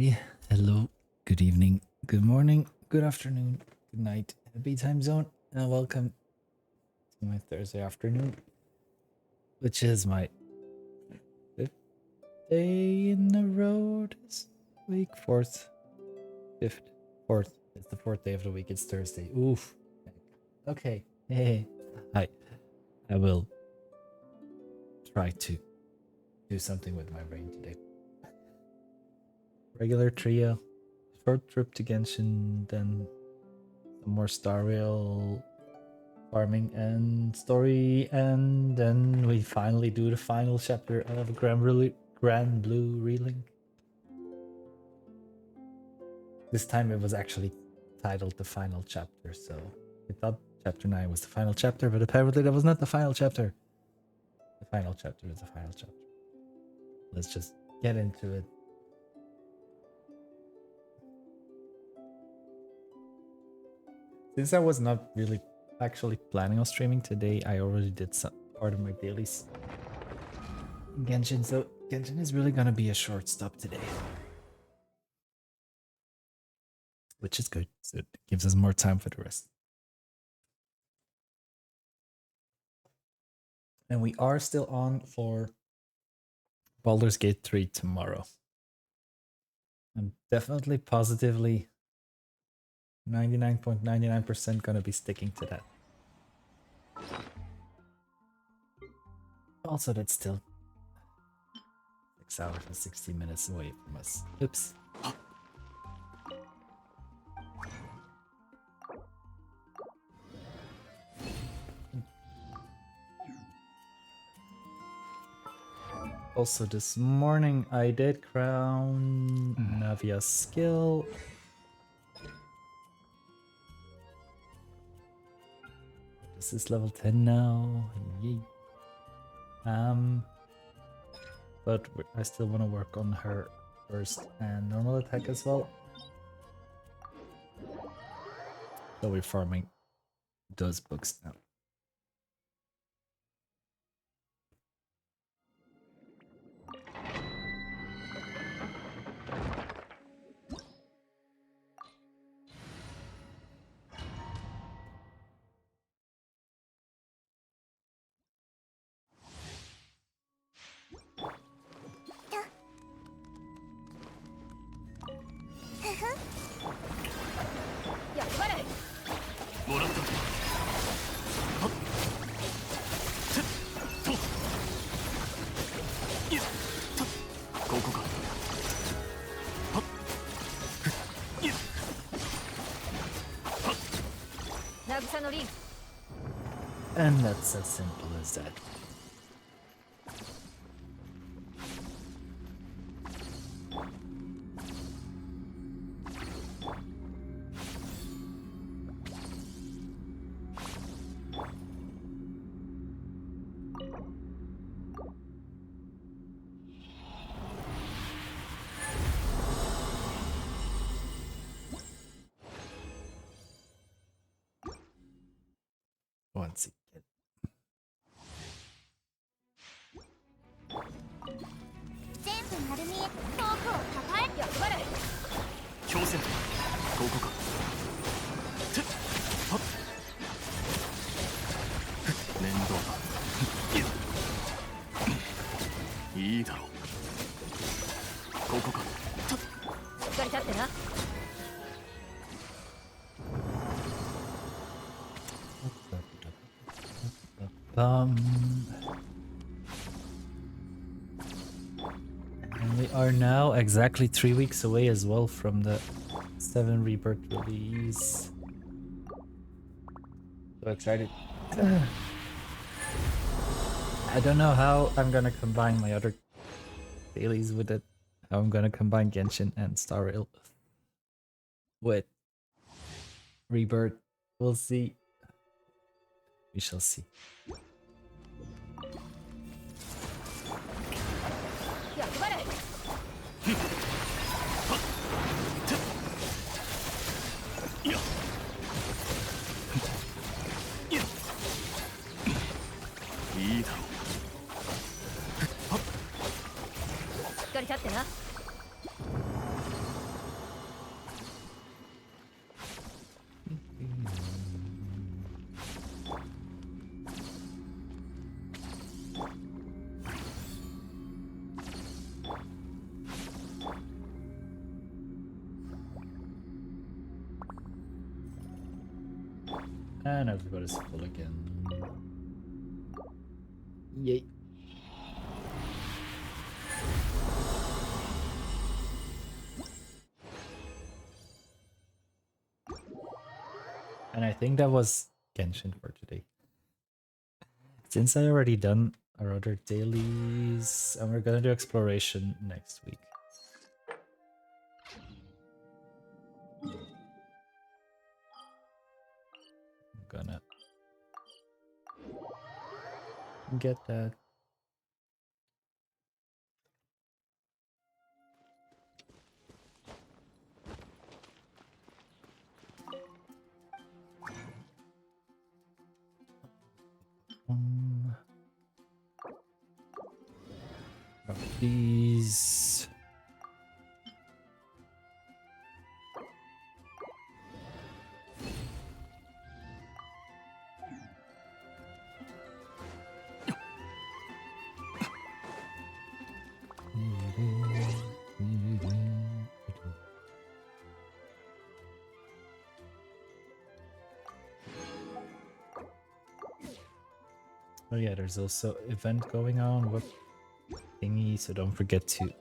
Yeah, hello, good evening, good morning, good afternoon, good night, happy time zone, and welcome to my Thursday afternoon, which is my 5th day in a row this week. 4th, 5th, 4th. It's the 4th day of the week. It's Thursday. Oof. Okay. Hey. Hi. I will try to do something with my brain today. Regular trio, short trip to Genshin, then some more Star Rail farming and story, and then we finally do the final chapter of Granblue Relink. This time it was actually titled the final chapter, so I thought chapter 9 was the final chapter, but apparently that was not the final chapter. The final chapter is the final chapter. Let's just get into it. Since I was not really actually planning on streaming today, I already did some part of my dailies in Genshin, so Genshin is really gonna be a short stop today, which is good. So it gives us more time for the rest. And we are still on for Baldur's Gate 3 tomorrow. I'm definitely positively 99.99% gonna be sticking to that. Also, that's still 6 hours and 60 minutes away from us. Oops. Also, this morning I did crown Navia's skill. This is level 10 now. Yay. But I still want to work on her burst and normal attack as well. So we're farming those books now. And that's as simple as that. Once again. And we are now exactly 3 weeks away as well from the 7 Rebirth release. So excited. I don't know how I'm gonna combine my other dailies with it. How I'm gonna combine Genshin and Star Rail with Rebirth. We'll see. We shall see. And everybody's full again. Yay. And I think that was Genshin for today. Since I already done our other dailies, and we're gonna do exploration next week. I'm gonna get that. Of these. Oh yeah, there's also event going on. What thingy? So don't forget to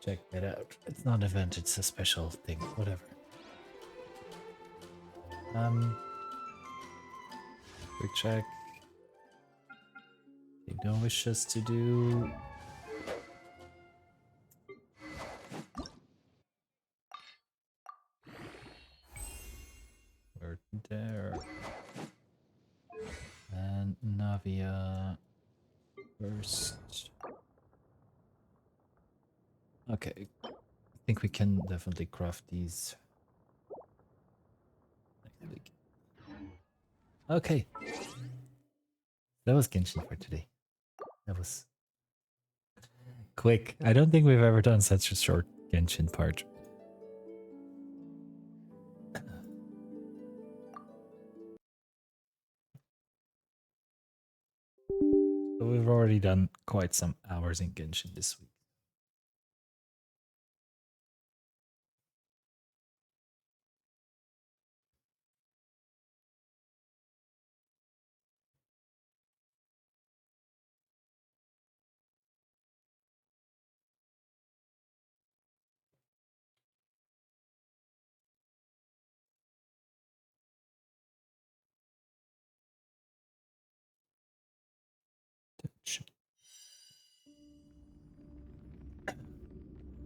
check that out. It's not an event, it's a special thing. Whatever. Quick check. They don't wish us to do. We're there. And Navia first. Okay. I think we can definitely craft these next week. Okay. That was Genshin for today. That was quick. I don't think we've ever done such a short Genshin part. So we've already done quite some hours in Genshin this week.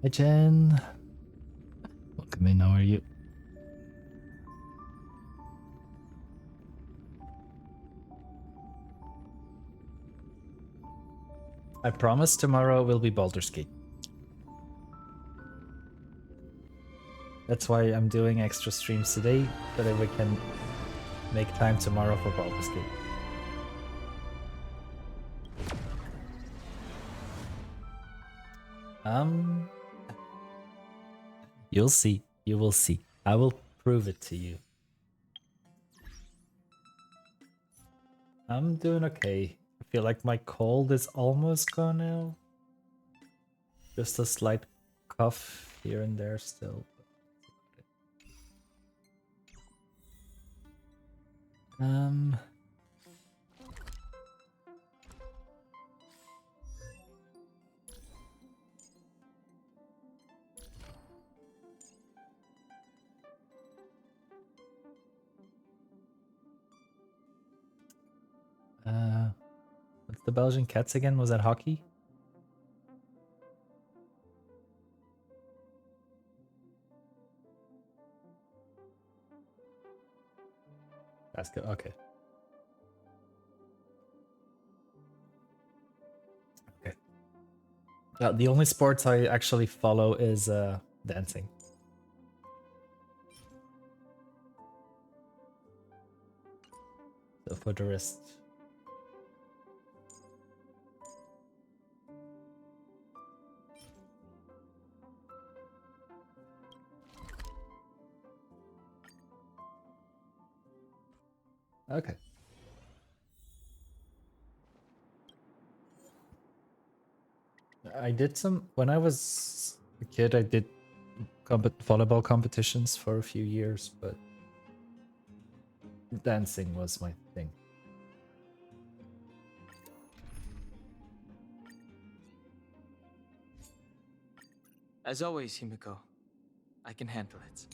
Hi Jen. Welcome in, how are you? I promise tomorrow will be Baldur's Gate. That's why I'm doing extra streams today, so that we can make time tomorrow for Baldur's Gate. You'll see. You will see. I will prove it to you. I'm doing okay. I feel like my cold is almost gone now. Just a slight cough here and there still. What's the Belgian Cats again? Was that hockey? Basketball. Okay. Okay. The only sports I actually follow is dancing. So for the rest. Okay. I did some when I was a kid. I did volleyball competitions for a few years, but dancing was my thing. As always, Himiko, I can handle it.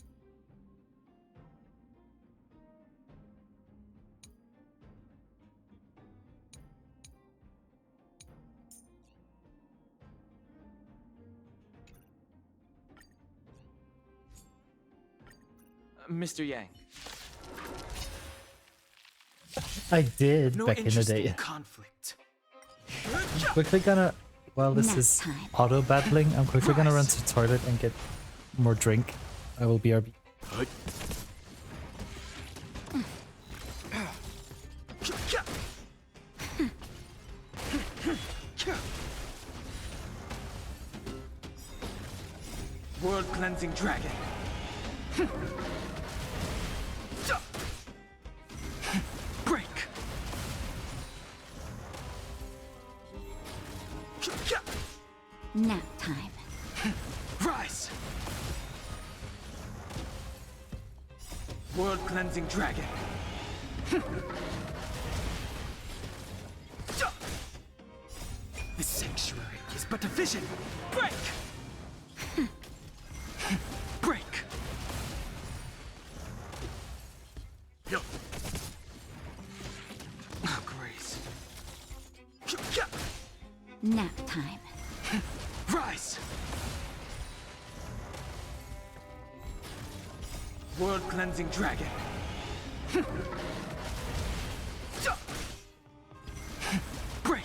Mr. Yang. I did No back in the interest day. in conflict. I'm quickly gonna, while this is auto battling, I'm quickly gonna run to the toilet and get more drink. I will BRB. World cleansing dragon. Break. Nap time. Rise. World cleansing dragon. The sanctuary is but a vision. Break. Break. Yo. Oh, Grace. Nap time. Rise. World cleansing dragon. Break.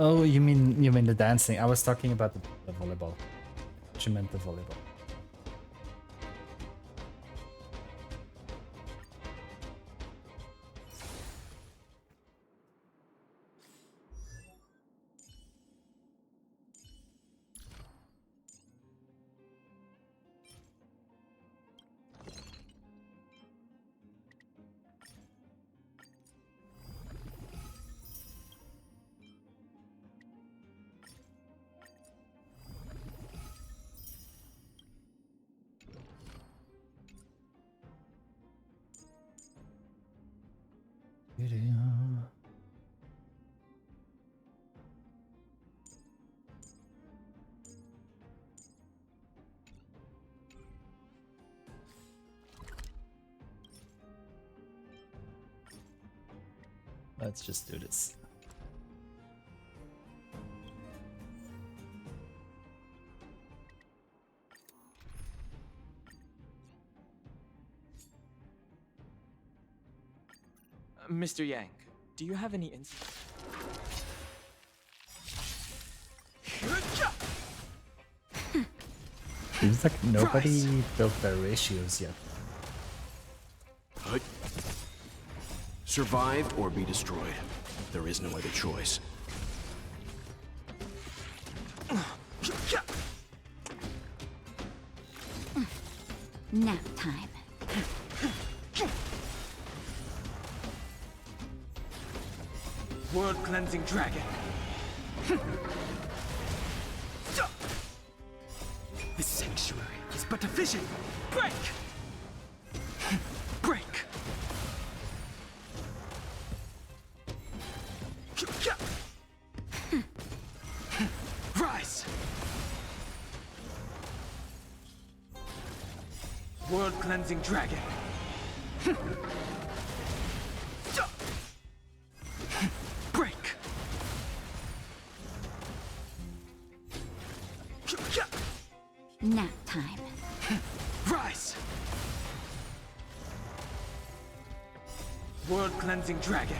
Oh, you mean the dancing? I was talking about the volleyball. She meant the volleyball. Let's just do this. Mr. Yang, do you have any insight? Seems like nobody built their ratios yet. Survive or be destroyed. There is no other choice. Nap time. World cleansing dragon. The sanctuary is but a vision. Break. Break. Rise. World cleansing dragon. Break. Nap time. Rise. World cleansing dragon.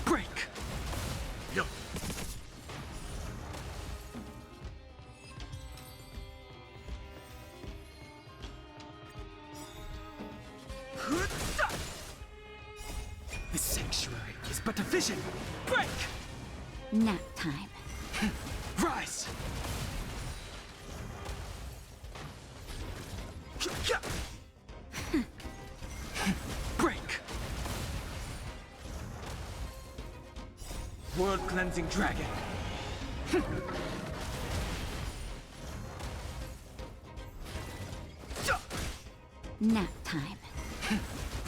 Break. but a vision! Break! Nap time. Rise! Break! World-cleansing dragon! Nap time.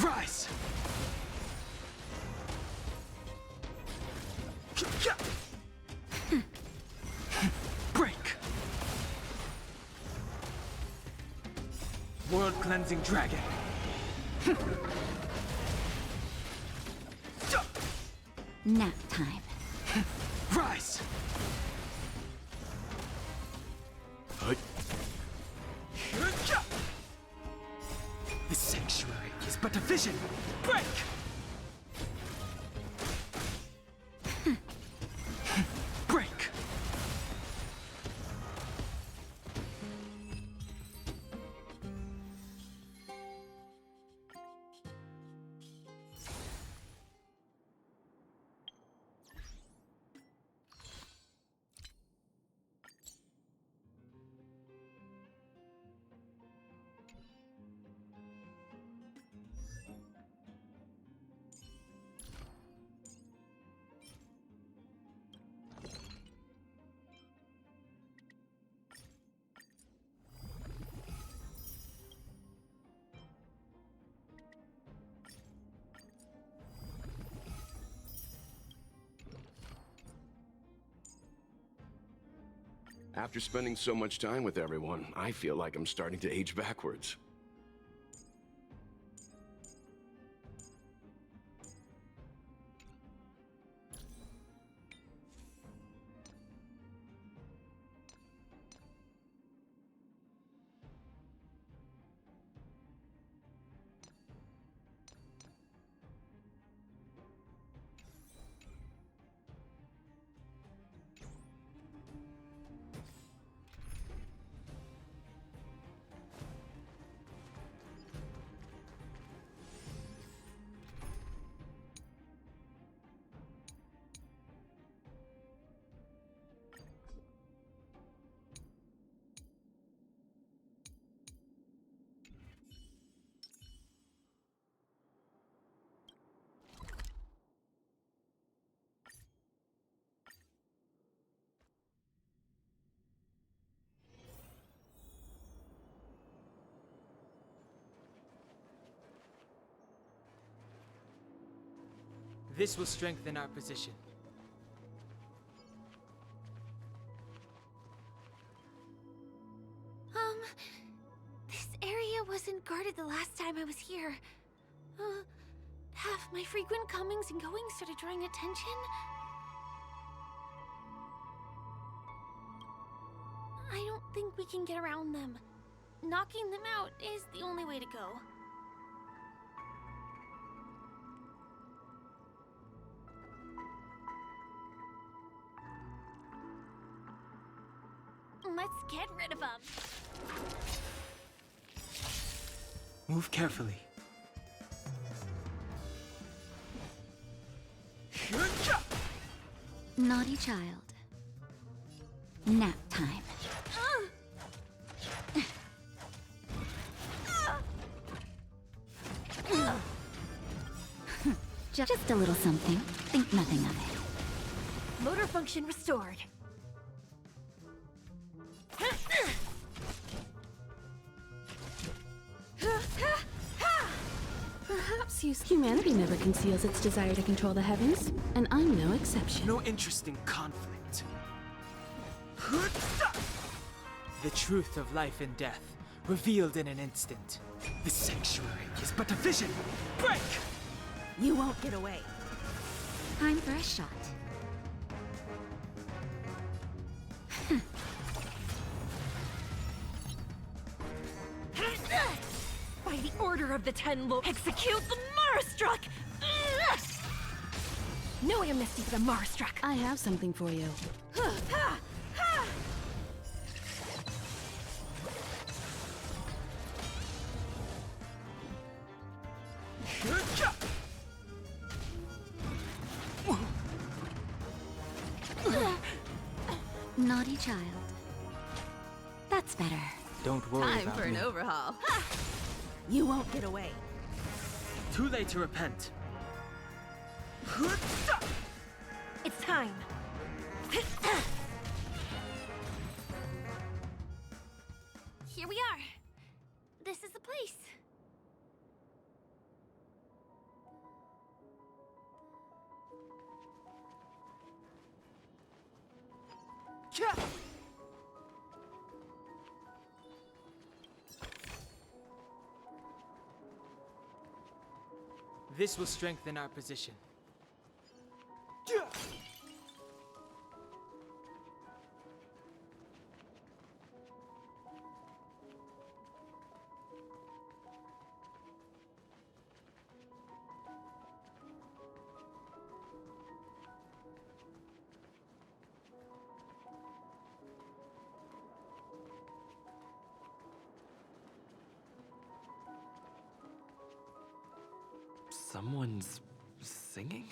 Rise! Break! World-cleansing dragon! Nap time. Rise! The sanctuary is but a vision! Break! Break! After spending so much time with everyone, I feel like I'm starting to age backwards. This will strengthen our position. This area wasn't guarded the last time I was here. Have my frequent comings and goings started drawing attention? I don't think we can get around them. Knocking them out is the only way to go. Let's get rid of them. Move carefully. Naughty child. Nap time. Just a little something. Think nothing of it. Motor function restored. Perhaps humanity never conceals its desire to control the heavens, and I'm no exception. No interest in conflict. The truth of life and death, revealed in an instant. The sanctuary is but a vision. Break! You won't get away. Time for a shot. By the order of the Ten Lords, execute the Marastruck! No amnesty for the Marastruck! I have something for you. naughty child. That's better. Don't worry Time about for an me. overhaul. Ha! You won't get away. Too late to repent. It's time. Here we are. This is the place. This will strengthen our position. Someone's singing?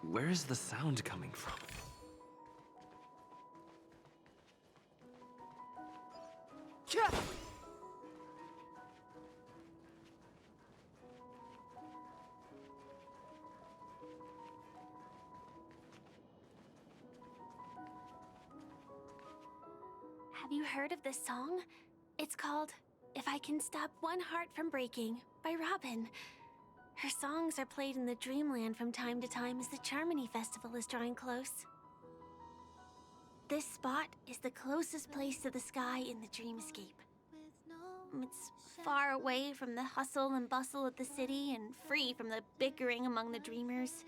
Where is the sound coming from? Have you heard of this song? It's called If I Can Stop One Heart from Breaking by Robin. Her songs are played in the Dreamland from time to time as the Charmony Festival is drawing close. This spot is the closest place to the sky in the dreamscape. It's far away from the hustle and bustle of the city and free from the bickering among the dreamers.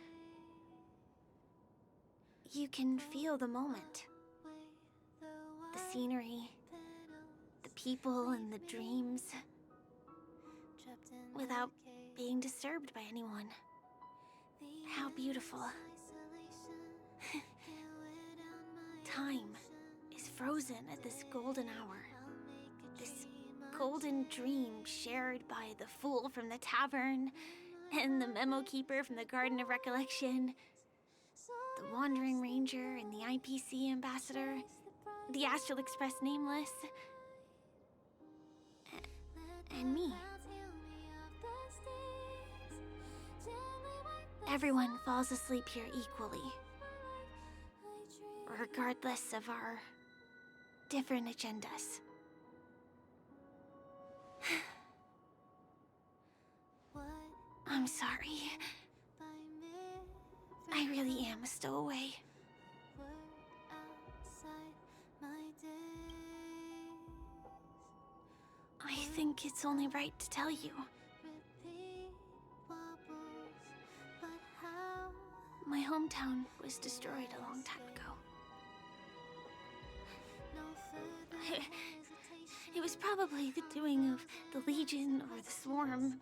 You can feel the moment. The scenery, the people and the dreams, without being disturbed by anyone. How beautiful. Time is frozen at this golden hour. This golden dream shared by the fool from the tavern and the memo keeper from the Garden of Recollection, the Wandering Ranger and the IPC ambassador, the Astral Express Nameless, and me. Everyone falls asleep here equally, regardless of our different agendas. I'm sorry. I really am a stowaway. I think it's only right to tell you. My hometown was destroyed a long time ago. It was probably the doing of the Legion or the Swarm,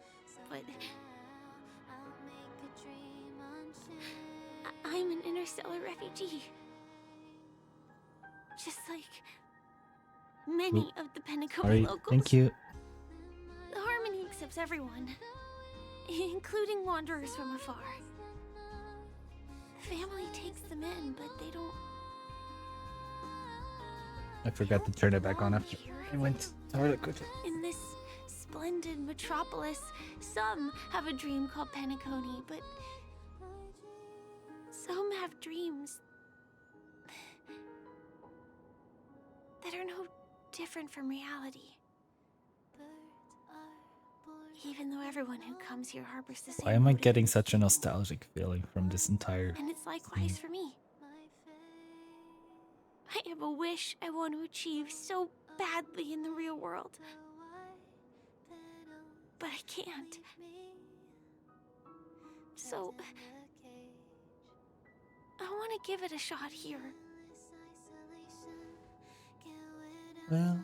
but I'm an interstellar refugee. Just like many of the Penacoma Sorry, locals. thank you. The Harmony accepts everyone, including wanderers from afar. The family takes them in, but they don't. I forgot to turn it back on after I went to Harlequin. In this splendid metropolis, some have a dream called Penacony, but some have dreams that are no different from reality. Even though everyone who comes here harbors the same Why am I motive. getting such a nostalgic feeling from this entire... And it's likewise for me. I have a wish I want to achieve so badly in the real world. But I can't. So I want to give it a shot here. Well,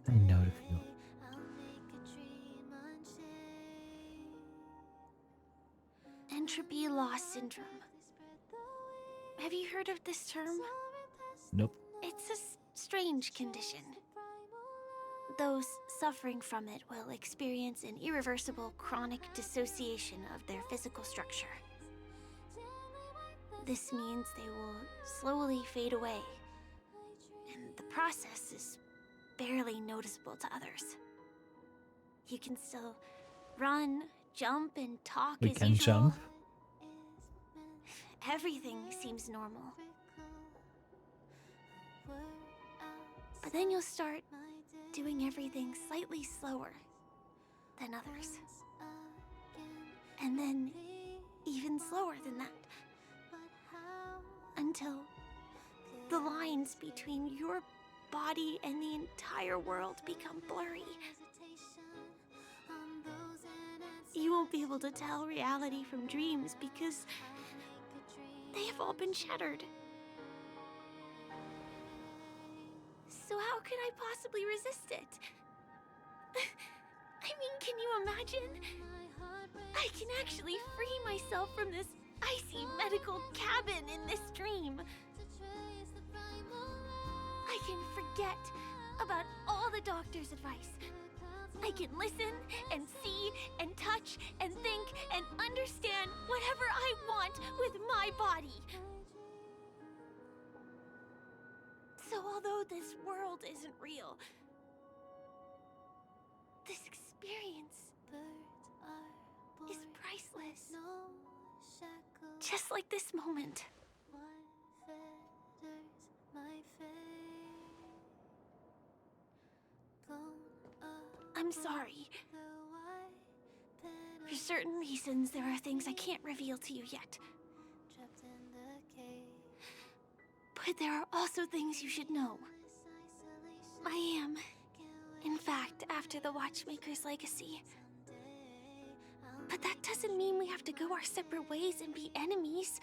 I know the feel. Entropy loss syndrome. Have you heard of this term? Nope. It's a strange condition. Those suffering from it will experience an irreversible chronic dissociation of their physical structure. This means they will slowly fade away, and the process is barely noticeable to others. You can still run, jump, and talk We as can usual. jump. Everything seems normal. But then you'll start doing everything slightly slower than others. And then even slower than that. Until the lines between your body and the entire world become blurry. You won't be able to tell reality from dreams because they have all been shattered. So how could I possibly resist it? I mean, can you imagine? I can actually free myself from this icy medical cabin in this dream. I can forget about all the doctor's advice. I can listen and see and touch and think and understand whatever I want with my body. So although this world isn't real, this experience is priceless. Just like this moment. I'm sorry. For certain reasons, there are things I can't reveal to you yet. But there are also things you should know. I am, in fact, after the Watchmaker's legacy. But that doesn't mean we have to go our separate ways and be enemies.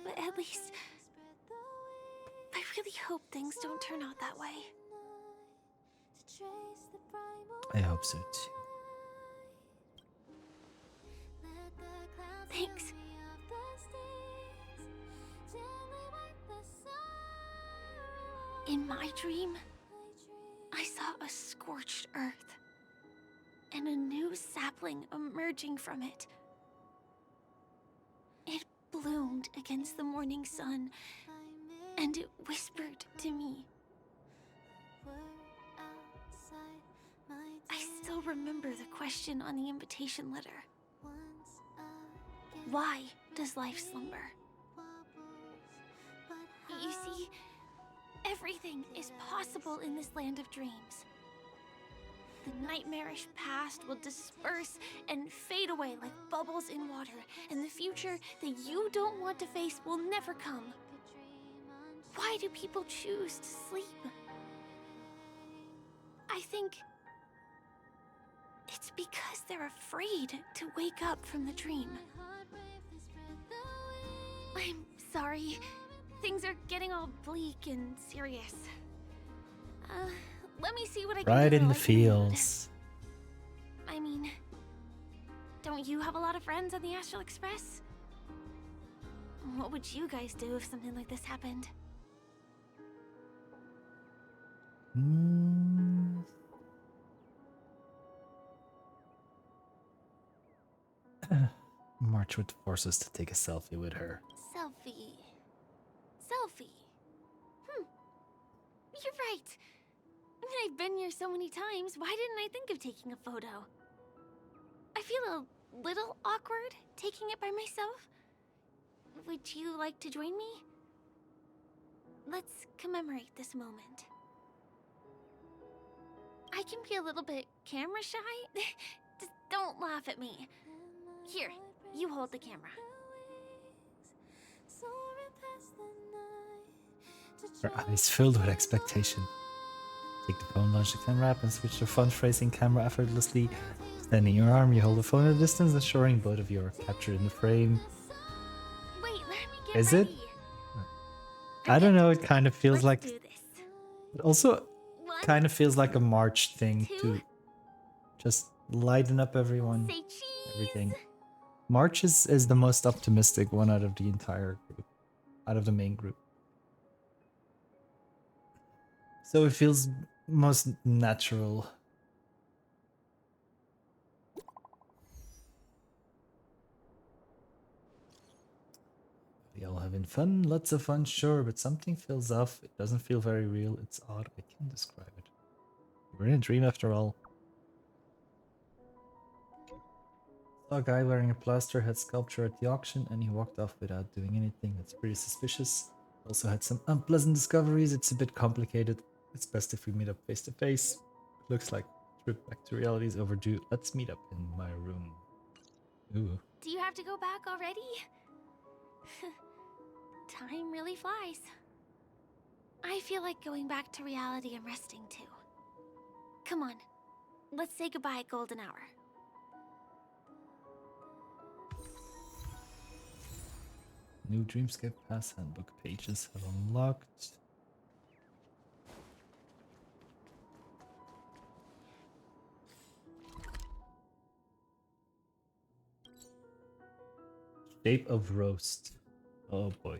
But at least, I really hope things don't turn out that way. I hope so too. Thanks. In my dream, I saw a scorched earth and a new sapling emerging from it. It bloomed against the morning sun, and it whispered to me. I still remember the question on the invitation letter. Why does life slumber? You see, everything is possible in this land of dreams. The nightmarish past will disperse and fade away like bubbles in water, and the future that you don't want to face will never come. Why do people choose to sleep? I think it's because they're afraid to wake up from the dream. I'm sorry. Things are getting all bleak and serious. Let me see what I can do. Right to in the lighten the mood. feels. I mean, don't you have a lot of friends on the Astral Express? What would you guys do if something like this happened? March would force us to take a selfie with her. Selfie. Selfie. You're right. I mean, I've been here so many times. Why didn't I think of taking a photo? I feel a little awkward taking it by myself. Would you like to join me? Let's commemorate this moment. I can be a little bit camera shy. Just don't laugh at me. Here, you hold the camera. Her eyes filled with expectation. Take the phone, launch the camera app, and switch to front-facing camera effortlessly. Extending your arm, you hold the phone at a distance, ensuring both of you are captured in the frame. Wait, let me get Is it? ready. I don't know, it kind of feels Let's like... do this. It also One, kind of feels like a March thing two, to just lighten up everyone. say cheese. Everything. March is the most optimistic one out of the entire group. Out of the main group. So it feels most natural. been fun, lots of fun, sure, but something feels off. It doesn't feel very real. It's odd. I can't describe it. We're in a dream after all. Saw a guy wearing a plaster head sculpture at the auction and he walked off without doing anything. That's pretty suspicious. Also had some unpleasant discoveries. It's a bit complicated. It's best if we meet up face to face. Looks like trip back to reality is overdue. Let's meet up in my room. Ooh. Do you have to go back already? Time really flies. I feel like going back to reality and resting too. Come on, let's say goodbye at Golden Hour. New Dreamscape Pass handbook pages have unlocked. Shape of Roast. Oh boy.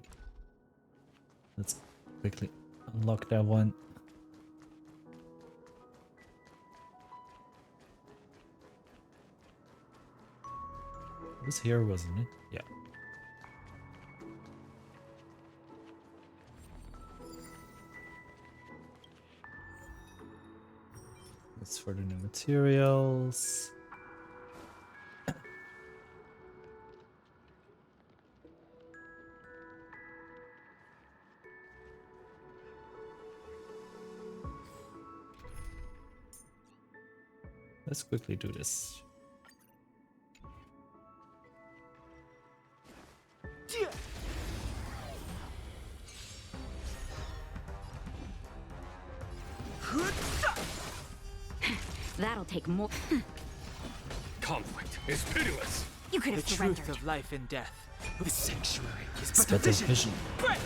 Let's quickly unlock that one. It was here, wasn't it? Yeah. That's for the new materials. Let's quickly do this. That'll take more. Conflict is pitiless. You could The have surrendered. truth of life and death. The sanctuary is It's but a better vision. vision. Break!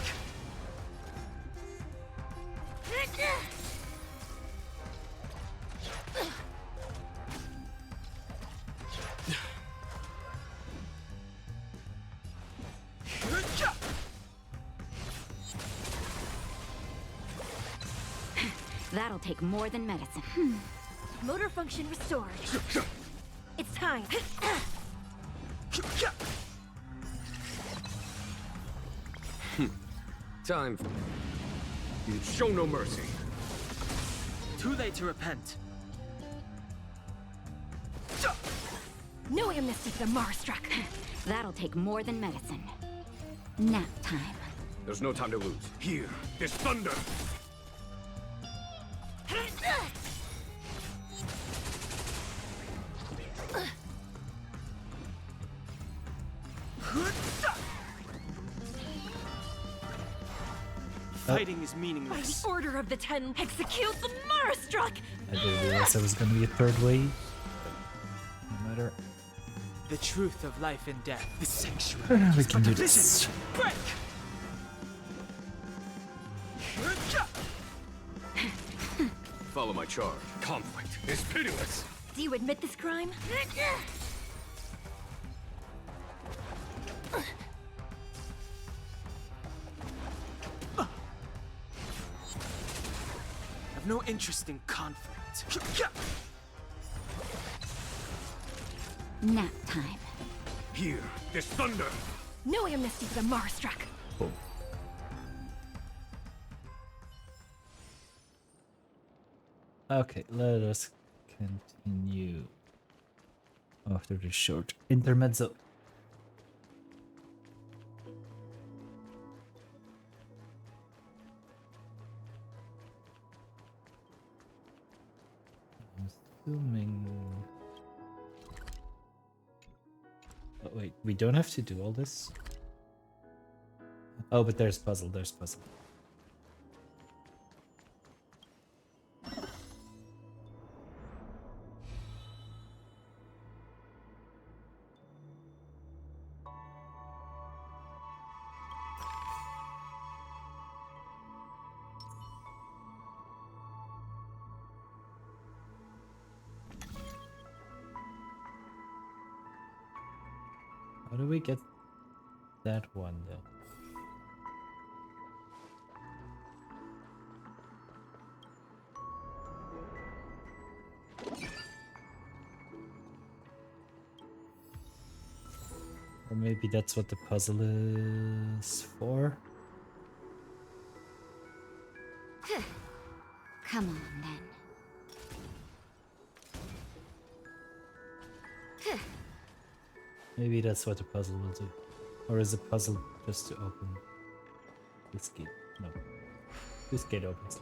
That'll take more than medicine. Motor function restored. It's time. Time. You show no mercy. Too late to repent. No amnesty for the Marstruck. That'll take more than medicine. Nap time. There's no time to lose. Here, this thunder. Fighting is By meaningless. the order of the Ten, execute the Marstruck! I didn't realize there was gonna be a third wave. No matter. The truth of life and death. The sanctuary We is can but do a this. vision. Break! Follow my charge. Conflict is pitiless. Do you admit this crime? I've no interest in conflict. Nap time. Here, this thunder. No amnesty for the Marstruck. Oh. Okay, let us continue after this short intermezzo. I'm assuming. Oh, wait, we don't have to do all this? Oh, but there's puzzle, there's puzzle. How do we get that one though? Or maybe that's what the puzzle is for. Come on, then. Maybe that's what the puzzle will do. Or is the puzzle just to open this gate? No. This gate opens.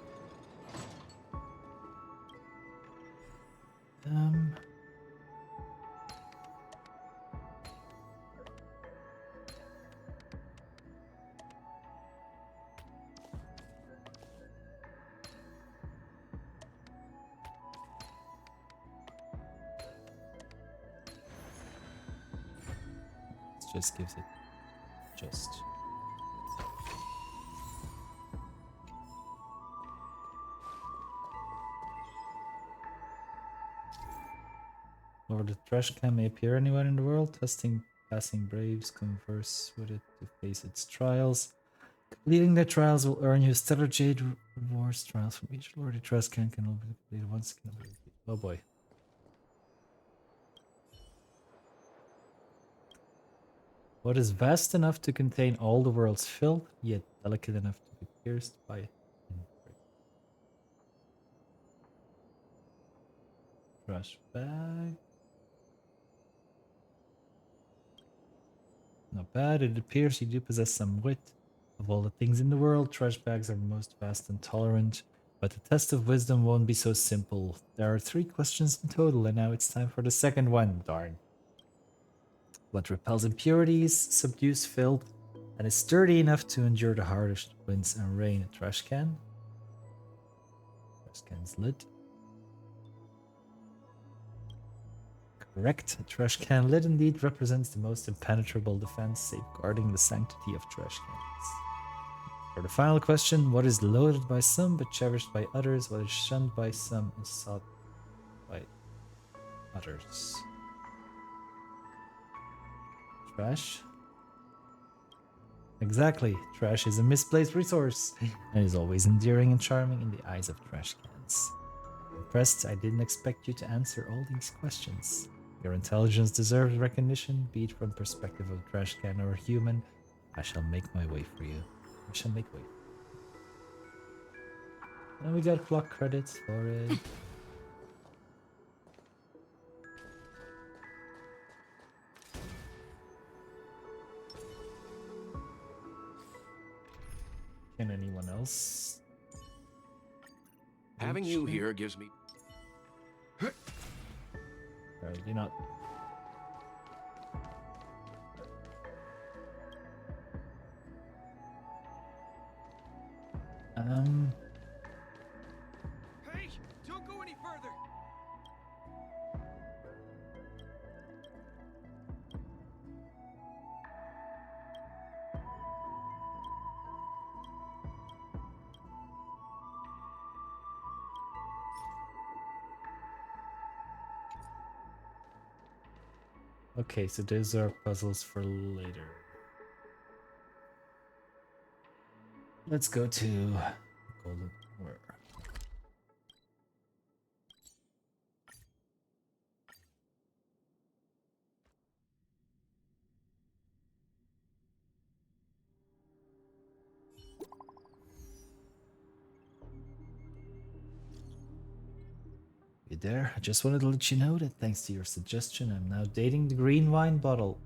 Just gives it just. Lord, the trash can may appear anywhere in the world. Passing braves converse with it to face its trials. Completing the trials will earn you stellar jade rewards. Trials from each Lord. The trash can only be completed once. Oh boy. What is vast enough to contain all the world's filth, yet delicate enough to be pierced by it? Trash bag. Not bad. It appears you do possess some wit. Of all the things in the world, trash bags are most vast and tolerant. But the test of wisdom won't be so simple. There are 3 questions in total, and now it's time for the second one. Darn. What repels impurities, subdues filth, and is sturdy enough to endure the hardest winds and rain? A trash can. Trash can's lid. Correct. A trash can lid indeed represents the most impenetrable defense, safeguarding the sanctity of trash cans. For the final question, what is loathed by some but cherished by others? What is shunned by some is sought by others? Trash? Exactly. Trash is a misplaced resource and is always endearing and charming in the eyes of trash cans. I'm impressed. I didn't expect you to answer all these questions. Your intelligence deserves recognition, be it from perspective of a trash can or a human. I shall make my way for you. I shall make way. And we got clock credits for it. Can anyone else? Having you here gives me... Apparently not. Hey, don't go any further. Okay, so those are puzzles for later. Let's go to Golden Where? You there? I just wanted to let you know that thanks to your suggestion, I'm now dating the green wine bottle.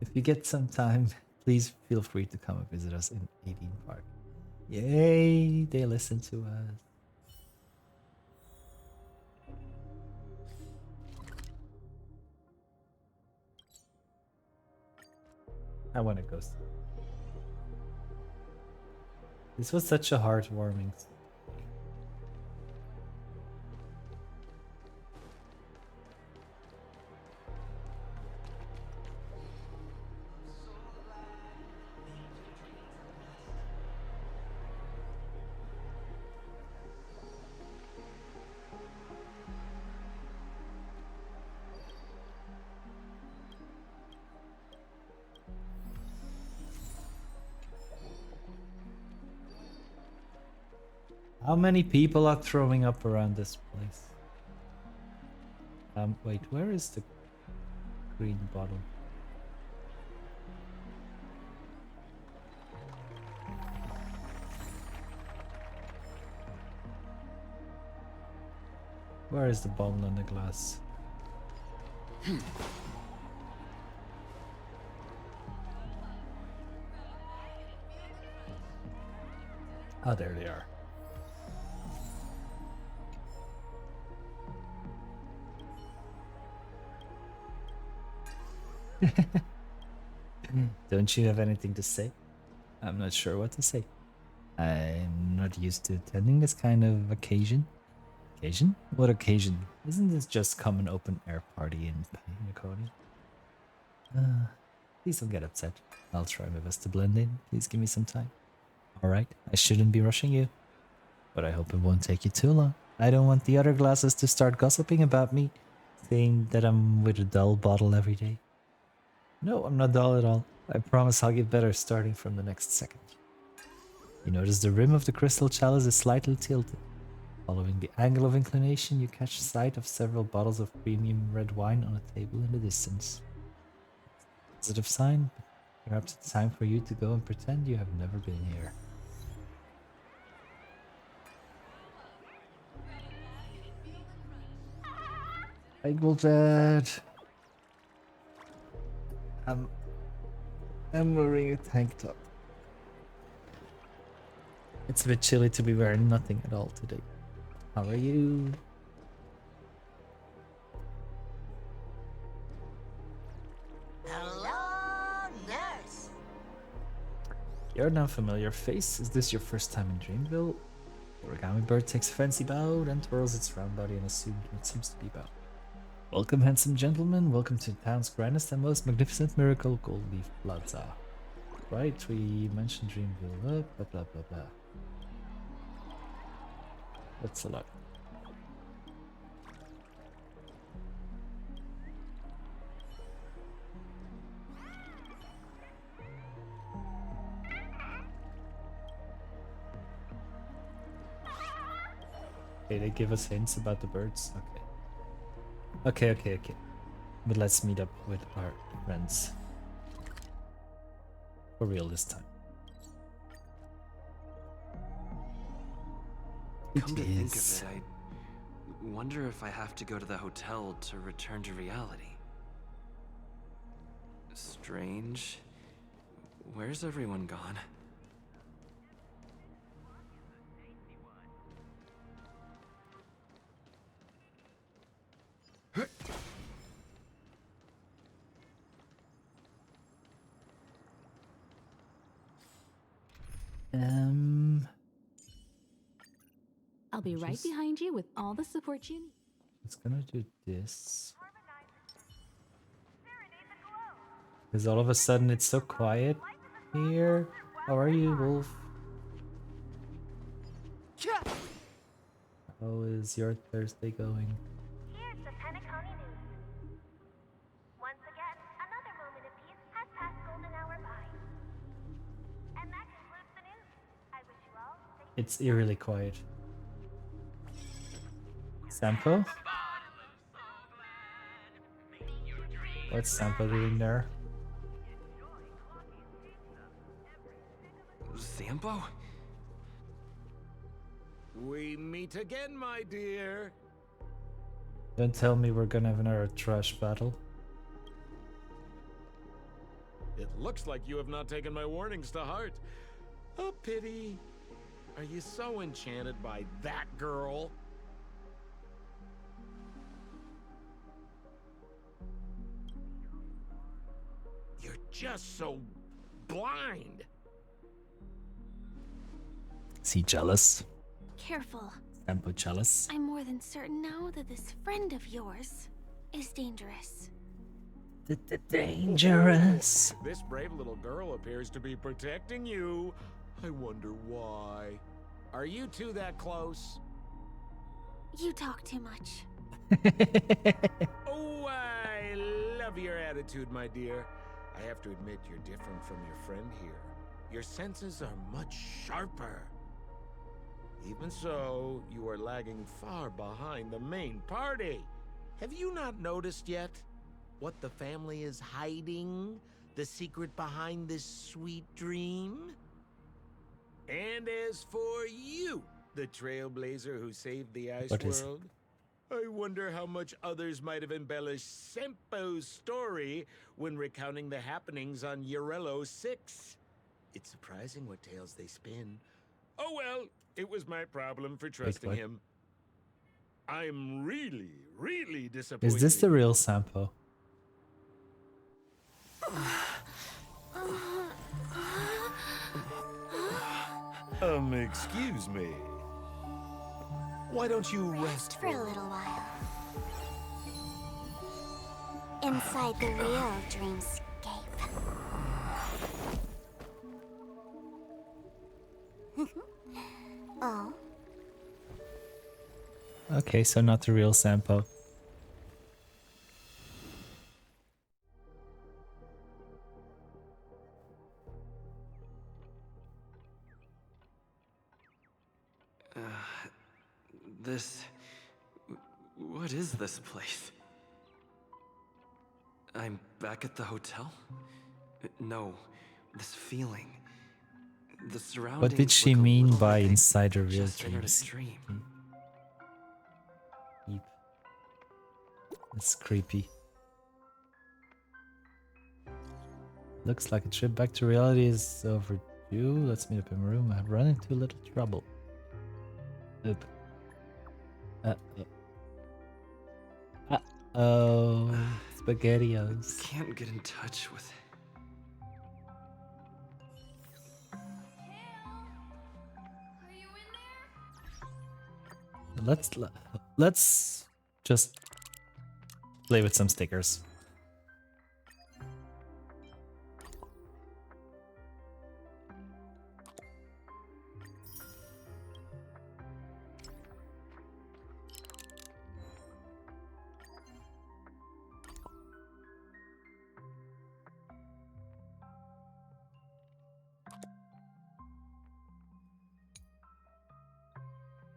If you get some time, please feel free to come and visit us in 18 Park. Yay! They listen to us. I want to go. This was such a heartwarming. How many people are throwing up around this place? Wait, where is the green bottle? Where is the bottle in the glass? Oh, there they are. Don't you have anything to say? I'm not sure what to say. I'm not used to attending this kind of occasion. Occasion? What occasion? Isn't this just common open air party in Payne? Please don't get upset. I'll try my best to blend in. Please give me some time. Alright, I shouldn't be rushing you. But I hope it won't take you too long. I don't want the other glasses to start gossiping about me, saying that I'm with a dull bottle every day. No, I'm not dull at all. I promise I'll get better starting from the next second. You notice the rim of the crystal chalice is slightly tilted. Following the angle of inclination, you catch sight of several bottles of premium red wine on a table in the distance. Positive sign, but perhaps it's time for you to go and pretend you have never been here. I go bed. I'm wearing a tank top. It's a bit chilly to be wearing nothing at all today. How are you? Hello, nurse. You're an unfamiliar face. Is this your first time in Dreamville? The origami bird takes a fancy bow, then twirls its round body and assumes what seems to be bow. Welcome, handsome gentlemen. Welcome to the town's grandest and most magnificent miracle, Gold Leaf Plaza. Right, we mentioned Dreamville. Blah blah blah blah. That's a lot. Okay, they give us hints about the birds. Okay. But let's meet up with our friends. For real this time. Come to think of it, I wonder if I have to go to the hotel to return to reality. Strange. Where's everyone gone? I'll be right behind you with all the support you need. It's gonna do this. Because all of a sudden it's so quiet here. How are you, Wolf? How is your Thursday going? Here's the Penacony News. Once again, another moment of peace has passed golden hour by. And that concludes the news. I wish you all safe. It's eerily quiet. Sampo? What's Sampo doing there? Sampo? We meet again, my dear. Don't tell me we're gonna have another trash battle. It looks like you have not taken my warnings to heart. A pity. Are you so enchanted by that girl? You're just so blind. Is he jealous? Careful. Sampo jealous? I'm more than certain now that this friend of yours is dangerous. Dangerous. This brave little girl appears to be protecting you. I wonder why. Are you two that close? You talk too much. Oh, I love your attitude, my dear. I have to admit you're different from your friend here. Your senses are much sharper. Even so, you are lagging far behind the main party. Have you not noticed yet what the family is hiding? The secret behind this sweet dream? And as for you, the trailblazer who saved the ice What is it? world, I wonder how much others might have embellished Sempo's story when recounting the happenings on Urello 6. It's surprising what tales they spin. Oh well, it was my problem for trusting what? him. I'm really disappointed. Is this the real Sampo? Excuse me. Why don't you rest For a little while. Inside the real dreamscape. Oh. Okay, so not the real Sampo. What is this place? I'm back at the hotel? No, this feeling. The surroundings. What did she look a mean little by like inside her I real just entered a dreams? dream. It's creepy. Looks like a trip back to reality is overdue. Let's meet up in my room. I have run into a little trouble. Oop. Uh-oh. SpaghettiOs. Can't get in touch with Let's just play with some stickers.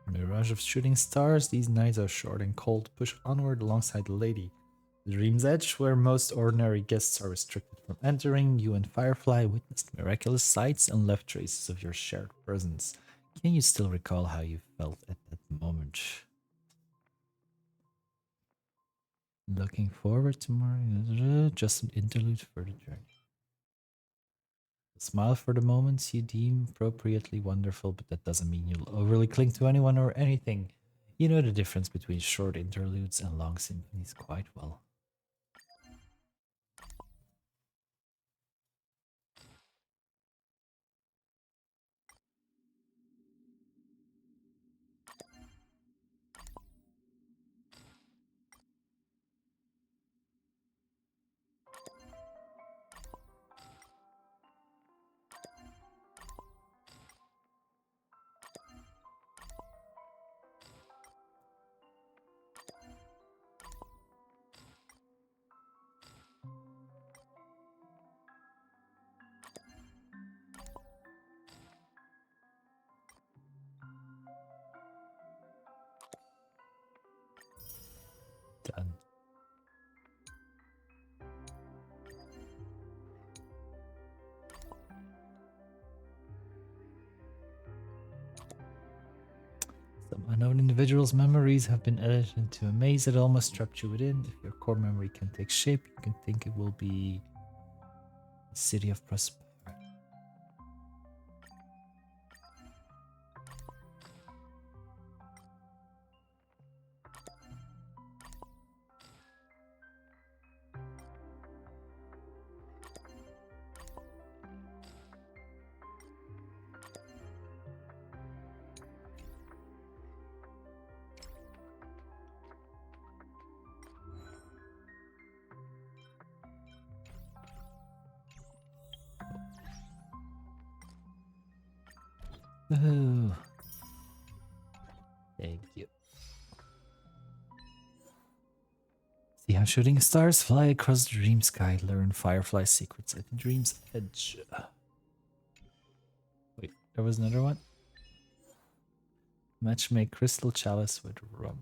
Mirage of shooting stars, these nights are short and cold. Push onward alongside the lady. The Dream's Edge, where most ordinary guests are restricted from entering, you and Firefly witnessed miraculous sights and left traces of your shared presence. Can you still recall how you felt at that moment? Looking forward to more. Just an interlude for the journey. Smile for the moments you deem appropriately wonderful, but that doesn't mean you'll overly cling to anyone or anything. You know the difference between short interludes and long symphonies quite well. Done. Some unknown individuals' memories have been edited into a maze that almost trapped you within. If your core memory can take shape, you can think it will be a city of prosperity. Oh, thank you. See how shooting stars fly across the dream sky. Learn Firefly secrets at the dream's edge. Wait, there was another one. Match make crystal chalice with rum.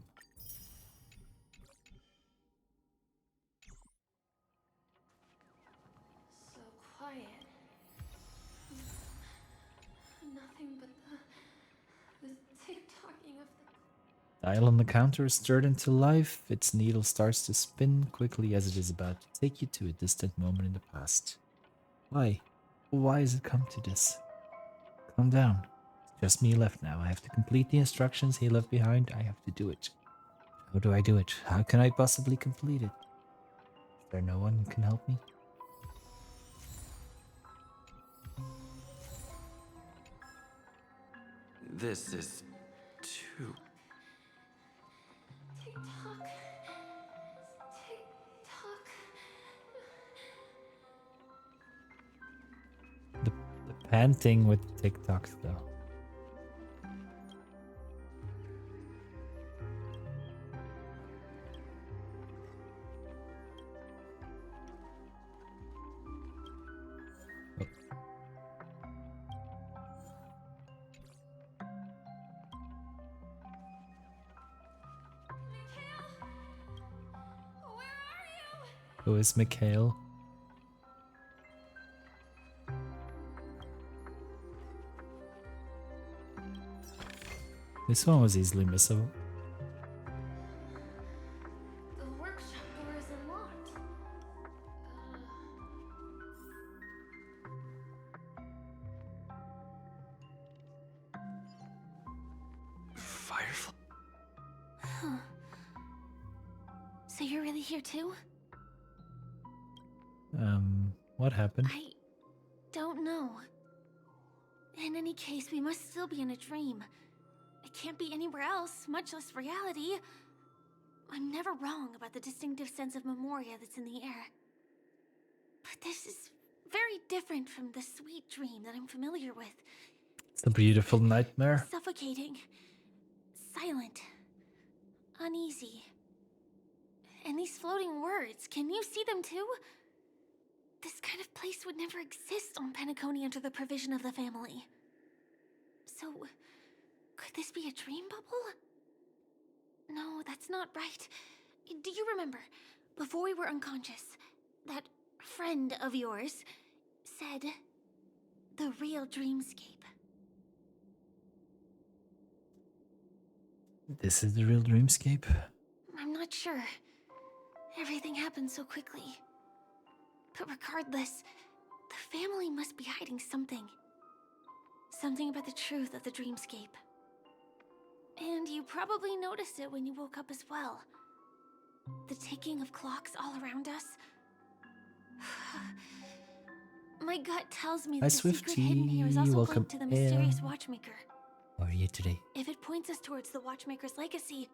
So quiet. Nothing but the tick-tocking of the Dial on the counter is stirred into life. Its needle starts to spin quickly as it is about to take you to a distant moment in the past. Why? Why has it come to this? Calm down. It's just me left now. I have to complete the instructions he left behind. I have to do it. How do I do it? How can I possibly complete it? Is there no one who can help me? This is too. Tick-tock. Tick-tock. The panting with TikToks though. Who is Mikhail? This one was easily missable. The workshop door is unlocked. Firefly? Huh. So you're really here too? What happened? I don't know. In any case, we must still be in a dream. It can't be anywhere else, much less reality. I'm never wrong about the distinctive sense of memoria that's in the air. But this is very different from the sweet dream that I'm familiar with. It's a beautiful nightmare. Suffocating, silent, uneasy. And these floating words, can you see them too? This kind of place would never exist on Penacony under the provision of the family. So, could this be a dream bubble? No, that's not right. Do you remember, before we were unconscious, that friend of yours said the real dreamscape? This is the real dreamscape? I'm not sure. Everything happened so quickly. But regardless, the family must be hiding something. Something about the truth of the dreamscape. And you probably noticed it when you woke up as well. The ticking of clocks all around us. My gut tells me that the secret hidden here is also linked to the mysterious watchmaker. How are you today? If it points us towards the watchmaker's legacy,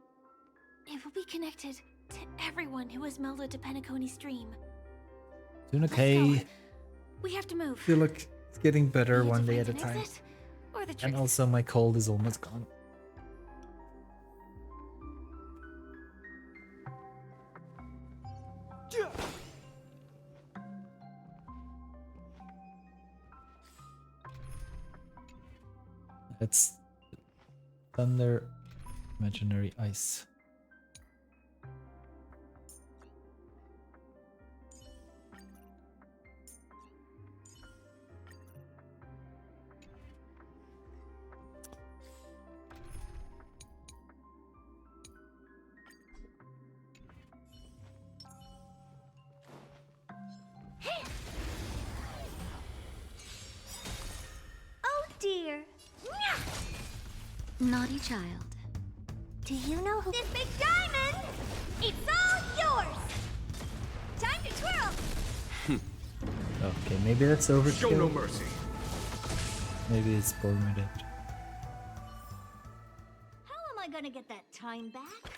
it will be connected to everyone who has melded to Penacony's dream. Doing okay. We have to move. Feel like it's getting better one day at a An time. exit, or the And truth. also my cold is almost gone. It's thunder, imaginary ice. Oh dear. Naughty child. Do you know who this big diamond? It's all yours. Time to twirl. Okay, maybe that's overkill. Show no mercy. Maybe it's permitted. How am I gonna get that time back?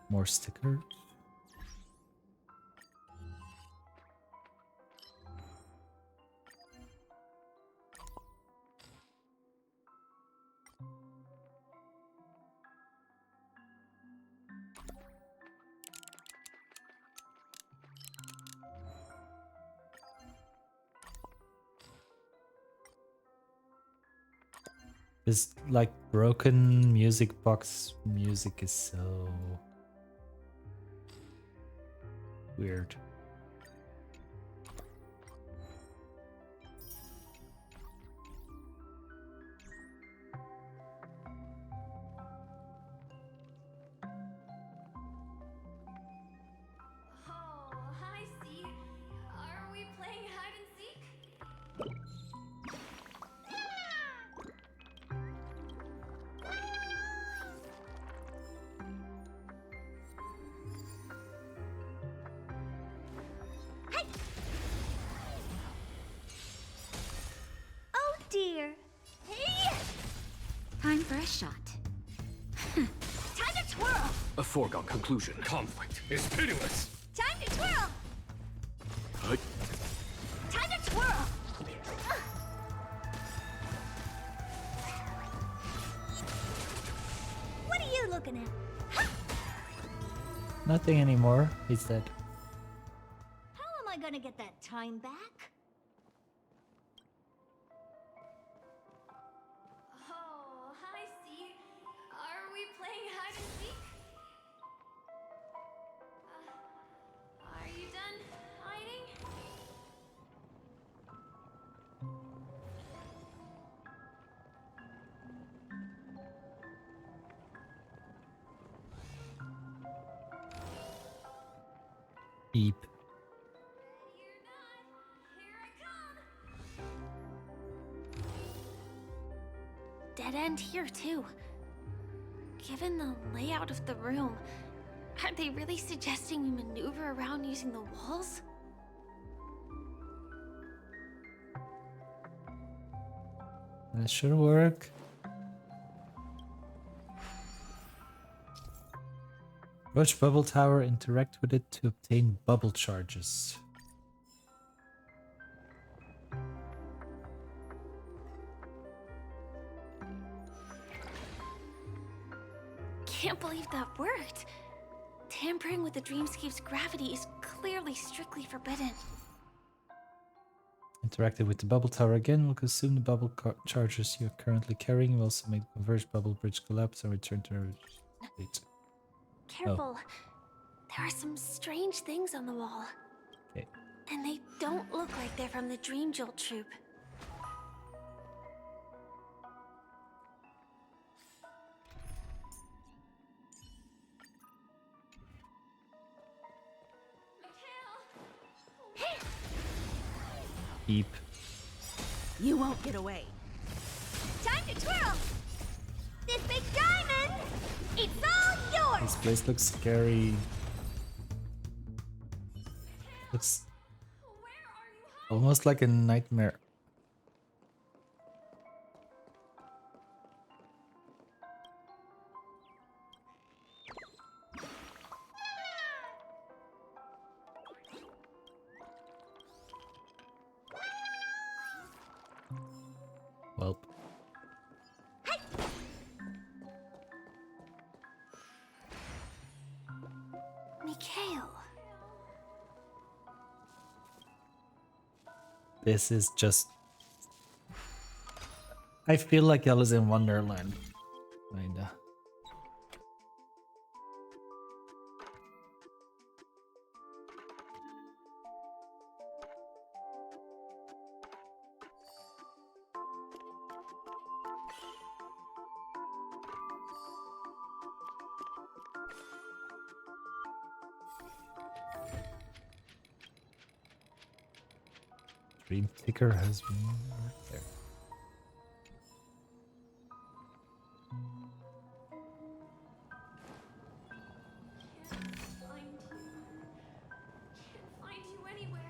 More stickers. This like broken music box music is so weird. Time for a shot. Time to twirl! A foregone conclusion. Conflict is pitiless. Time to twirl! Huh? Time to twirl! What are you looking at? Nothing anymore, he said. How am I gonna get that time back? Oh, hi, Steve. Are we playing hide and seek? Are you done hiding? Beep. Ready or not, here I come. Dead end here, too. Given the layout of the room, aren't they really suggesting we maneuver around using the walls? That should work. Approach bubble tower, interact with it to obtain bubble charges. Can't believe that worked. Tampering with the dreamscape's gravity is clearly strictly forbidden. Interacting with the bubble tower again will consume the bubble charges you are currently carrying. Will also make the converged bubble bridge collapse and return to original state. Careful. There are some strange things on the wall. Okay. And they don't look like they're from the Dream Jolt troupe. Beep. You won't get away. Time to twirl! This big diamond! It's all yours! This place looks scary. Looks almost like a nightmare. Well. Mikhail. This is just... I feel like Alice in Wonderland. Kinda. Dream ticker has been right there. Can't find you anywhere.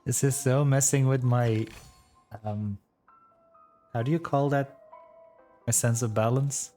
This is so messing with my how do you call that? My sense of balance?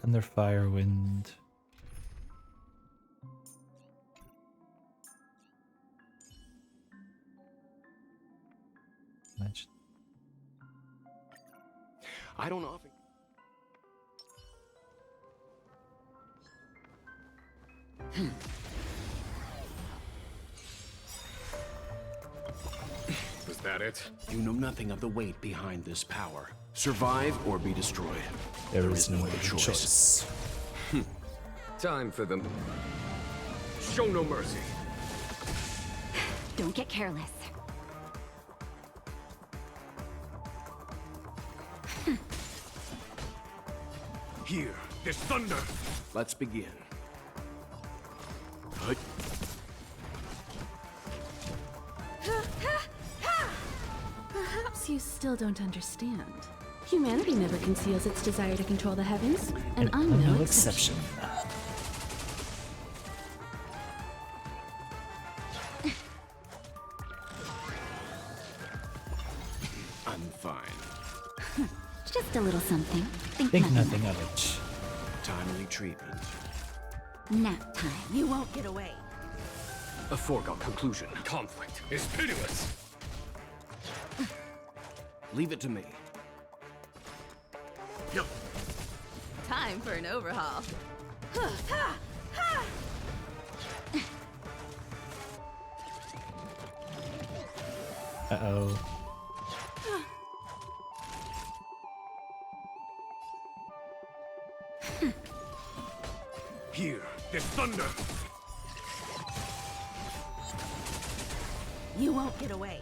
Thunder, fire, wind. I don't often... Was that it? You know nothing of the weight behind this power. Survive or be destroyed. There is no other choice. Time for them. Show no mercy. Don't get careless. Here, this thunder. Let's begin. Perhaps you still don't understand. Humanity never conceals its desire to control the heavens, and I'm no exception. I'm fine. Just a little something. Think nothing of it. Timely treatment. Nap time. You won't get away. A foregone conclusion. Conflict is pitiless. Leave it to me. Time for an overhaul. Uh-oh. Here, this thunder. You won't get away.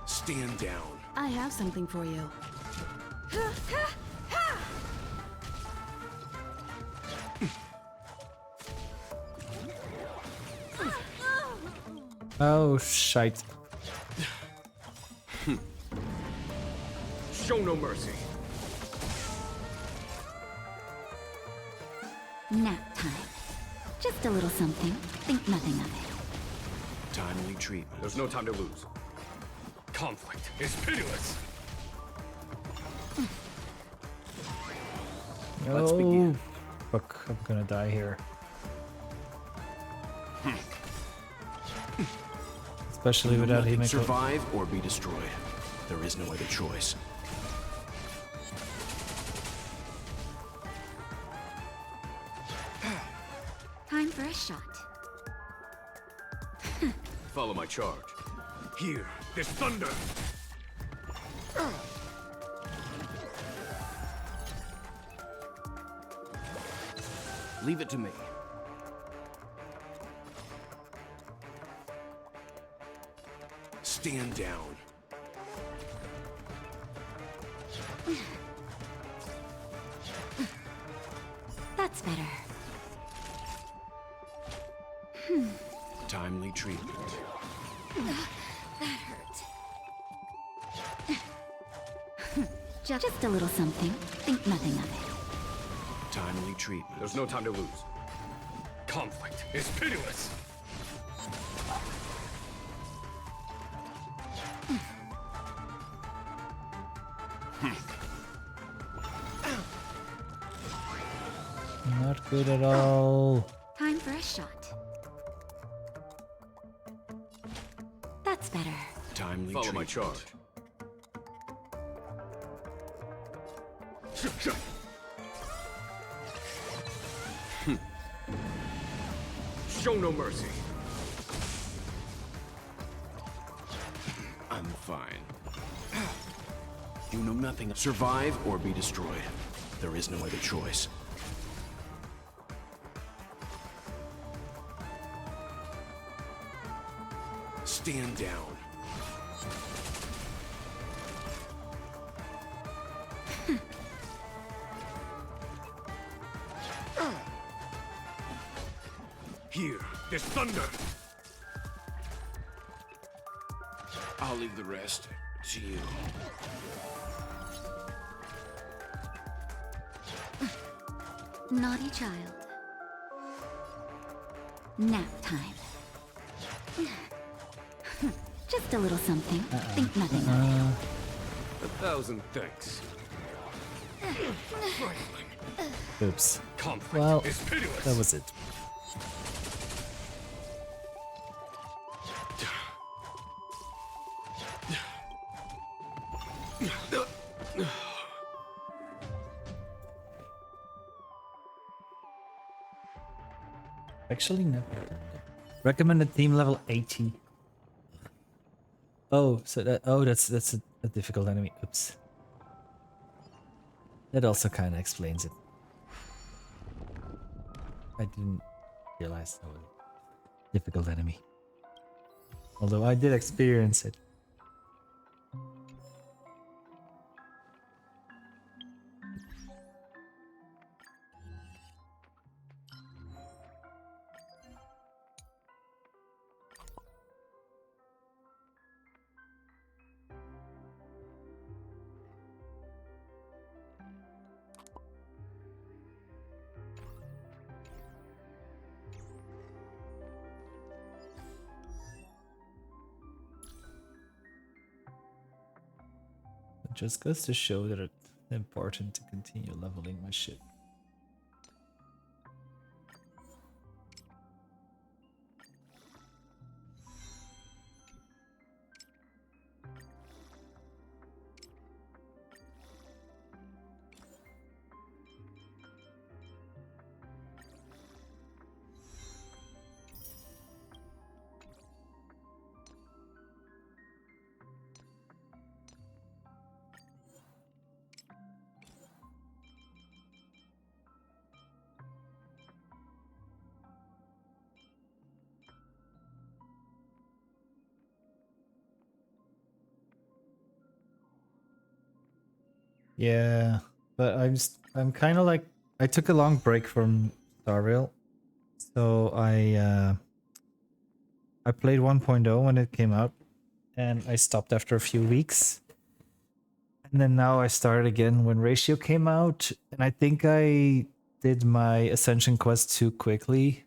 Stand down. I have something for you. Oh, shite. Show no mercy. Nap time. Just a little something. Think nothing of it. Timely treatment. There's no time to lose. Conflict is pitiless. Let's Oh, begin. fuck, I'm gonna die here. Especially without Nothing. him. Survive or be destroyed. There is no other choice. Time for a shot. Follow my charge. Here, this thunder. Leave it to me. Stand down. That's better. Timely treatment. That hurt. Just a little something. Think nothing of it. Timely treatment. There's no time to lose. Conflict is pitiless. Not good at all. Time for a shot. That's better. Timely Follow my treatment. charge. Show no mercy. I'm fine. You know nothing. Survive or be destroyed. There is no other choice. Stand down. Here, this thunder. I'll leave the rest to you. Naughty child. Nap time. Just a little something. Think nothing of it. 1,000 thanks. Oops. Conflict Well, is pitiless. that was it. Actually, never. Recommended theme level 80. Oh, so that's a difficult enemy. Oops. That also kind of explains it. I didn't realize that was a difficult enemy. Although I did experience it. It just goes to show that it's important to continue leveling my shit. Yeah, but I'm kind of like I took a long break from Rail, so I played 1.0 when it came out, and I stopped after a few weeks, and then now I started again when Ratio came out, and I think I did my Ascension quest too quickly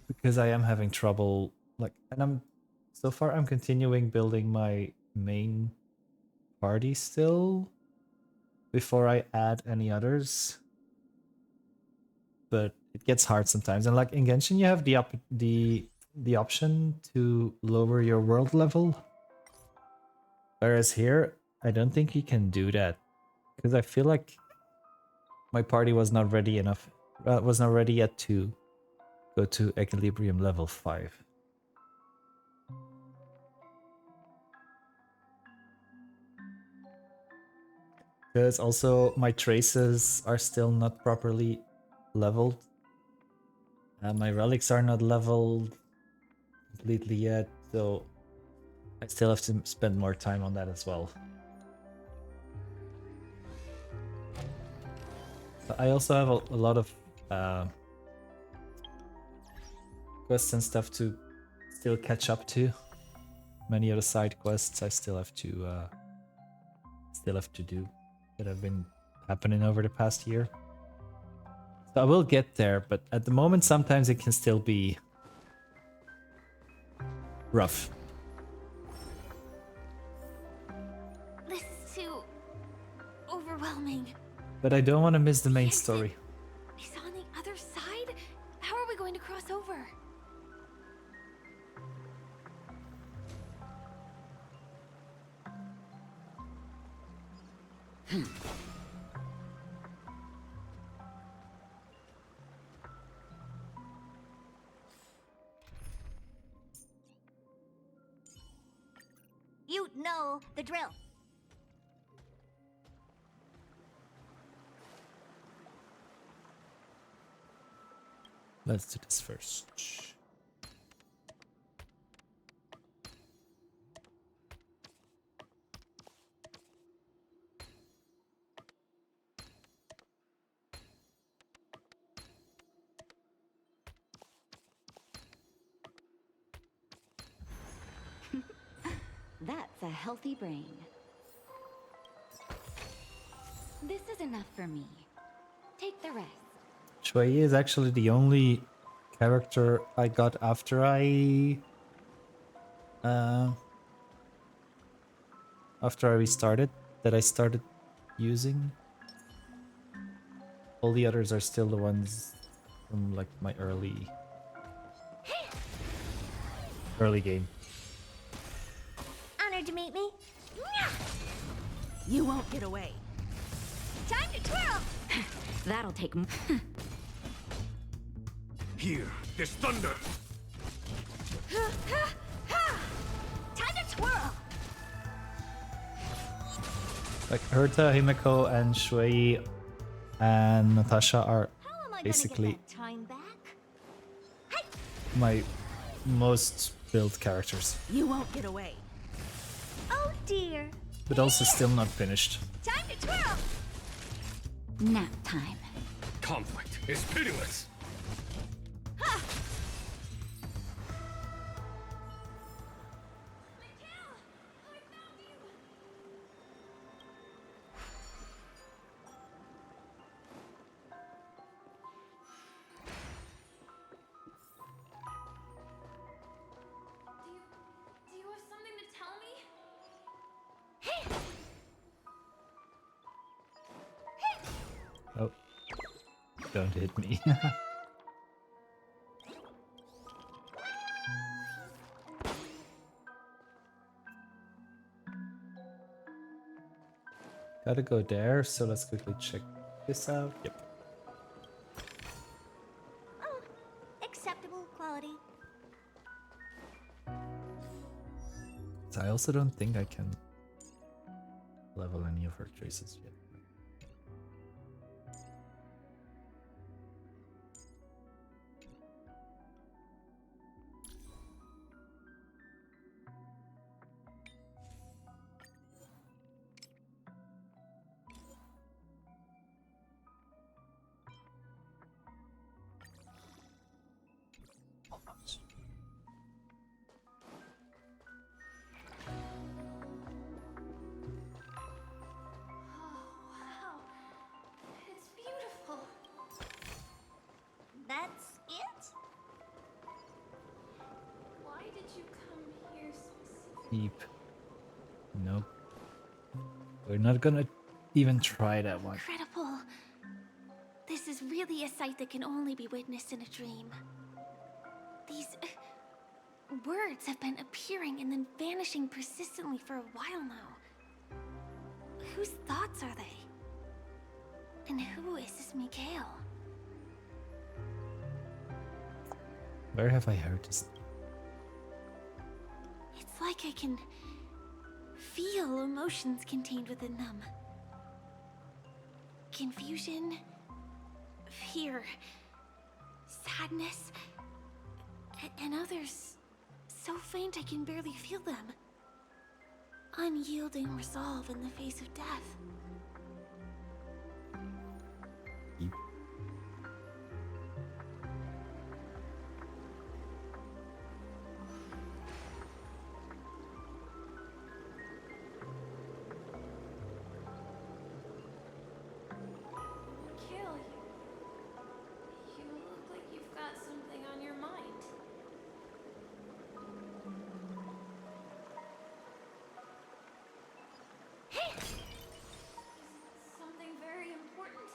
because I am having trouble. Like, and so far I'm continuing building my main party still before I add any others, but it gets hard sometimes. And like in Genshin, you have the option to lower your world level, whereas here I don't think you can do that because I feel like my party was not ready enough, was not ready yet to go to equilibrium level 5. Because also my traces are still not properly leveled. My relics are not leveled completely yet, so I still have to spend more time on that as well. But I also have a lot of quests and stuff to still catch up to. Many of the side quests I still have to do that have been happening over the past year. So I will get there, but at the moment sometimes it can still be rough. This is too overwhelming. But I don't want to miss the main story. He's on the other side? How are we going to cross over? You know the drill. Let's do this first. That's a healthy brain. This is enough for me. Take the rest. Shui is actually the only character I got after I restarted, that I started using. All the others are still the ones from like my early game. Honored to meet me. You won't get away. Time to twirl. That'll take Hear this thunder! Time to twirl! Like Herta, Himeko, and Shui and Natasha are How am I basically gonna get that time back? my most built characters, You won't get away. Oh dear. but also still not finished. Time to twirl! Nap time. Conflict is pitiless! Do you have something to tell me? Oh, don't hit me. Gotta go there, so let's quickly check this out. Yep. Oh, acceptable quality. So I also don't think I can level any of her traces yet. Wow. It's beautiful. That's it? Why did you come here specifically? Keep. Nope. We're not gonna even try that one. Incredible. This is really a sight that can only be witnessed in a dream. These words have been appearing and then vanishing persistently for a while now. Whose thoughts are they? And who is this Mikhail? Where have I heard this? It's like I can feel emotions contained within them. Confusion, fear, sadness, and others so faint I can barely feel them. Unyielding resolve in the face of death. Keep. Kill you. You look like you've got something on your mind. Is it something very important?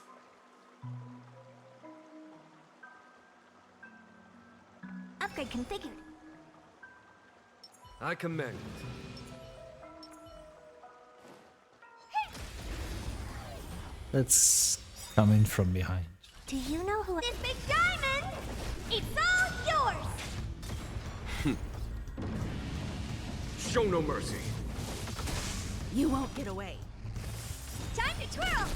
Upgrade configured. I commend it. Let's come in from behind. Do you know who— This big diamond! It's all yours! Show no mercy. You won't get away. Time to twirl!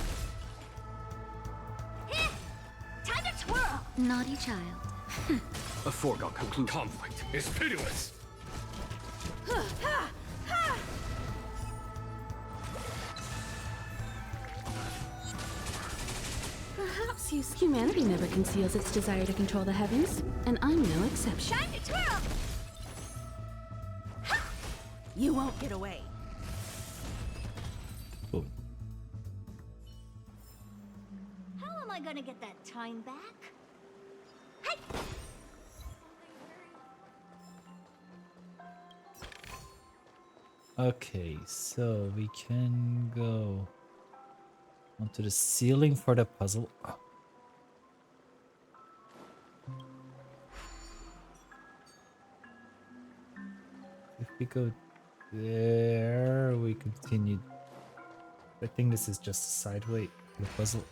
Time to twirl! Naughty child. A foregone conclusion. Conflict is pitiless! Perhaps humanity never conceals its desire to control the heavens, and I'm no exception. Time to twirl! You won't get away. Boom. How am I gonna get that time back? Hey! Okay, so we can go onto the ceiling for the puzzle. If we go there, we continue. I think this is just a side way to the puzzle.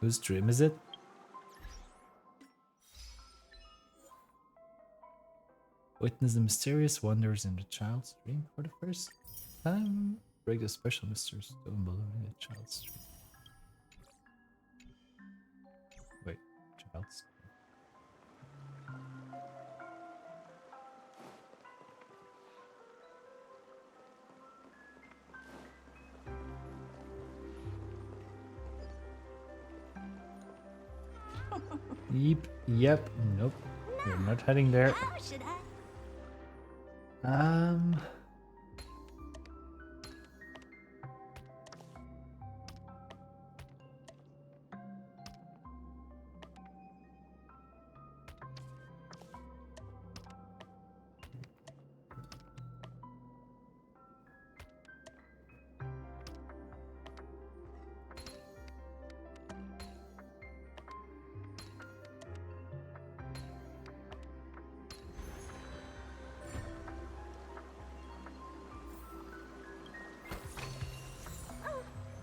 Whose dream is it? Witness the mysterious wonders in the child's dream for the first time. Break the special Mr. Stone balloon in the child's dream. Wait, child's Yep. Nope. We're not heading there. How should I?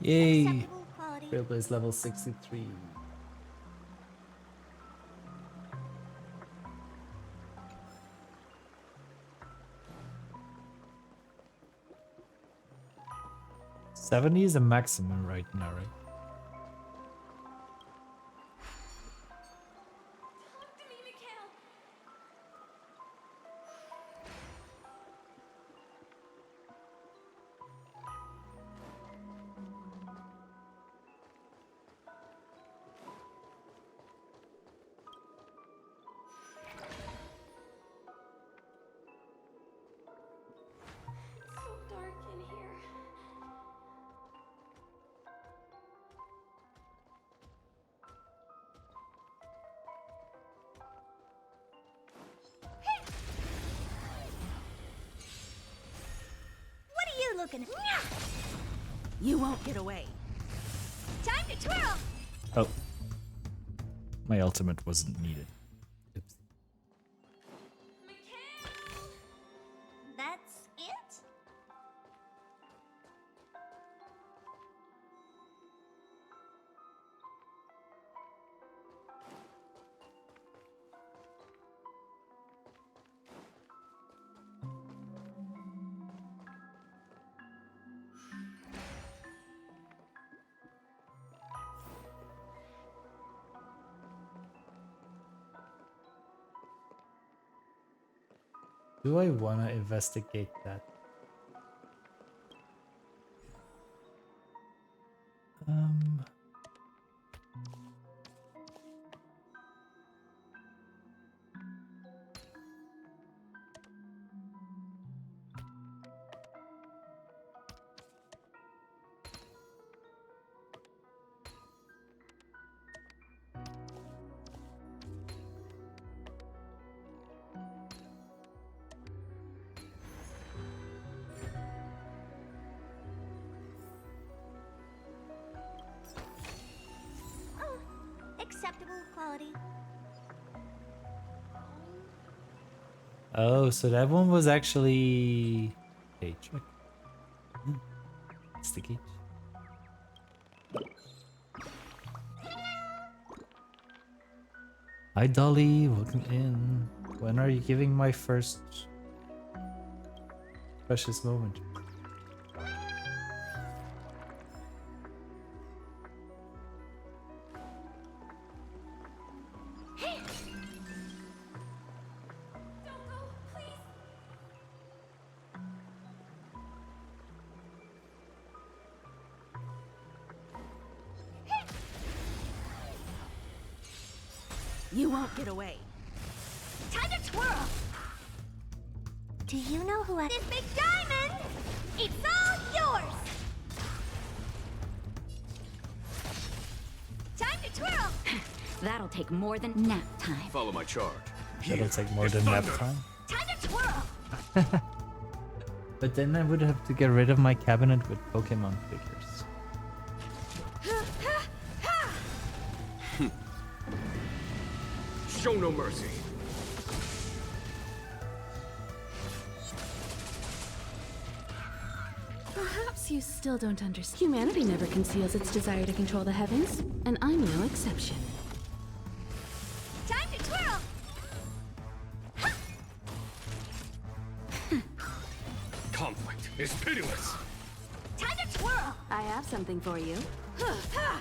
Yay! Acceptable quality. Trailblaze level 63. $70 is the maximum right now, right? So dark in here. What are you looking at? You won't get away. Time to twirl! Oh. My ultimate wasn't needed. Oops. That's it? Do I want to investigate that? Oh, acceptable quality. Oh, so that one was actually a trick. It's the gate. Hi Dolly, welcome in. When are you giving my first precious moment? You won't get away. Time to twirl! Do you know who has this big diamond? It's all yours! Time to twirl! That'll take more than nap time. Follow my charge. That'll take more than nap time. Time to twirl! But then I would have to get rid of my cabinet with Pokemon figures. Show no mercy. Perhaps Guess you still don't understand. Humanity never conceals its desire to control the heavens, and I'm no exception. Time to twirl! Conflict is pitiless. Time to twirl! I have something for you. How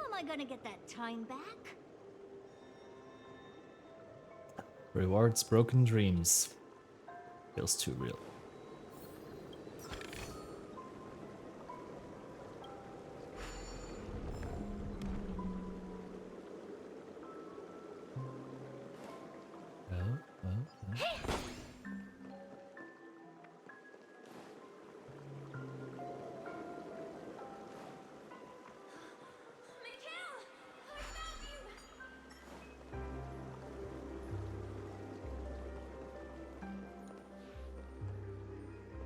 am I gonna get that time back? Rewards broken dreams. Feels too real.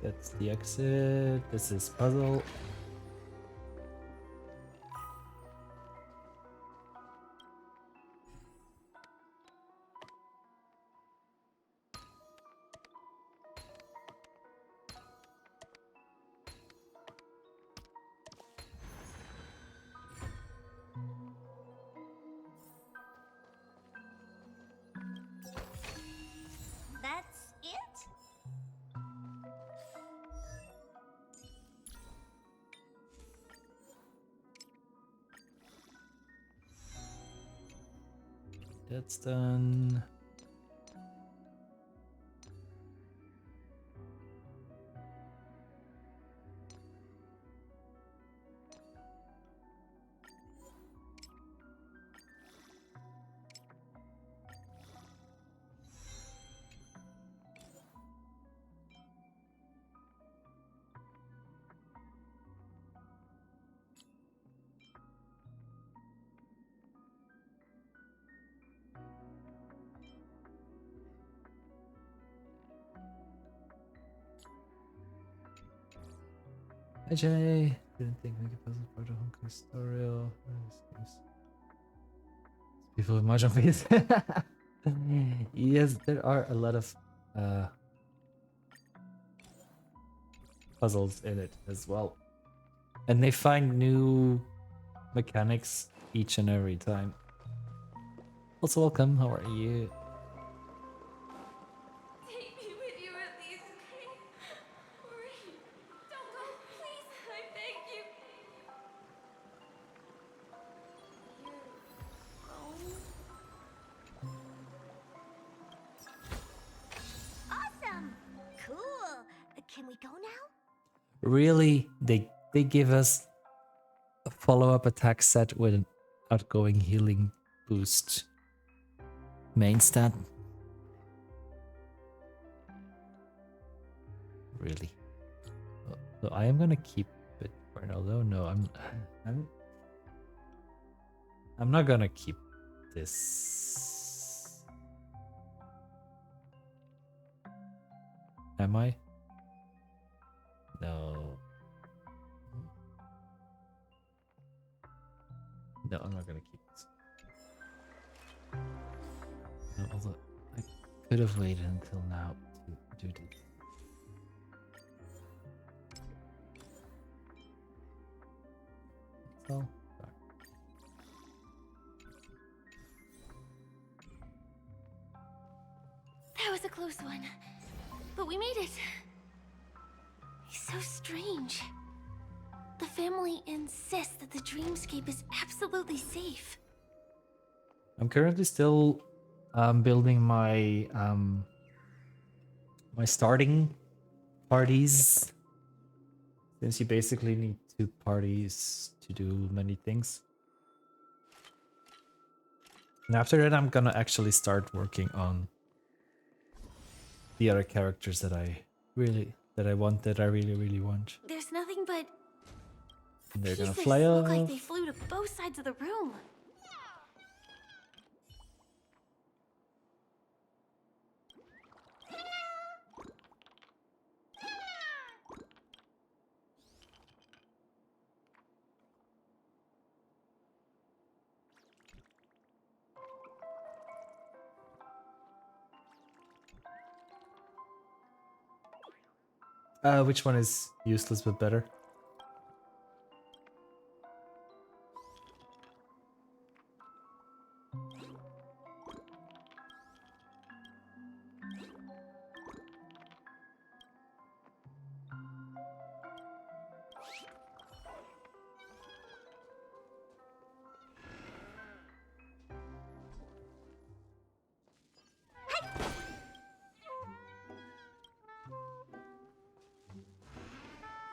That's the exit. This is puzzle. That's it? That's done. Hi Jay. Didn't think we could puzzle part of Honkai tutorial. People with Mahjong face. Yes, there are a lot of puzzles in it as well. And they find new mechanics each and every time. Also welcome, how are you? Take me with you at least, okay? Hurry. Don't go, please. I beg you. Awesome. Cool. Can we go now? Really, they give us a follow-up attack set with an outgoing healing boost. Main stat. Really. So I am gonna keep it for now though. No, I'm not gonna keep this. Am I? No. No, I'm not gonna keep this. No, although I could have waited until now to do this. So, That was a close one. But we made it. It's so strange. The family insists that the dreamscape is absolutely safe. I'm currently still building my my starting parties, since you basically need 2 parties to do many things. And after that, I'm gonna actually start working on the other characters that I really want. There's nothing but And they're gonna pieces fly look off. like they flew to both sides of the room. Which one is useless but better?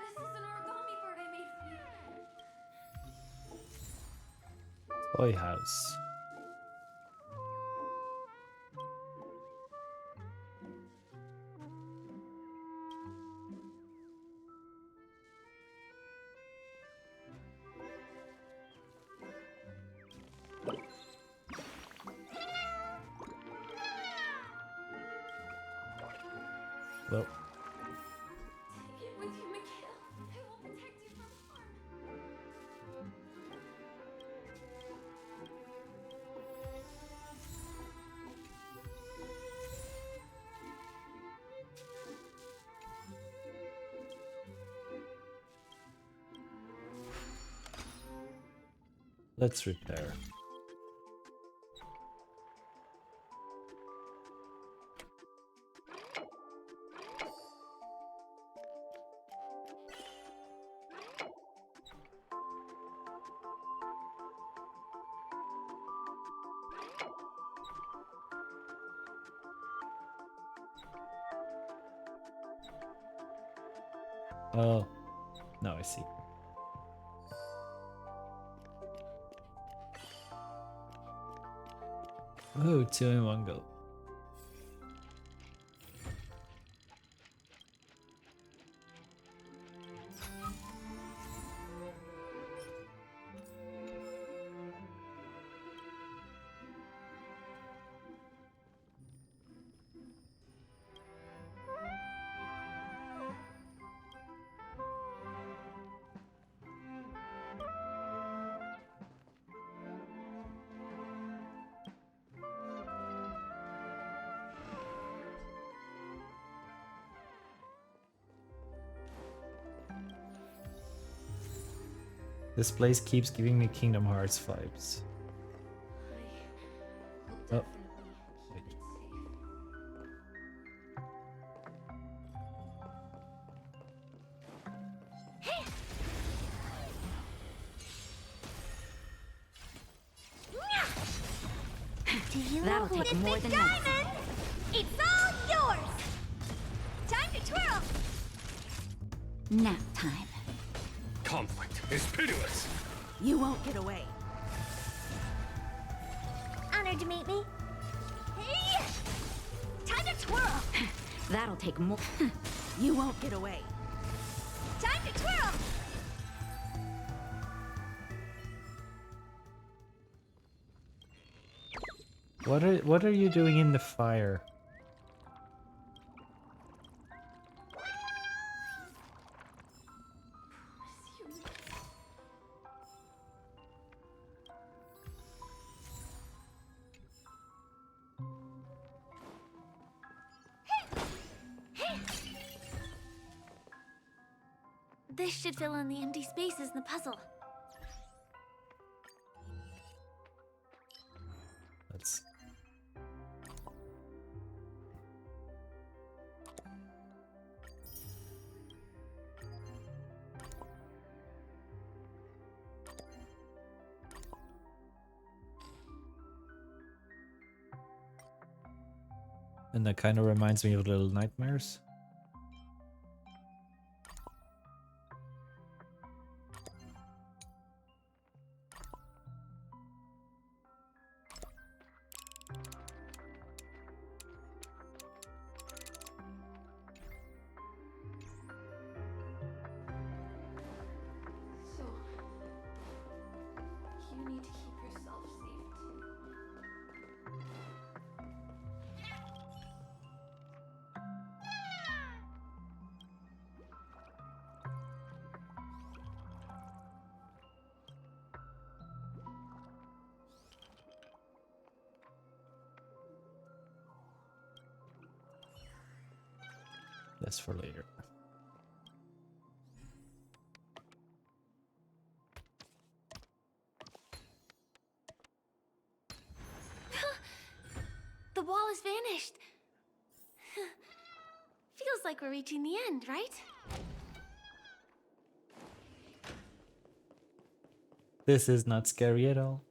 This is an origami board I made for you. Toy house. Well, Take it with you, Mikhail. I will protect you from harm. let's repair. Oh, now I see. Oh, 2 in 1 go. This place keeps giving me Kingdom Hearts vibes. Oh. Wait. Do you That'll know who take this more big than diamond? medicine. It's all yours. Time to twirl. Nap time. Conflict is pitiless. You won't get away. Honored to meet me. Hey! Time to twirl. That'll take more. You won't get away. Time to twirl. What are you doing in the fire? This should fill in the empty spaces in the puzzle. Let's. And that kind of reminds me of Little Nightmares. So, you need to keep yourself safe too. That's for later. has vanished. Feels like we're reaching the end, right? This is not scary at all.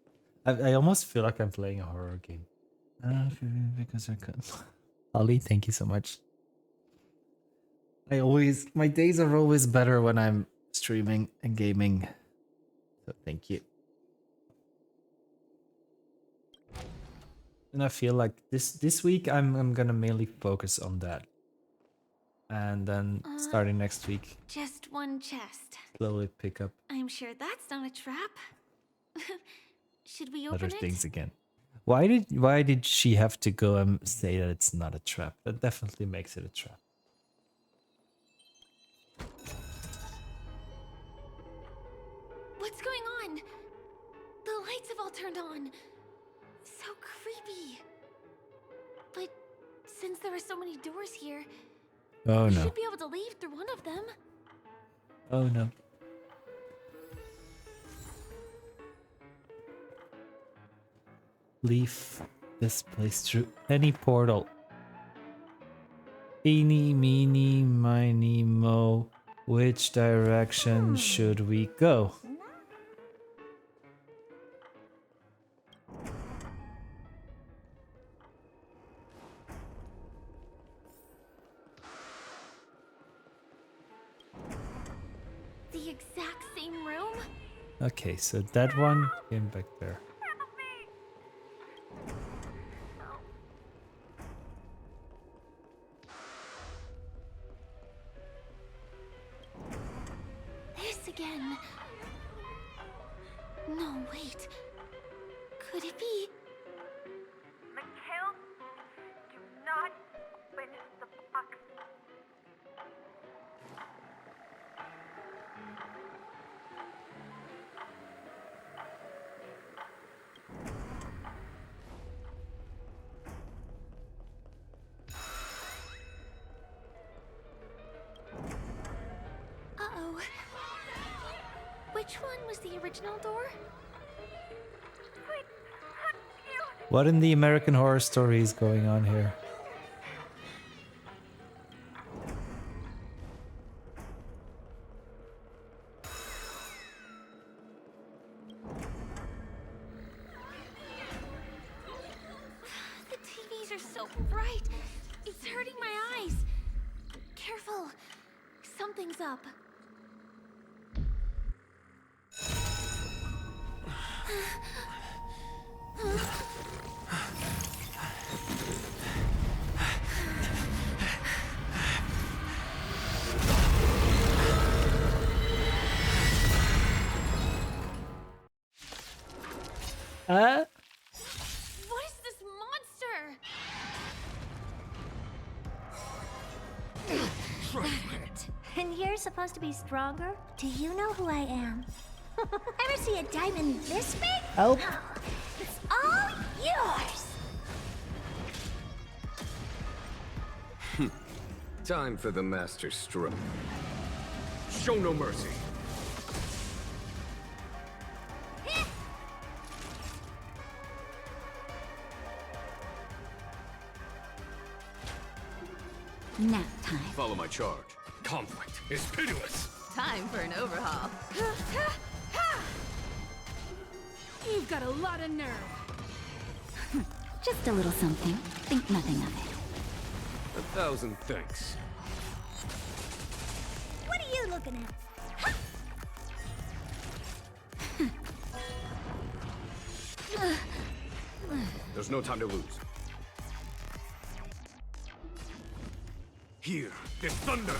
I almost feel like I'm playing a horror game. Because I could. Ollie, thank you so much. My days are always better when I'm streaming and gaming. So thank you. And I feel like this week I'm gonna mainly focus on that. And then starting next week, Just one chest. slowly pick up I'm sure that's not a trap. Should we other open it? things again. Why did she have to go and say that it's not a trap? That definitely makes it a trap. What's going on? The lights have all turned on. So creepy. But since there are so many doors here, Oh we no. should be able to leave through one of them. Oh no. Leave this place through any portal. Eeny, meeny, miny, mo. Which direction should we go? The exact same room? Okay, so that one came back there. This again. No, wait. Could it be? Mikhail, do not open the box. Uh-oh. Which one was the original door? What in the American Horror Story is going on here? The TVs are so bright. It's hurting my eyes. Careful. Something's up. What is this monster? And you're supposed to be stronger? Do you know who I am? Ever see a diamond this big? Help! It's all yours! Time for the master stroke. Show no mercy. Nap time. Follow my charge. Conflict is pitiless. Time for an overhaul. You've got a lot of nerve. Just a little something. Think nothing of it. 1,000 thanks. What are you looking at? There's no time to lose. Hear the thunder.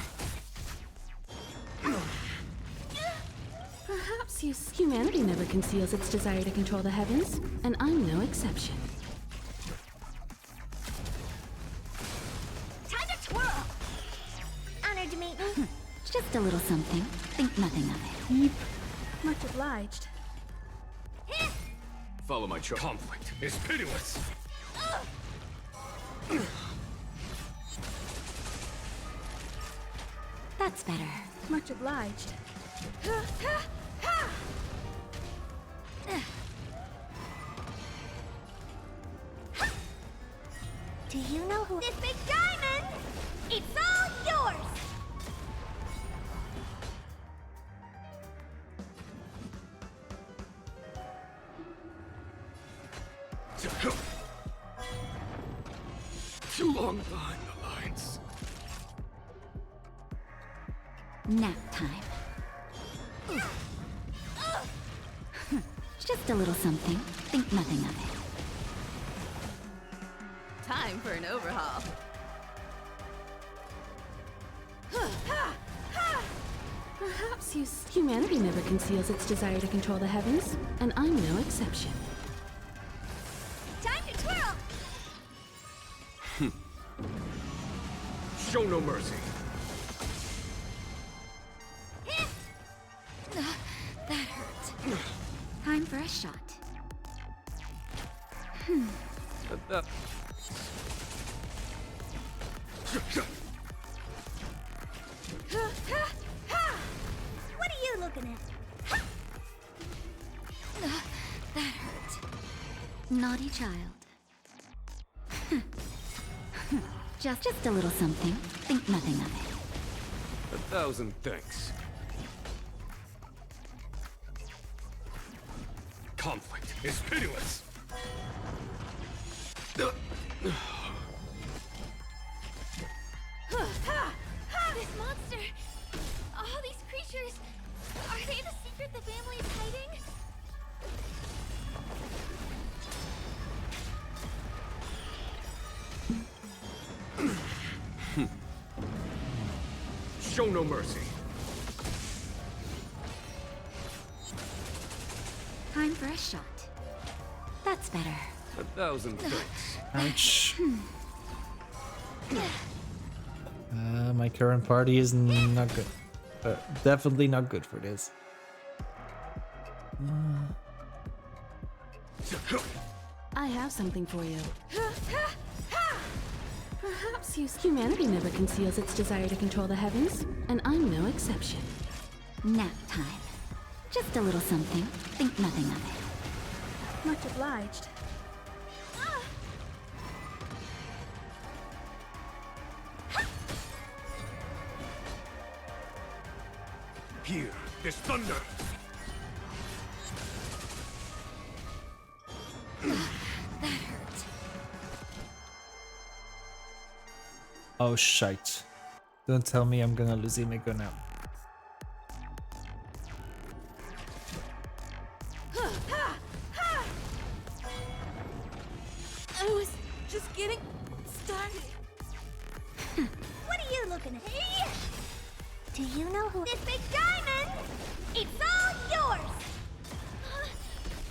Perhaps humanity never conceals its desire to control the heavens, and I'm no exception. Time to twirl! Honored to meet me. Just a little something. Think nothing of it. Much obliged. Follow my charge. Conflict is pitiless. That's better. Much obliged. Do you know who this big diamond? It's all yours! Too long behind the lines. Nap time. Just a little something. Think nothing of it. Time for an overhaul. Perhaps humanity never conceals its desire to control the heavens, and I'm no exception. Time to twirl! Show no mercy. That hurt. Time for a shot. What are you looking at? That hurt. Naughty child. Just a little something. Think nothing of it. 1,000 thanks. Conflict is pitiless. This monster! All these creatures! Are they the secret the family is hiding? Show no mercy. Time for a shot. That's better. 1,000 thanks. Ouch. My current party is not good. Definitely not good for this. I have something for you. Perhaps humanity never conceals its desire to control the heavens, and I'm no exception. Nap time. Just a little something. Think nothing of it. Much obliged. Hear this thunder. That hurt. Oh shite. Don't tell me I'm gonna lose Imiko now. I was just getting started. What are you looking at? Hey! Do you know who this big diamond? It's all yours!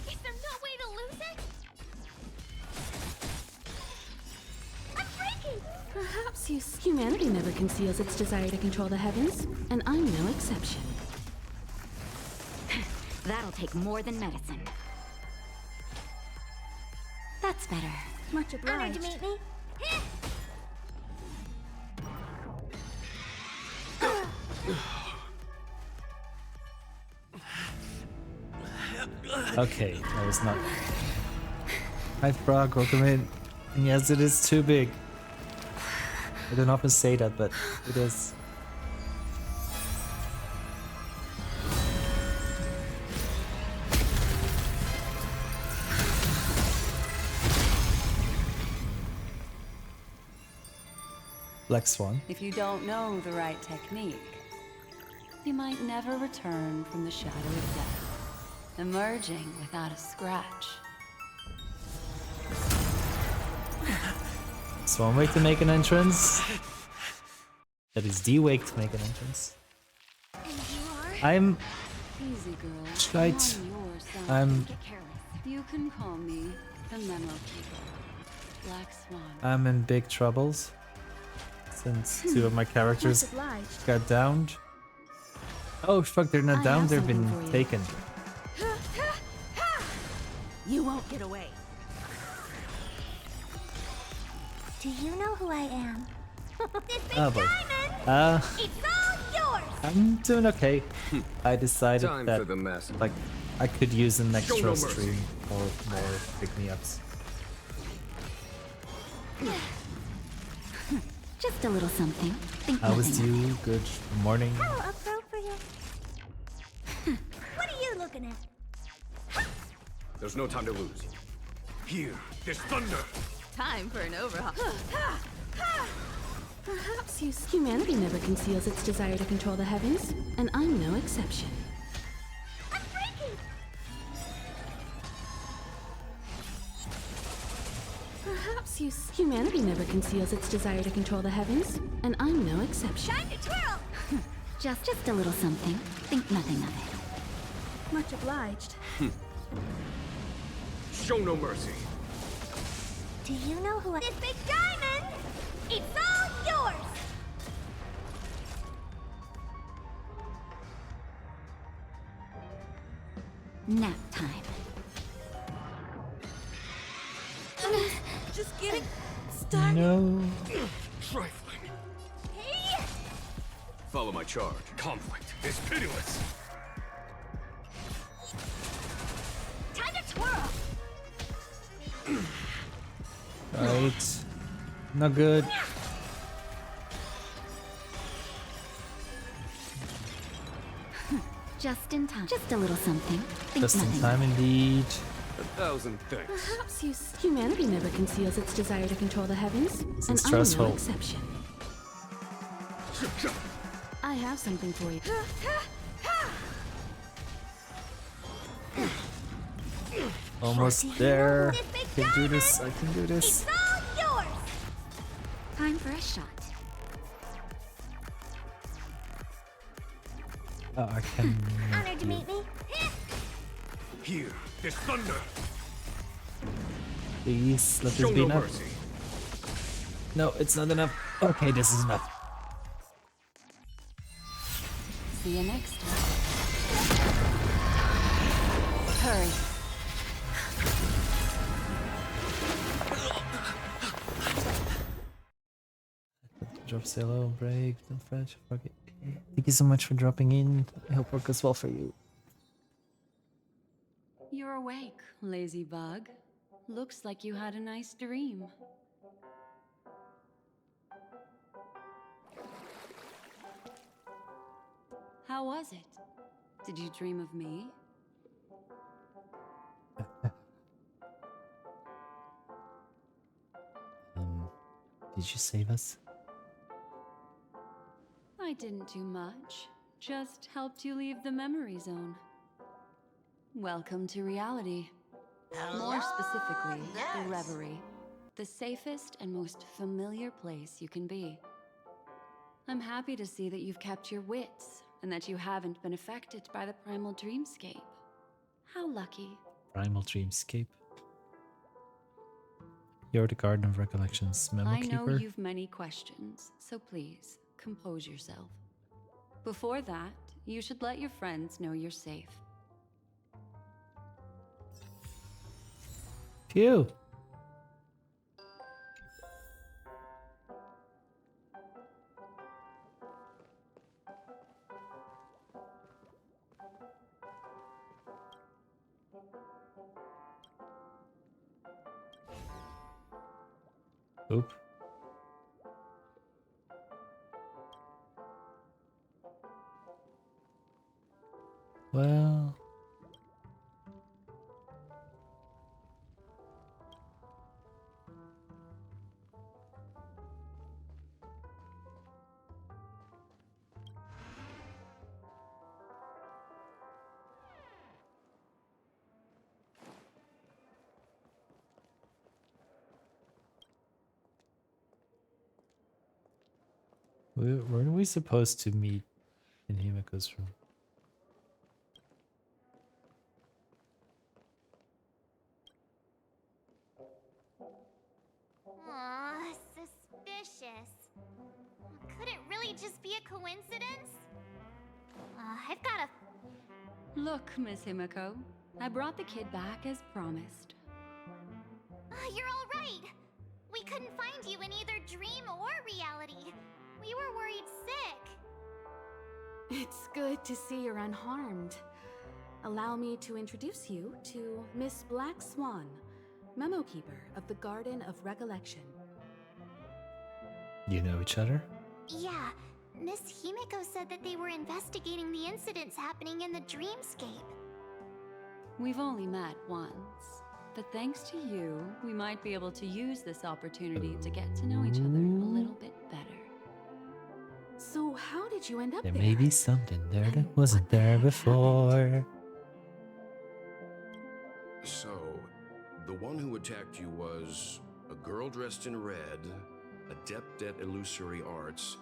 Is there no way to lose it? I'm breaking! Perhaps humanity never conceals its desire to control the heavens, and I'm no exception. That'll take more than medicine. That's better. Much obliged. Honored to meet me. Okay, that was not. Hi Frog, welcome in. And yes, it is too big. I don't often say that, but it is. Black Swan. If you don't know the right technique, you might never return from the shadow of death, emerging without a scratch. That's one way to make an entrance. That is the way to make an entrance. I'm Easy, girl. Shite. I'm You can call me the Memo Keeper. Black Swan. I'm in big troubles. Since two of my characters got downed. Oh fuck, they're not down, they've been taken. You won't get away. Do you know who I am? This big Oh boy. diamond! It's all yours! I'm doing okay. I decided Time that for the mess. like I could use an extra no mercy. stream or more pick-me-ups. just a little something. Think How was nothing of you? Good morning. How appropriate. What are you looking at? There's no time to lose. Here, there's thunder! Time for an overhaul. Perhaps humanity never conceals its desire to control the heavens, and I'm no exception. I'm breaking! Perhaps humanity never conceals its desire to control the heavens, and I'm no exception. Time to twirl! Just a little something. Think nothing of it. Much obliged. Show no mercy. Do you know who this big diamond? It's all yours! Nap time. Just getting started. No. Trifling. Hey! Follow my charge. Conflict is pitiless. Time to twirl! Right. Not good. Just in time. Just a little something. Think Just in nothing time indeed. 1,000 thanks. Perhaps humanity never conceals its desire to control the heavens, This and is I'm no stressful. exception. I have something for you. Almost there. I can do this. I can do this. It's all yours! Time for a shot. Oh, I can. Honored to meet me. Here, there's thunder! Please let Show this be no enough. mercy. No, it's not enough. Okay, this is enough. See you next time. Hurry. Drop silo, break, don't fetch, forget. Thank you so much for dropping in. I hope work goes well for you. You're awake, lazy bug. Looks like you had a nice dream. How was it? Did you dream of me? Did you save us? I didn't do much. Just helped you leave the memory zone. Welcome to reality. More specifically, the Reverie. The safest and most familiar place you can be. I'm happy to see that you've kept your wits, and that you haven't been affected by the primal dreamscape. How lucky. Primal Dreamscape. You're the Garden of Recollections memo I keeper. know you've many questions, so please, compose yourself. Before that, you should let your friends know you're safe. Phew. Oop. Well. Where are we supposed to meet in Himiko's room? Aw, suspicious. Could it really just be a coincidence? I've got a... Look, Miss Himiko, I brought the kid back as promised. You're all right. We couldn't find you in either dream or reality. We were worried sick. It's good to see you're unharmed. Allow me to introduce you to Miss Black Swan, Memo Keeper of the Garden of Recollection. You know each other? Yeah, Miss Himiko said that they were investigating the incidents happening in the dreamscape. We've only met once, but thanks to you, we might be able to use this opportunity to get to know each other a little bit better. So how did you end up There there? may be something there that wasn't there before. So, the one who attacked you was a girl dressed in red, adept at illusory arts,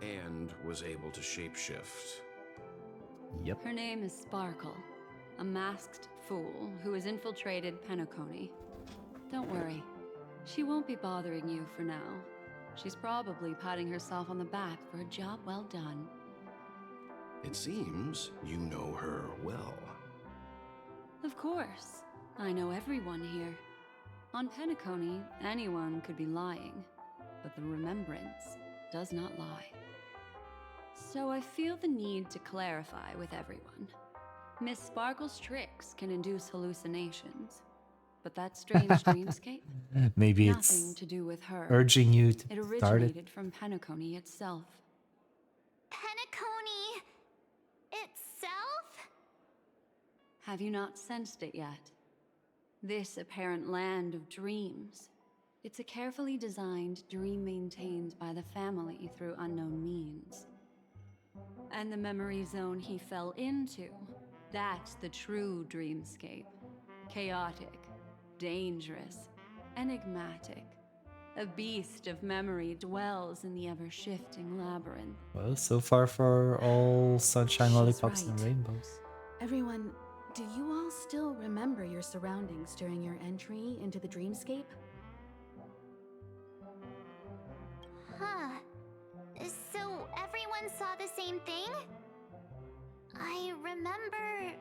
and was able to shapeshift. Yep. Her name is Sparkle, a masked fool who has infiltrated Penacony. Don't worry, she won't be bothering you for now. She's probably patting herself on the back for a job well done. It seems you know her well. Of course, I know everyone here. On Penacony, anyone could be lying, but the remembrance does not lie. So I feel the need to clarify with everyone. Miss Sparkle's tricks can induce hallucinations, but that strange dreamscape? Maybe Nothing it's to do with her. urging you to It start originated it. from Penacony itself. Penacony itself? Have you not sensed it yet? This apparent land of dreams. It's a carefully designed dream maintained by the family through unknown means. And the memory zone he fell into, that's the true dreamscape. Chaotic, dangerous, enigmatic. A beast of memory dwells in the ever-shifting labyrinth. Well, so far for all sunshine, She's lollipops, and right. rainbows. Everyone, do you all still remember your surroundings during your entry into the dreamscape? Huh. So everyone saw the same thing? I remember...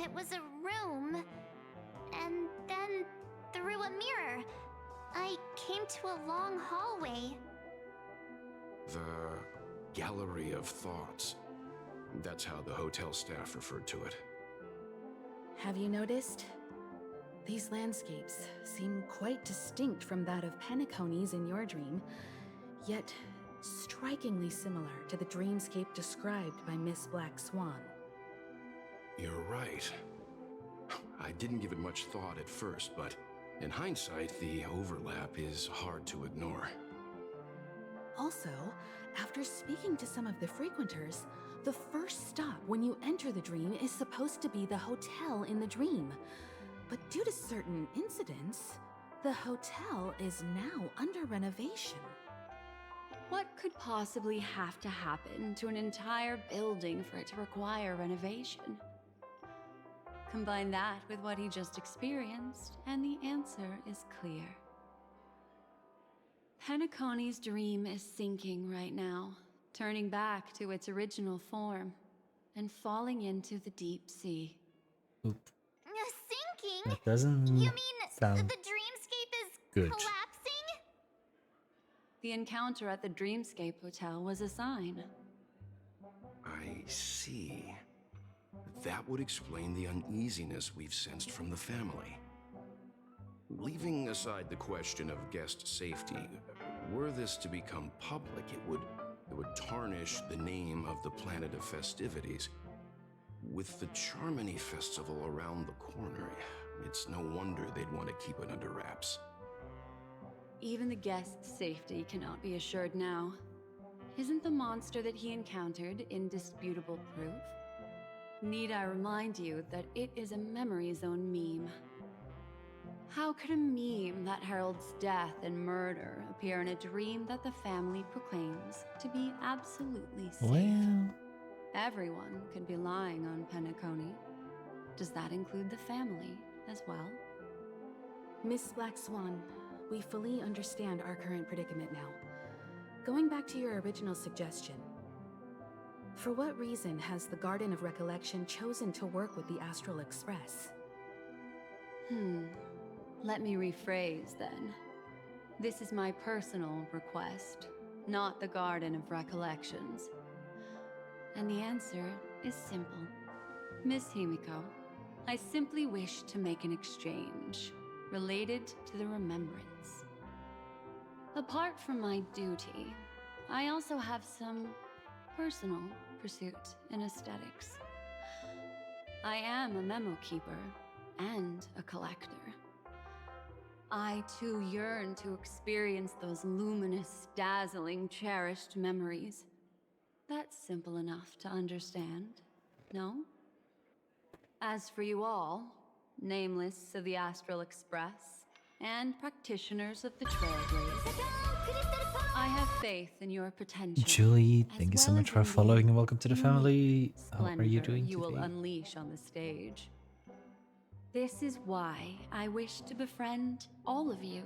it was a room. And then, through a mirror, I came to a long hallway. The Gallery of Thoughts. That's how the hotel staff referred to it. Have you noticed? These landscapes seem quite distinct from that of Penacony's in your dream, yet strikingly similar to the dreamscape described by Miss Black Swan. You're right. I didn't give it much thought at first, but in hindsight, the overlap is hard to ignore. Also, after speaking to some of the frequenters, the first stop when you enter the dream is supposed to be the hotel in the dream. But due to certain incidents, the hotel is now under renovation. What could possibly have to happen to an entire building for it to require renovation? Combine that with what he just experienced, and the answer is clear. Penacony's dream is sinking right now, turning back to its original form, and falling into the deep sea. Oop. Sinking? That doesn't You mean sound the dreamscape is good. collapsing? The encounter at the Dreamscape Hotel was a sign. I see. That would explain the uneasiness we've sensed from the family. Leaving aside the question of guest safety, were this to become public, it would tarnish the name of the planet of festivities. With the Charmony Festival around the corner, it's no wonder they'd want to keep it under wraps. Even the guest's safety cannot be assured now. Isn't the monster that he encountered indisputable proof? Need I remind you that it is a memory zone meme? How could a meme that heralds death and murder appear in a dream that the family proclaims to be absolutely safe? Well, Everyone could be lying on Penacony. Does that include the family as well? Miss Black Swan, we fully understand our current predicament now. Going back to your original suggestion, for what reason has the Garden of Recollection chosen to work with the Astral Express? Let me rephrase then. This is my personal request, not the Garden of Recollections. And the answer is simple. Miss Himiko, I simply wish to make an exchange related to the remembrance. Apart from my duty, I also have some personal pursuit in aesthetics. I am a memo keeper and a collector. I too yearn to experience those luminous, dazzling, cherished memories. That's simple enough to understand, no? As for you all, nameless of the Astral Express, and practitioners of the Trailblaze, I have faith in your potential. Julie, thank you so much for following and welcome to the family. How are you Splendor doing you will today? unleash on the stage. This is why I wish to befriend all of you.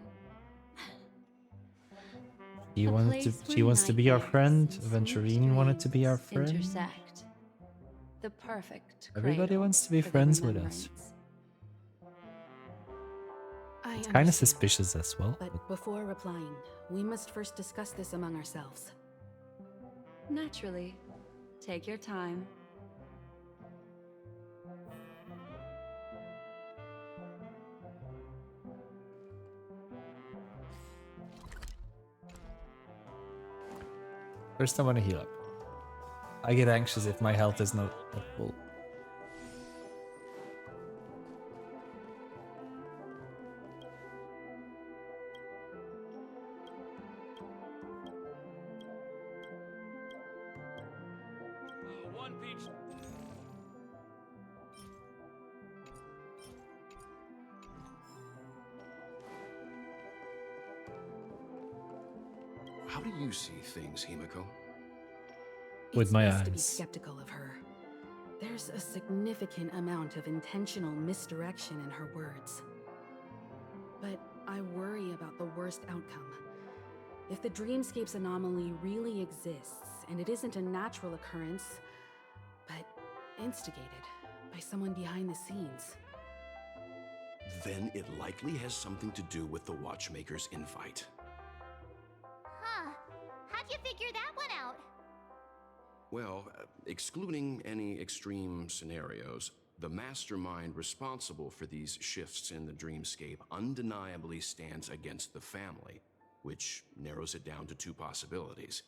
She wants to be our friend. Venturine wanted to be our friend. Intersect. The perfect Everybody cradle wants to be for the friends with us. remembrance. It's kind of suspicious as well. But before replying, we must first discuss this among ourselves. Naturally. Take your time. First, I want to heal up. I get anxious if my health is not at full. One peach. How do you see things, Himiko? With my best to be eyes. skeptical of her. There's a significant amount of intentional misdirection in her words. But I worry about the worst outcome. If the dreamscape's anomaly really exists, and it isn't a natural occurrence, but instigated by someone behind the scenes. Then it likely has something to do with the Watchmaker's invite. Huh. How'd you figure that one out? Well, excluding any extreme scenarios, the mastermind responsible for these shifts in the dreamscape undeniably stands against the family, which narrows it down to two possibilities.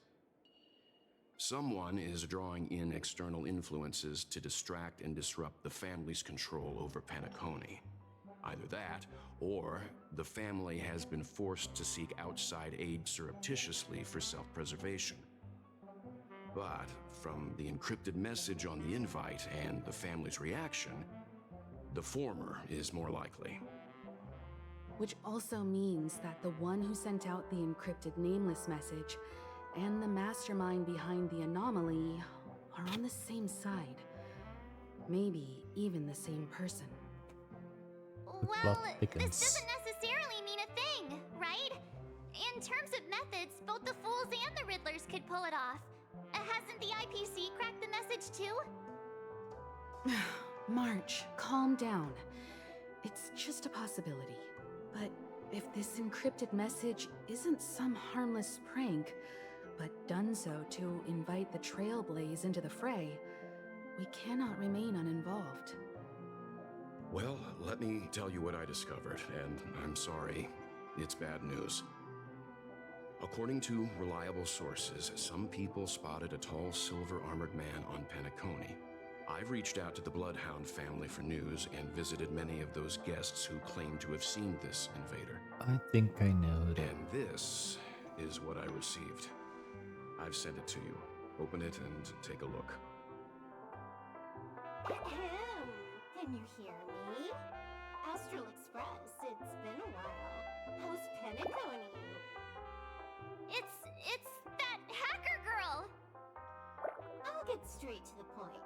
Someone is drawing in external influences to distract and disrupt the family's control over Penacony. Either that, or the family has been forced to seek outside aid surreptitiously for self-preservation. But from the encrypted message on the invite and the family's reaction, the former is more likely. Which also means that the one who sent out the encrypted nameless message and the mastermind behind the anomaly are on the same side. Maybe even the same person. Well, this doesn't necessarily mean a thing, right? In terms of methods, both the Fools and the Riddlers could pull it off. Hasn't the IPC cracked the message too? March, calm down. It's just a possibility. But if this encrypted message isn't some harmless prank, but done so to invite the Trailblaze into the fray, we cannot remain uninvolved. Well, let me tell you what I discovered, and I'm sorry, it's bad news. According to reliable sources, some people spotted a tall silver-armored man on Penacony. I've reached out to the Bloodhound family for news and visited many of those guests who claim to have seen this invader. I think I know that. And this is what I received. I've sent it to you. Open it and take a look. Ahem. Can you hear me? Astral Express, it's been a while. How's Penacony? It's that hacker girl! I'll get straight to the point.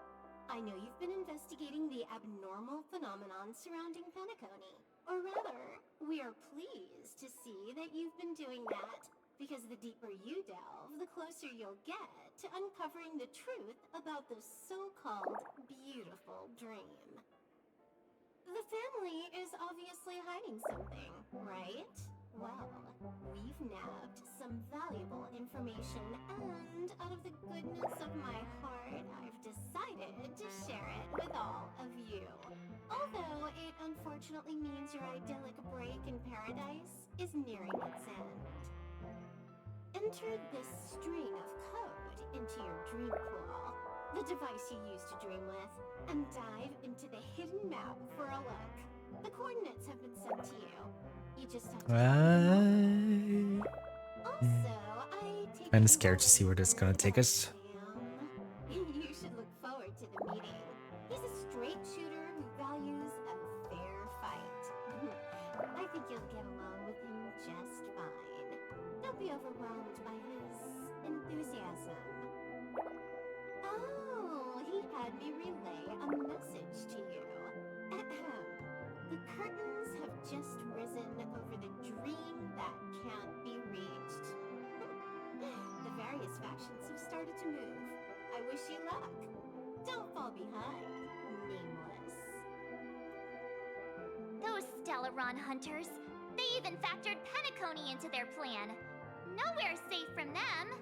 I know you've been investigating the abnormal phenomenon surrounding Penacony. Or rather, we are pleased to see that you've been doing that, because the deeper you delve, the closer you'll get to uncovering the truth about this so-called beautiful dream. The family is obviously hiding something, right? Well, we've nabbed some valuable information, and out of the goodness of my heart, I've decided to share it with all of you. Although it unfortunately means your idyllic break in paradise is nearing its end. Enter this string of code into your dream pool, the device you use to dream with, and dive into the hidden map for a look. The coordinates have been sent to you. You just have to Right. Also, I take Kind of scared to see where this is gonna take us. You should look forward to the meeting. He's a straight shooter who values a fair fight. I think you'll get along with him just fine. Don't be overwhelmed by his enthusiasm. Oh, he had me relay a message to you. Ahem. The curtains have just risen over the dream that can't be reached. The various factions have started to move. I wish you luck. Don't fall behind, nameless. Those Stellaron hunters. They even factored Penacony into their plan. Nowhere's safe from them.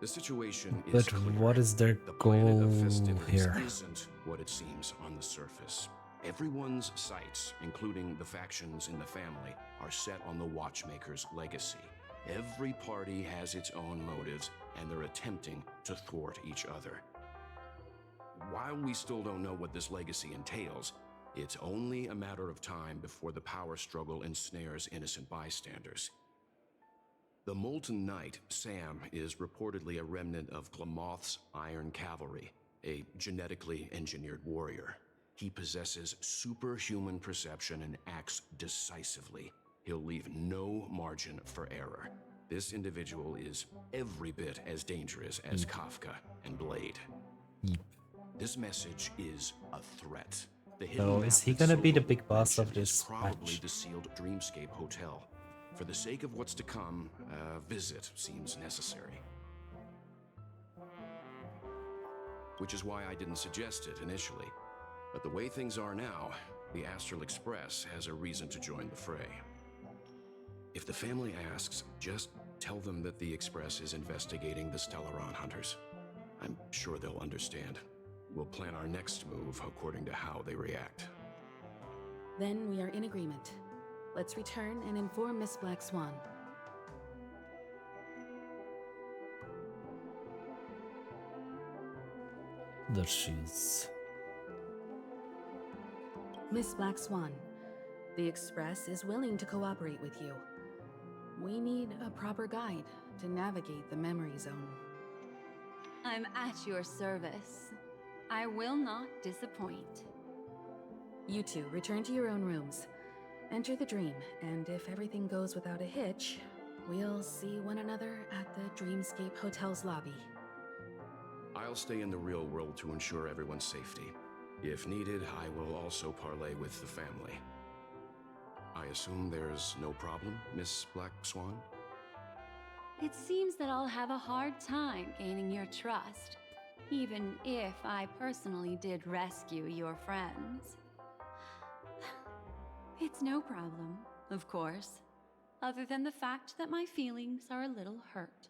The situation is But clear. what is their The planet of goal festivities here? isn't what it seems on the surface. Everyone's sights, including the factions in the family, are set on the Watchmaker's legacy. Every party has its own motives, and they're attempting to thwart each other. While we still don't know what this legacy entails, it's only a matter of time before the power struggle ensnares innocent bystanders. The Molten Knight, Sam, is reportedly a remnant of Glamoth's Iron Cavalry, a genetically engineered warrior. He possesses superhuman perception and acts decisively. He'll leave no margin for error. This individual is every bit as dangerous as Kafka and Blade. This message is a threat. The hidden So map is he that gonna be the Silva big boss of mentioned is this probably match? the sealed Dreamscape Hotel. For the sake of what's to come, a visit seems necessary. Which is why I didn't suggest it initially. But the way things are now, the Astral Express has a reason to join the fray. If the family asks, just tell them that the Express is investigating the Stellaron hunters. I'm sure they'll understand. We'll plan our next move according to how they react. Then we are in agreement. Let's return and inform Miss Black Swan. There she is. Miss Black Swan, the Express is willing to cooperate with you. We need a proper guide to navigate the memory zone. I'm at your service. I will not disappoint. You two return to your own rooms. Enter the dream, and if everything goes without a hitch, we'll see one another at the Dreamscape Hotel's lobby. I'll stay in the real world to ensure everyone's safety. If needed, I will also parlay with the family. I assume there's no problem, Miss Black Swan? It seems that I'll have a hard time gaining your trust, even if I personally did rescue your friends. It's no problem, of course, other than the fact that my feelings are a little hurt.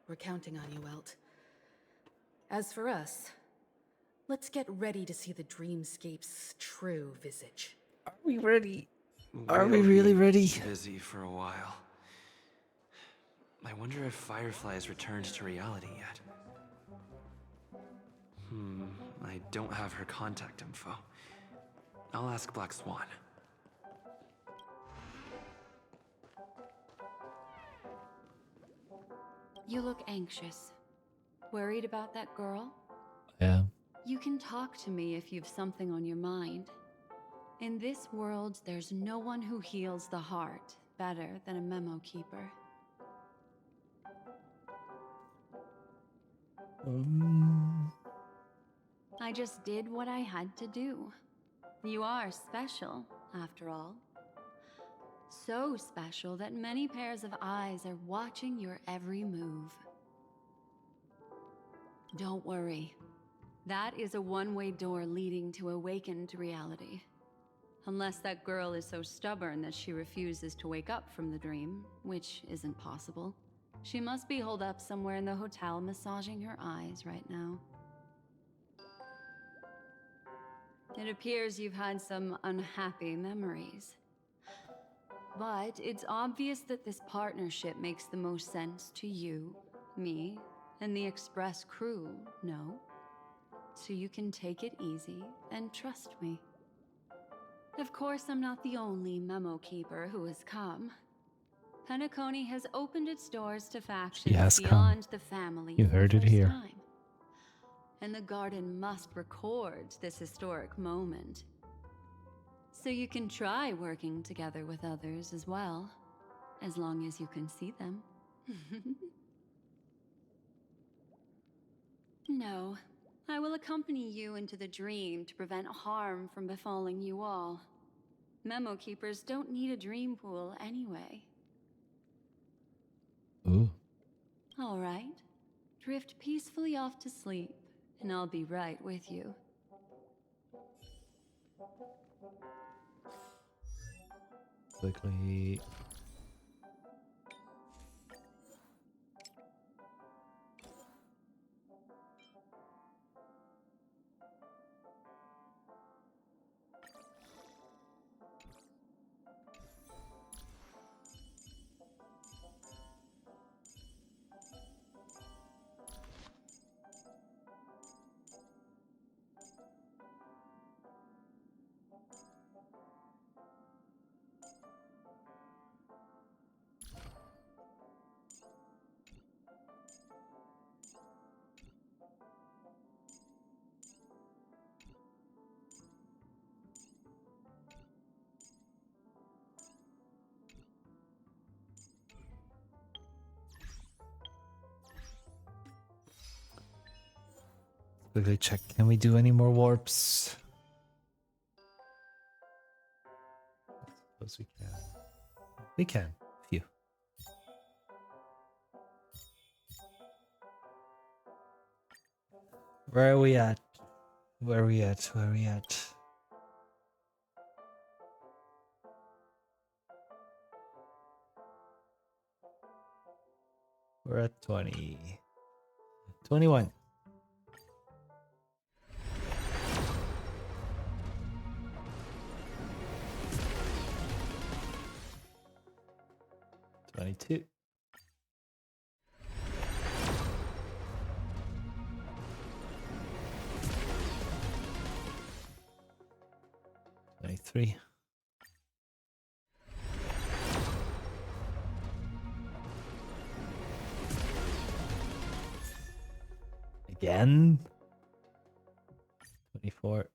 We're counting on you, Welt. As for us, let's get ready to see the Dreamscape's true visage. Are we ready? Are We'll we really be ready? Busy for a while. I wonder if Firefly has returned to reality yet. I don't have her contact info. I'll ask Black Swan. You look anxious. Worried about that girl? Yeah. You can talk to me if you've something on your mind. In this world, there's no one who heals the heart better than a memo keeper. I just did what I had to do. You are special, after all. So special that many pairs of eyes are watching your every move. Don't worry. That is a one-way door leading to awakened reality. Unless that girl is so stubborn that she refuses to wake up from the dream, which isn't possible. She must be holed up somewhere in the hotel massaging her eyes right now. It appears you've had some unhappy memories. But it's obvious that this partnership makes the most sense to you, me, and the Express crew, no? So you can take it easy and trust me. Of course, I'm not the only memo keeper who has come. Penacony has opened its doors to factions has beyond come. the family You for heard the it first here. time. And the Garden must record this historic moment. So you can try working together with others as well, as long as you can see them. No, I will accompany you into the dream to prevent harm from befalling you all. Memo keepers don't need a dream pool anyway. Ooh. All right. Drift peacefully off to sleep, and I'll be right with you. Quickly. Quickly check. Can we do any more warps? I suppose we can. We can. Phew. Where are we at? Where are we at? Where are we at? We're at 20. 21. Two. Three. Again. 24.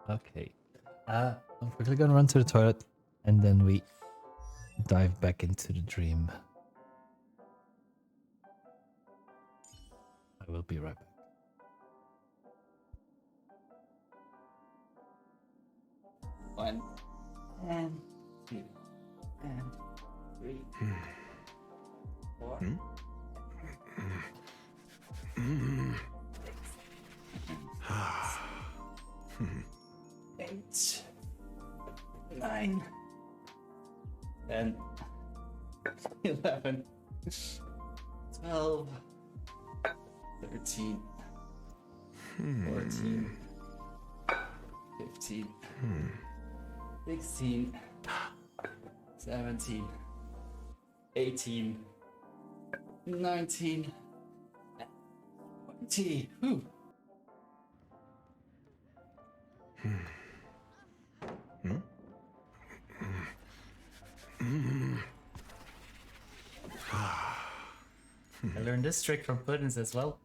Okay. I'm quickly gonna run to the toilet and then we dive back into the dream. I will be right back. 1 and 2 and 3 4 8 9 10 11 12 13 14 15 16 17 18 19 20. Whew. I learned this trick from Puddins as well.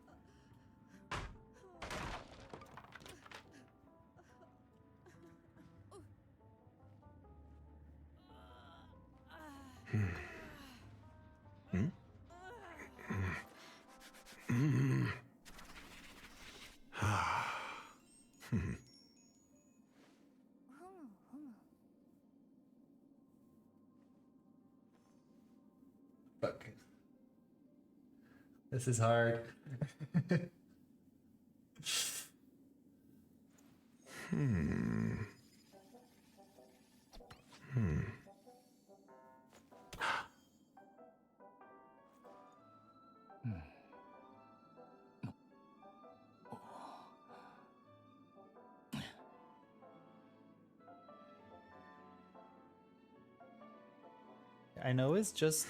This is hard. I know it's just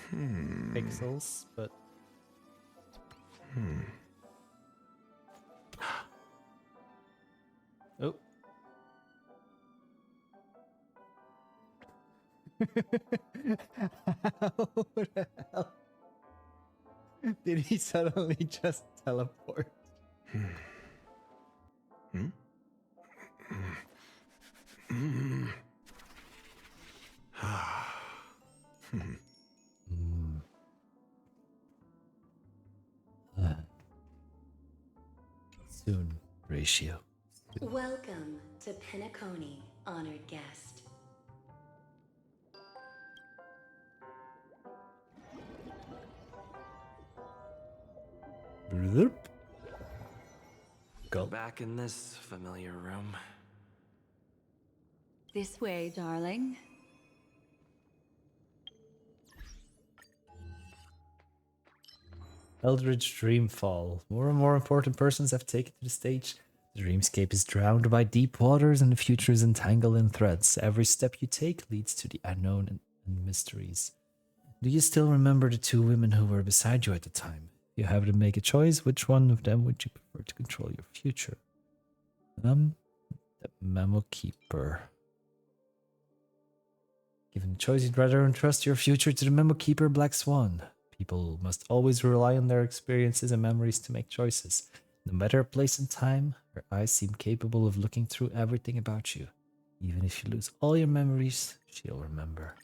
pixels, but oh. How the hell did he suddenly just teleport? Soon, ratio. Welcome to Penacony, honored guest. Go. Back in this familiar room. This way, darling. Eldritch Dreamfall. More and more important persons have taken to the stage. The dreamscape is drowned by deep waters and the future is entangled in threads. Every step you take leads to the unknown and mysteries. Do you still remember the two women who were beside you at the time? If you have to make a choice, which one of them would you prefer to control your future? The Memo Keeper. Given the choice, you'd rather entrust your future to the Memo Keeper, Black Swan. People must always rely on their experiences and memories to make choices. No matter a place and time, her eyes seem capable of looking through everything about you. Even if you lose all your memories, she'll remember.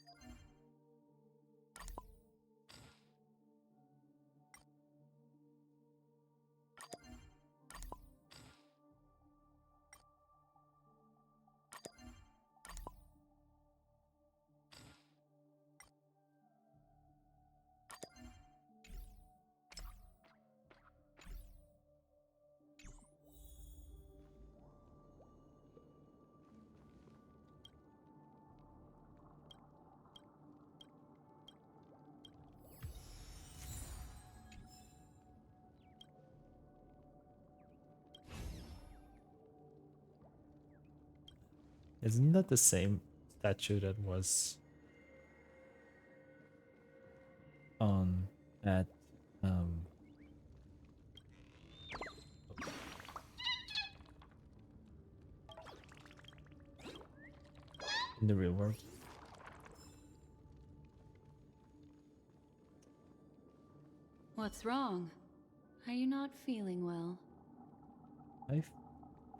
Isn't that the same statue that was on at in the real world? What's wrong? Are you not feeling well? I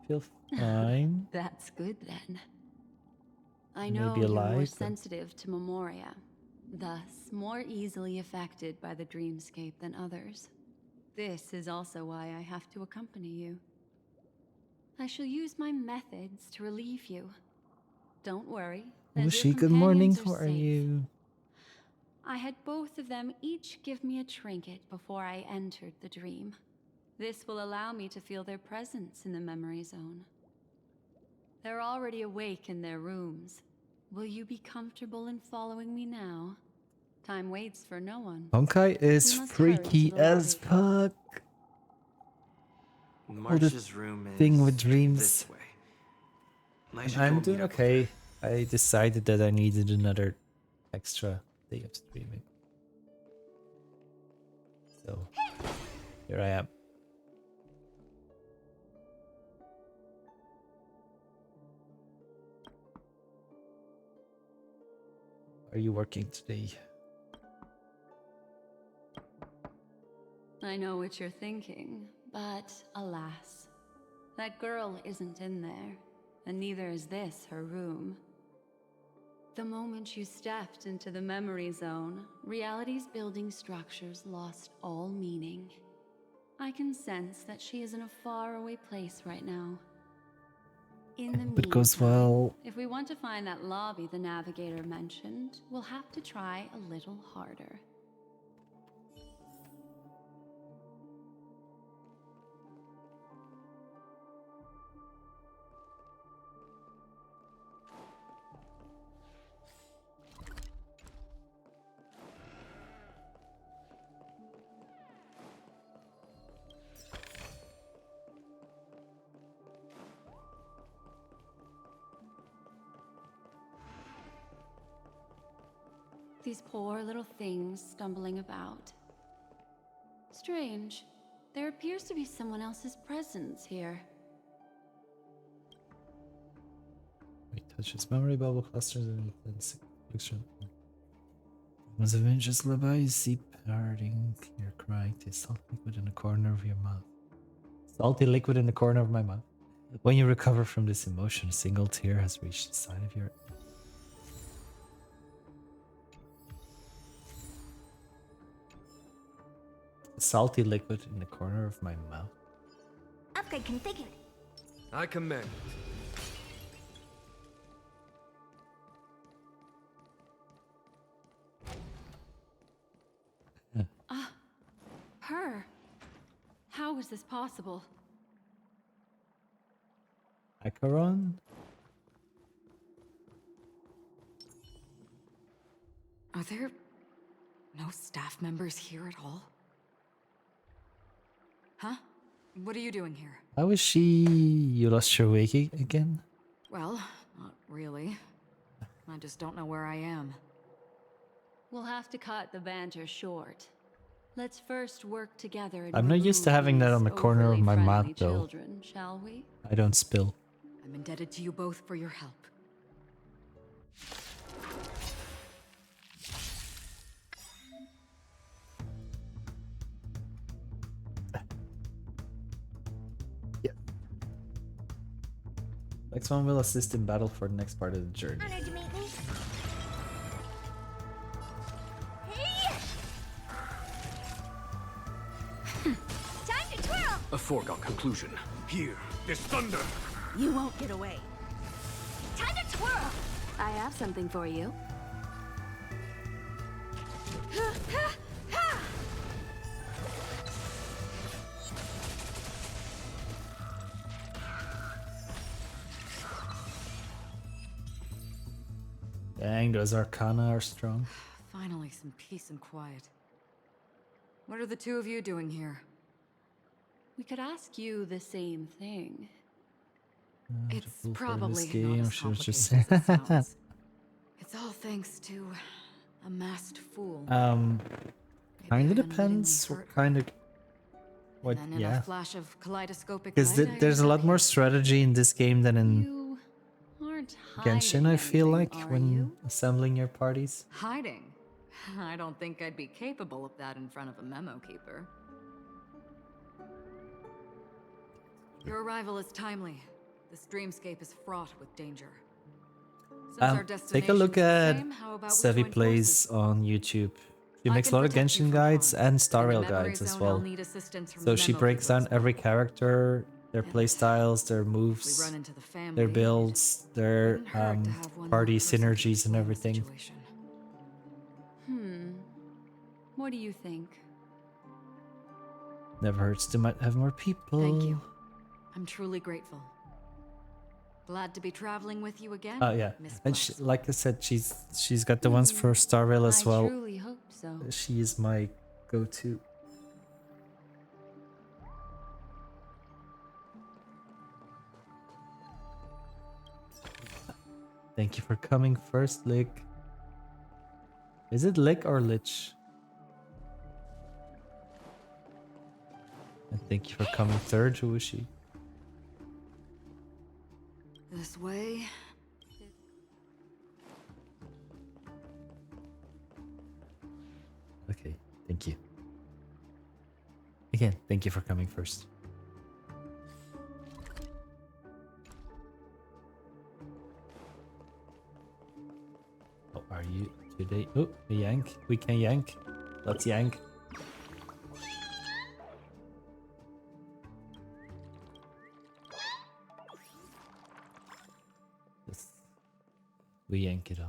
feel fine. That's good then. I Maybe know you're more alive, but- sensitive to Memoria, thus more easily affected by the dreamscape than others. This is also why I have to accompany you. I shall use my methods to relieve you. Don't worry. as your Wushi, good morning. companions How are safe. you? I had both of them each give me a trinket before I entered the dream. This will allow me to feel their presence in the memory zone. They're already awake in their rooms. Will you be comfortable in following me now? Time waits for no one. Honkai is We must hurry to freaky the as lobby. fuck. March's room is thing with dreams. this way. I should I'm go doing meet up with okay. I decided that I needed another extra day of streaming. So here I am. Are you working today? I know what you're thinking, but alas, that girl isn't in there, and neither is this her room. The moment you stepped into the memory zone, reality's building structures lost all meaning. I can sense that she is in a faraway place right now. In the Hope it goes meantime, well. if we want to find that lobby the navigator mentioned, we'll have to try a little harder. These poor little things stumbling about. Strange. There appears to be someone else's presence here. Wait, touches memory bubble clusters and fiction. As adventures slip by, you see parting. You're crying to salt liquid in the corner of your mouth. Salty liquid in the corner of my mouth. When you recover from this emotion, a single tear has reached the side of your. Salty liquid in the corner of my mouth. Upgrade configured. I command. Her? How is this possible? Acheron? Are there no staff members here at all? Huh? What are you doing here? How is she? You lost your way again? Well, not really. I just don't know where I am. We'll have to cut the banter short. Let's first work together and I'm not used to having that on the corner of my mouth, though. Children, shall we? I don't spill. I'm indebted to you both for your help. Next one will assist in battle for the next part of the journey. Honored to meet me. Hey! Time to twirl! A foregone conclusion. Here, this thunder. You won't get away. Time to twirl! I have something for you. Dang, those Arcana are strong. Finally, some peace and quiet. What are the two of you doing here? We could ask you the same thing. It's Full for probably this game, not as she was just complicated as it sounds. It's all thanks to a masked fool. Kind of depends what kind of. What? Then in Yeah. a flash of kaleidoscopic Because light, I there's a lot remember more you. strategy in this game than in You aren't Genshin, hiding I feel anything, like, are when you? assembling your parties. Hiding? I don't think I'd be capable of that in front of a memo keeper. Your arrival is timely. This dreamscape is fraught with danger. Since our Take a look destination's the at same, how about we Sevi join Plays on YouTube. She I makes a can lot of protect you Genshin from guides harm. and Star In the Rail memory guides as zone, I'll well. need assistance from So the she memo breaks keeper down as well. every character, their And playstyles, their if we moves, run into the family, their builds, their wouldn't hurt to have one party more person to synergies and explain the everything. situation. What do you think? Never hurts to have more people. Thank you. I'm truly grateful. Glad to be traveling with you again. Oh yeah, Miss and Bless. like I said, she's got the ones for Star Rail as I well. truly hope so. She is my go-to. Thank you for coming first, Lick. Is it Lick or Lich? And thank you for coming third, who is she? This way. Okay, thank you. Again, thank you for coming first. Oh, are you today? Oh, a yank. We can yank. Let's yank. Yes. We yank it all.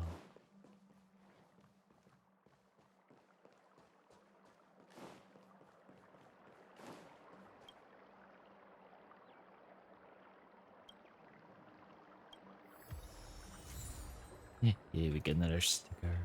Yeah, we get another sticker.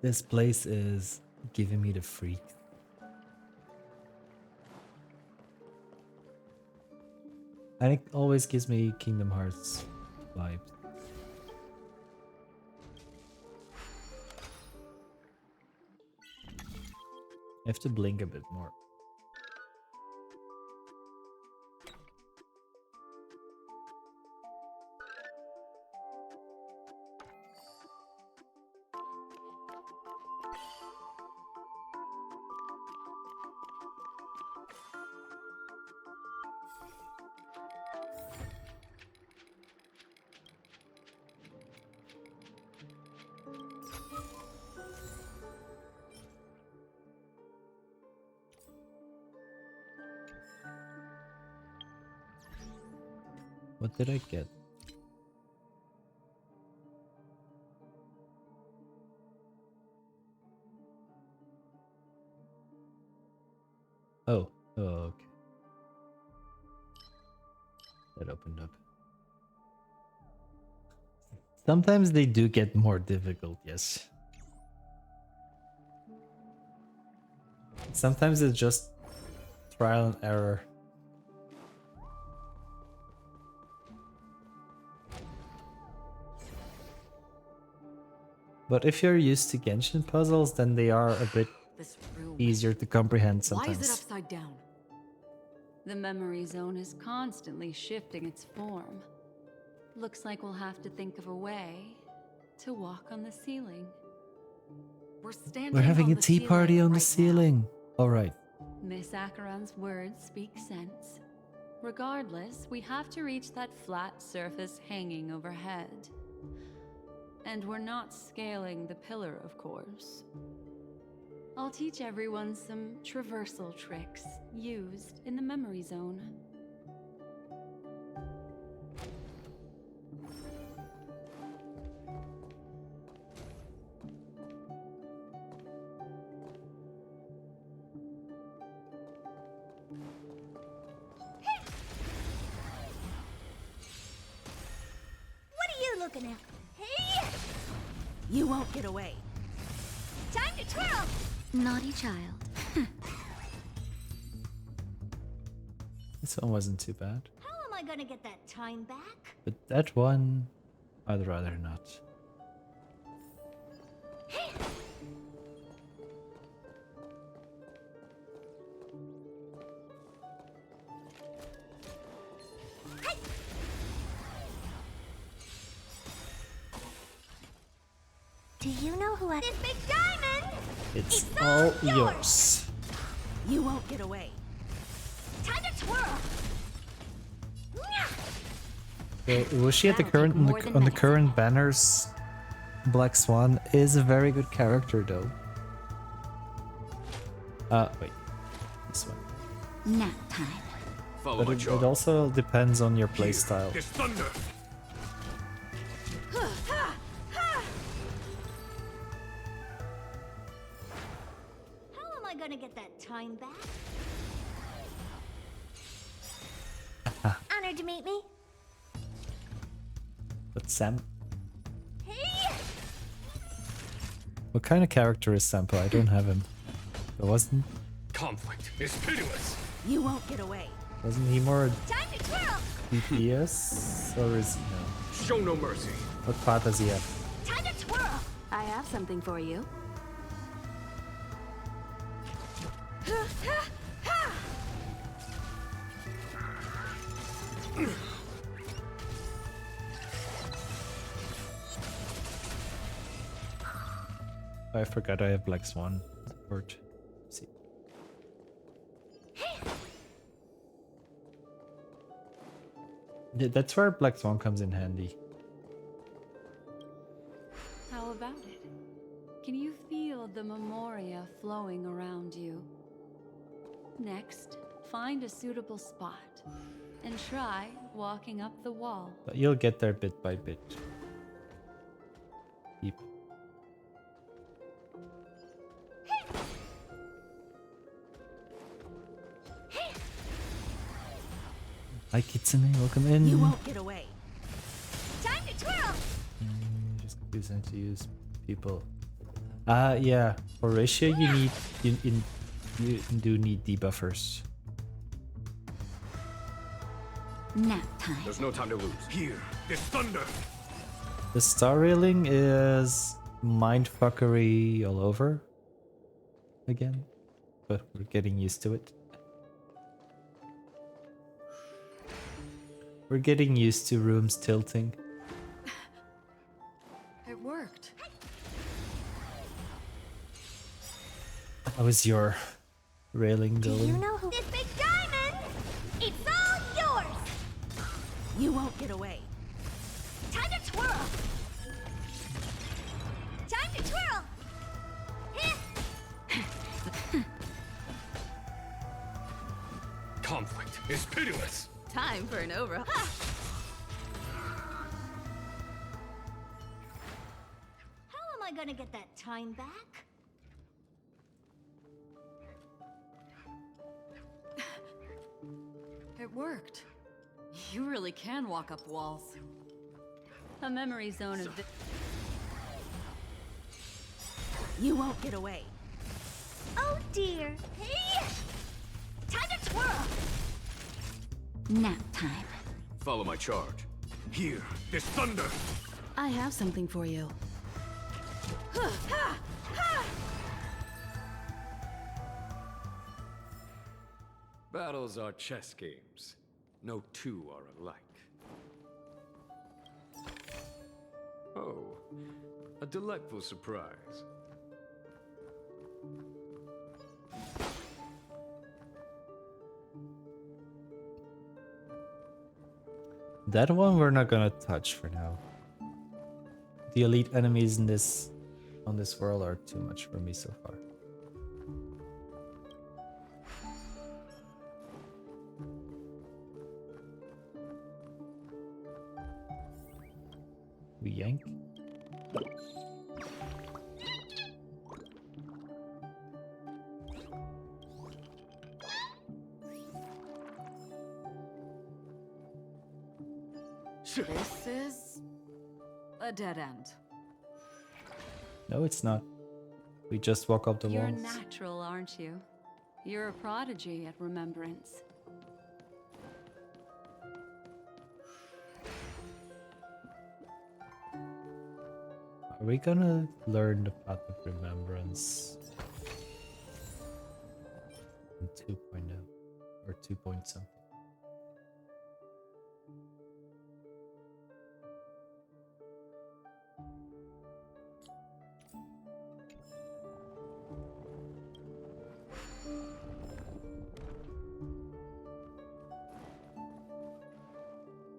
This place is giving me the freak. And it always gives me Kingdom Hearts vibes. I have to blink a bit more. What did I get? Oh, okay. That opened up. Sometimes they do get more difficult, yes. Sometimes it's just trial and error. But if you're used to Genshin puzzles, then they are a bit easier to comprehend sometimes. Why is it upside down? The memory zone is constantly shifting its form. Looks like we'll have to think of a way to walk on the ceiling. We're having a tea party on the ceiling. All right. Miss Acheron's words speak sense. Regardless, we have to reach that flat surface hanging overhead. And we're not scaling the pillar, of course. I'll teach everyone some traversal tricks used in the memory zone. What are you looking at? Hey! You won't get away. Time to twirl! Naughty child. This one wasn't too bad. How am I gonna get that time back? But that one, I'd rather not. Do you know who had this big diamond? It's all yours. You won't get away. Time to twirl. Was she at the current on the current banners? Black Swan is a very good character, though. Wait, this one. Nap time. But it also depends on your playstyle. There's thunder. How am I gonna get that time back? Honored to meet me. But Sam, Hey! what kind of character is Sampo? I don't have him. But wasn't Conflict is pitiless. You won't get away. he more Time to twirl. DPS or is he no? Show no mercy. What path does he have? Time to twirl. I have something for you. I forgot I have Black Swan support. Let's see. Yeah, that's where Black Swan comes in handy. How about it? Can you feel the memoria flowing around you? Next, find a suitable spot and try walking up the wall. But you'll get there bit by bit. Keep. Hi Kitsune, welcome in. You won't get away. Time to twirl. Just confusing to use people. Yeah. For ratio, you do need debuffers. Nap time. There's no time to lose. Here, this thunder. The star railing is mindfuckery all over again, but we're getting used to it. We're getting used to rooms tilting. It worked. How was your railing Do you going? know who this big diamond? It's all yours. You won't get away. Time to twirl. Time to twirl. Conflict is pitiless. Time for an overhaul. How am I gonna get that time back? It worked. You really can walk up walls. A memory zone of this. You won't get away. Oh dear. Hey! Time to twirl. Nap time. Follow my charge. Here, this thunder. I have something for you. Battles are chess games. No two are alike. Oh, a delightful surprise. That one we're not gonna touch for now. The elite enemies in this on this world are too much for me so far. We yank. This is a dead end. No, it's not. We just walk up the You're walls. natural, aren't you? You're a prodigy at remembrance. Are we gonna learn the path of remembrance in 2.0 or 2 point something?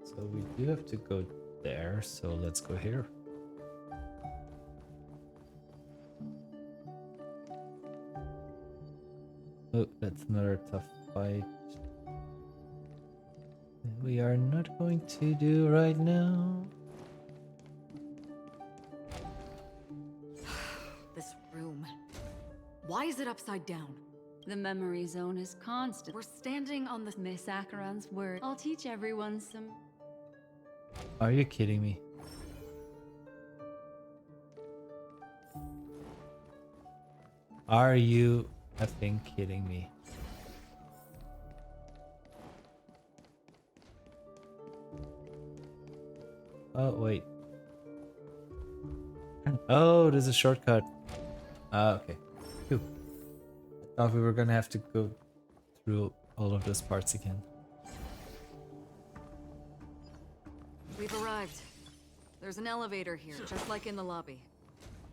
So we do have to go there, so let's go here. Oh, that's another tough fight. That we are not going to do right now. This room. Why is it upside down? The memory zone is constant. We're standing on the... Miss Acheron's word. I'll teach everyone some... Are you kidding me? Are you effing kidding me? Oh, wait. Oh, there's a shortcut. Okay. Phew. I thought we were gonna have to go through all of those parts again. We've arrived. There's an elevator here, just like in the lobby.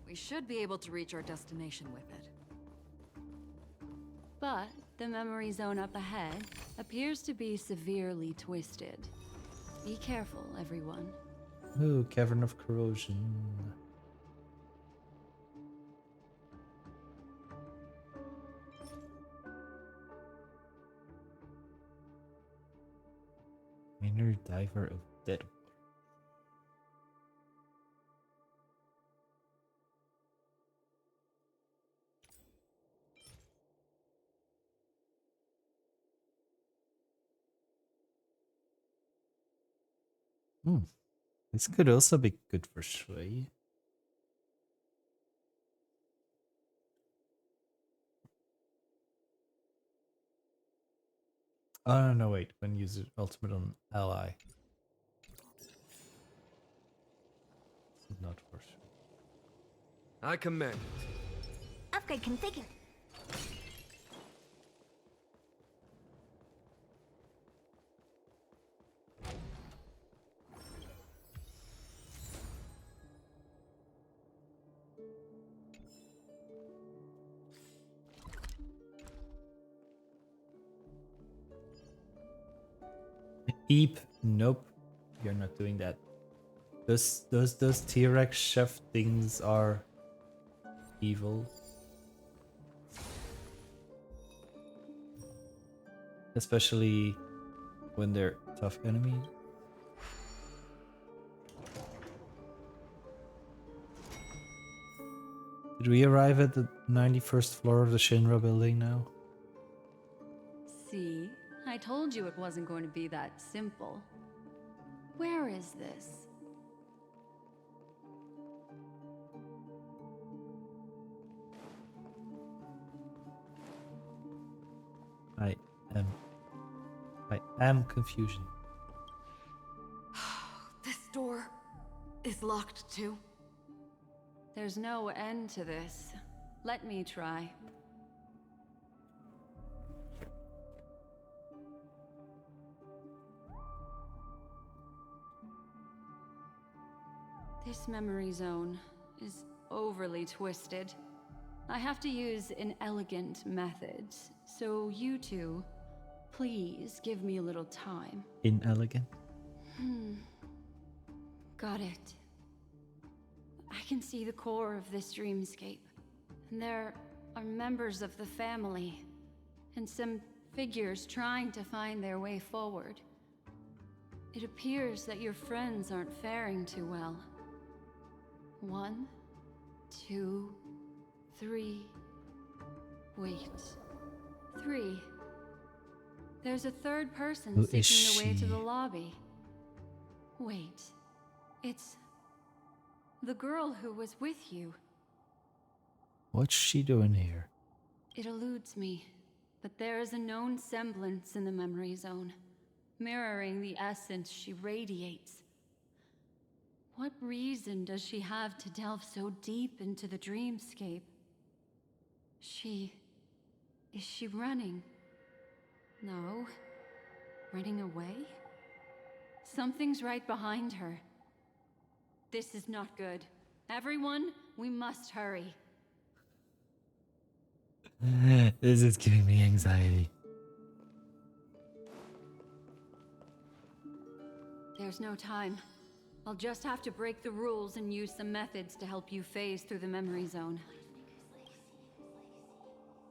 We should be able to reach our destination with it. But the memory zone up ahead appears to be severely twisted. Be careful, everyone. Ooh, Cavern of Corrosion. Minor Diver of Dead. This could also be good for Shui. Oh no, wait. When use it ultimate on ally. Not for sure. I commend. Upgrade configured. Beep. Nope. You're not doing that. Those T-Rex chef things are evil. Especially when they're tough enemies. Did we arrive at the 91st floor of the Shinra building now? See? I told you it wasn't going to be that simple. Where is this? I am confusion. This door is locked too. There's no end to this. Let me try. This memory zone is overly twisted. I have to use an elegant method, so you two, please give me a little time. Inelegant? Got it. I can see the core of this dreamscape. And there are members of the family, and some figures trying to find their way forward. It appears that your friends aren't faring too well. 1, 2, 3. Wait. 3. There's a third person Who is seeking the way to she? the lobby. Wait. It's the girl who was with you. What's she doing here? It eludes me, but there is a known semblance in the memory zone, mirroring the essence she radiates. What reason does she have to delve so deep into the dreamscape? Is she running? No. Running away? Something's right behind her. This is not good. Everyone, we must hurry. This is giving me anxiety. There's no time. I'll just have to break the rules and use some methods to help you phase through the memory zone.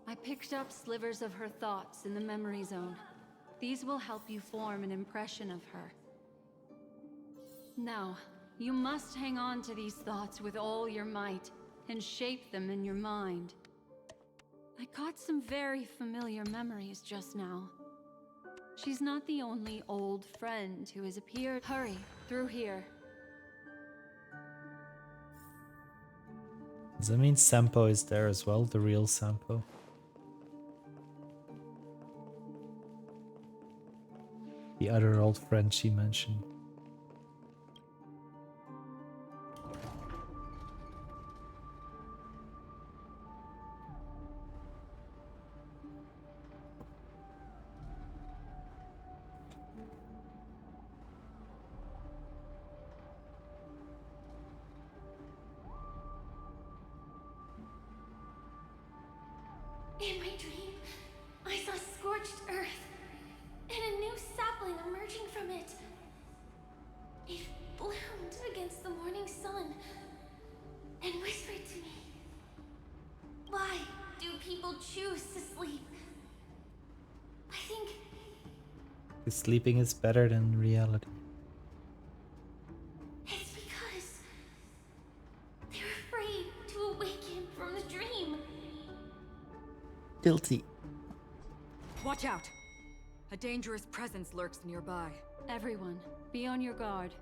I picked up slivers of her thoughts in the memory zone. These will help you form an impression of her. Now, you must hang on to these thoughts with all your might and shape them in your mind. I caught some very familiar memories just now. She's not the only old friend who has appeared. Hurry, through here. Does that mean Sampo is there as well? The real Sampo? The other old friend she mentioned. In my dream, I saw scorched earth and a new sapling emerging from it. It bloomed against the morning sun and whispered to me, "Why do people choose to sleep?" I think Sleeping is better than reality. it's because they're afraid to awaken from the dream. Guilty. Watch out! A dangerous presence lurks nearby. Everyone, be on your guard.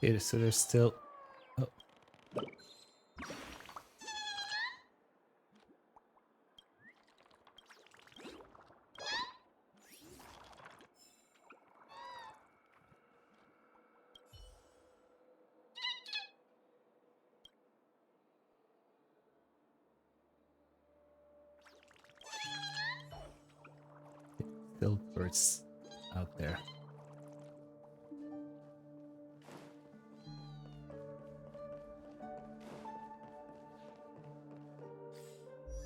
Okay, so there's still... Oh. Still birds out there.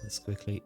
Let's quickly...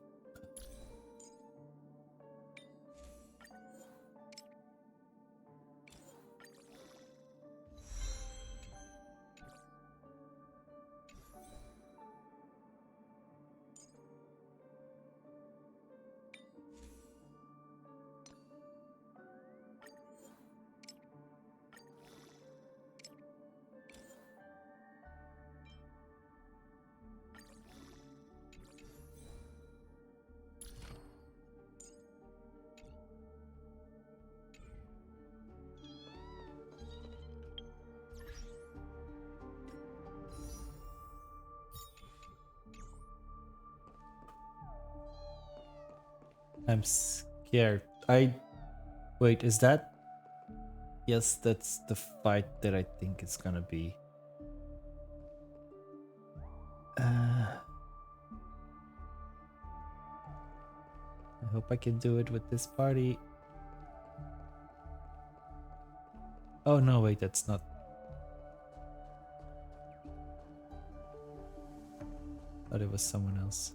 I'm scared. Wait, is that... Yes, that's the fight that I think it's gonna be. I hope I can do it with this party. Oh no, wait, that's not... Thought it was someone else.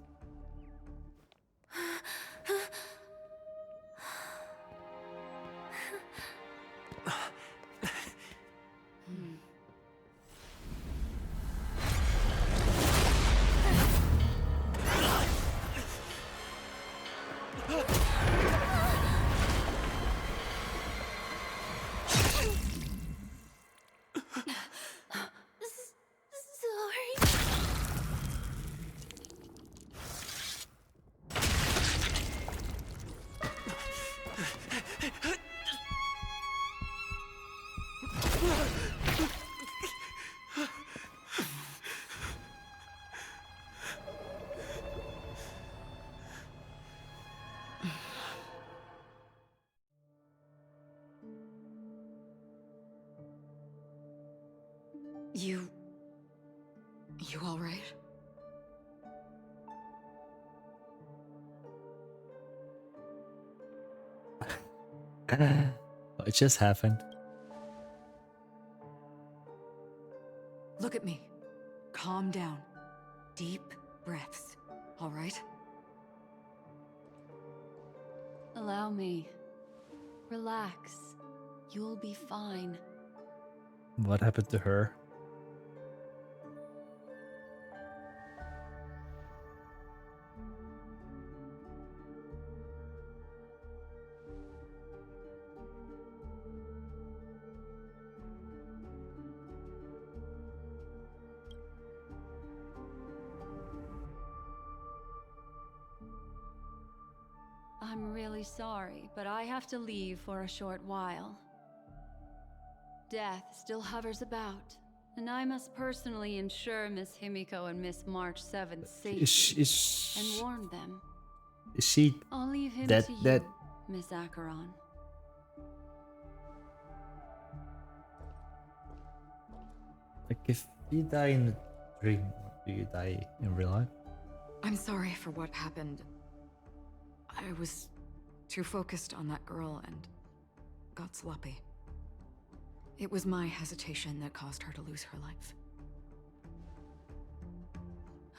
You all right? It just happened. Look at me. Calm down. Deep breaths, all right? Allow me. Relax. You'll be fine. What happened to her? I'm really sorry, but I have to leave for a short while. Death still hovers about, and I must personally ensure Miss Himiko and Miss March 7th safety and warn them. Is she I'll leave him that to you, that Miss Acheron. like if you die in a dream, do you die in real life? I'm sorry for what happened. I was too focused on that girl and got sloppy. It was my hesitation that caused her to lose her life.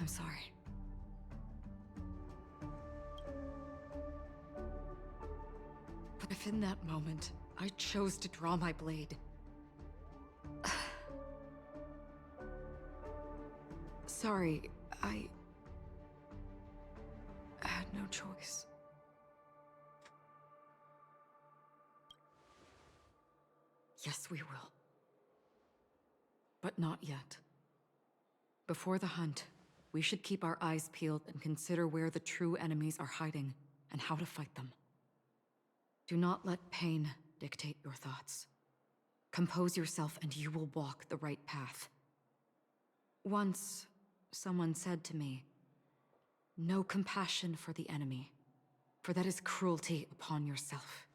I'm sorry. But if in that moment I chose to draw my blade, sorry, I had no choice. Yes, we will. But not yet. Before the hunt, we should keep our eyes peeled and consider where the true enemies are hiding and how to fight them. Do not let pain dictate your thoughts. Compose yourself and you will walk the right path. Once, someone said to me, "No compassion for the enemy, for that is cruelty upon yourself.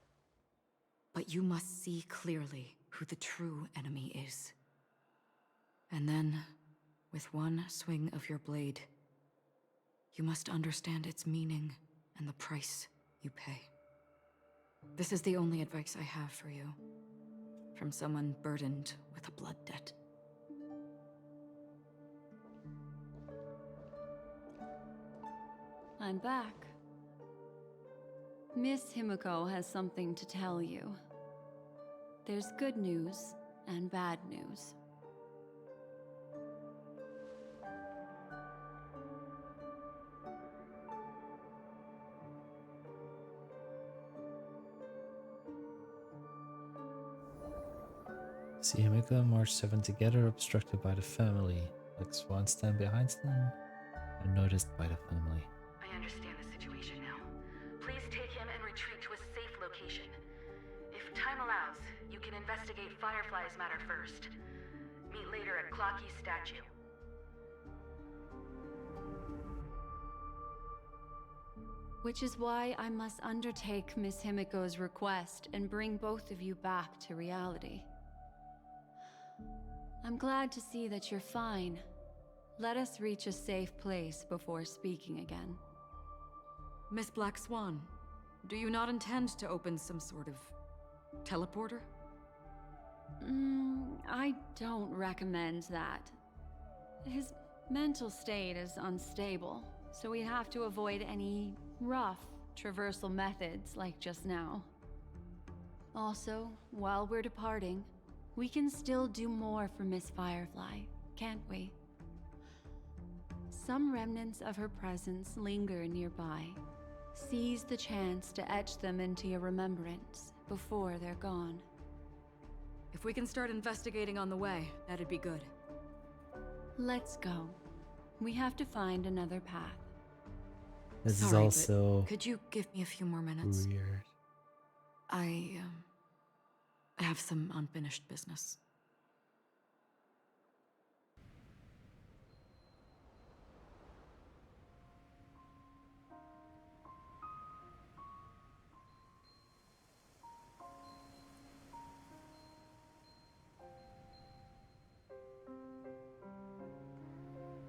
But you must see clearly who the true enemy is. And then, with one swing of your blade, you must understand its meaning and the price you pay." This is the only advice I have for you, from someone burdened with a blood debt. I'm back. Miss Himiko has something to tell you. There's good news and bad news. See Himiko and March 7 together, obstructed by the family. Like Swan stand behind them, unnoticed by the family. I understand the situation now. Please take him and retreat to a safe location. If time allows, you can investigate Firefly's matter first. Meet later at Clocky's statue. Which is why I must undertake Miss Himiko's request and bring both of you back to reality. I'm glad to see that you're fine. Let us reach a safe place before speaking again. Miss Black Swan, do you not intend to open some sort of teleporter? I don't recommend that. His mental state is unstable, so we have to avoid any rough traversal methods like just now. Also, while we're departing, we can still do more for Miss Firefly, can't we? Some remnants of her presence linger nearby. Seize the chance to etch them into your remembrance before they're gone. If we can start investigating on the way, that'd be good. Let's go. We have to find another path. This Sorry, is also but could you give me a few more minutes? weird. I have some unfinished business.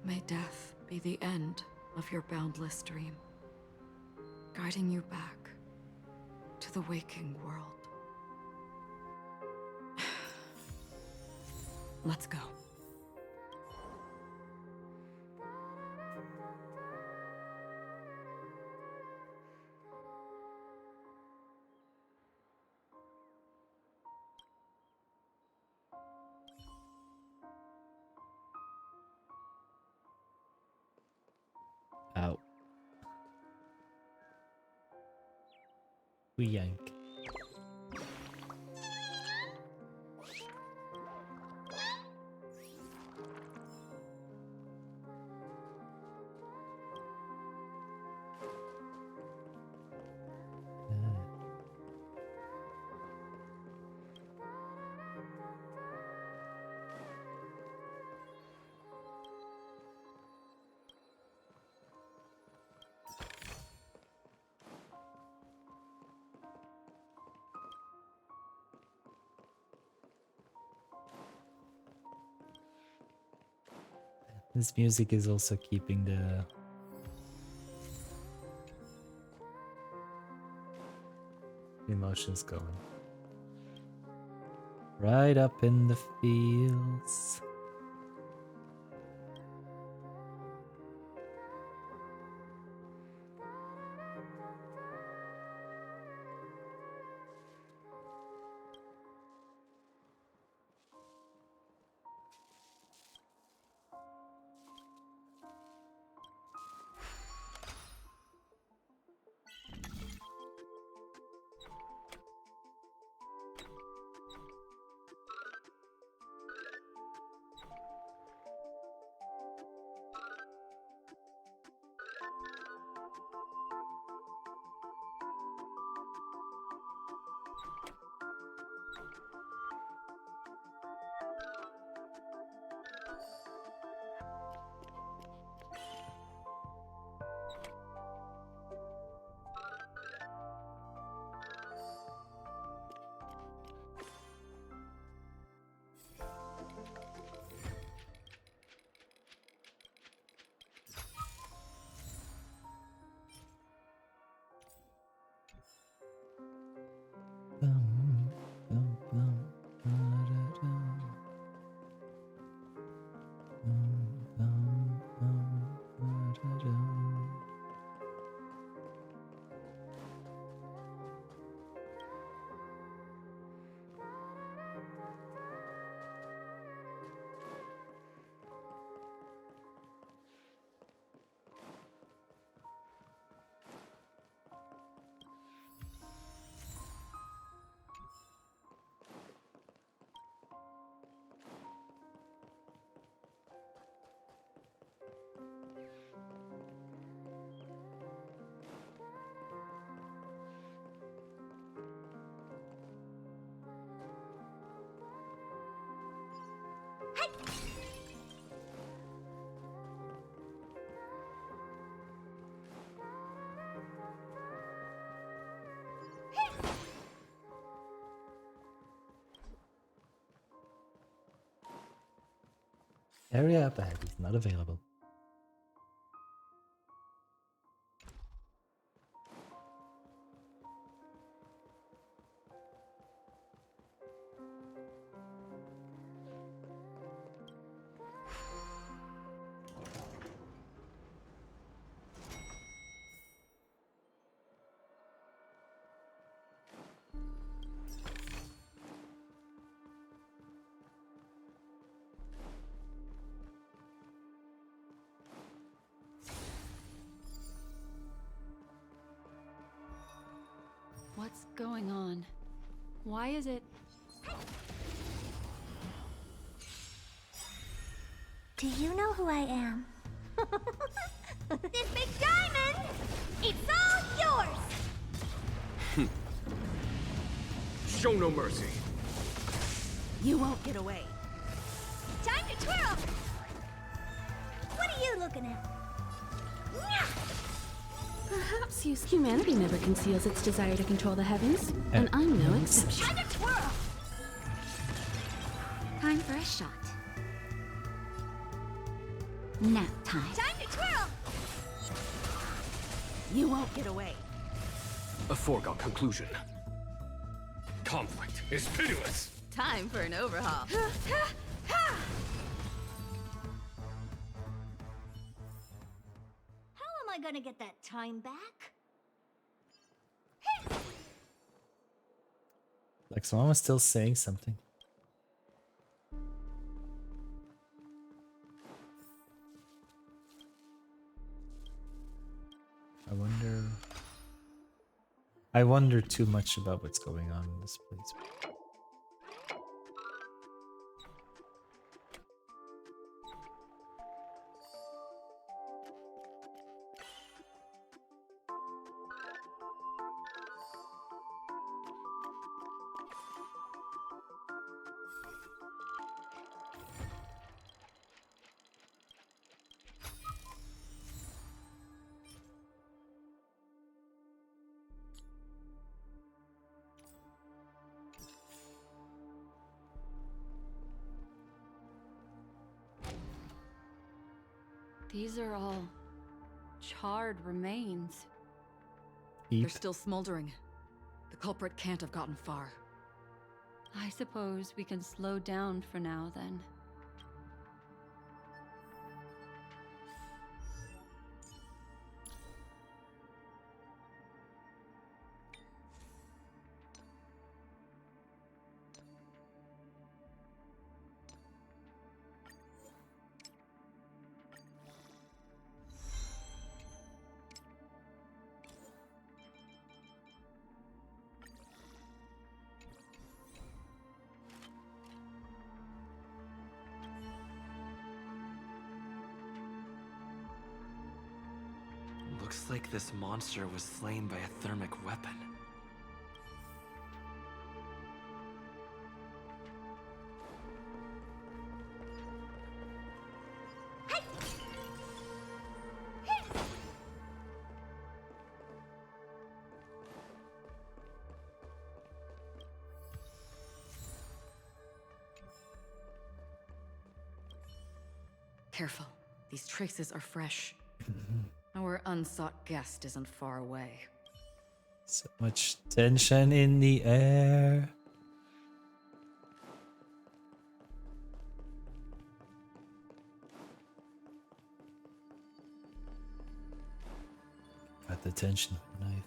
May death be the end of your boundless dream, guiding you back to the waking world. Let's go. Out. We yank. This music is also keeping the emotions going. Right up in the fields. Area up ahead is not available. What's going on? Why is it... Do you know who I am? This big diamond! It's all yours! Show no mercy. You won't get away. Time to twirl! What are you looking at? Perhaps humanity never conceals its desire to control the heavens, and I'm no exception. Time to twirl! Time for a shot. Nap time. Time to twirl! You won't get away. A foregone conclusion. Conflict is pitiless. Time for an overhaul. How am I gonna get that time back? Like someone was still saying something. I wonder too much about what's going on in this place. These are all charred remains. They're still smoldering. The culprit can't have gotten far. I suppose we can slow down for now, then. Looks like this monster was slain by a thermic weapon. Careful. These traces are fresh. Our unsought guest isn't far away. So much tension in the air. Got the tension of a knife.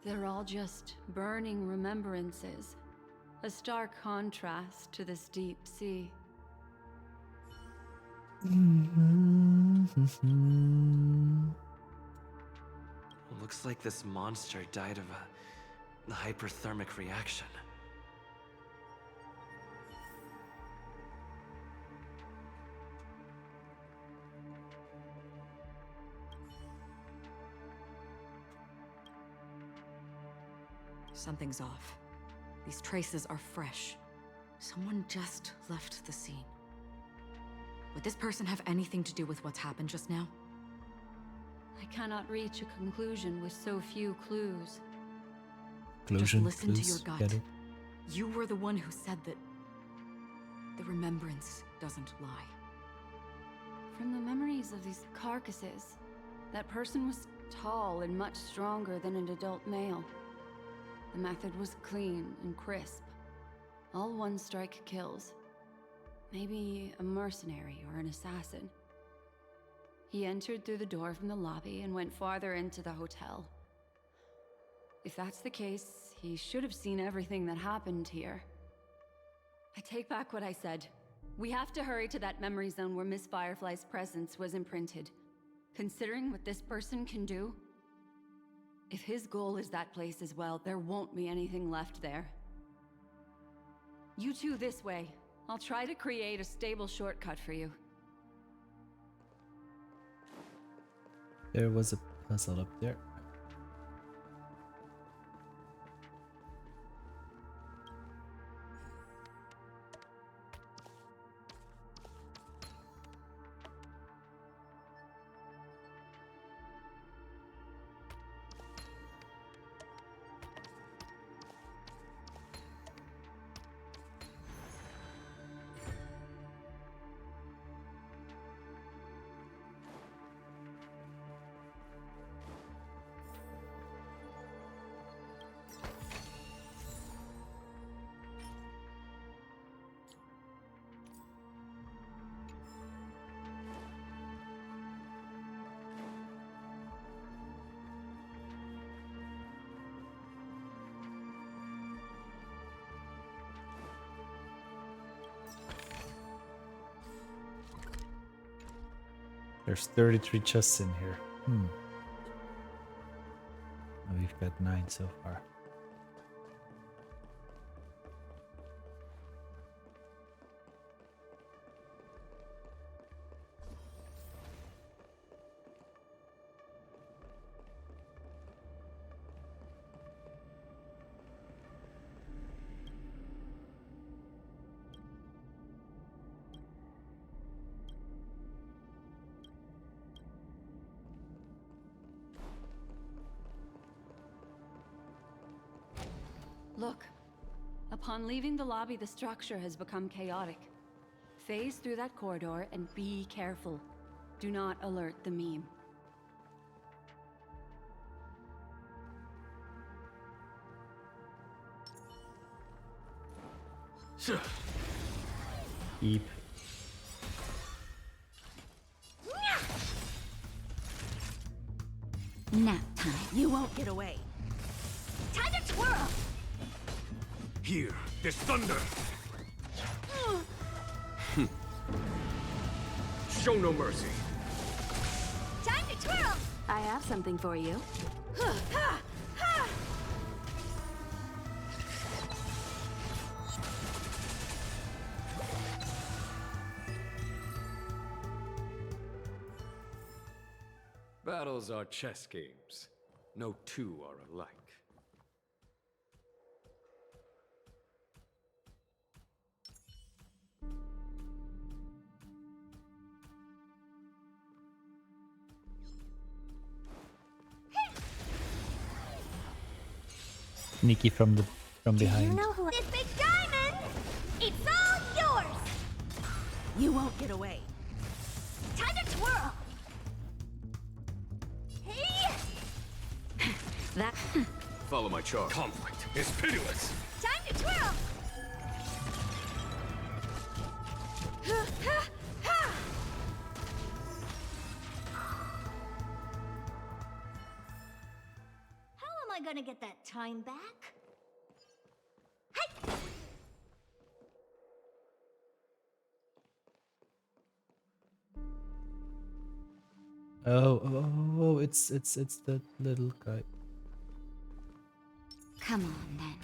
They're all just burning remembrances. A stark contrast to this deep sea. Looks like this monster died of a hyperthermic reaction. Something's off. These traces are fresh. Someone just left the scene. Would this person have anything to do with what's happened just now? I cannot reach a conclusion with so few clues. Conclusion, Just listen to your clues, gut. get it? You were the one who said that the remembrance doesn't lie. From the memories of these carcasses, that person was tall and much stronger than an adult male. The method was clean and crisp. All one strike kills. Maybe a mercenary or an assassin. He entered through the door from the lobby and went farther into the hotel. If that's the case, he should have seen everything that happened here. I take back what I said. We have to hurry to that memory zone where Miss Firefly's presence was imprinted. Considering what this person can do, if his goal is that place as well, there won't be anything left there. You two this way. I'll try to create a stable shortcut for you. There was a puzzle up there. There's 33 chests in here. Oh, we've got 9 so far. Look. Upon leaving the lobby, the structure has become chaotic. Phase through that corridor and be careful. Do not alert the meme. Keep. Nap time. You won't get away. Time to twirl! Here, there's thunder! Show no mercy. Time to twirl! I have something for you. Battles are chess games. No two are alike. Sneaky from behind. You know who this big diamond? It's all yours! You won't get away. Time to twirl! Hey! That. Follow my charge. Conflict is pitiless. Time to twirl! How am I gonna get that time back? Hey! Oh, it's the little guy. Come on then.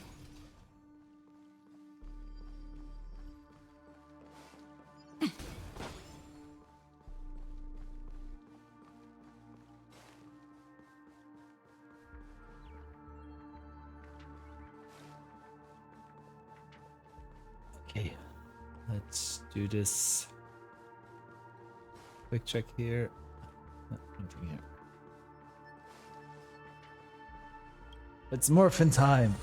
Okay, let's do this. Quick check here. No, nothing here. It's morphin time.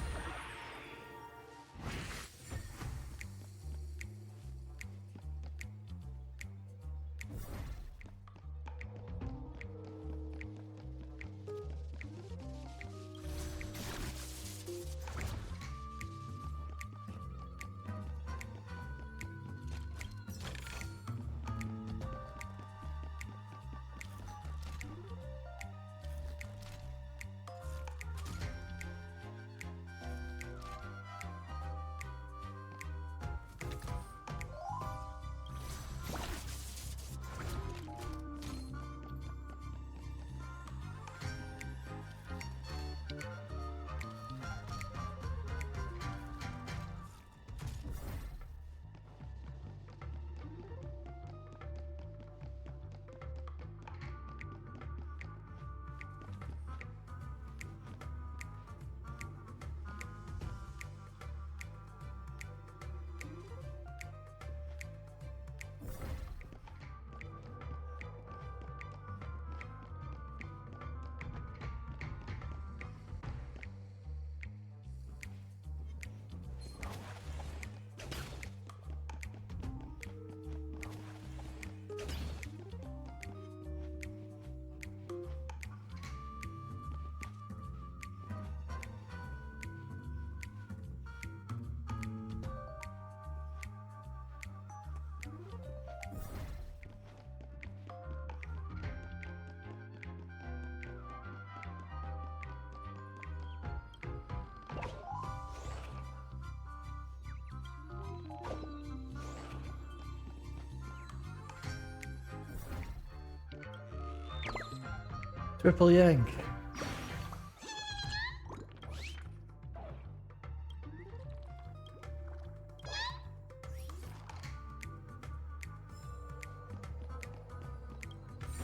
Triple yank.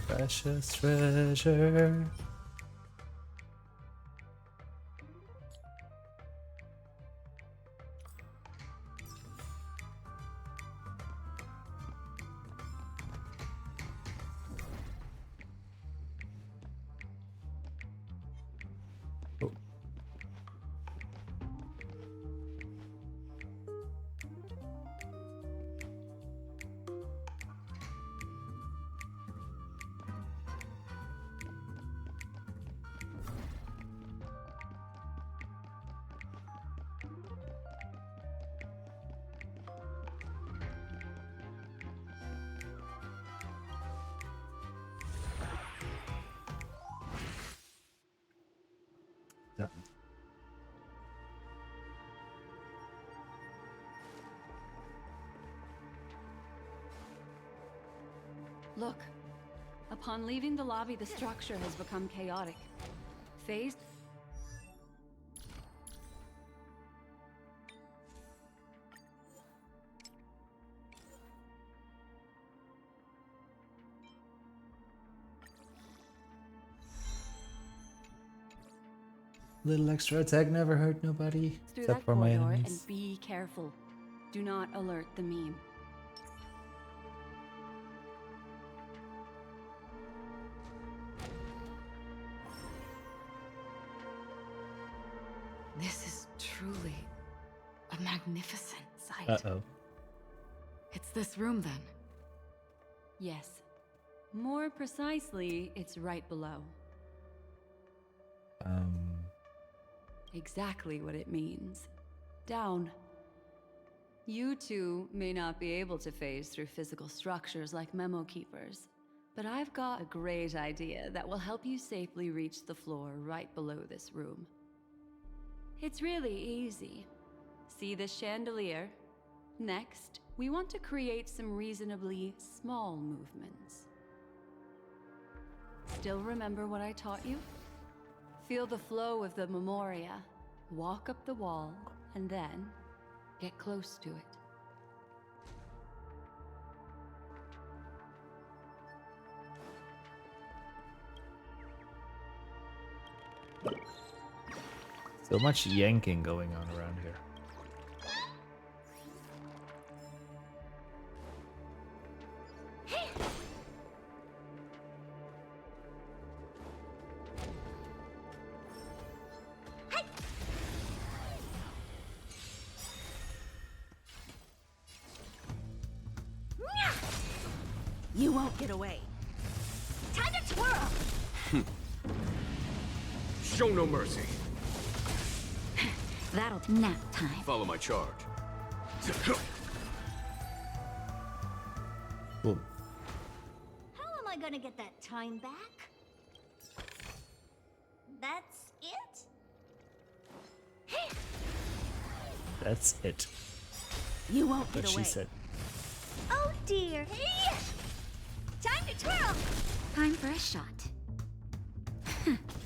Precious treasure. Oh. Done. Look. Upon leaving the lobby, the structure has become chaotic. Phased. Little extra attack never hurt nobody. Through Except that for my corridor enemies. and be careful. Do not alert the meme. This is truly a magnificent sight. Uh-oh. It's this room then. Yes. More precisely, it's right below. Exactly what it means. Down. You two may not be able to phase through physical structures like memo keepers, but I've got a great idea that will help you safely reach the floor right below this room. It's really easy. See this chandelier? Next, we want to create some reasonably small movements. Still remember what I taught you? Feel the flow of the memoria, walk up the wall, and then get close to it. So much yanking going on around here. You won't get away. Time to twirl! Show no mercy. That'll nap time. Follow my charge. Cool. How am I gonna get that time back? That's it? That's it. You won't get What away. she said. Oh dear. Hey! Time to twirl! Time for a shot.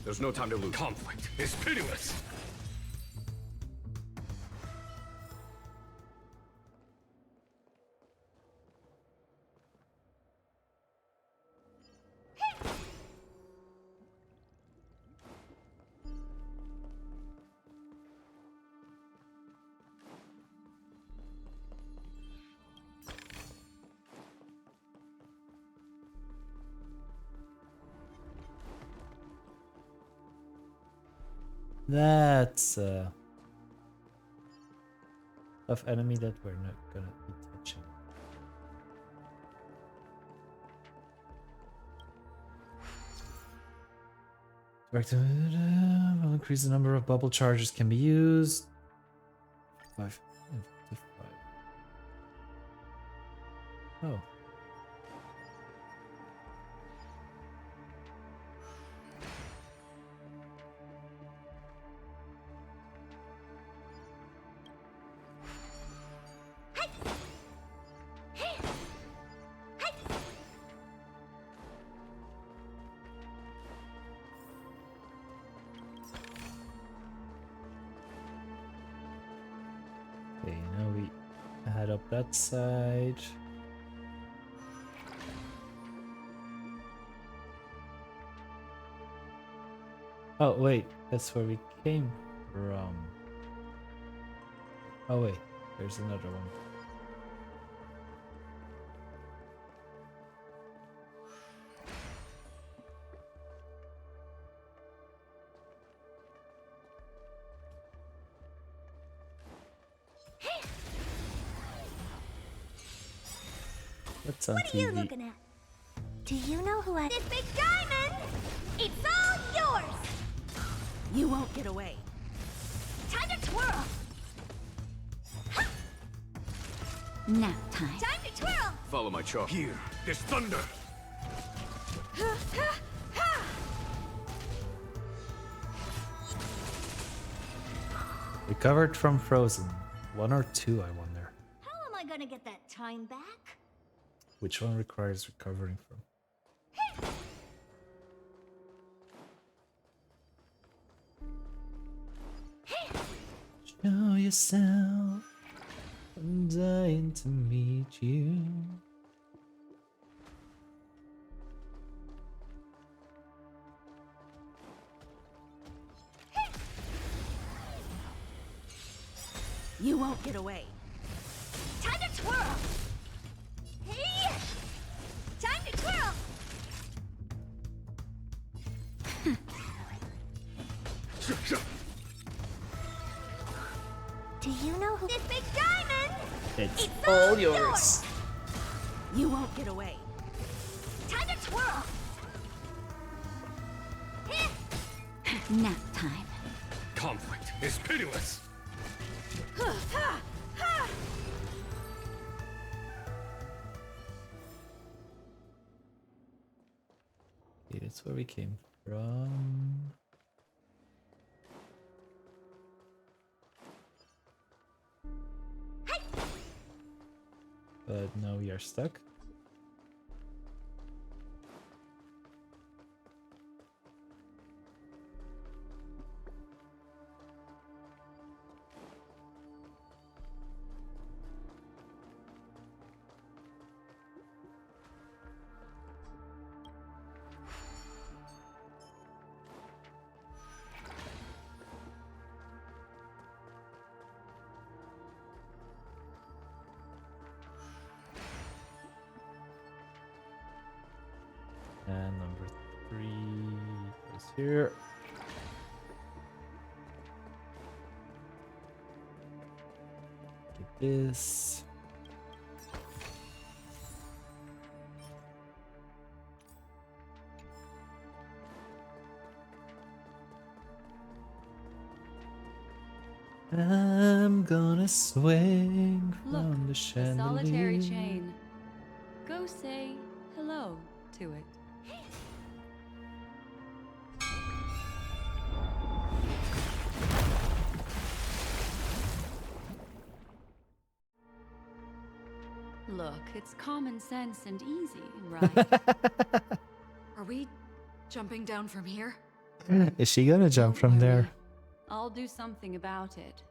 There's no time to lose. Conflict is pitiless. That's a tough enemy that we're not gonna be touching. Will increase the number of bubble charges can be used. 5 to 5. Oh. head up that side. Oh wait, that's where we came from. Oh wait, there's another one. What's on What are TV? you looking at? Do you know who I... This big diamond! It's all yours! You won't get away. Time to twirl! Nap time. Time to twirl! Follow my chalk. Here, there's thunder. Recovered from Frozen. 1 or 2, I wonder. How am I gonna get that time back? Which one requires recovering from? Show yourself. I'm dying to meet you. You won't get away. Time to twirl! Hey! Time to twirl! Do you know who... This big diamond! It's all yours. You won't get away. Time to twirl! Nap time. Conflict is pitiless. Okay, that's where we came from. But now we are stuck. And number 3 is here. Get this. I'm gonna swing from the The chandelier. solitary chain. Go say hello to it. Look, it's common sense and easy, right? Are we jumping down from here? Is she gonna jump from there? I'll do something about it.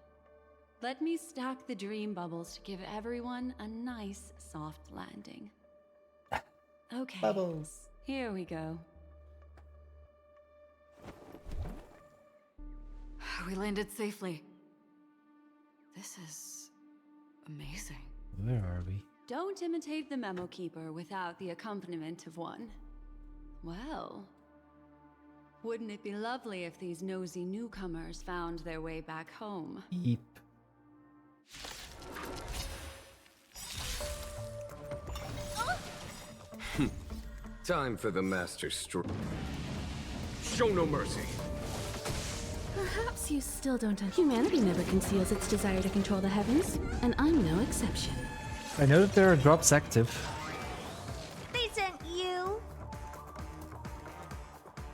Let me stack the dream bubbles to give everyone a nice soft landing. Okay. Bubbles. Here we go. We landed safely. This is amazing. Where are we? Don't imitate the memo keeper without the accompaniment of one. Well, wouldn't it be lovely if these nosy newcomers found their way back home? Yeep. Time for the master stroke. Show no mercy. Perhaps you still don't understand. Humanity never conceals its desire to control the heavens, and I'm no exception. I know that there are drops active. They sent you!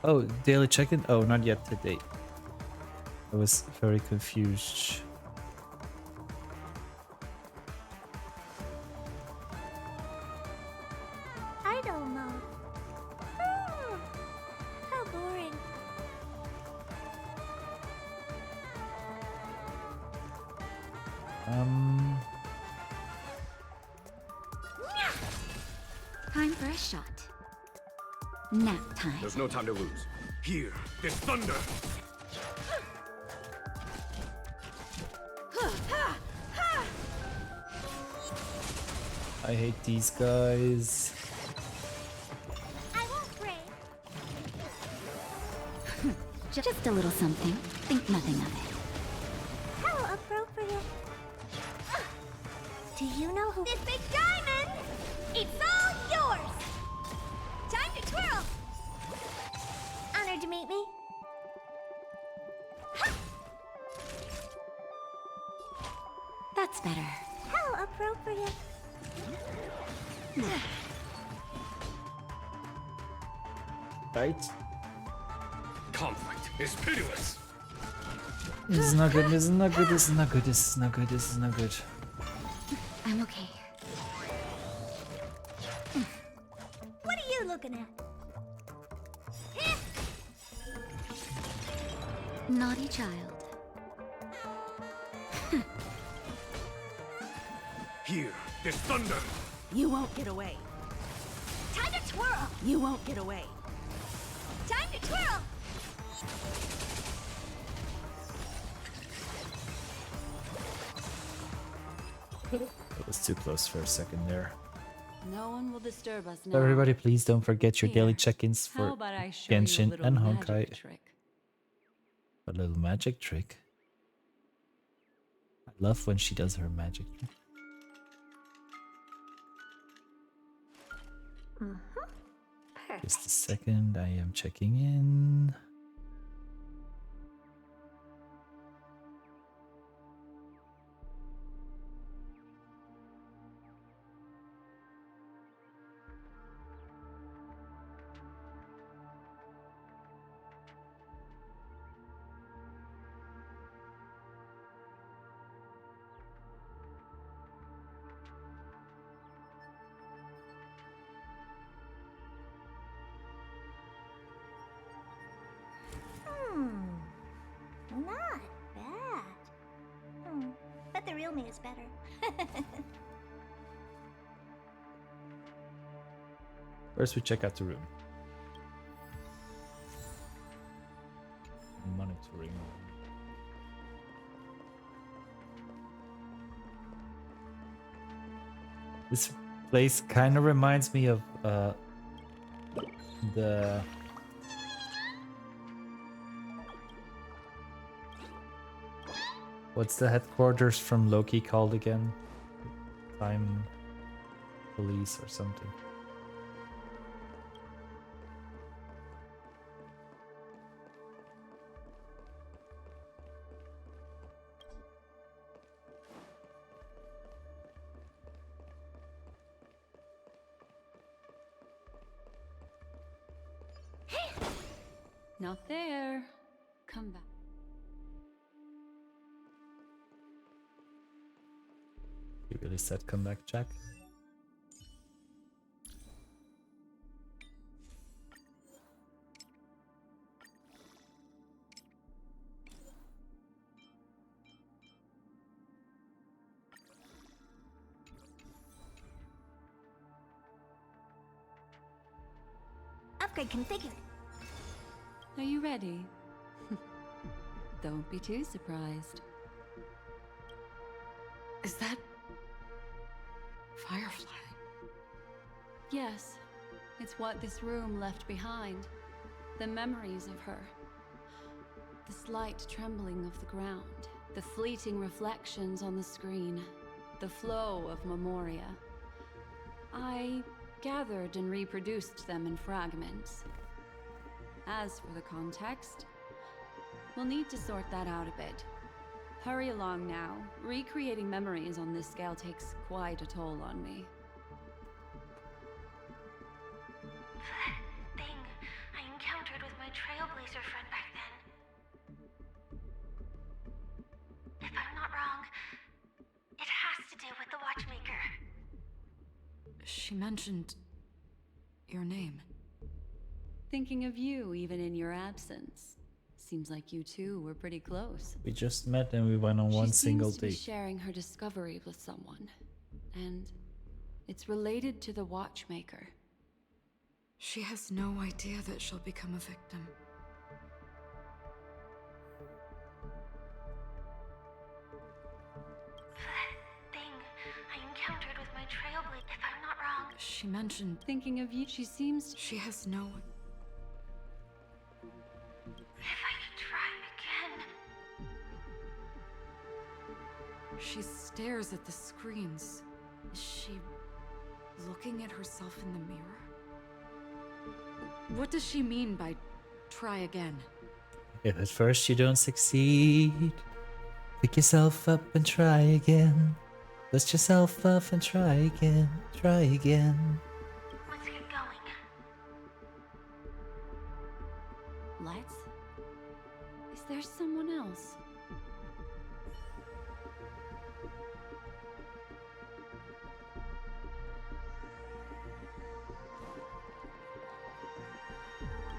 Oh, daily check-in? Oh, not yet today. I was very confused. I don't know. Oh, how boring. Time for a shot. Nap time. There's no time to lose. Here, this thunder! I hate these guys. I won't break. Just a little something. Think nothing of it. How appropriate. Do you know who this big diamond? It's all yours. Time to twirl. Honored to meet me. That's better. How appropriate. Right? Conflict is pitiless! This is not good, this is not good, this is not good, this is not good, this is not good. I'm okay. What are you looking at? Naughty child. Here, this thunder! You won't get away. Time to twirl. You won't get away. Time to twirl. That was too close for a second there. No one will disturb us now. Everybody, please don't forget your daily check-ins How for about I show you a Genshin little and magic Honkai. trick? A little magic trick. I love when she does her magic trick. Just a second, I am checking in. Not bad. But the real me is better. First we check out the room. Monitoring. This place kind of reminds me of the what's the headquarters from Loki called again? Time police or something. Not there. Come back. You really said come back, Jack? Upgrade configured. Are you ready? Don't be too surprised. Is that Firefly? Yes, it's what this room left behind. The memories of her. The slight trembling of the ground. The fleeting reflections on the screen. The flow of memoria. I gathered and reproduced them in fragments. As for the context, we'll need to sort that out a bit. Hurry along now. Recreating memories on this scale takes quite a toll on me. That thing I encountered with my Trailblazer friend back then. If I'm not wrong, it has to do with the Watchmaker. She mentioned your name. Thinking of you even in your absence. Seems like you two were pretty close. We just met and we went on one single She seems to be date. sharing her discovery with someone. And it's related to the Watchmaker. She has no idea that she'll become a victim. That thing I encountered with my trailblade, if I'm not wrong. She mentioned Thinking of you, she seems... she has no... If I could try again. She stares at the screens. Is she looking at herself in the mirror? What does she mean by try again? If at first you don't succeed, pick yourself up and try again. Dust yourself off and try again. Try again. Let's get going. Let's? Is there someone else?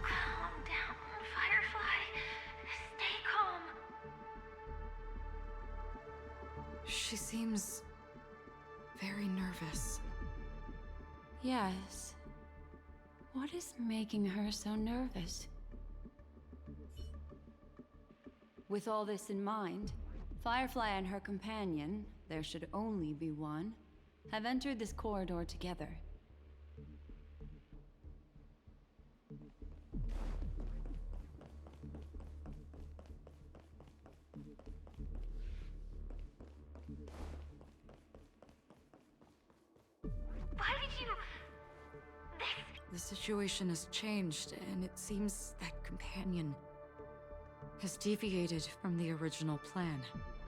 Calm down, Firefly. Stay calm. She seems very nervous. Yes. What is making her so nervous? With all this in mind, Firefly and her companion, there should only be one, have entered this corridor together. Why did you... The situation has changed, and it seems that companion has deviated from the original plan.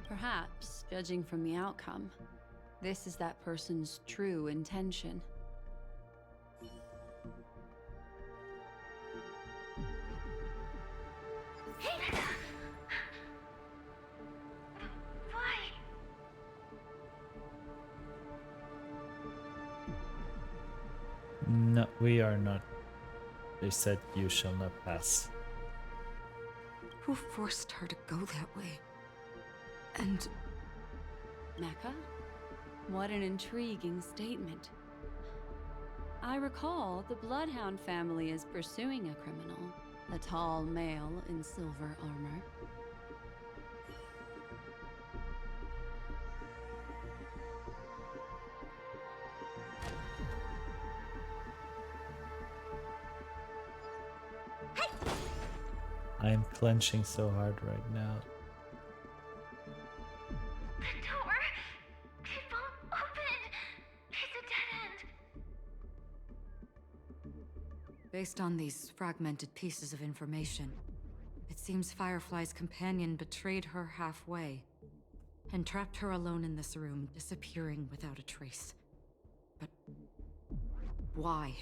Perhaps, judging from the outcome, this is that person's true intention. Why? No, we are not. They said you shall not pass. Who forced her to go that way? And Mecca? What an intriguing statement. I recall the Bloodhound family is pursuing a criminal, a tall male in silver armor. I am clenching so hard right now. The door! It won't open! It's a dead end! based on these fragmented pieces of information, it seems Firefly's companion betrayed her halfway and trapped her alone in this room, disappearing without a trace. But why?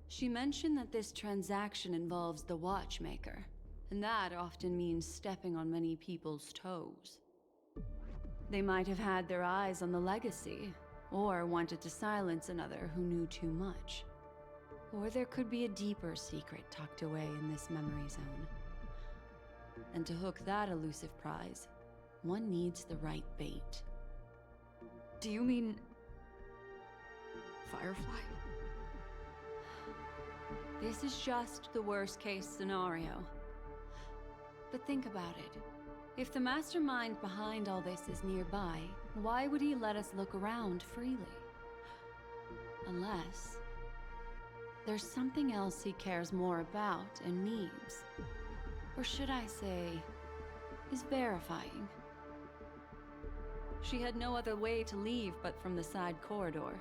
She mentioned that this transaction involves the Watchmaker, and that often means stepping on many people's toes. They might have had their eyes on the legacy, or wanted to silence another who knew too much. Or there could be a deeper secret tucked away in this memory zone. And to hook that elusive prize, one needs the right bait. Do you mean Firefly? This is just the worst-case scenario. But think about it. If the mastermind behind all this is nearby, why would he let us look around freely? Unless there's something else he cares more about and needs. Or should I say, is verifying. She had no other way to leave but from the side corridor.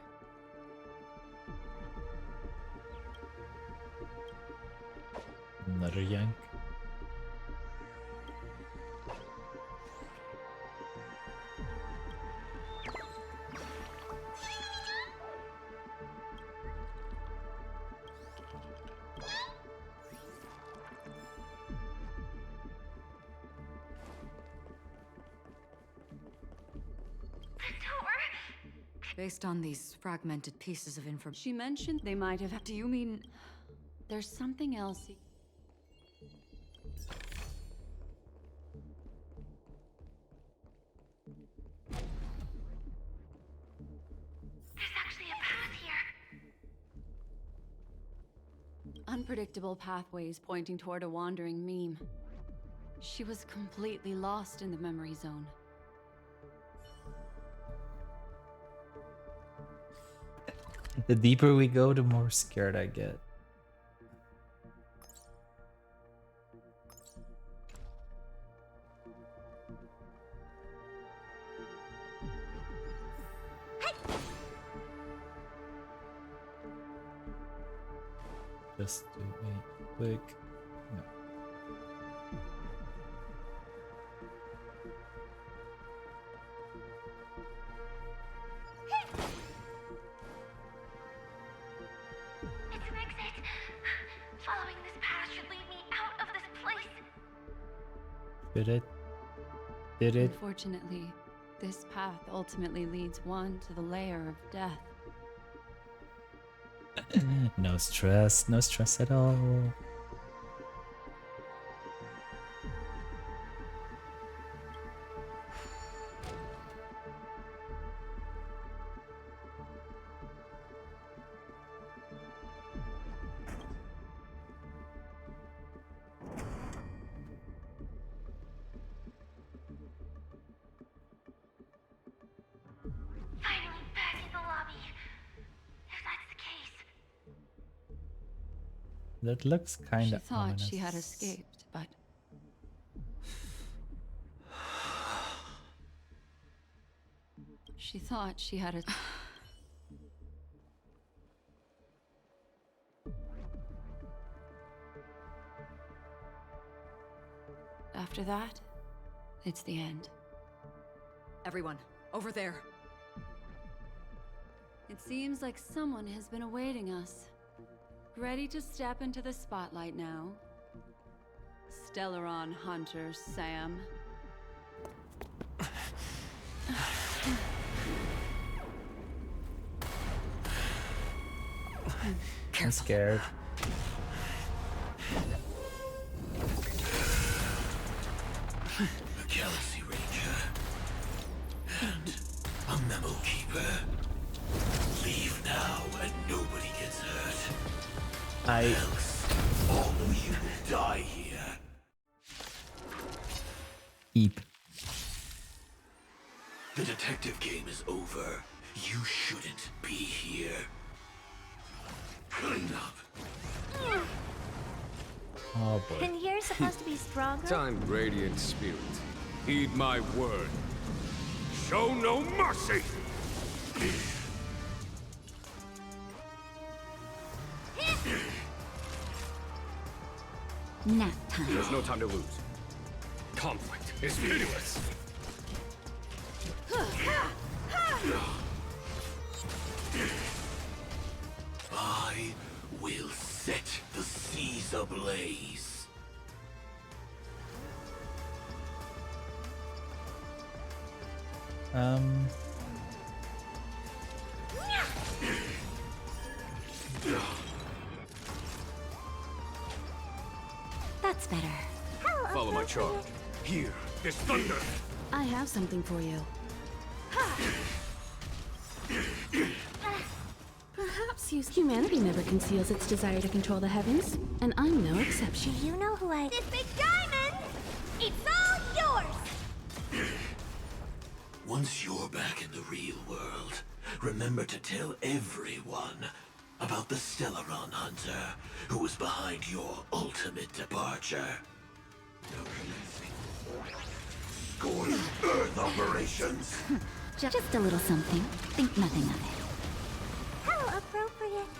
Another yank. Based on these fragmented pieces of information, She mentioned they might have... Do you mean... There's something else he... There's actually a path here. unpredictable pathways pointing toward a wandering meme. She was completely lost in the memory zone. The deeper we go, the more scared I get. Just do a quick. No. It's an exit. Following this path should lead me out of this place. Did it? Did it? Unfortunately, this path ultimately leads one to the lair of death. No stress at all. Finally back in the lobby. If that's the case. That looks kind She of thought ominous. she had escaped, but she thought she had a... After that, it's the end. Everyone, over there. It seems like someone has been awaiting us. Ready to step into the spotlight now. Stellaron Hunter Sam. I'm scared. A Galaxy Ranger and a Memo Keeper. Leave now and nobody gets hurt. Else, all of you will die here. Eep. The detective game is over. You shouldn't be here. Clean up. Oh boy. And you're supposed to be stronger? Time, Radiant Spirit. Heed my word. Show no mercy! Nap time. There's no time to lose. Conflict is pitiless. I will set the seas ablaze. That's better. Follow my charge. Here, this thunder. I have something for you. Perhaps humanity never conceals its desire to control the heavens, and I'm no exception. Do you know who I... This big diamond! It's all yours! Once you're back in the real world, remember to tell everyone about the Stellaron Hunter who was behind your ultimate departure. Scorched Earth operations! Just a little something. Think nothing of it. How appropriate.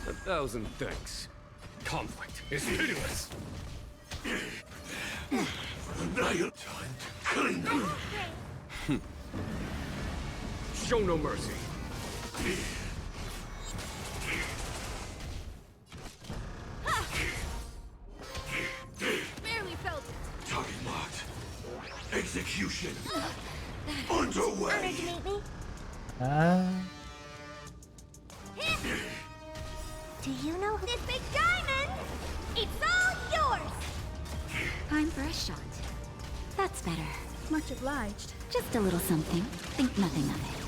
1,000 thanks. Conflict is pitiless. Now your time to clean up. Show no mercy. Barely felt it. Target marked. Execution underway. Honored to meet me. Do you know who... This big diamond? It's all yours! Time for a shot. That's better. Much obliged. Just a little something. Think nothing of it.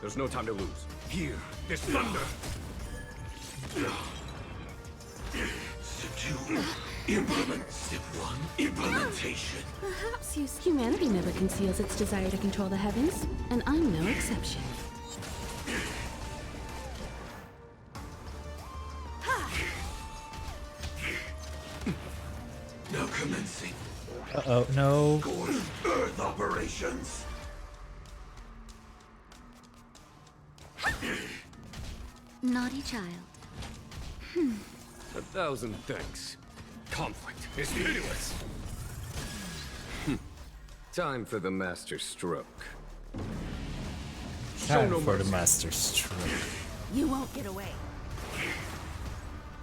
There's no time to lose. Here, this thunder! Subdue. Implement. Step 1. Implementation. Perhaps humanity never conceals its desire to control the heavens, and I'm no exception. Now commencing. Uh-oh, no. Scorched Earth operations. Naughty child. 1,000 thanks. Conflict is pitiless. Time for the master stroke. Time for the master stroke. You won't get away.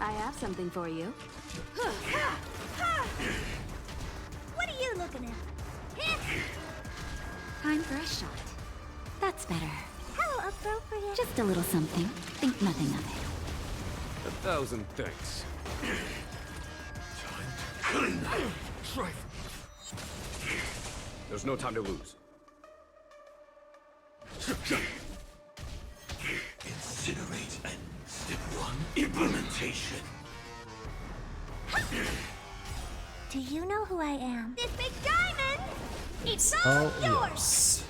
I have something for you. What are you looking at? Time for a shot. That's better. How appropriate. Just a little something. Think nothing of it. 1,000 thanks. Clean. Trifle. There's no time to lose. Incinerate and step 1. Implementation. Do you know who I am? This big diamond! It's all Oh, yours!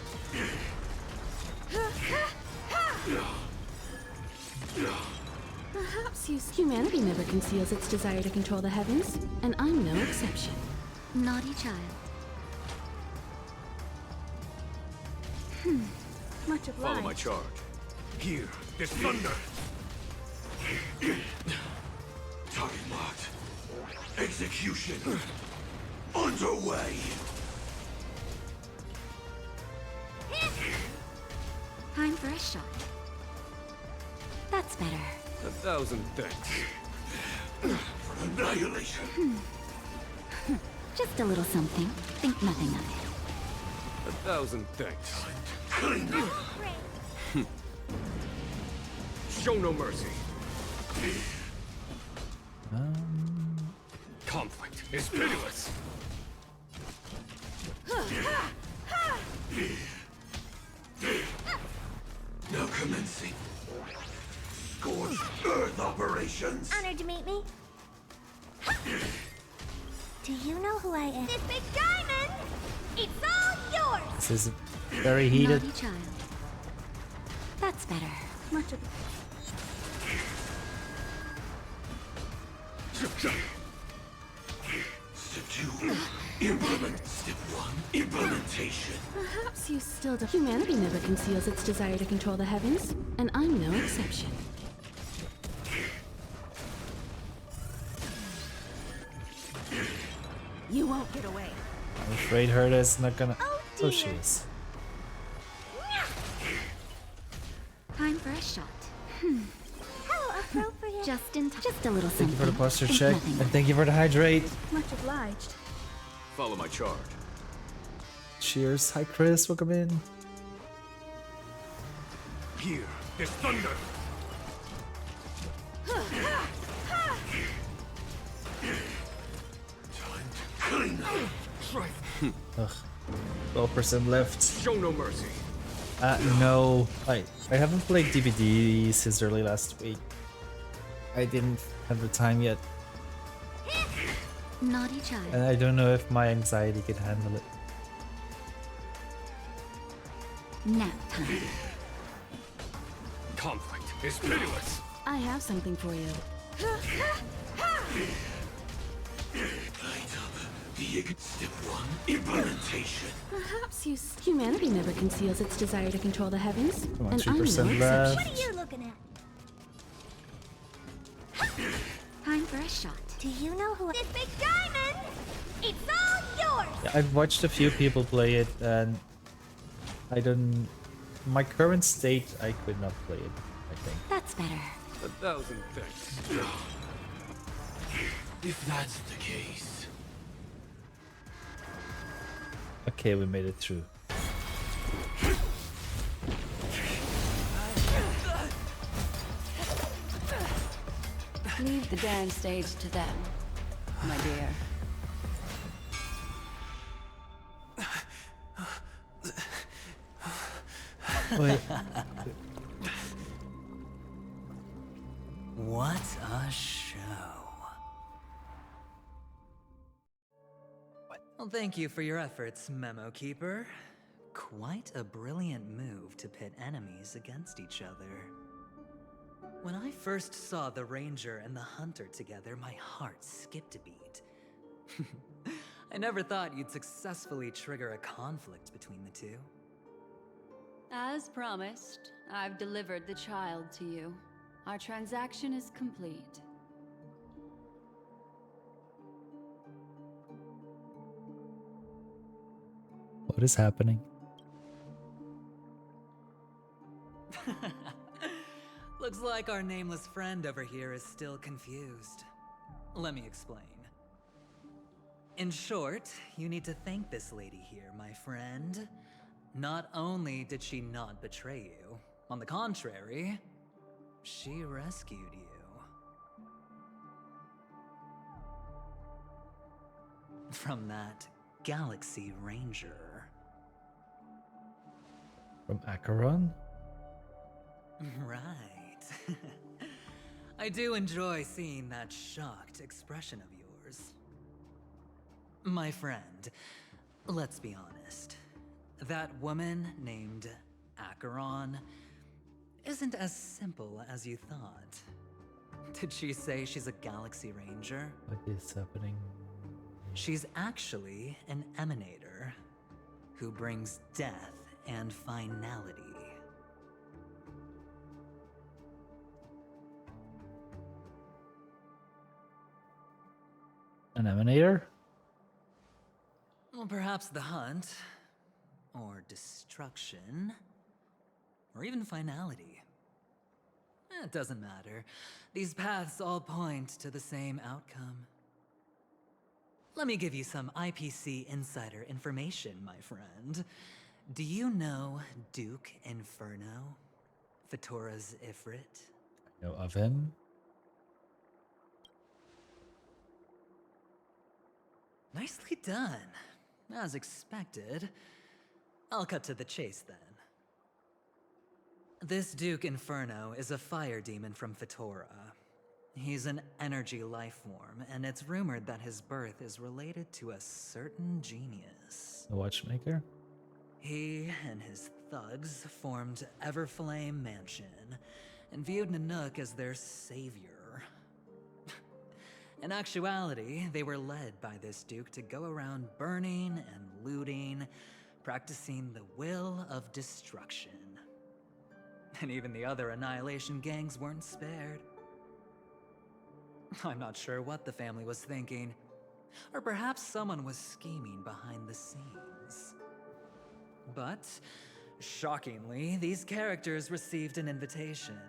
Perhaps humanity never conceals its desire to control the heavens, and I'm no exception. Naughty child. Much obliged. Follow my charge. Here, this thunder! Target marked. Execution. Underway. Time for a shot. That's better. 1,000 thanks. Annihilation. Just a little something. Think nothing of it. 1,000 thanks. Clean. Show no mercy. Conflict is pitiless. Now commencing. Scorched Earth operations. Honored to meet me. Do you know who I am? This big diamond! It's all yours! This is very heated. Naughty child. That's better. Much of Subdue. Implement. Step 1. Implementation. Perhaps you still do. Humanity never conceals its desire to control the heavens, and I'm no exception. You won't get away. I'm afraid Herda's not gonna. Oh, She dear. is. Time for a shot. How appropriate. Just a little Thank you something. for the posture Think check, nothing and of thank you for the hydrate. Much obliged. Follow my charge. Cheers. Hi, Chris. Welcome in. Here, this thunder! Clean. Trifle. Ugh. 12% left. Show no mercy. No. I haven't played DBD since early last week. I didn't have the time yet, Naughty child. and I don't know if my anxiety could handle it. Nap time. Conflict is pitiless. I have something for you. Step 1. Implementation. Perhaps humanity never conceals its desire to control the heavens, Come on, and I'm no 3% left. What are you looking at? Time for a shot. Do you know who? This big diamond! It's all yours! Yeah, I've watched a few people play it, and I don't. My current state, I could not play it. I think. That's better. 1,000 thanks. If that's the case. Okay, we made it through. Leave the dance stage to them, my dear. Wait, What a show. Well, thank you for your efforts, Memo Keeper. Quite a brilliant move to pit enemies against each other. When I first saw the Ranger and the Hunter together, my heart skipped a beat. I never thought you'd successfully trigger a conflict between the two. As promised, I've delivered the child to you. Our transaction is complete. What is happening? Looks like our nameless friend over here is still confused. Let me explain. In short, you need to thank this lady here, my friend. Not only did she not betray you, on the contrary, she rescued you. From that Galaxy Ranger. From Acheron? Right. I do enjoy seeing that shocked expression of yours. My friend, let's be honest. That woman named Acheron isn't as simple as you thought. Did she say she's a Galaxy Ranger? What is happening? She's actually an emanator who brings death and finality. An emanator? Well, perhaps the hunt, or destruction, or even finality. It doesn't matter. These paths all point to the same outcome. Let me give you some IPC insider information, my friend. Do you know Duke Inferno? Fatora's Ifrit? I know of him. Nicely done. As expected. I'll cut to the chase then. This Duke Inferno is a fire demon from Fatora. He's an energy life form, and it's rumored that his birth is related to a certain genius. The watchmaker? He and his thugs formed Everflame Mansion and viewed Nanook as their savior. In actuality, they were led by this Duke to go around burning and looting, practicing the will of destruction. And even the other Annihilation gangs weren't spared. I'm not sure what the family was thinking, or perhaps someone was scheming behind the scenes. But, shockingly, these characters received an invitation.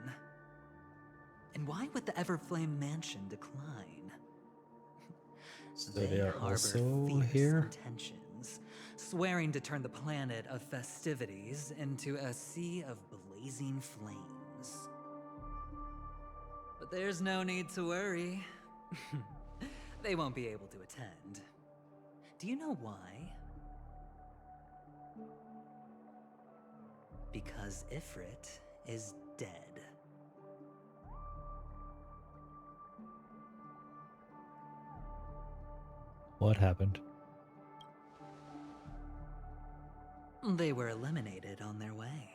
And why would the Everflame Mansion decline? So they are harbor also fierce here? intentions, swearing to turn the planet of festivities into a sea of blazing flames. But there's no need to worry. They won't be able to attend. Do you know why? Because Ifrit is dead. What happened? They were eliminated on their way.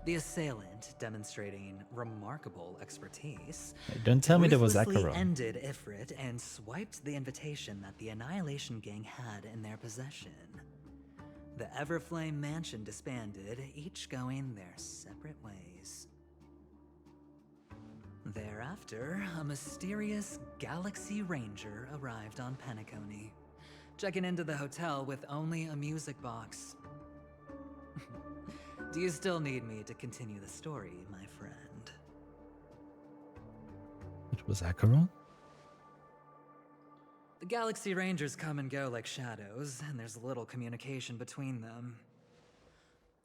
The assailant, demonstrating remarkable expertise, Hey, don't tell me there was ruthlessly Acheron. ended Ifrit and swiped the invitation that the Annihilation Gang had in their possession. The Everflame Mansion disbanded, each going their separate ways. Thereafter, a mysterious Galaxy Ranger arrived on Penacony, checking into the hotel with only a music box. Do you still need me to continue the story, my friend? It was Acheron? The Galaxy Rangers come and go like shadows, and there's little communication between them.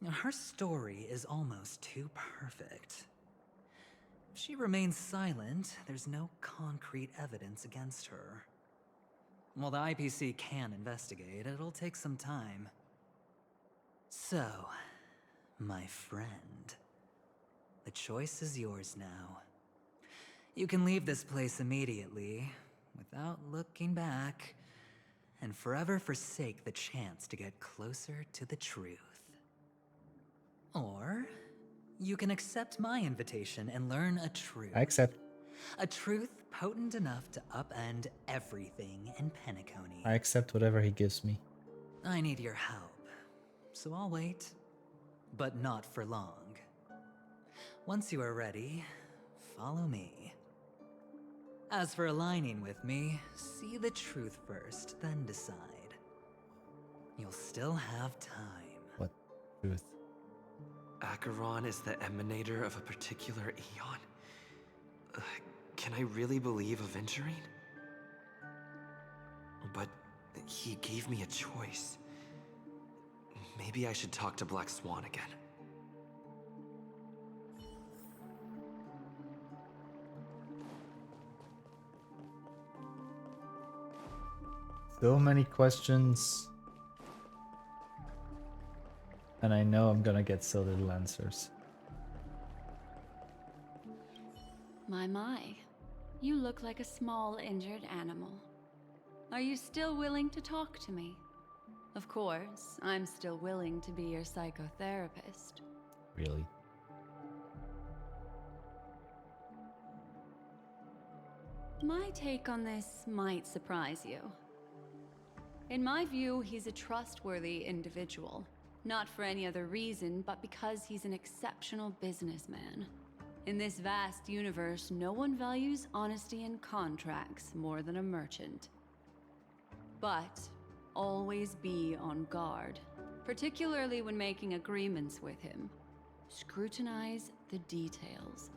Now, her story is almost too perfect. If she remains silent, there's no concrete evidence against her. While the IPC can investigate, it'll take some time. So, my friend, the choice is yours now. You can leave this place immediately, without looking back, and forever forsake the chance to get closer to the truth. Or, you can accept my invitation and learn a truth. I accept. A truth potent enough to upend everything in Penacony. I accept whatever he gives me. I need your help, so I'll wait, but not for long. Once you are ready, follow me. As for aligning with me, see the truth first, then decide. You'll still have time. What truth? Acheron is the emanator of a particular eon? Can I really believe Aventurine? But he gave me a choice. Maybe I should talk to Black Swan again. So many questions. And I know I'm gonna get so little answers. My. You look like a small injured animal. Are you still willing to talk to me? Of course, I'm still willing to be your psychotherapist. Really? My take on this might surprise you. In my view, he's a trustworthy individual. Not for any other reason, but because he's an exceptional businessman. In this vast universe, no one values honesty in contracts more than a merchant. But always be on guard, particularly when making agreements with him. Scrutinize the details.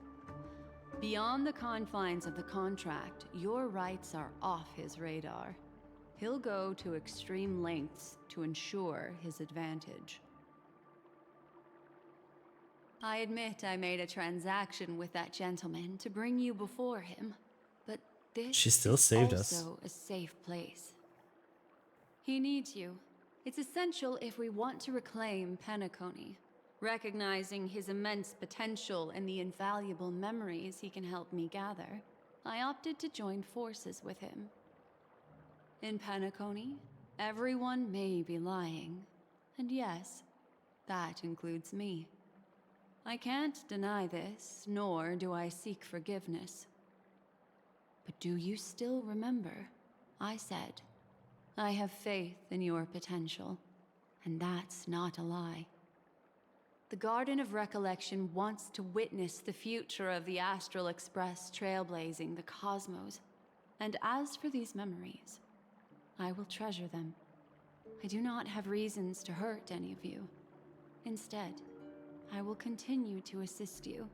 Beyond the confines of the contract, your rights are off his radar. He'll go to extreme lengths to ensure his advantage. I admit I made a transaction with that gentleman to bring you before him, but this She still is saved us. also a safe place. He needs you. It's essential if we want to reclaim Penacony. Recognizing his immense potential and the invaluable memories he can help me gather, I opted to join forces with him. In Penacony, everyone may be lying. And yes, that includes me. I can't deny this, nor do I seek forgiveness. But do you still remember? I said, I have faith in your potential, and that's not a lie. The Garden of Recollection wants to witness the future of the Astral Express trailblazing the cosmos. And as for these memories, I will treasure them. I do not have reasons to hurt any of you. Instead, I will continue to assist you.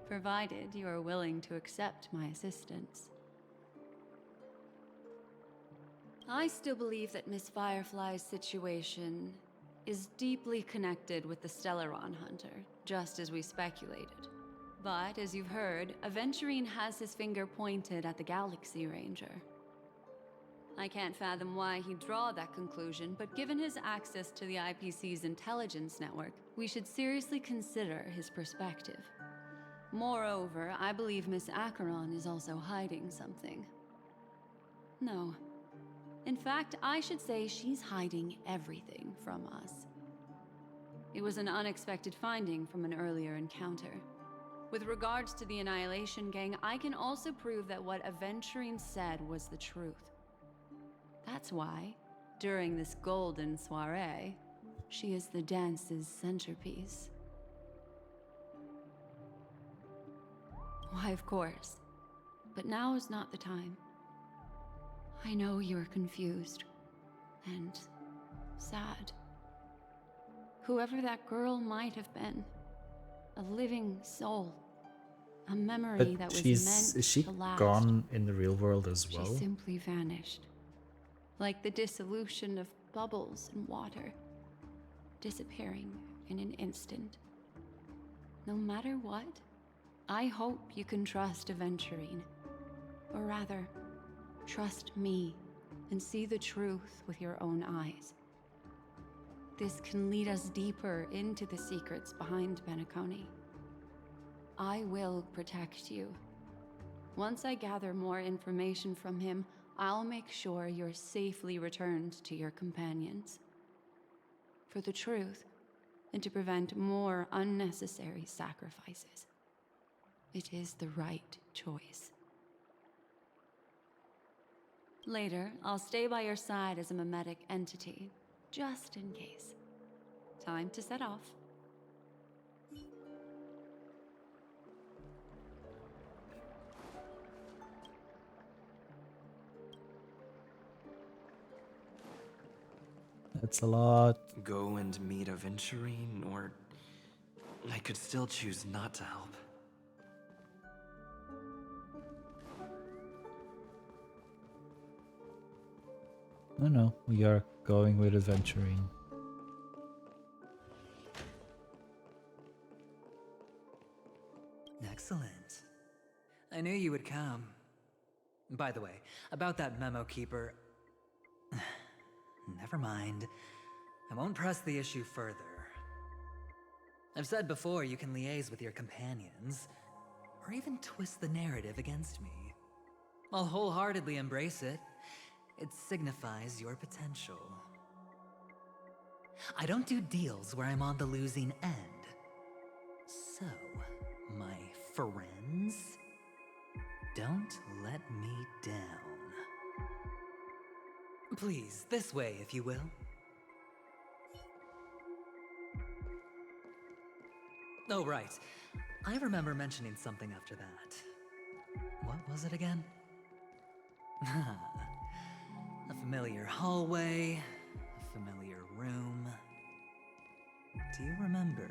Provided you are willing to accept my assistance. I still believe that Miss Firefly's situation is deeply connected with the Stellaron Hunter, just as we speculated. But, as you've heard, Aventurine has his finger pointed at the Galaxy Ranger. I can't fathom why he'd draw that conclusion, but given his access to the IPC's intelligence network, we should seriously consider his perspective. Moreover, I believe Miss Acheron is also hiding something. No. In fact, I should say she's hiding everything from us. It was an unexpected finding from an earlier encounter. With regards to the Annihilation Gang, I can also prove that what Aventurine said was the truth. That's why, during this golden soiree, she is the dance's centerpiece. Why, of course. But now is not the time. I know you're confused and sad. Whoever that girl might have been, a living soul, a memory But that was is meant she to last. gone in the real world as well? She simply vanished. Like the dissolution of bubbles in water, disappearing in an instant. No matter what, I hope you can trust Aventurine. Or rather, trust me and see the truth with your own eyes. This can lead us deeper into the secrets behind Penacony. I will protect you. Once I gather more information from him, I'll make sure you're safely returned to your companions. For the truth, and to prevent more unnecessary sacrifices. It is the right choice. Later, I'll stay by your side as a mimetic entity, just in case. Time to set off. That's a lot. Go and meet Aventurine, or I could still choose not to help. No, we are going with adventuring. Excellent. I knew you would come. By the way, about that memo keeper... Never mind. I won't press the issue further. I've said before you can liaise with your companions, or even twist the narrative against me. I'll wholeheartedly embrace it. It signifies your potential. I don't do deals where I'm on the losing end. So, my friends, don't let me down. Please, this way, if you will. Oh, right. I remember mentioning something after that. What was it again? A familiar hallway, a familiar room. Do you remember?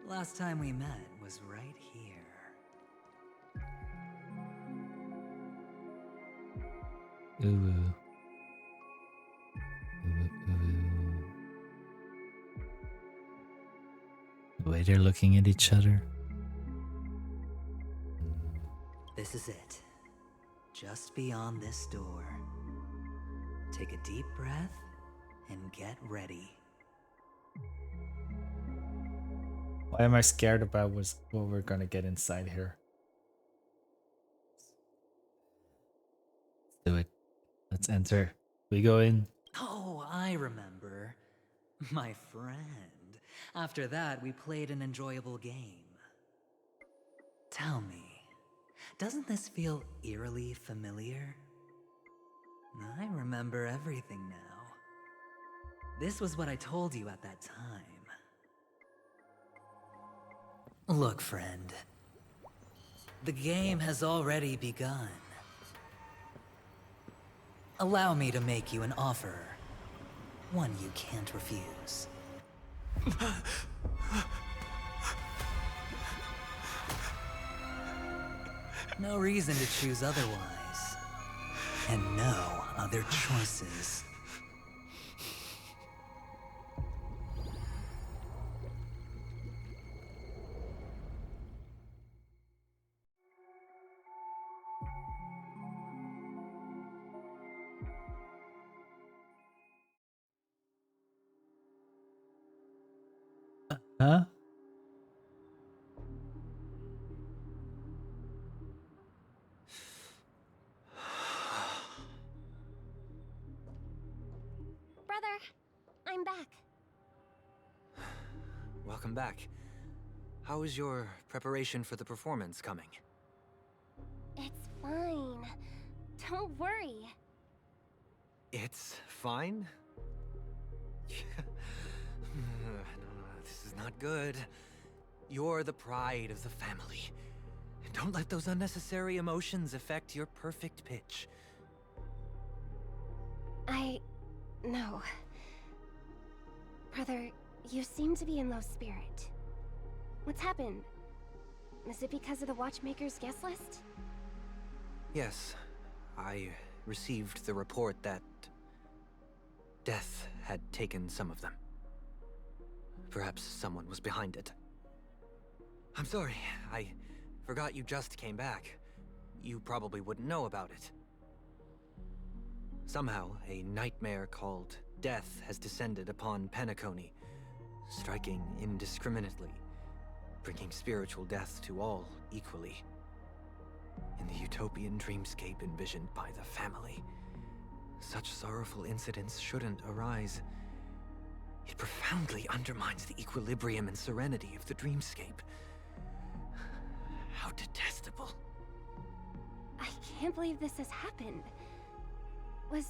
Last time we met was right here. Ooh. The way they're looking at each other. This is it. Just beyond this door. Take a deep breath and get ready. Why am I scared about what we're gonna get inside here? Let's do it. Let's enter. We go in. Oh, I remember. My friend. After that, we played an enjoyable game. Tell me, doesn't this feel eerily familiar? I remember everything now. This was what I told you at that time. Look, friend. The game has already begun. Allow me to make you an offer. One you can't refuse. No reason to choose otherwise. And no other choices. Huh? Brother, I'm back. Welcome back. How is your preparation for the performance coming? It's fine. Don't worry. It's fine? No, this is not good. You're the pride of the family. Don't let those unnecessary emotions affect your perfect pitch. No. Brother, you seem to be in low spirit. What's happened? Is it because of the Watchmaker's guest list? Yes, I received the report that death had taken some of them. Perhaps someone was behind it. I'm sorry, I forgot you just came back. You probably wouldn't know about it. Somehow, a nightmare called death has descended upon Penacony, striking indiscriminately, bringing spiritual death to all equally. In the utopian dreamscape envisioned by the family, such sorrowful incidents shouldn't arise. It profoundly undermines the equilibrium and serenity of the dreamscape. How detestable. I can't believe this has happened. Was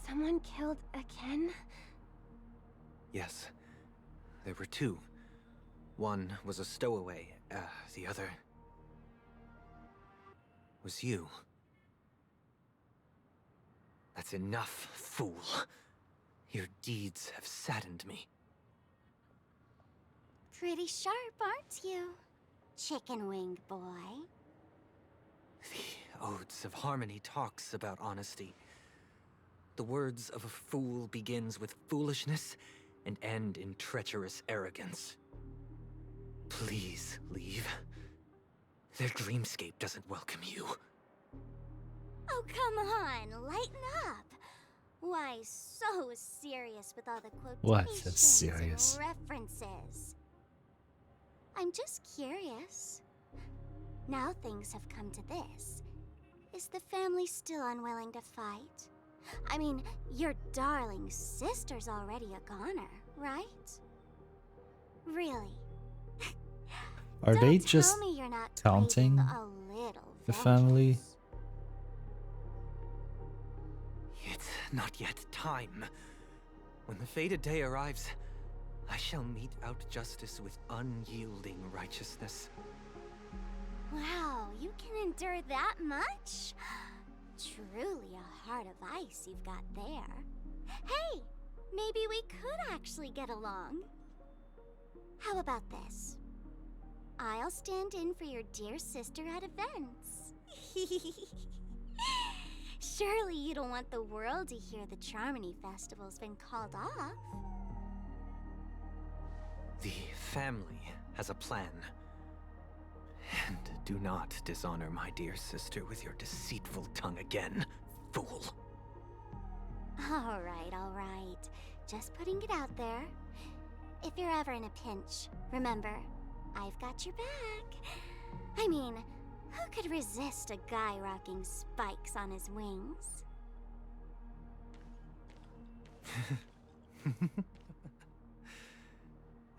someone killed again? Yes, there were two. One was a stowaway, the other was you. That's enough, fool. Your deeds have saddened me. Pretty sharp, aren't you, chicken-winged boy? The Odes of Harmony talks about honesty. The words of a fool begins with foolishness and end in treacherous arrogance. Please leave. Their dreamscape doesn't welcome you. Oh, come on, lighten up. Why so serious with all the quotations What's serious? and references? I'm just curious. Now things have come to this. Is the family still unwilling to fight? I mean, your darling sister's already a goner, right? Really? Are Don't they tell just me you're not counting craving a little the family? vengeance. It's not yet time. When the fated day arrives, I shall mete out justice with unyielding righteousness. Wow, you can endure that much? Truly a heart of ice you've got there. Hey, maybe we could actually get along. How about this? I'll stand in for your dear sister at events. Surely you don't want the world to hear the Charmony Festival's been called off. The family has a plan. And do not dishonor my dear sister with your deceitful tongue again, fool. All right. Just putting it out there. If you're ever in a pinch, remember, I've got your back. I mean, who could resist a guy rocking spikes on his wings?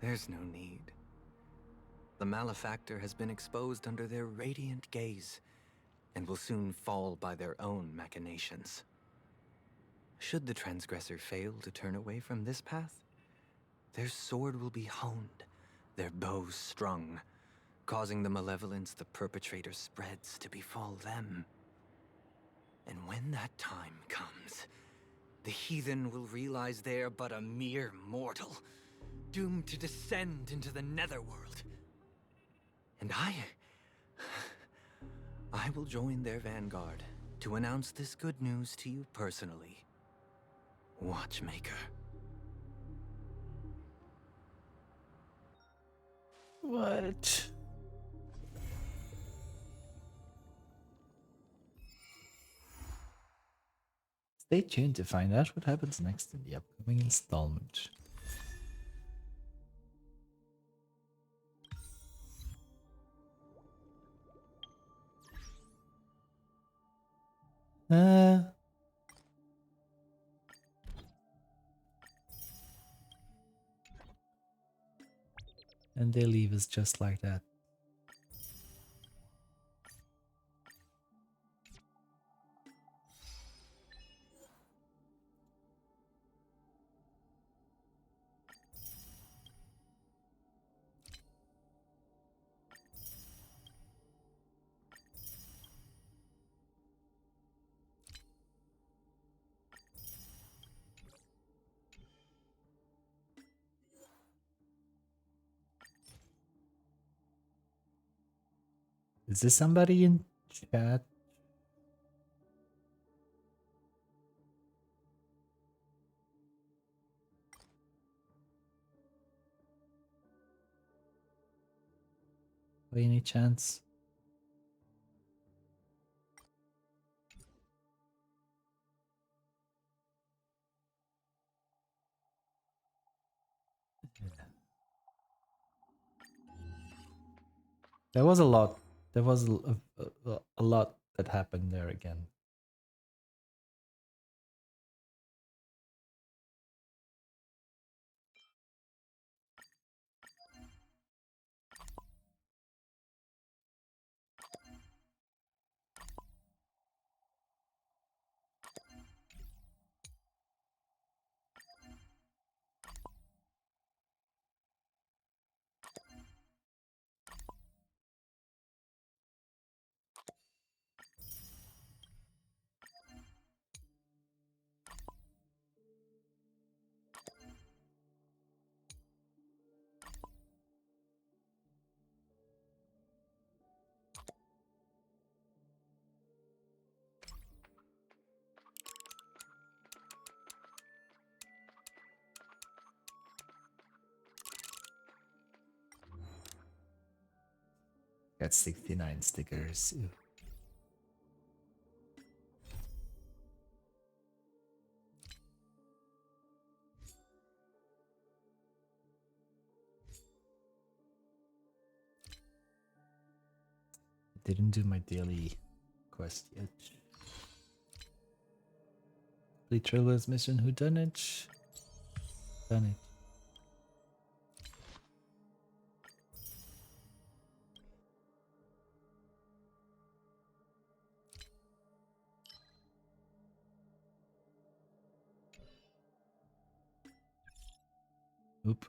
There's no need. The malefactor has been exposed under their radiant gaze, and will soon fall by their own machinations. Should the transgressor fail to turn away from this path, their sword will be honed, their bow strung, causing the malevolence the perpetrator spreads to befall them. And when that time comes, the heathen will realize they're but a mere mortal, doomed to descend into the netherworld. And I will join their vanguard to announce this good news to you personally, Watchmaker. What? Stay tuned to find out what happens next in the upcoming installment. And they leave us just like that. Is this somebody in chat? By any chance? There was a lot. There was a lot that happened there again. Got 69 stickers. Ew. Didn't do my daily quest yet. Complete Trilla's mission. Who done it? Done it. Oop.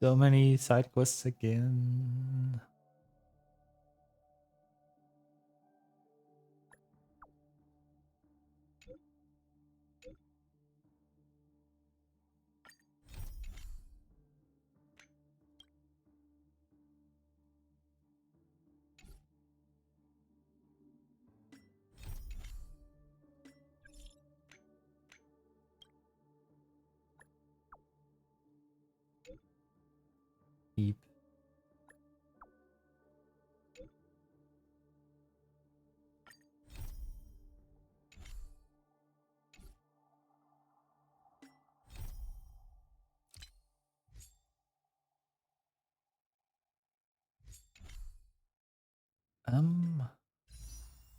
So many side quests again. Keep.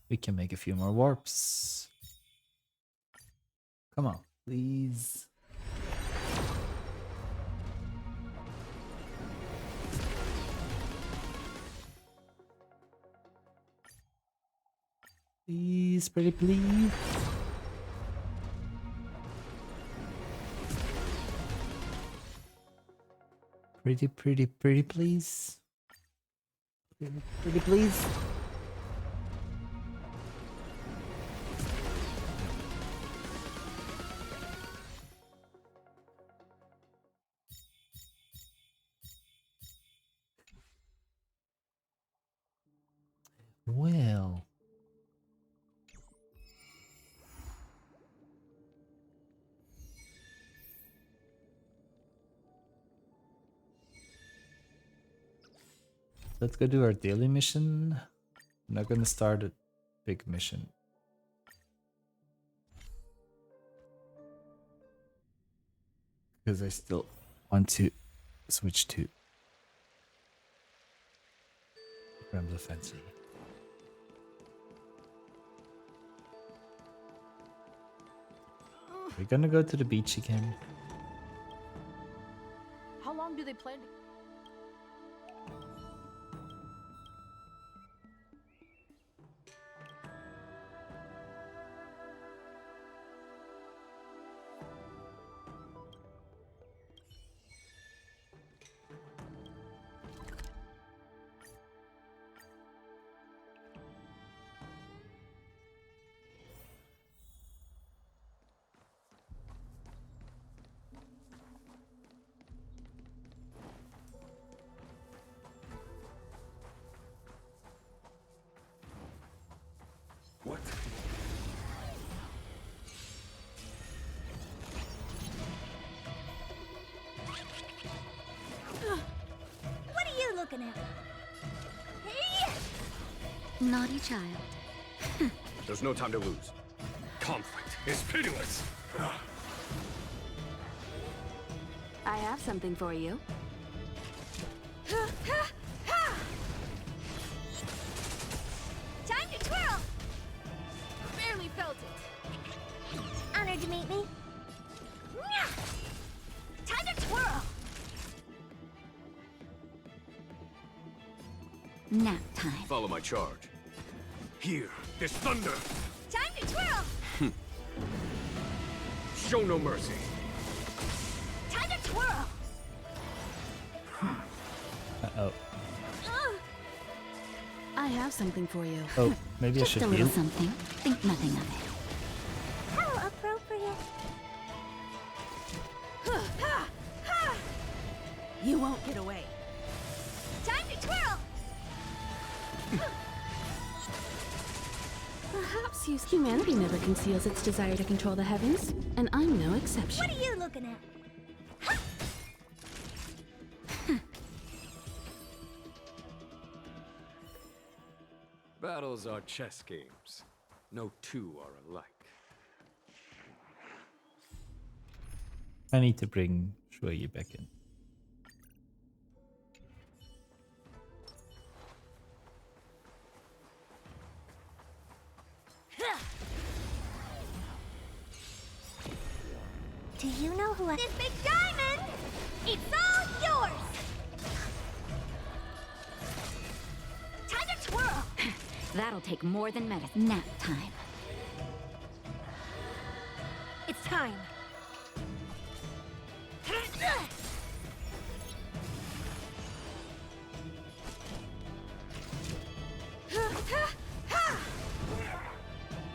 We can make a few more warps. Come on, please. Please, pretty please. Pretty please. Pretty please. Well. Let's go do our daily mission. I'm not gonna start a big mission. Because I still want to switch to Granblue Fantasy. We're gonna go to the beach again. How long do they plan to... What? What are you looking at? Hey! Naughty child. There's no time to lose. Conflict is pitiless. I have something for you. Time to twirl! Barely felt it. Honored to meet me. Time to twirl! Nap time. Follow my charge. Hear this thunder. Time to twirl! Show no mercy. Time to twirl! Uh-oh. I have something for you. Oh, maybe I Just should a little heal. something. Think nothing of it. How appropriate. You won't get away. Time to twirl! Perhaps humanity never conceals its desire to control the heavens, and I'm no exception. What are you looking at? Battles are chess games. No two are alike. I need to bring Shuyi back in. Do you know who this big diamond? It's all yours! Time to twirl! That'll take more than medicine. Nap time. It's time.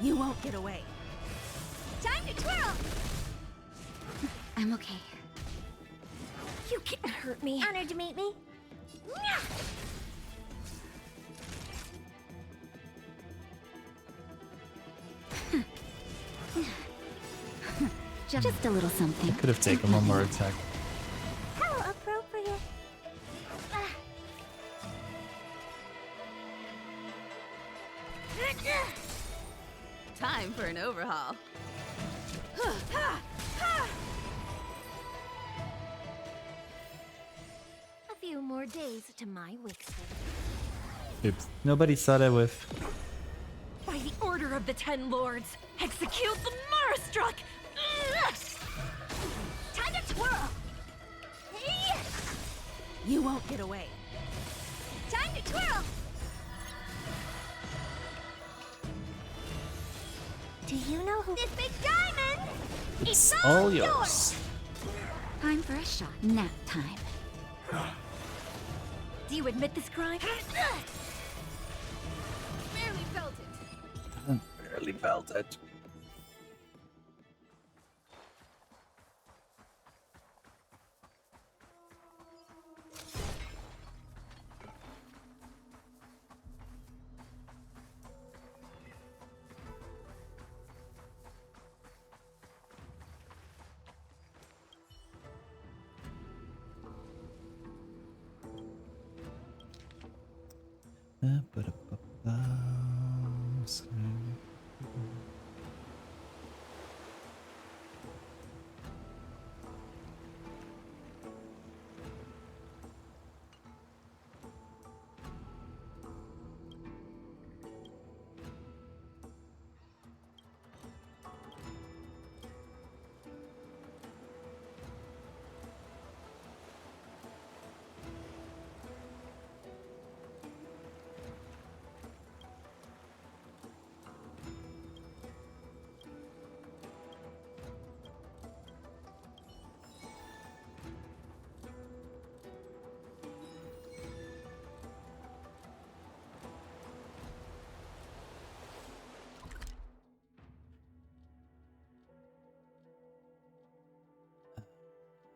You won't get away. Time to twirl! I'm okay. You can't hurt me. Honored to meet me. Just a little something. I could have taken one more attack. How appropriate. Time for an overhaul. A few more days to my Wixford. Oops. Nobody saw that with. By the order of the Ten Lords, execute the Marastruck! Time to twirl! You won't get away. Time to twirl! Do you know who this big diamond? It's all yours. Time for a shot. Nap time. Do you admit this crime? Barely felt it. Barely felt it.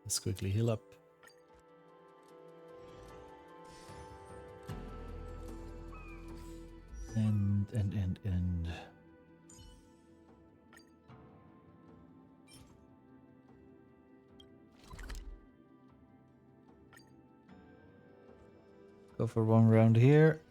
Let's quickly heal up. And. Go for one round here.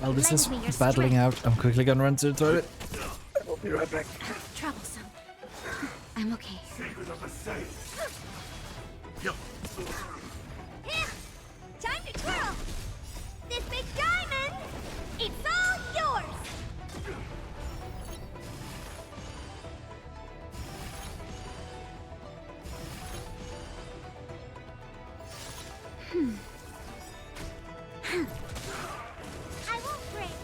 While this is Lend me your battling strength. out, I'm quickly gonna run to the toilet. I'll be right back. Troublesome. I'm okay. Here! Time to twirl! This big diamond, it's all yours! I won't break.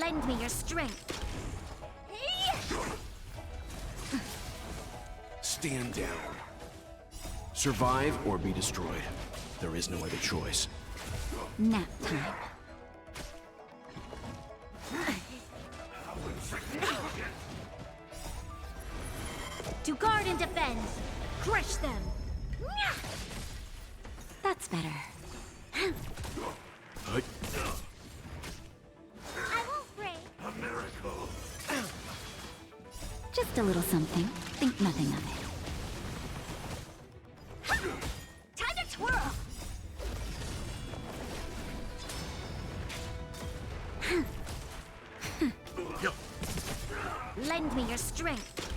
Lend me your strength. Stand down. Survive or be destroyed. There is no other choice. Nap time. To guard and defend. Crush them. That's better. I won't break. A miracle. Just a little something. Think nothing of it. Time to twirl! Lend me your strength.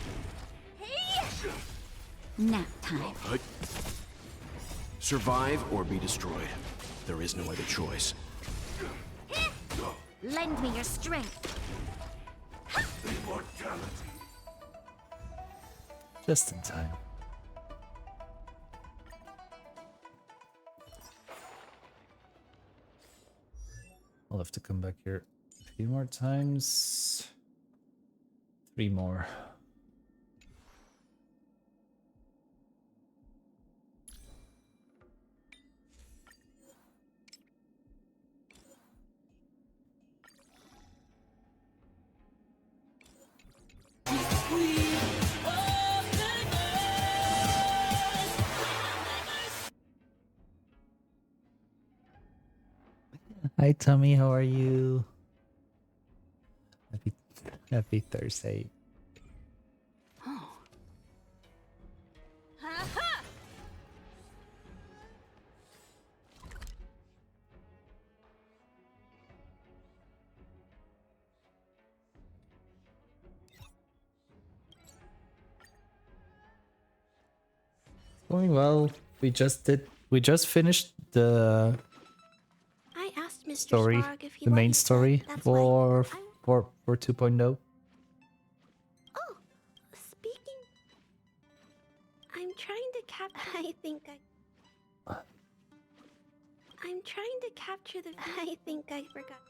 Nap time. Survive or be destroyed. There is no other choice. Lend me your strength. Immortality. Just in time. I'll have to come back here a few more times. 3 more. Hi Tommy, how are you? Happy Thursday. Oh. Going well. We just finished the I asked Mr. story, Sparg if he the main liked story it. That's why for 2.0. Oh, speaking... I'm trying to I think I'm trying to capture the... I think I forgot.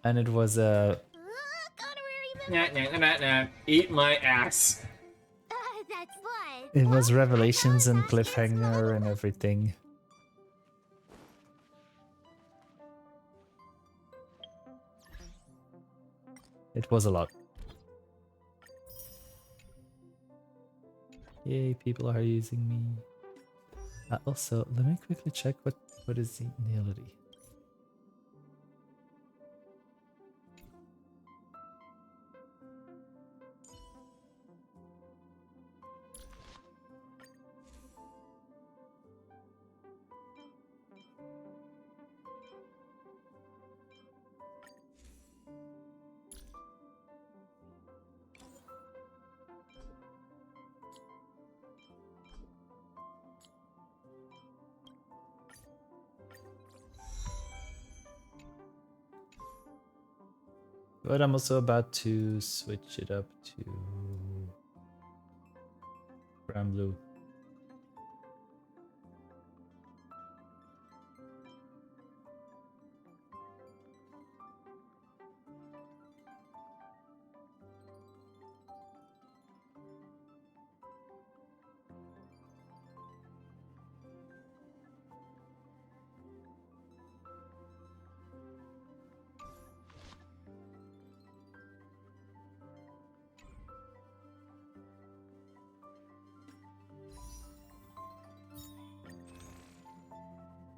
And it was a Eat my ass. That's what. it was revelations and cliffhanger and everything. It was a lot. Yay, people are using me. Also, let me quickly check what is the ability. But I'm also about to switch it up to Granblue.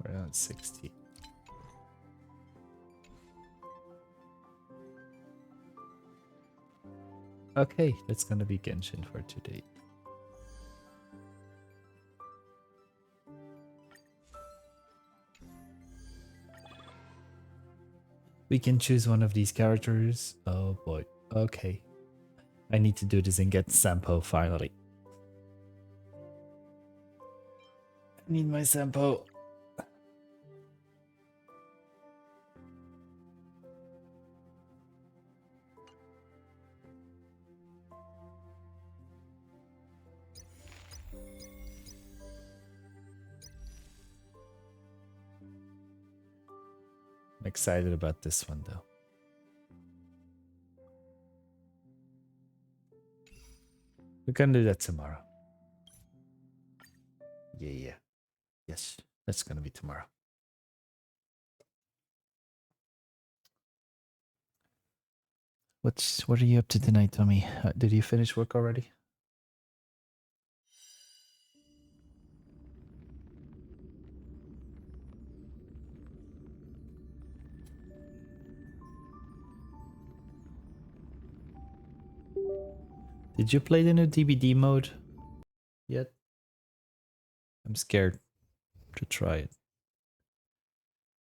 We're at 60. Okay, that's gonna be Genshin for today. We can choose one of these characters. Oh boy. Okay. I need to do this and get Sampo finally. I need my Sampo. I'm excited about this one though. We can do that tomorrow. Yeah. Yes, that's gonna be tomorrow. What are you up to tonight, Tommy? Did you finish work already? Did you play the new DBD mode yet? I'm scared to try it.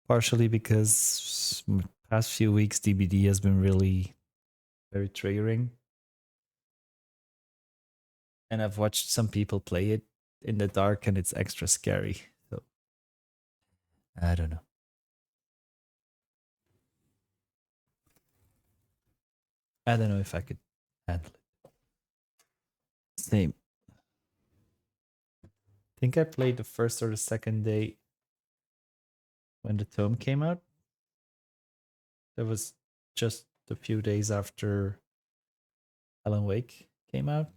Partially because past few weeks DBD has been really very triggering. And I've watched some people play it in the dark and it's extra scary. So I don't know. I don't know if I could handle it. Same. I think I played the first or the second day when the tome came out. That was just a few days after Alan Wake came out.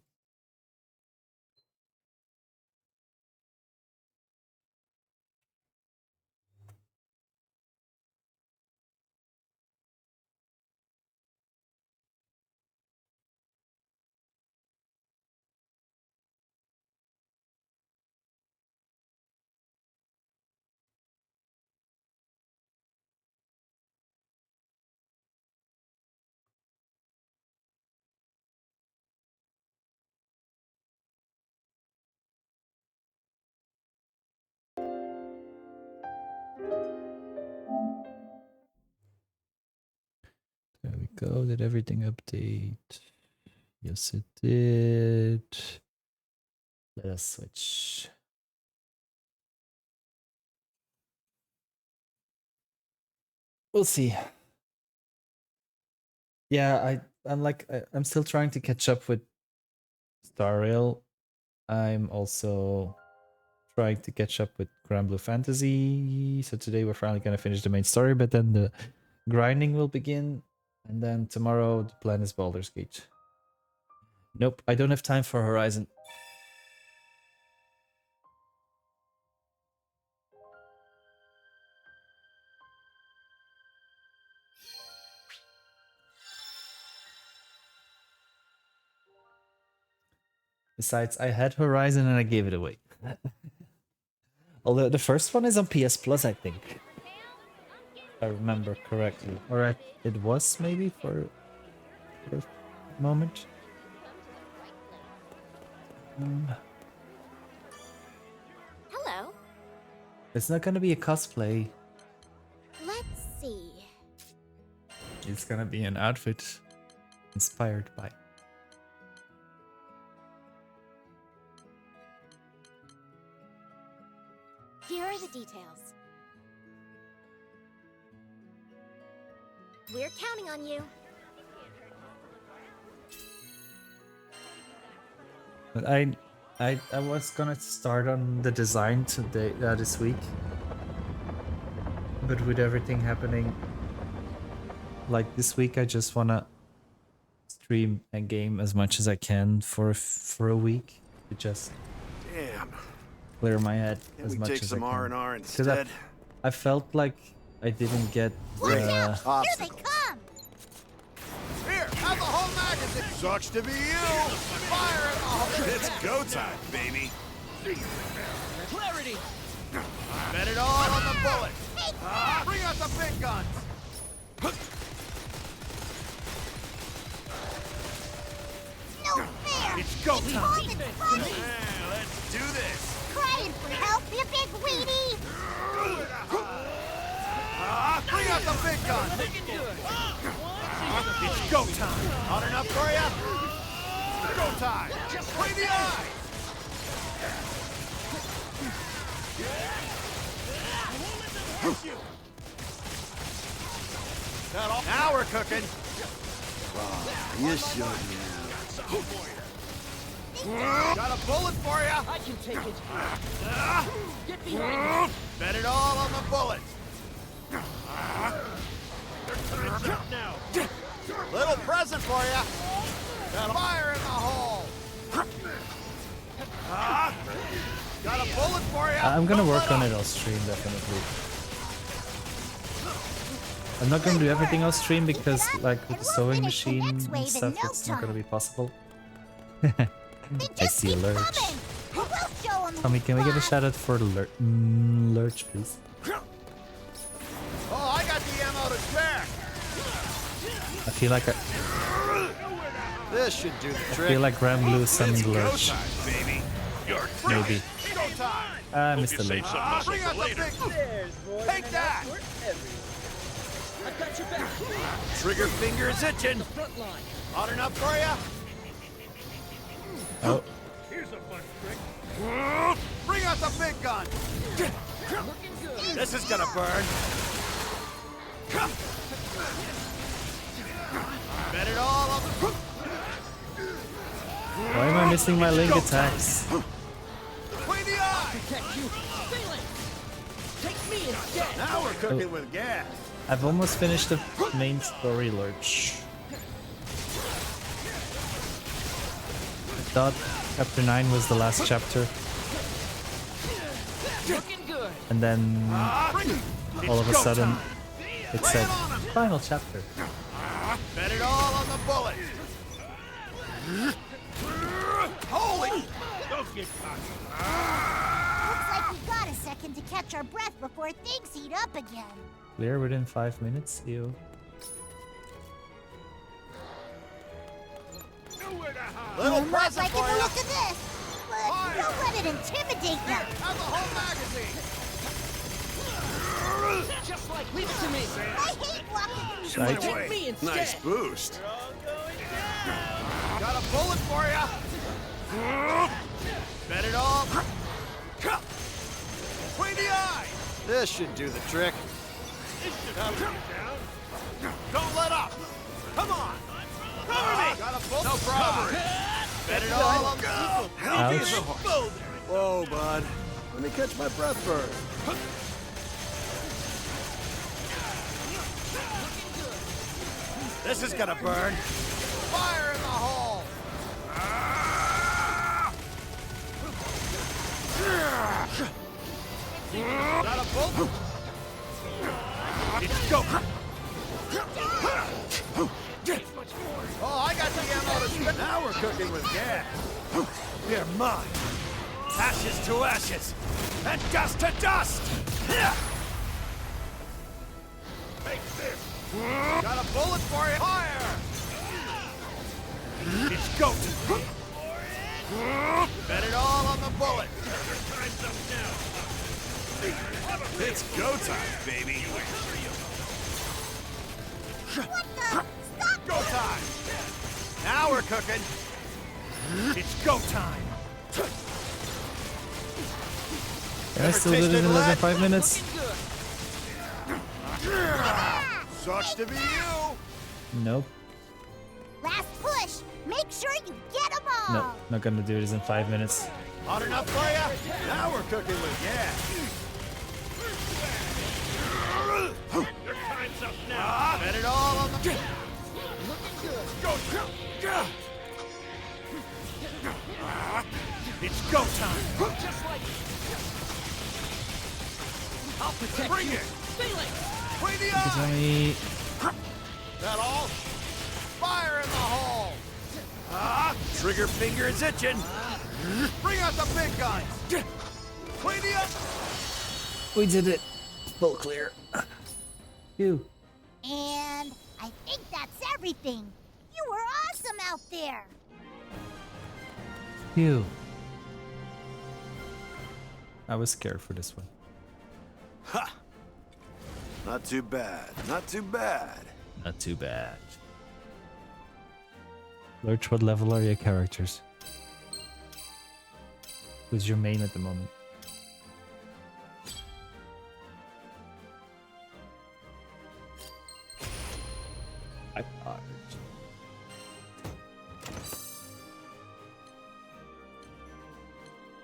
There we go. Did everything update? Yes, it did. Let us switch. We'll see. Yeah, I'm still trying to catch up with Star Rail. I'm also trying to catch up with Granblue Fantasy. So today we're finally gonna finish the main story, but then the grinding will begin, and then tomorrow the plan is Baldur's Gate. Nope, I don't have time for Horizon. Besides, I had Horizon and I gave it away. Although the first one is on PS Plus, I think. If I remember correctly. Or it was maybe for a moment. Hello. It's not gonna be a cosplay. Let's see. It's gonna be an outfit inspired by. Here are the details. We're counting on you. But I was gonna start on the design today, this week. But with everything happening, like this week, I just wanna stream and game as much as I can for a week to just clear my head as much as I can. R&R instead? I felt like I didn't get. Here they come! Here, have the whole magazine! Sucks to be you! Fire it all! It's go time, baby! Clarity! Bet it all on the bullet! Bring out the big guns! No fair! It's go time! Yeah, let's do this! Crying for help, you big weenie! Bring out the big gun! It's go time! Hot enough for ya? Go time! Play the eye! Now we're cooking! You showed me Got a bullet for ya! I can take it. Get behind me. Bet it all on the bullet! Little present for ya! Got a fire in the hole! Got a bullet for ya! I'm gonna work on it on stream, definitely. I'm not gonna do everything on stream because, like, with the sewing machine and stuff, it's not gonna be possible. I see Lurch. Tommy, can we get a shout out for Lurch, please? Oh, I got the ammo to spare! I feel like This should do the I trick. feel like Granblue summoned Lurch. Baby. Maybe. Go time! I missed the Lurch. Bring out the big... Take that! I've got your back. Trigger finger is itching. Hot enough for ya? Oh. Here's a fun trick. Bring out the big gun. This is gonna burn. Bet it all on the... Why am I missing my link attacks? Play the eye. Protect you. Relink. Take me instead. Now we're cooking with gas. I've almost finished the main story, Lurch. I thought chapter 9 was the last chapter. Looking good. And then all of a sudden it said final chapter. Bet it all on the bullet. Holy! Don't get cocky. Looks like we got a second to catch our breath before things heat up again. Clear within 5 minutes, ew. Little Not present like for a ya. look at this. But don't let it intimidate you. Have the whole magazine. Just like, leave it to me. I hate walking. Right. Take me instead. Nice boost. Got a bullet for ya. Bet it all. Play the eye. This should do the trick. Don't let up. Come on. Cover me. Got a bullet. No problem. Bet it all on the... Ouch. Whoa, bud. Let me catch my breath first. This is gonna burn. Fire in the hole. Got a bullet. It's go. Oh, I got the ammo to spit. Now we're cooking with gas. You're mine. Ashes to ashes. And dust to dust. Take this. Got a bullet for you. Fire. It's go time. Bet it all on the bullet. Time's up now. It's go time, baby. What the? Stop! Go time. Now we're cooking. It's go time. Can I still do it in less than 5 minutes? Sucks to be you. Nope. Last push. Make sure you get them all. No, not gonna do this in 5 minutes. Hot enough for ya? Now we're cooking with gas. Your time's up now. Bet it all on the... Looking good. Go. It's go time. Just like... I'll protect Bring you. it. Relink. Play the Because eye. I... That all? Fire in the hole. Trigger finger is itching. Bring out the big guns. Play the eye. We did it. Full clear. You. And I think that's everything. You were awesome out there. You. I was scared for this one. Ha! Not too bad. Not too bad. Not too bad. Lurch, what level are your characters? Who's your main at the moment? I thought.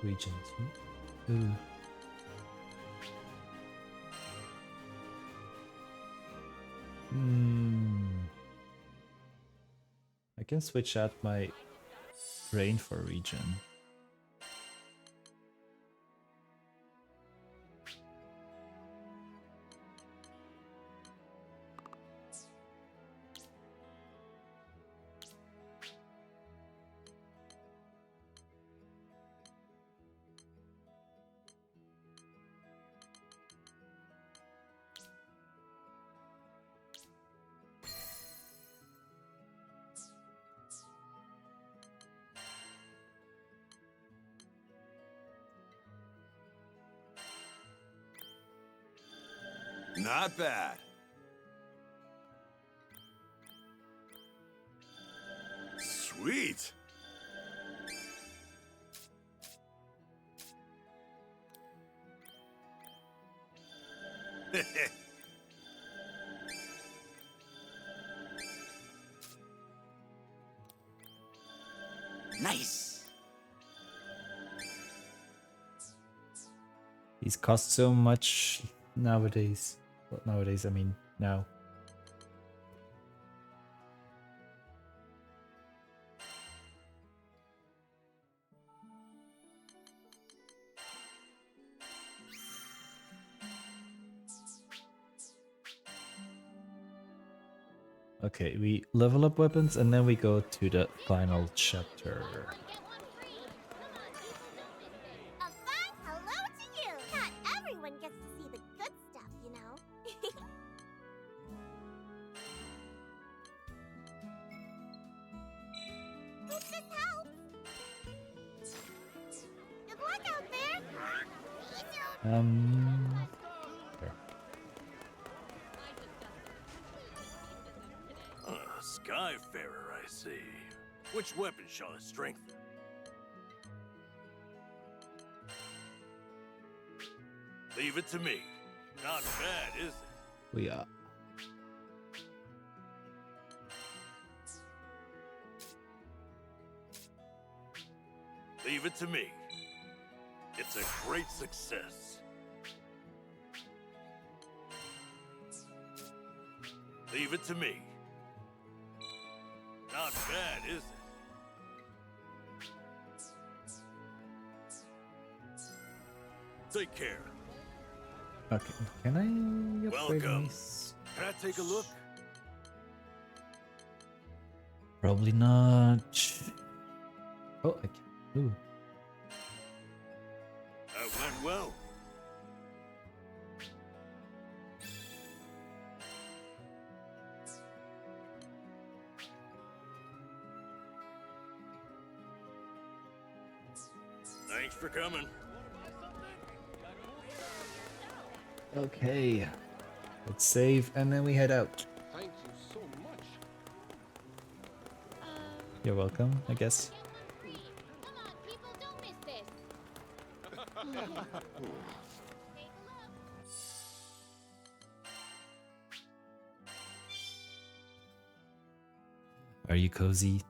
Regions. Ooh. I can switch out my brain for region. Not bad. Sweet. Nice. These cost so much nowadays. Well, nowadays, I mean now. Okay, we level up weapons and then we go to the final chapter. A fine hello to you! Not everyone gets to see the good stuff, you know. Hope this helps. Good luck out there. There. Skyfarer, I see. Which weapon shall I strengthen? Leave it to me. Not bad, is it? We are. Leave it to me. It's a great success. Leave it to me. Not bad, is it? Take care. Okay, can I upgrade Welcome. these? Can I take a look? Probably not. Oh, I can. Ooh. That went well. Thanks for coming. Okay. Let's save and then we head out. Thank you so much. You're welcome, I guess. Are you cozy?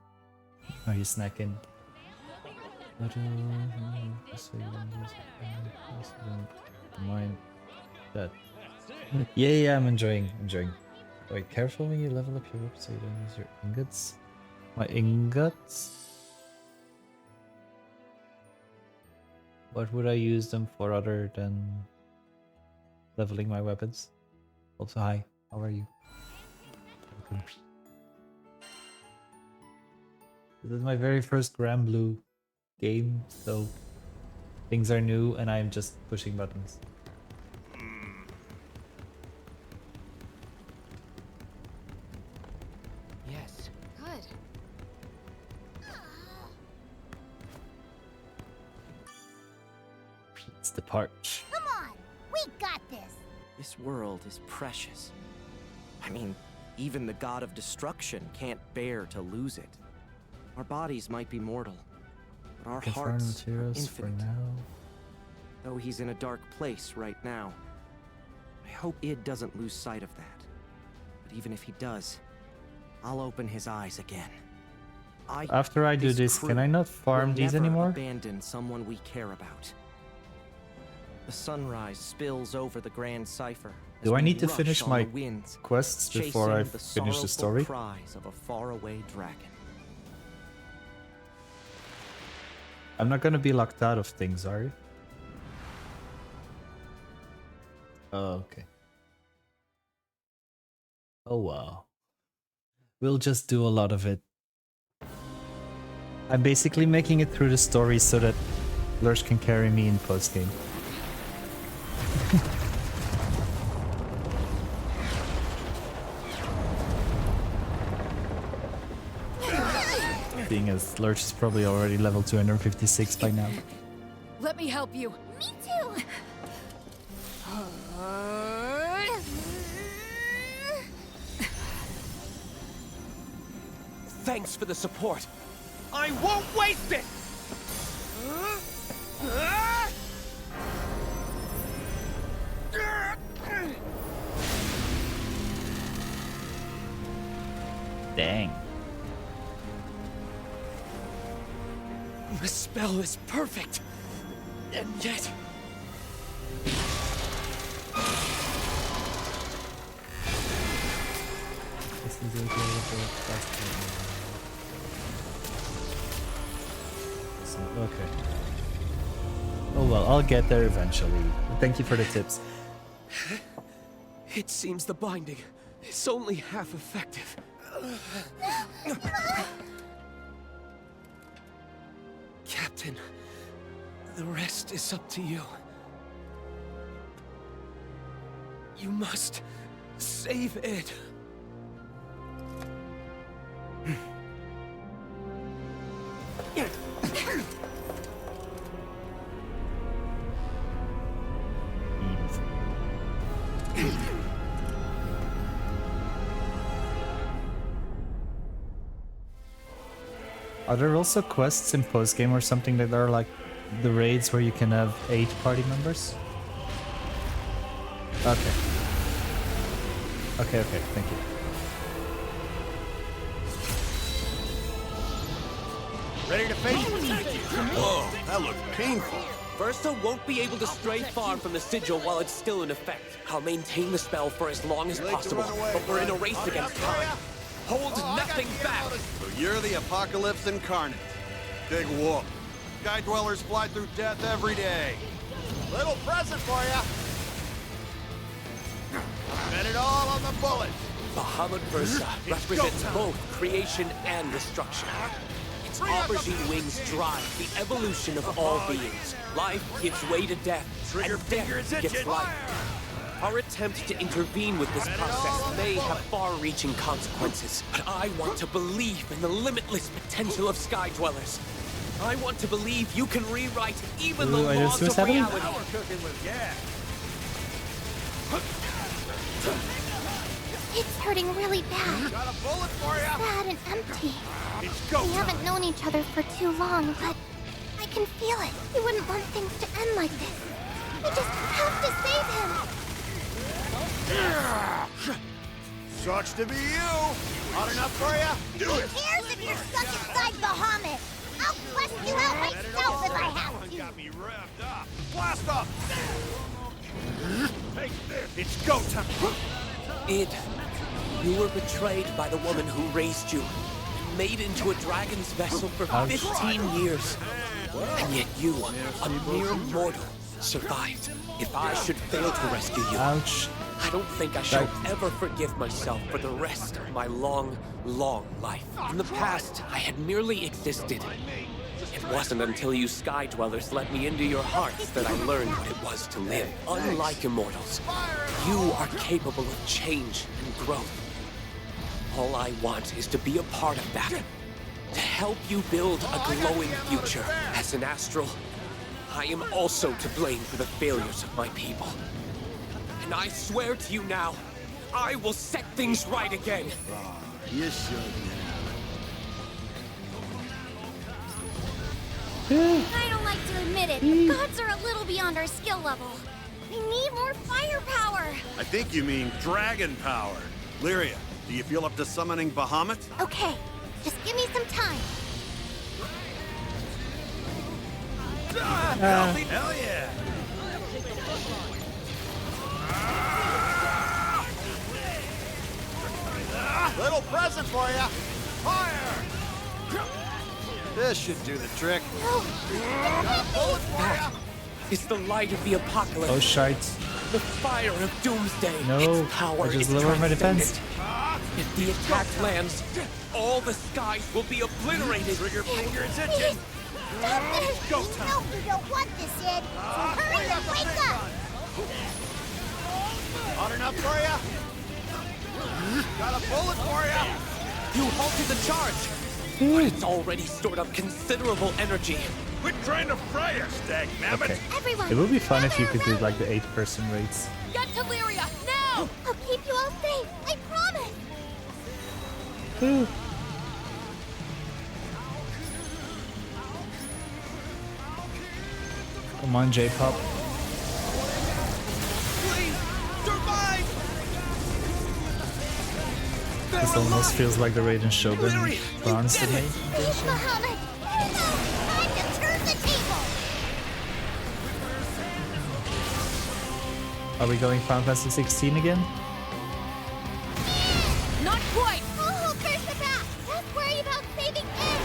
Are you snacking? Mind that. Yeah, I'm enjoying. Wait, careful when you level up your whip so you don't use your ingots. My ingots? What would I use them for other than leveling my weapons? Also, hi. How are you? Welcome. This is my very first Granblue game, so things are new and I'm just pushing buttons. Yes. Good. Let's depart. Come on, we got this. This world is precious. I mean, even the god of destruction can't bear to lose it. Our bodies might be mortal, but our hearts are materials for infinite. now. Though he's in a dark place right now, I hope Id doesn't lose sight of that. But even if he does, I'll open his eyes again. After I do this, can I not farm these never anymore? Abandon someone we care about. The sunrise spills over the Grand Cipher. as Do I we need to rush finish on my the winds, quests before I chasing the finish the sorrowful story? cries of a faraway dragon. I'm not gonna be locked out of things, are you? Oh, okay. Oh wow. We'll just do a lot of it. I'm basically making it through the story so that Lurch can carry me in post-game. Being as Lurch is probably already level 256 by now. Let me help you. Me too. Thanks for the support. I won't waste it! Dang. The spell is perfect. And yet... This is a okay. Oh well, I'll get there eventually. Thank you for the tips. It seems the binding is only half effective. Captain, the rest is up to you. You must save it. Are there also quests in postgame or something that are like the raids where you can have 8 party members? Okay. Okay, thank you. Ready to face it? Whoa, that looked painful. Versa won't be able to stray far from the sigil while it's still in effect. I'll maintain the spell for as long as possible, but we're in a race against time. Hold nothing back! So you're the apocalypse incarnate. Big whoop. Sky dwellers fly through death every day. Little present for ya. Bet it all on the bullet. Bahamut Versa represents both creation and destruction. Its aubergine wings drive the evolution of all beings. Life gives way to death, and death gets life. Our attempt to intervene with this process may have far-reaching consequences, but I want to believe in the limitless potential of Sky Dwellers. I want to believe you can rewrite even the laws of reality. It's hurting really bad. Got a bullet for ya. Sad and empty. It's go We haven't known each other for too long, but I can feel it. You wouldn't want things to end like this. We just have to save him. Sucks to be you. Hot enough for ya? Do Who it. cares if you're stuck inside Bahamut? I'll quest you out myself if I have to. Got me revved up. Blast up. Take this. It's go time. Id, you were betrayed by the woman who raised you, and made into a dragon's vessel for 15 years. And yet you, a mere mortal, survived. If I should fail to rescue you, Ouch. I don't think I shall ever forgive myself for the rest of my long, long life. In the past, I had merely existed. It wasn't until you Sky Dwellers let me into your hearts that I learned what it was to live. Unlike immortals, you are capable of change and growth. All I want is to be a part of that. To help you build a glowing future. As an astral, I am also to blame for the failures of my people. And I swear to you now, I will set things right again. You should I don't like to admit it, but gods are a little beyond our skill level. We need more firepower. I think you mean dragon power. Lyria, do you feel up to summoning Bahamut? Okay, just give me some time. Hell yeah! Little present for you. Fire! This should do the trick. It's the light of the apocalypse. Oh, shite. The fire of doomsday. No, its power I just is lowered my defense. transcendent. If the attack lands, all the skies will be obliterated. Trigger finger is itching. Stop this! Go We time. know you don't want this, Ed. So hurry and wake up! Hot enough for you? Got a bullet for you. You halted the charge, but it's already stored up considerable energy. Quit trying to fry us, dag nabbit. Okay. Everyone, It would be fun if you could do like the 8-person raids. get to Lyria, now! I'll keep you all safe, I promise! Come on, J-Pop. Please, survive! This almost feels like the Raiden Shogun bronze to me. Please, Muhammad! Time to turn the table! Are we going Final Fantasy 16 again? Not quite! Oh, curse the bat! Let's worry about saving Ed!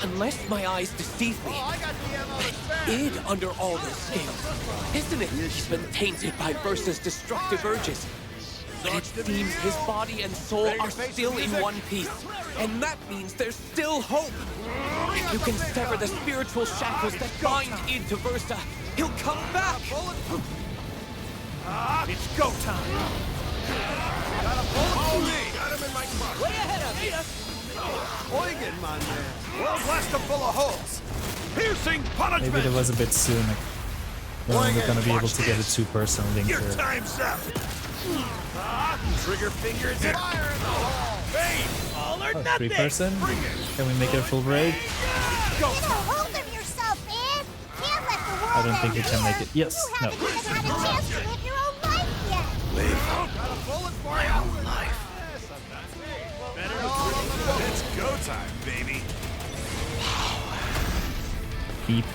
Unless my eyes deceive me, id under all those scales, isn't it? He's been tainted by Versa's destructive urges. But it seems his body and soul are still in one piece, and that means there's still hope. If you can sever the spiritual shackles that bind id to Versa, he'll come back. It's go time. Got a bullet for me. Got him in my car. Way ahead of me. Eugen, my man. Well, blast him full of holes. Piercing punishment. Maybe it was a bit soon. Like, we're only gonna be able to get a 2-person link Your here. time's up. Trigger fingers in fire in the hole. Fade. All or nothing. 3-person? Bring it. Can we make it a full raid? Go. Get a hold of yourself, Ed! Can't let the world I don't think we can make it. Yes. You No. haven't even had a chance to live your own life yet! Got a bullet for you. Life. It's go time, baby. Beep.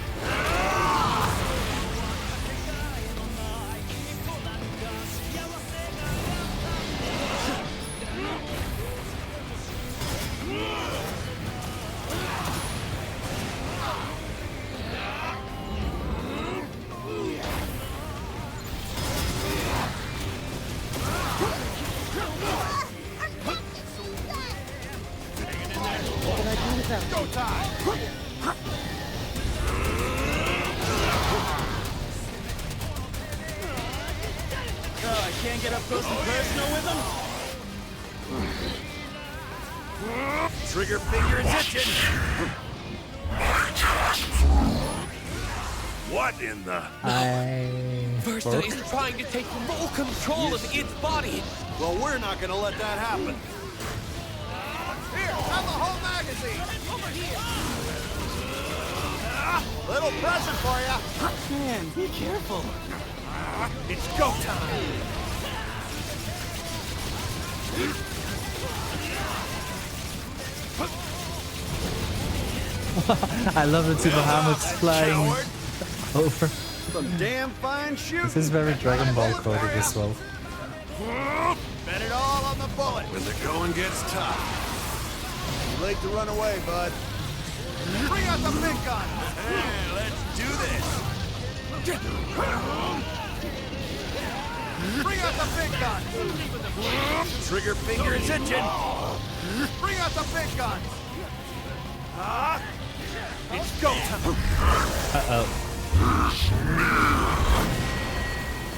Go time. I can't get up close and personal with him? Trigger finger is itching. What in the? Versa is trying to take full control of its body. Well, we're not gonna let that happen. Here, have the whole magazine. Over here. Little present for you. Man, be careful. It's go time. I love the two Bahamuts flying over. Some damn fine shooting. This is very Dragon Ball coded as well. Bet it all on the bullet. When the going gets tough. Too late to run away, bud. Bring out the big gun. Hey, let's do this. Bring out the big gun. Trigger finger is itching. Bring out the big gun. It's go time. Uh-oh.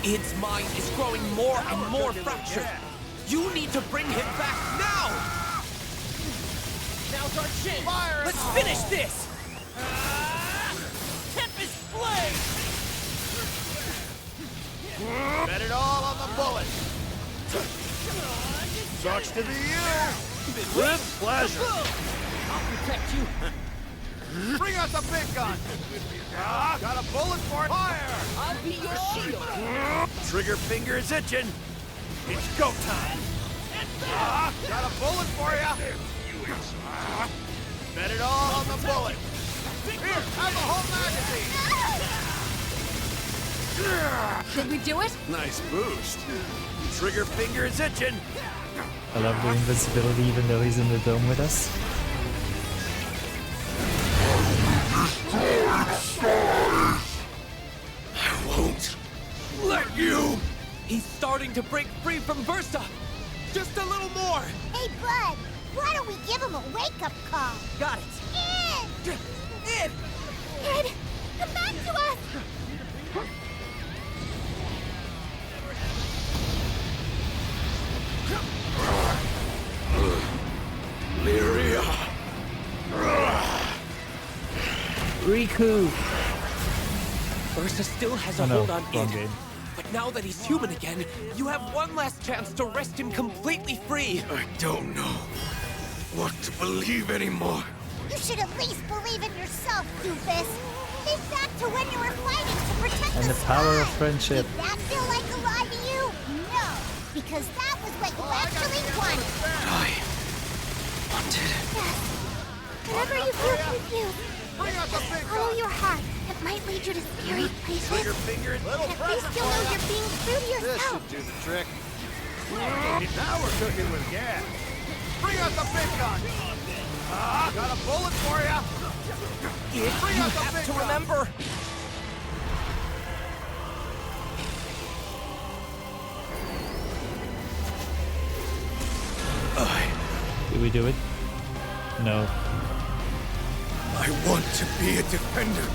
Id's mind is growing more and more fractured. You need to bring him back now! Now's our chance. Fire. Let's finish this. Tempest Blade. Bet it all on the bullet. Sucks to be you. With pleasure. I'll protect you. Bring out the big gun. Got a bullet for it. Fire. I'll be your shield. Trigger finger is itching. It's go time. Got a bullet for you. Bet it all on the bullet. Here, have the whole magazine. Did we do it? Nice boost. Trigger finger is itching. I love the invincibility even though he's in the dome with us. I won't let you. He's starting to break free from Versa. Just a little more. Hey, Bud, why don't we give him a wake-up call? Got it. Ed! Ed, come back to us! Lyria. Riku. Versa still has a hold on Id. But now that he's human again, you have one last chance to wrest him completely free. I don't know what to believe anymore. You should at least believe in yourself, doofus. Think back to when you were fighting to protect And the power of friendship. Did that feel like a lie to you? No, because that was what you actually wanted. I wanted. Yes. Whenever you feel confused, follow your heart. It might lead you to scary places. Trigger finger, little At least you'll know you're being true to This yourself. should do the trick. Now we're cooking with gas. Bring out the big gun. Got a bullet for you. Bring out the big gun. Remember. Did we do it? No. I want to be a defender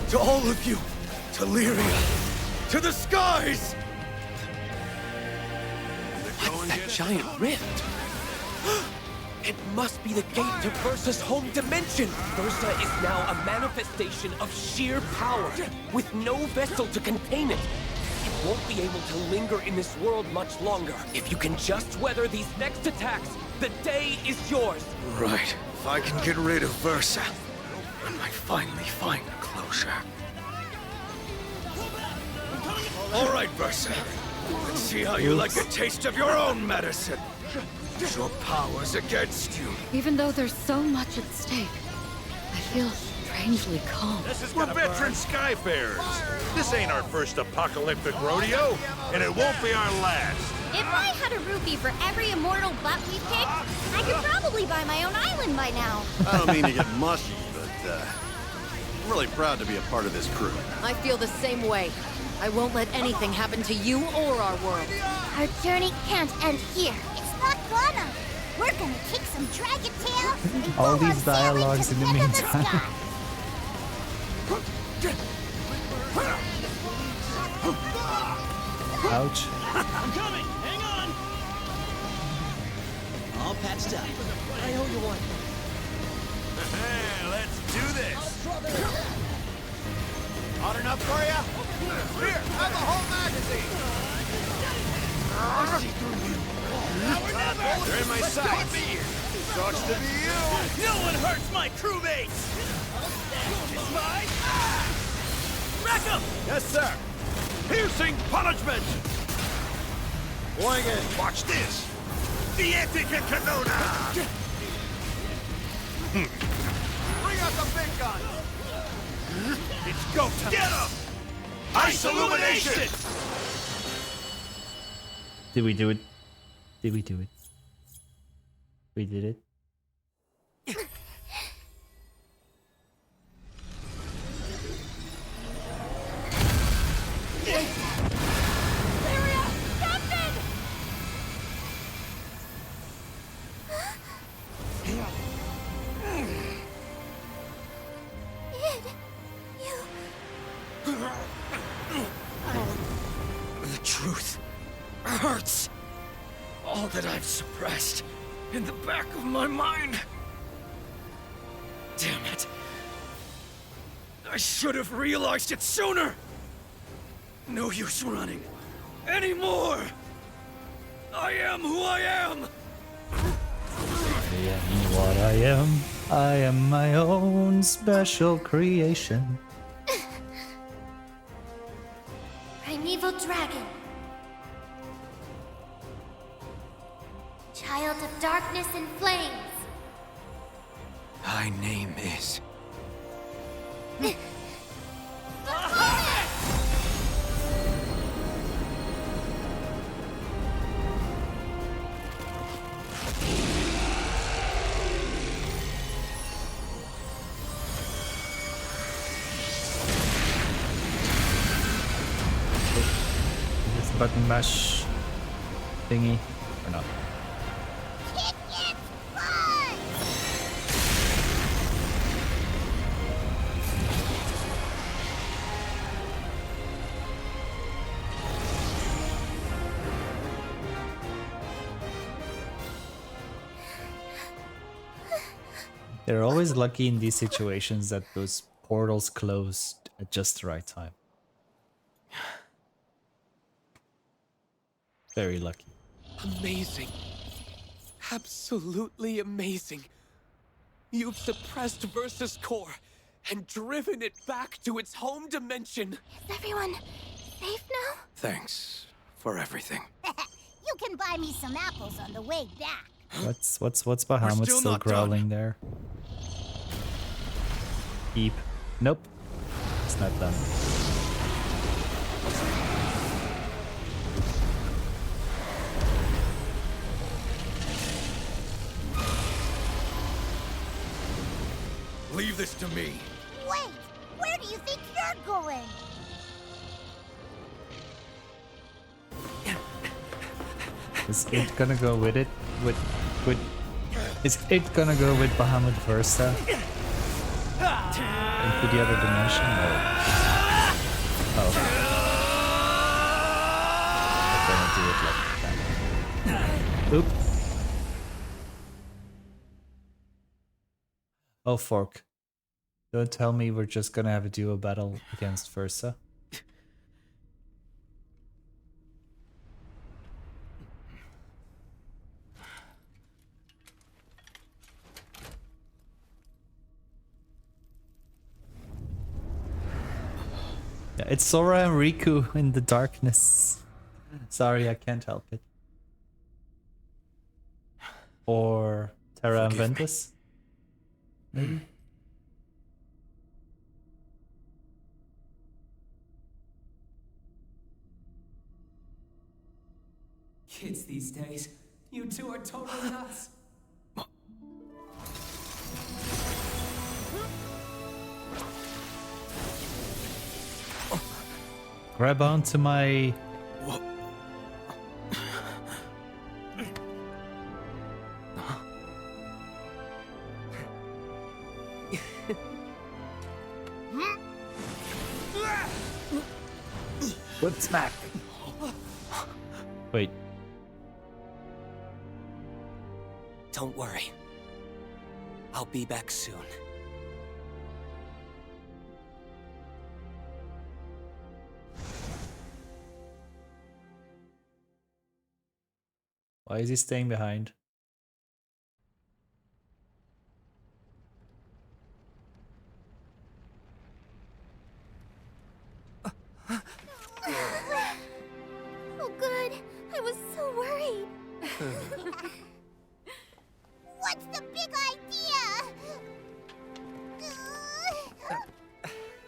to all of you, to Lyria, to the skies. What's that giant rift? It must be the gate to Versa's home dimension. Versa is now a manifestation of sheer power, with no vessel to contain it. It won't be able to linger in this world much longer. If you can just weather these next attacks, the day is yours. Right. If I can get rid of Versa, I might finally find closure. All right, Versa. Let's see how you like a taste of your own medicine. Your power's against you. Even though there's so much at stake, I feel strangely calm. We're veteran Skyfarers. This ain't our first apocalyptic rodeo, and it won't be our last. If I had a rupee for every immortal butt we've kicked, I could probably buy my own island by now. I don't mean to get mushy, but I'm really proud to be a part of this crew. I feel the same way. I won't let anything happen to you or our world. Our journey can't end here. It's not gonna. We're gonna kick some dragon tail and All go these on sailing dialogues to in the peck of meantime. sky. Ouch. I'm coming! Hang on! All patched up. I owe you one. Hey, let's do this. Hot enough for you? Here, have the whole magazine. I see through you. They're in my sights. Sucks to be you. No one hurts my crewmates! It's mine! Rack 'em! Yes, sir. Piercing punishment. Wing it. Watch this. The Epica Canona! Bring out the big gun. It's go time. Get him! Ice Illumination! Did we do it? Did we do it? We did it. The truth hurts. All that I've suppressed in the back of my mind. Damn it. I should have realized it sooner. No use running. anymore! I am who I am! I am what I am. I am my own special creation. Primeval dragon. Child of darkness and flames. Thy name is... This button mash thingy or not? They're always lucky in these situations that those portals closed at just the right time. Very lucky. Amazing. Absolutely amazing. You've suppressed Versus Core and driven it back to its home dimension. Is everyone safe now? Thanks for everything. You can buy me some apples on the way back. What's Bahamut still growling there? Keep. Nope. It's not done. Leave this to me. Wait! Where do you think you're going? Is it gonna go with it? With is it gonna go with Bahamut Versa? Into the other dimension? Or... Oh. We're gonna do it like that. Oop. Oh, fork. Don't tell me we're just gonna have a duo battle against Versa. Yeah, it's Sora and Riku in the darkness. Sorry, I can't help it. Or Terra and Ventus? Maybe? Kids these days, you two are totally nuts. Grab onto my... Whip smack. Wait. Don't worry. I'll be back soon. Why is he staying behind? Oh, good. I was so worried. What's the big idea?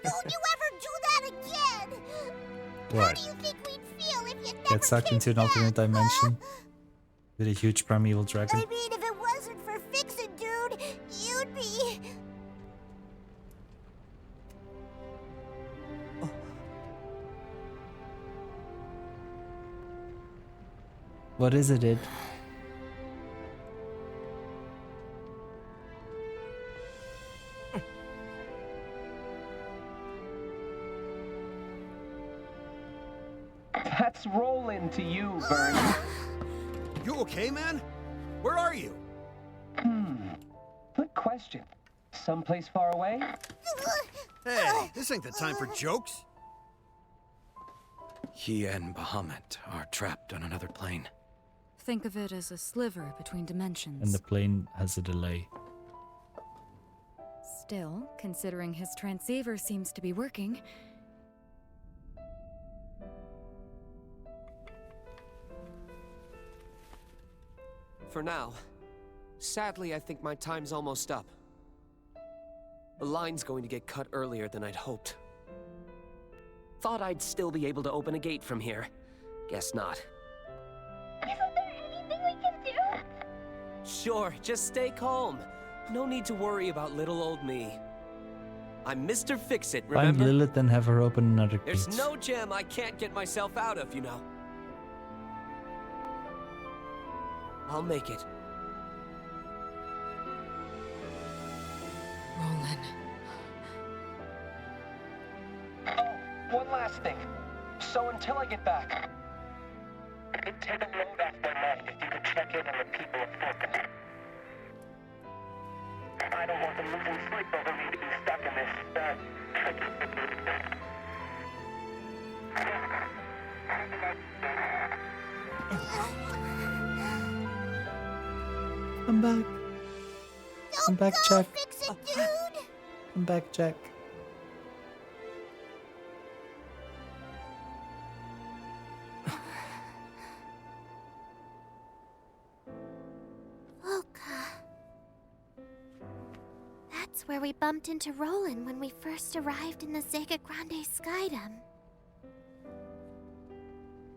Don't you ever do that again? How What? do you think we'd feel if you never Get sucked into an alternate dimension with a huge primeval dragon? I mean, if it wasn't for Fix-It, dude, you'd be... What is it, Id? That's rolling to you, Vern. You okay, man? Where are you? Good question. Someplace far away? Hey, this ain't the time for jokes. He and Bahamut are trapped on another plane. Think of it as a sliver between dimensions. And the plane has a delay. Still, considering his transceiver seems to be working. For now. Sadly, I think my time's almost up. The line's going to get cut earlier than I'd hoped. Thought I'd still be able to open a gate from here. Guess not. Isn't there anything we can do? Sure, just stay calm. No need to worry about little old me. I'm Mr. Fix-It, remember? Find Lilith and have her open another gate. There's no gem I can't get myself out of, you know. I'll make it. Roland. Oh, one last thing. So until I get back... It'd take a load off my mind if you could check in on the people of Fortnite. I don't want them losing sleep over me to be stuck in this, Come back. Come back, Jack. Fix it, dude! Come back, Jack. That's where we bumped into Roland when we first arrived in the Rail Granblue Skydom.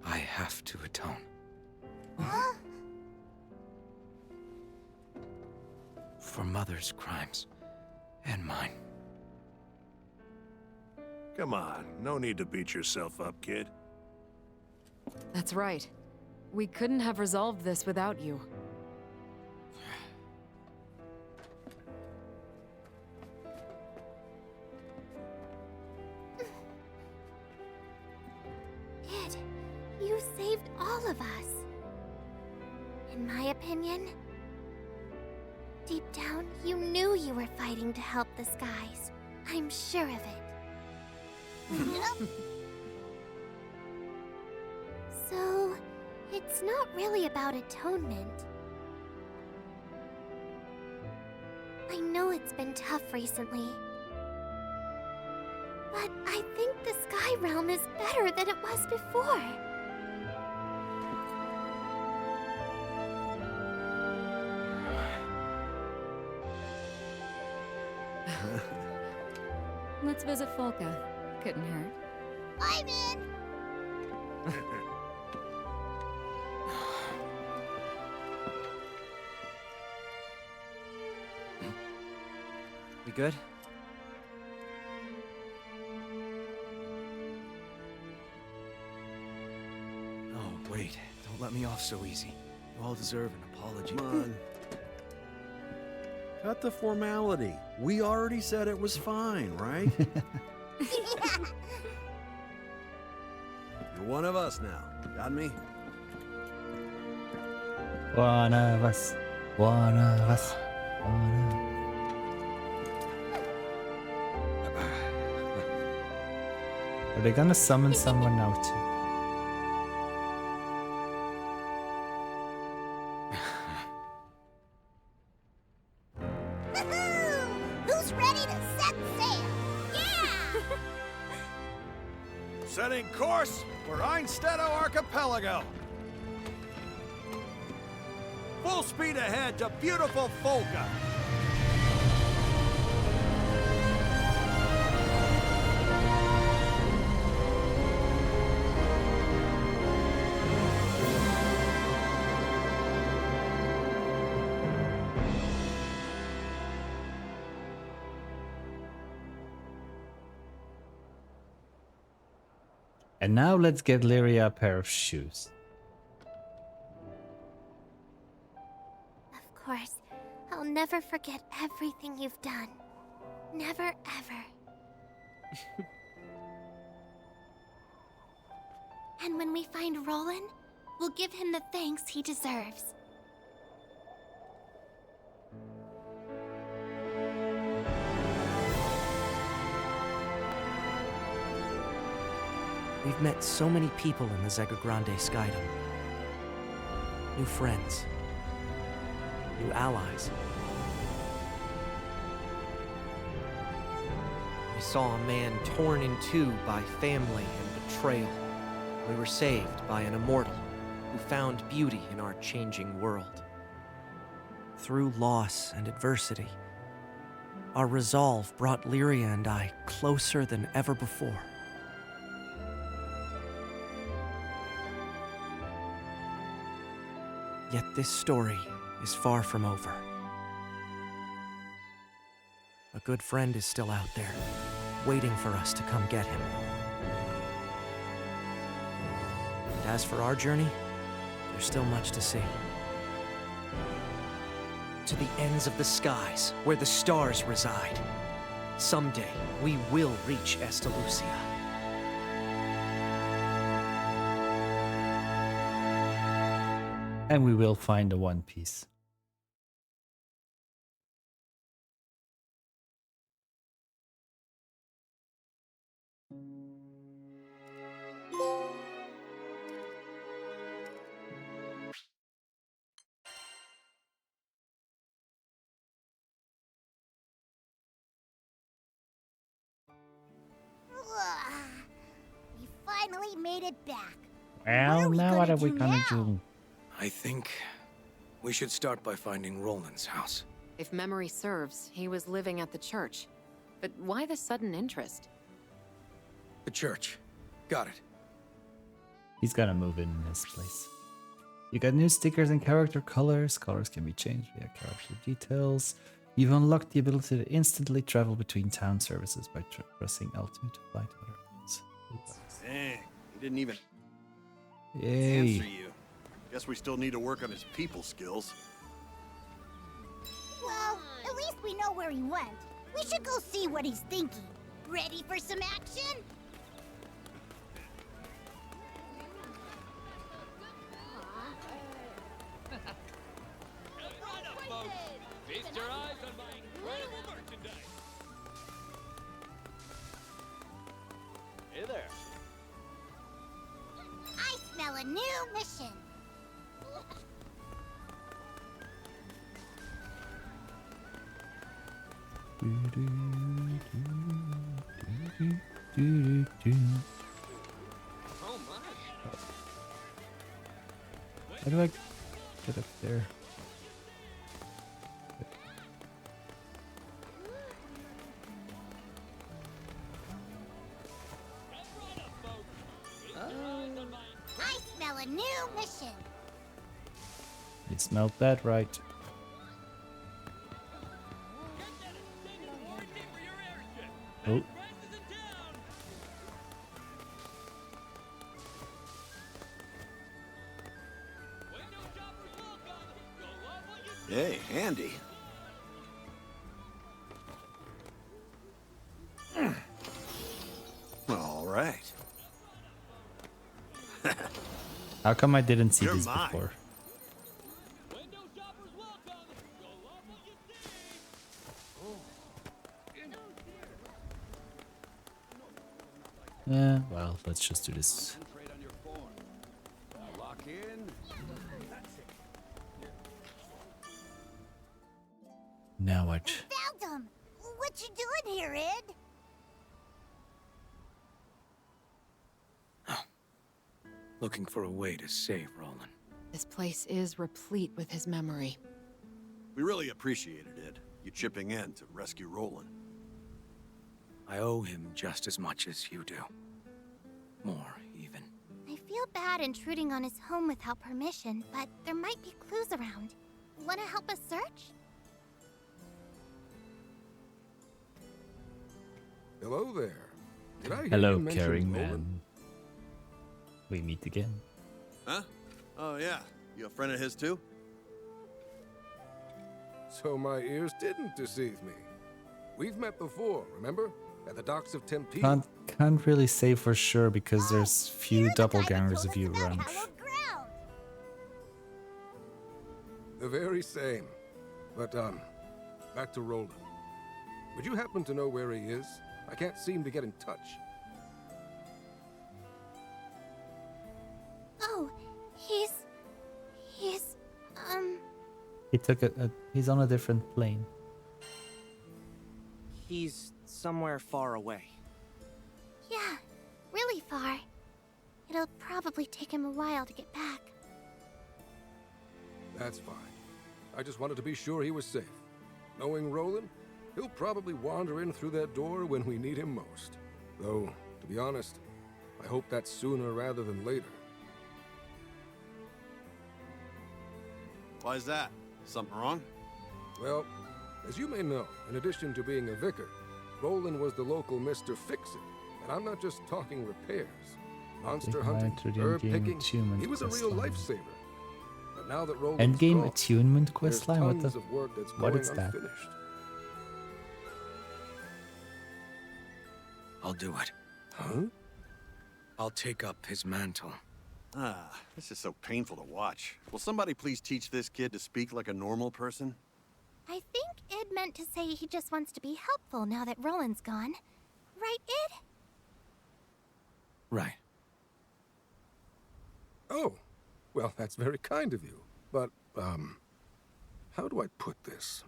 I have to atone. Huh? For Mother's crimes. And mine. Come on, no need to beat yourself up, kid. That's right. We couldn't have resolved this without you. Kid, you saved all of us. In my opinion, deep down, you knew you were fighting to help the skies. I'm sure of it. So, it's not really about atonement. I know it's been tough recently. But I think the Sky Realm is better than it was before. Let's visit Folka. Couldn't hurt. I'm in! We good? Oh, wait. Don't let me off so easy. You all deserve an apology. Come on. Cut the formality. We already said it was fine, right? You're one of us now. Got me? One of us. One of us. One of us. Are they gonna summon someone now too? Who's ready to set sail? Yeah! Setting course for Einstedo Archipelago. Full speed ahead to beautiful Folka. And now let's get Lyria a pair of shoes. Of course, I'll never forget everything you've done. Never, ever. And when we find Roland, we'll give him the thanks he deserves. We've met so many people in the Zega Grande Skydom. New friends. New allies. We saw a man torn in two by family and betrayal. We were saved by an immortal who found beauty in our changing world. Through loss and adversity, our resolve brought Lyria and I closer than ever before. Yet this story is far from over. A good friend is still out there, waiting for us to come get him. And as for our journey, there's still much to see. To the ends of the skies, where the stars reside. Someday, we will reach Estalucia. And we will find the One Piece. We finally made it back. Well, now what are we gonna do? I think we should start by finding Roland's house. If memory serves, he was living at the church. But why the sudden interest? The church. Got it. He's gonna move in this place. You got new stickers and character colors. Colors can be changed via character details. You've unlocked the ability to instantly travel between town services by pressing L2 to fly to other ones. Dang, he didn't even Yay. answer you. Guess we still need to work on his people skills. Well, at least we know where he went. We should go see what he's thinking. Ready for some action? Feast your eyes on my incredible merchandise. Hey there. I smell a new mission. Oh my. How do I get up there? I smell a new mission. You smelled that right. Oh. Hey, handy. All right. How come I didn't see You're these mine. before? Yeah, well, let's just do this. Lock in. Now what? Found him. What you doing here, Ed? Looking for a way to save Roland. This place is replete with his memory. We really appreciated it, you chipping in to rescue Roland. I owe him just as much as you do. More, even. I feel bad intruding on his home without permission, but there might be clues around. Wanna help us search? Hello there. Did I hear Hello, you mention caring Roland? man. We meet again. Huh? Oh yeah, you a friend of his too? So my ears didn't deceive me. We've met before, remember? At the docks of Tempe. Can't really say for sure because there's few doppelgangers of you around. The very same. But back to Roland. Would you happen to know where he is? I can't seem to get in touch. He took he's on a different plane. He's somewhere far away. Yeah, really far. It'll probably take him a while to get back. That's fine. I just wanted to be sure he was safe. Knowing Roland, he'll probably wander in through that door when we need him most. Though, to be honest, I hope that's sooner rather than later. Why is that? Something wrong? Well, as you may know, in addition to being a vicar, Roland was the local Mr. Fix-It. And I'm not just talking repairs. Monster hunting, herb picking, he was a real lifesaver. But now that Roland's Endgame gone, attunement there's questline? What tons the? of work that's What going is that? unfinished. I'll do it. Huh? I'll take up his mantle. Ah, this is so painful to watch. Will somebody please teach this kid to speak like a normal person? I think Id meant to say he just wants to be helpful now that Roland's gone. Right, Id? Right. Oh, well, that's very kind of you. But, how do I put this?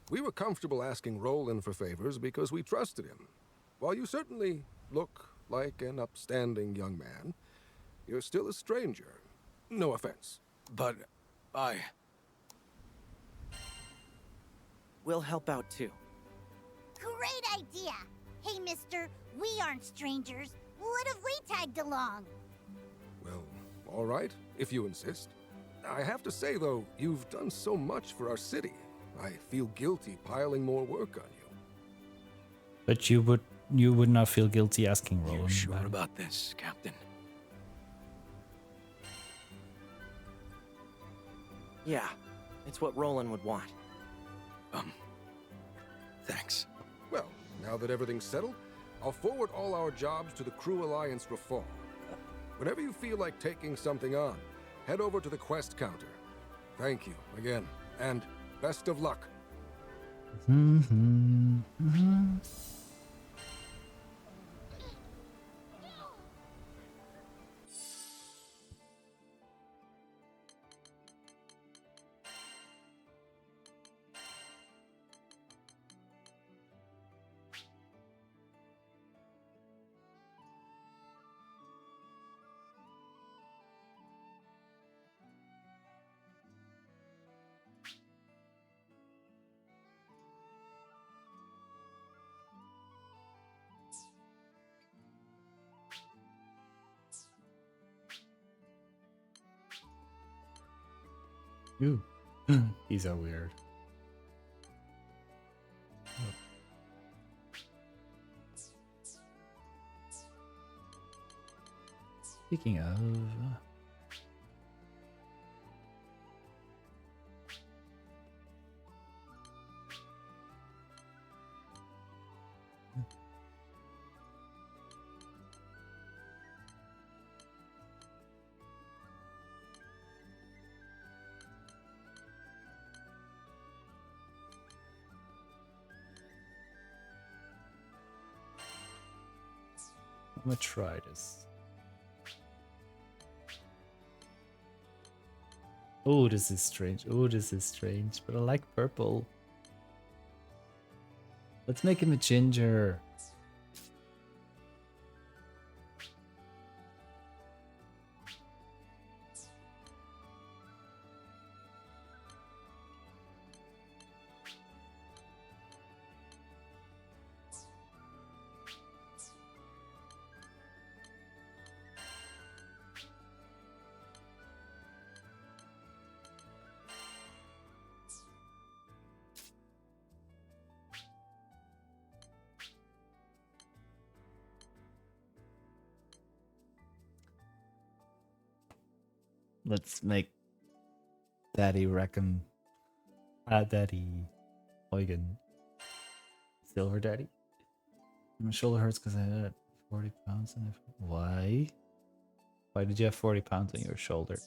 We were comfortable asking Roland for favors because we trusted him. While you certainly look like an upstanding young man, you're still a stranger. No offense. But We'll help out too. Great idea! Hey, mister, we aren't strangers. What if we tagged along? Well, all right, if you insist. I have to say, though, you've done so much for our city. I feel guilty piling more work on you. But you would not feel guilty asking Roland. You're sure about this, Captain? Yeah, it's what Roland would want. Thanks. Well, now that everything's settled, I'll forward all our jobs to the Crew Alliance Reform. Whenever you feel like taking something on, head over to the quest counter. Thank you again, and best of luck. Ooh. He's so weird. Speaking of... I'm gonna try this. Oh, this is strange. Oh, this is strange. But I like purple. Let's make him a ginger. Let's make Daddy Reckham. Daddy Eugen. Silver Daddy. My shoulder hurts because I had 40 pounds in it. Why? Why did you have 40 pounds on your shoulder?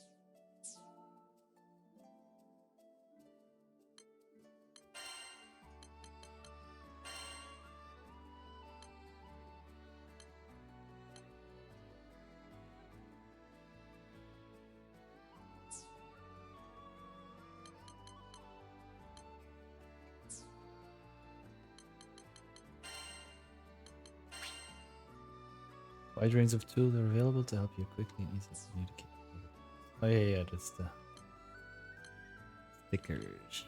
Wide range of tools are available to help you quickly and easily communicate. Oh yeah, that's the stickers.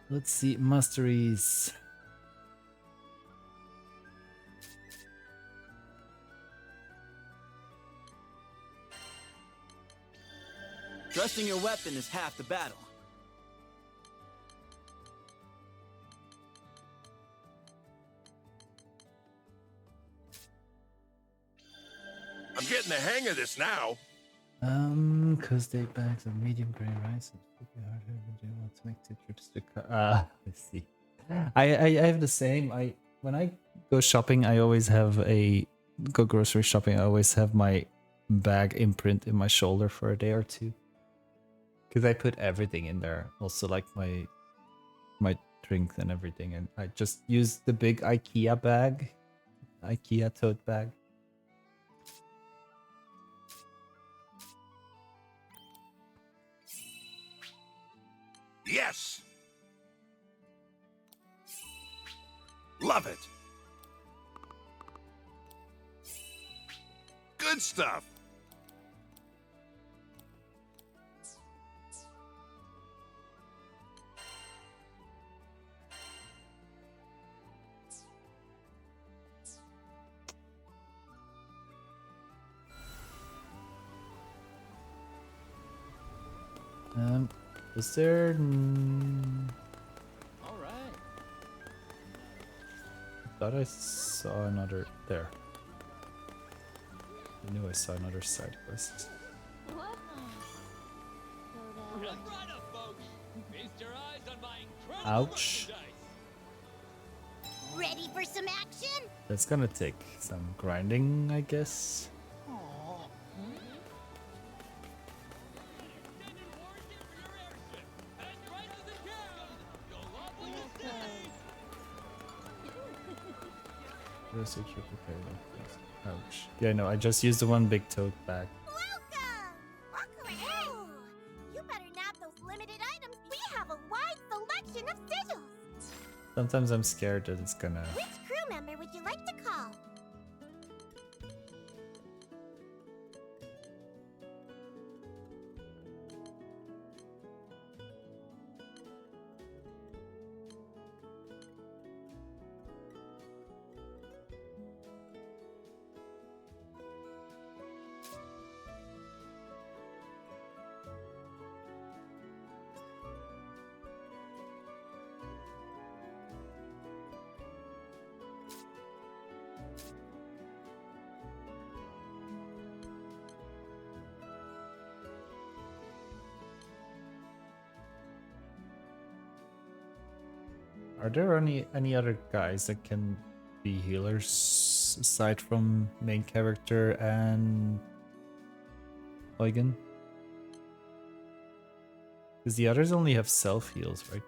Let's see, masteries. Trusting your weapon is half the battle. I'm getting the hang of this now. Cause they bags of medium gray rice and super hard do you want to make the trips to let's see. I have the same. When I go shopping, I always have go grocery shopping, I always have my bag imprint in my shoulder for a day or two. Cause I put everything in there. Also like my drinks and everything, and I just use the big IKEA bag. IKEA tote bag. Yes! Love it! Good stuff! Was there? All right. I thought I saw another there. I knew I saw another side quest. Jump right up, folks. Feast your eyes on my incredible Ouch. merchandise. Ready for some action? That's gonna take some grinding, I guess. Ouch. Yeah, no, I just used the one big tote bag. Welcome! You better nab those limited items. We have a wide selection of sigils. Sometimes I'm scared that it's gonna... Which crew member would you like to call? Are there any other guys that can be healers aside from main character and Eugen? Because the others only have self heals, right?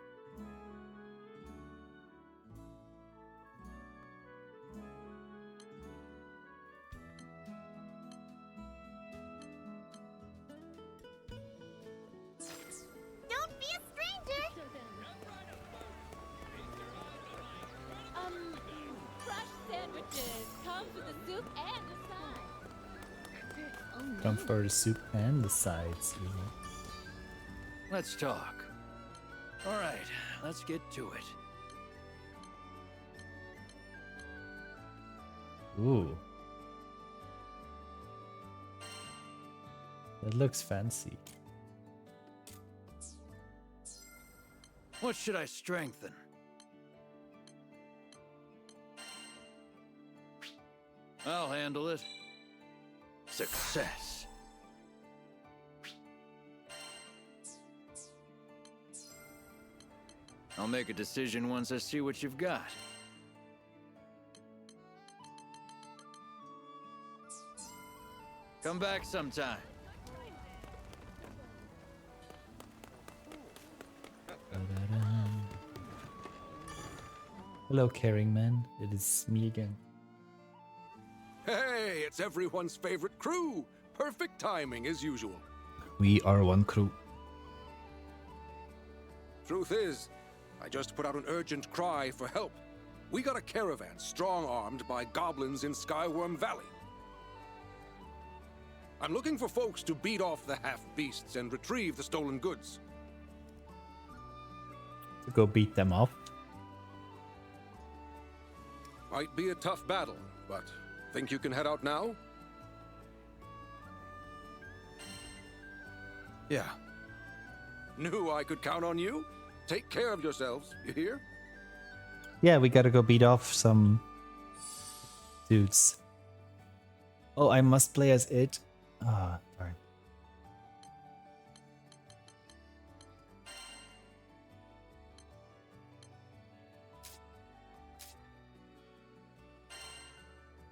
Don't be a stranger! Fresh sandwiches comes with a soup and a side. Come for the soup and the sides. Let's talk. All right, let's get to it. Ooh. That looks fancy. What should I strengthen? I'll handle it. Success. I'll make a decision once I see what you've got. Come back sometime. Hello, caring man. It is me again. It's everyone's favorite crew. Perfect timing as usual. We are one crew. Truth is, I just put out an urgent cry for help. We got a caravan strong-armed by goblins in Skyworm Valley. I'm looking for folks to beat off the half-beasts and retrieve the stolen goods. To go beat them off? Might be a tough battle, but think you can head out now? Yeah. Knew I could count on you. Take care of yourselves, you hear? Yeah, we gotta go beat off some dudes. Oh, I must play as it? Ah, darn.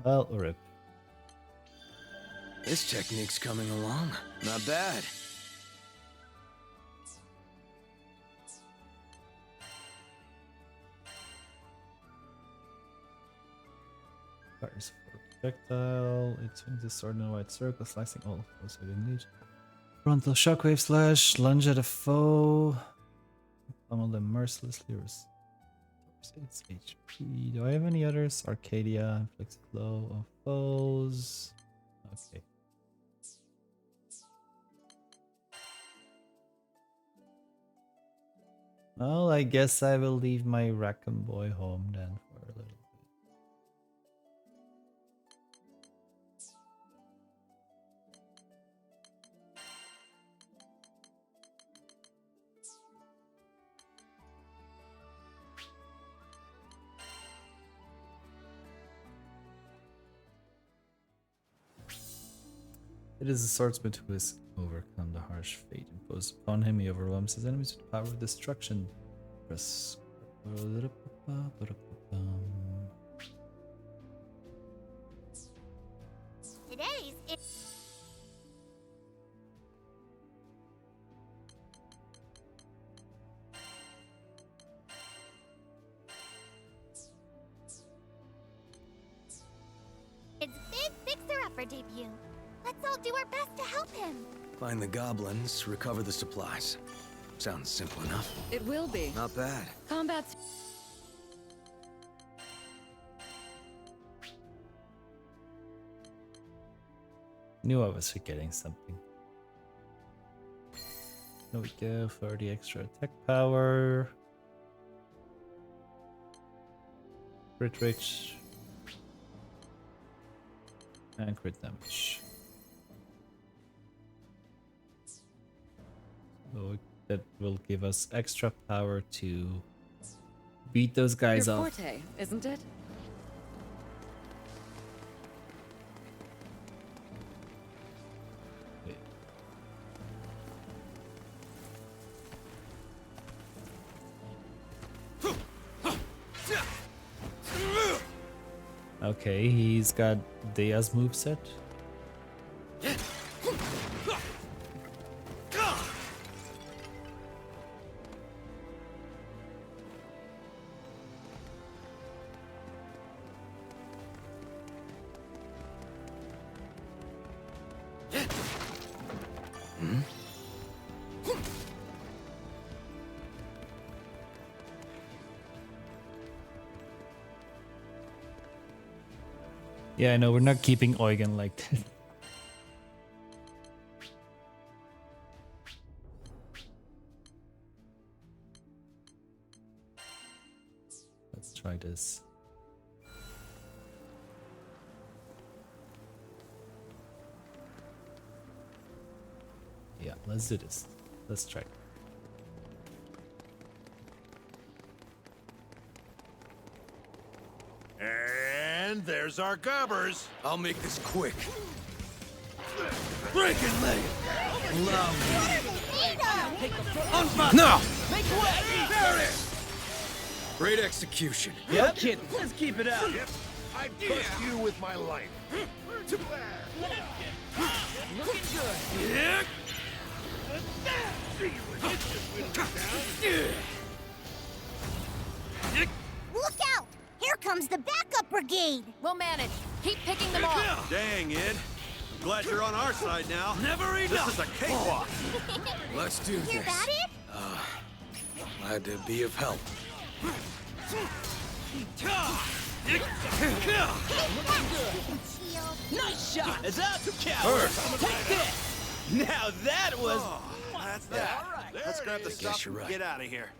Well, rip. This technique's coming along. Not bad. Fires for projectile. It swings the sword in a wide circle, slicing all foes within reach. Frontal shockwave slash. Lunge at a foe. Pummel them mercilessly. Restores its HP. Do I have any others? Arcadia. Inflicts blow of foes. Okay. Well, I guess I will leave my Rackham boy home then for a little bit. It is a swordsman who has overcome the harsh fate imposed upon him. He overwhelms his enemies with the power of destruction. Press. Today's it. It's Big Fixer-Upper debut. Let's all do our best to help him. Find the goblins, recover the supplies. Sounds simple enough. It will be. Not bad. Combat's... Knew I was forgetting something. There we go, 30 extra attack power. Crit rate. And crit damage. So that will give us extra power to beat those guys Your off. forte, isn't it? Okay, he's got Dea's moveset. Yeah, I know, we're not keeping Eugen like this. Let's try this. Yeah, let's do this. Let's try. And there's our gobbers. I'll make this quick. Breaking leg. No! Make way! There it is! Great execution. Yep. Kid, let's keep it up. Yep. I'd trust you with my life. Looking good. Yeah. Look out! Here comes the backup brigade! We'll manage. Keep picking them off. Dang, Id. I'm glad you're on our side now. Never enough. This is a cakewalk. Let's do this. Hear that, Id? Glad to be of help. Nice shot! It's out to cowards! Take this! Now that was... That's that. All right. Let's grab the stuff you're and right. get out of here.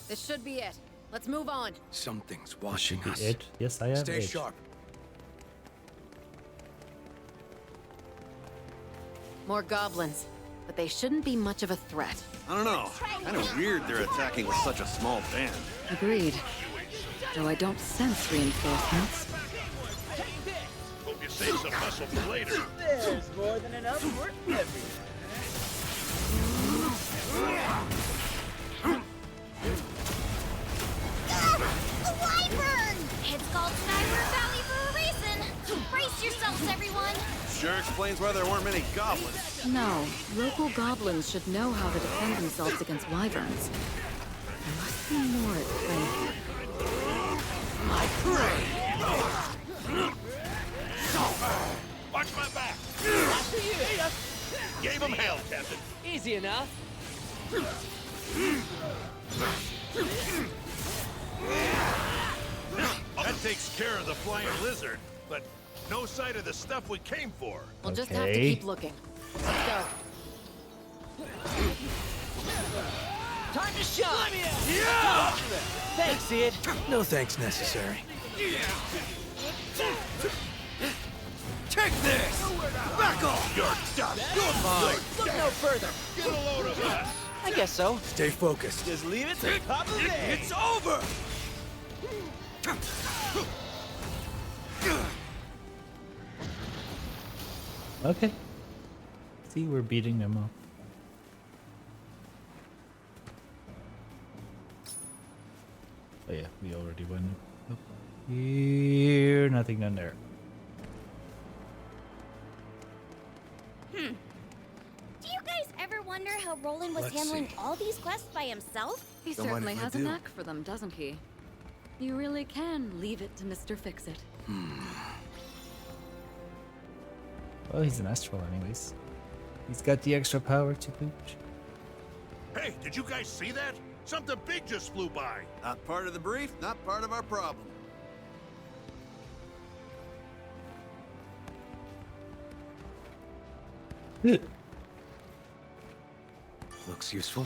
This should be it. Let's move on. Something's watching us. It? Yes, I have Stay it. sharp. More goblins, but they shouldn't be much of a threat. I don't know. Kind of weird they're attacking with such a small band. Agreed. Though I don't sense reinforcements. Hope you save some muscle for later. There's more than enough for everyone. A wyvern! It's called Skyrim Valley for a reason. Brace yourselves, everyone. Sure explains why there weren't many goblins. No, local goblins should know how to defend themselves against wyverns. There must be more at play here. My prey! Watch my back. After you. Gave him hell, Captain. Easy enough. That takes care of the flying lizard, but no sight of the stuff we came for. We'll just have to keep looking. Let's go. Time to shine! Yeah! Thanks, Sid. No thanks necessary. Take this! Back off! You're done. You're mine! Look no further. Get a load of us. I guess so. Stay focused. Just leave it to top of the day. It's over! Okay. See, we're beating them up. Oh yeah, we already went up here. Nothing done there. Do you guys ever wonder how Roland was handling all these quests by himself? He certainly has a knack for them, doesn't he? You really can leave it to Mr. Fix-It. Well, he's an astral anyways. He's got the extra power to boot. Hey, did you guys see that? Something big just flew by. Not part of the brief, not part of our problem. Looks useful.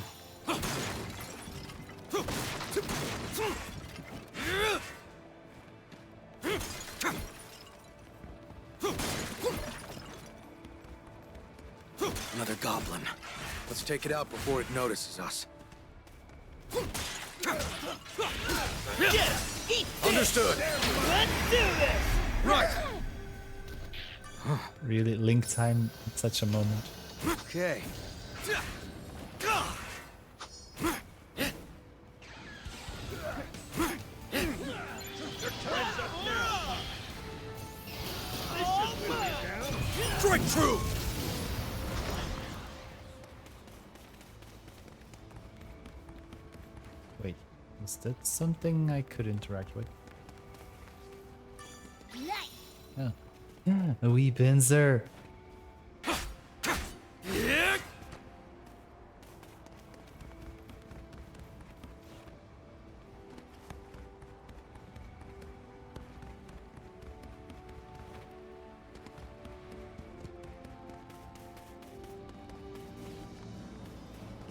Another goblin. Let's take it out before it notices us. Yes! Eat this! Understood. Let's do this! Right! Really, Link time at such a moment. Okay. Strike true! Wait, was that something I could interact with? Oh. Yeah, a wee pincer.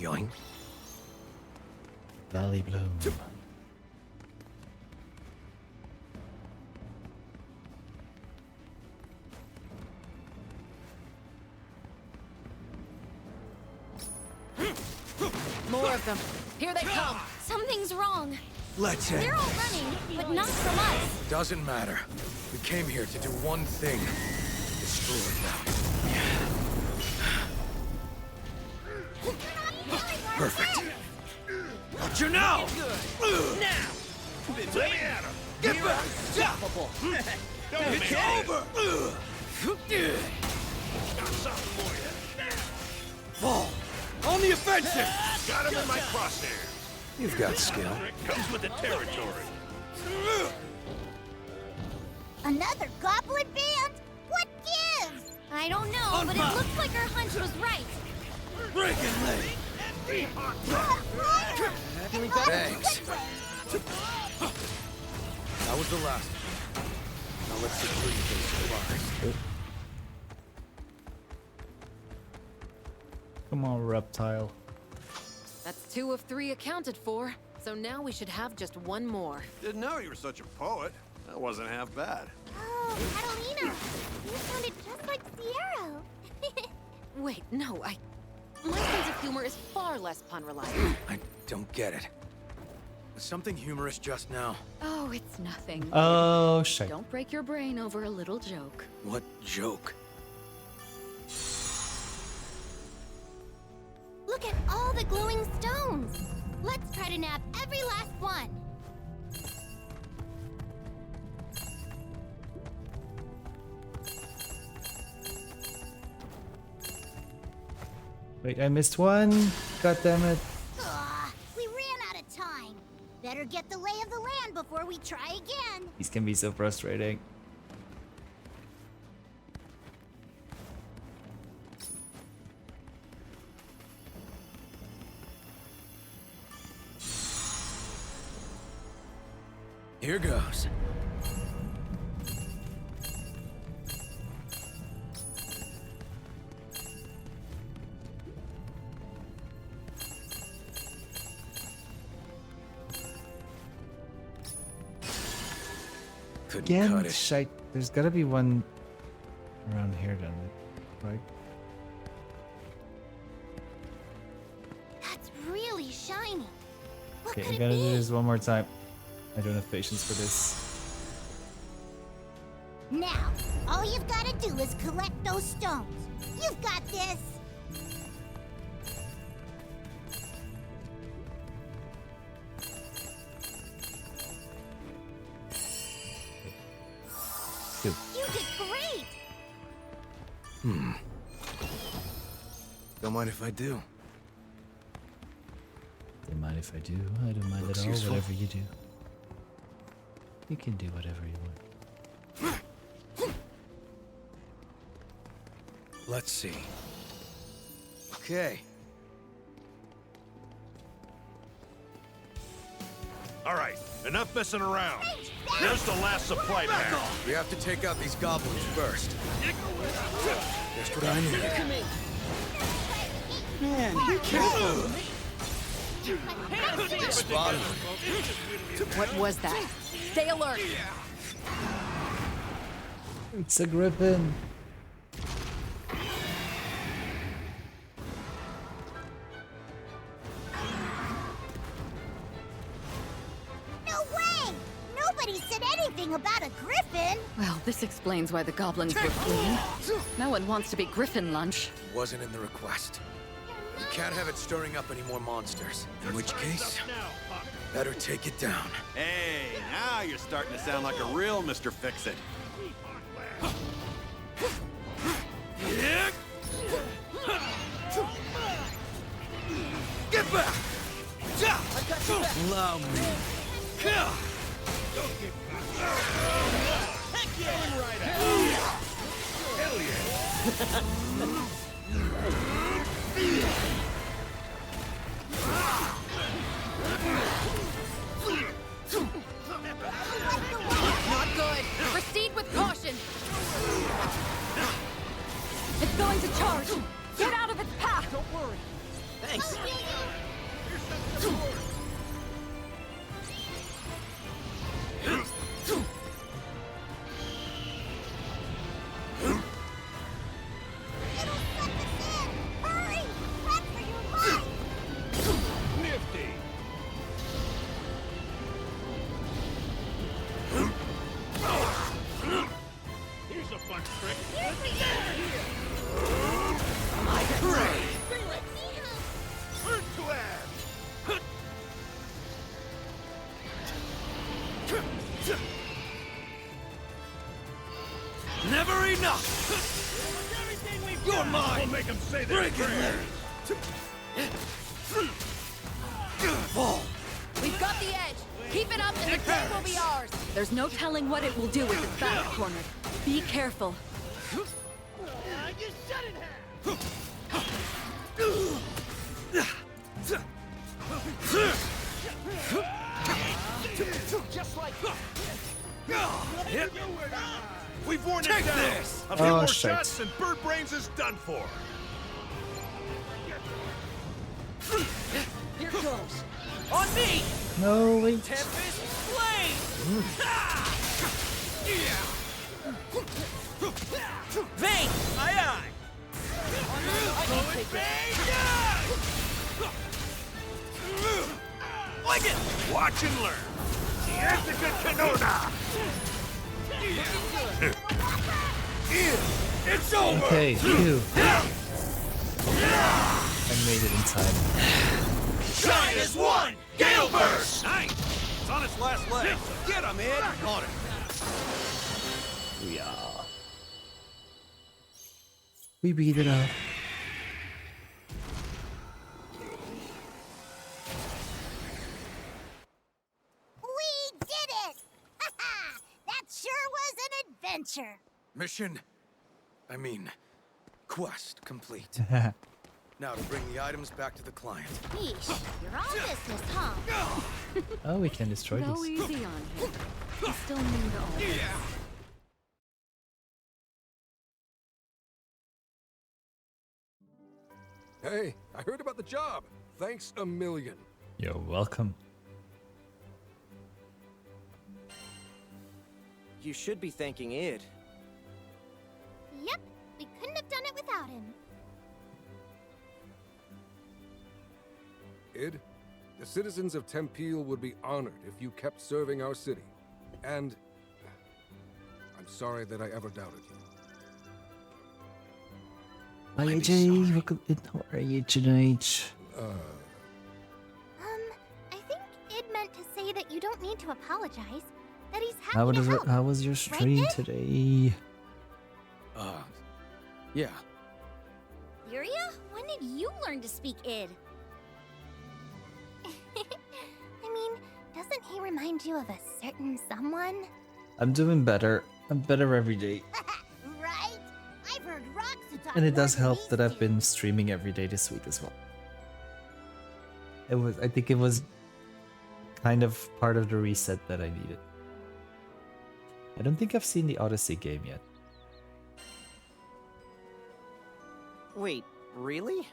Yoink. Valley Bloom. More of them. Here they come. Something's wrong. Let's end They're all this. running, but not from us. Doesn't matter. We came here to do one thing. Destroy them. Perfect. Watch you now! Now! Let me at him. Get back! Unstoppable! It's over! Got something for you. Fall! On the offensive! Got him in my crosshair. You've got skill. Comes with the territory. Another goblin band? What gives? I don't know, but it looks like our hunch was right. Breaking leg. Thanks. That was the last one. Now let's secure those supplies. Come on, reptile. That's 2 of 3 accounted for. So now we should have just 1 more. Didn't know you were such a poet. That wasn't half bad. Oh, Catalina, you sounded just like Sierra. Wait, no, my sense of humor is far less pun reliant. I don't get it. Was something humorous just now? Oh, it's nothing. Oh, shit. Don't break your brain over a little joke. What joke? Look at all the glowing stones. Let's try to nab every last one. Wait, I missed one. God damn it. We ran out of time. Better get the lay of the land before we try again. These can be so frustrating. Here goes. Couldn't cut it. Shite. There's gotta be one around here then, right? That's really shiny. What Okay, could I it gotta do be? this one more time. I don't have patience for this. Now, all you've got to do is collect those stones. You've got this. Two. You did great. Don't mind if I do. Don't mind if I do. I don't mind Looks at all. useful. Whatever you do. You can do whatever you want. Let's see. Okay. All right, enough messing around. Here's the last supply pack. We have to take out these goblins first. Just what I needed. Man, be careful. Spot him. What was that? Stay alert! It's a griffin. No way! Nobody said anything about a griffin. Well, this explains why the goblins were fleeing. No one wants to be griffin lunch. Wasn't in the request. We can't have it stirring up any more monsters. In which case, better take it down. Hey, now you're starting to sound like a real Mr. Fix-It. Get back! Allow me. Hell yeah! Not good. Proceed with caution. It's going to charge. Get out of its path. Don't worry. Thanks. Hurry! Run for your life! Nifty! Here's a fun trick. My prey! Earthclad! Never enough! You're mine! We'll make him say that Break it prayer. leg! Fall! We've got the edge. Keep it up and the day will be ours. There's no telling what it will do with its battle corner. Be careful. You shut it Just like Hit. We've worn it down. this! A few more shit. shots and Bird Brains is done for. Here goes. On me! No, wait. Tempest Flame! Vane! Aye aye! I can take it. Like it! Watch and learn. Jessica Canona. It's over! Okay, phew. I made it in time. Shine as one! Gale Burst! Nice. It's on its last leg. Get him, Ed! On it! Yeah. We beat it up. We did it! That sure was an adventure. Mission, I mean, quest complete. Now to bring the items back to the client. Yeesh, you're all business, huh? Oh, we can destroy Go this. easy on him. He's still new to all this. Hey, I heard about the job. Thanks a million. You're welcome. You should be thanking Id. Yep, we couldn't have done it without him. Id, the citizens of Tempeel would be honored if you kept serving our city. And I'm sorry that I ever doubted you. Hi AJ, welcome in. How are you tonight? I think Id meant to say that you don't need to apologize. That he's happy to help. How was your stream today? Yeah. Yuria, when did you learn to speak Id? I mean, doesn't he remind you of a certain someone? I'm doing better. I'm better every day. Right? I've heard Roxu talk And it more does than help these that I've two. been streaming every day this week as well. I think it was kind of part of the reset that I needed. I don't think I've seen the Odyssey game yet. Wait, really?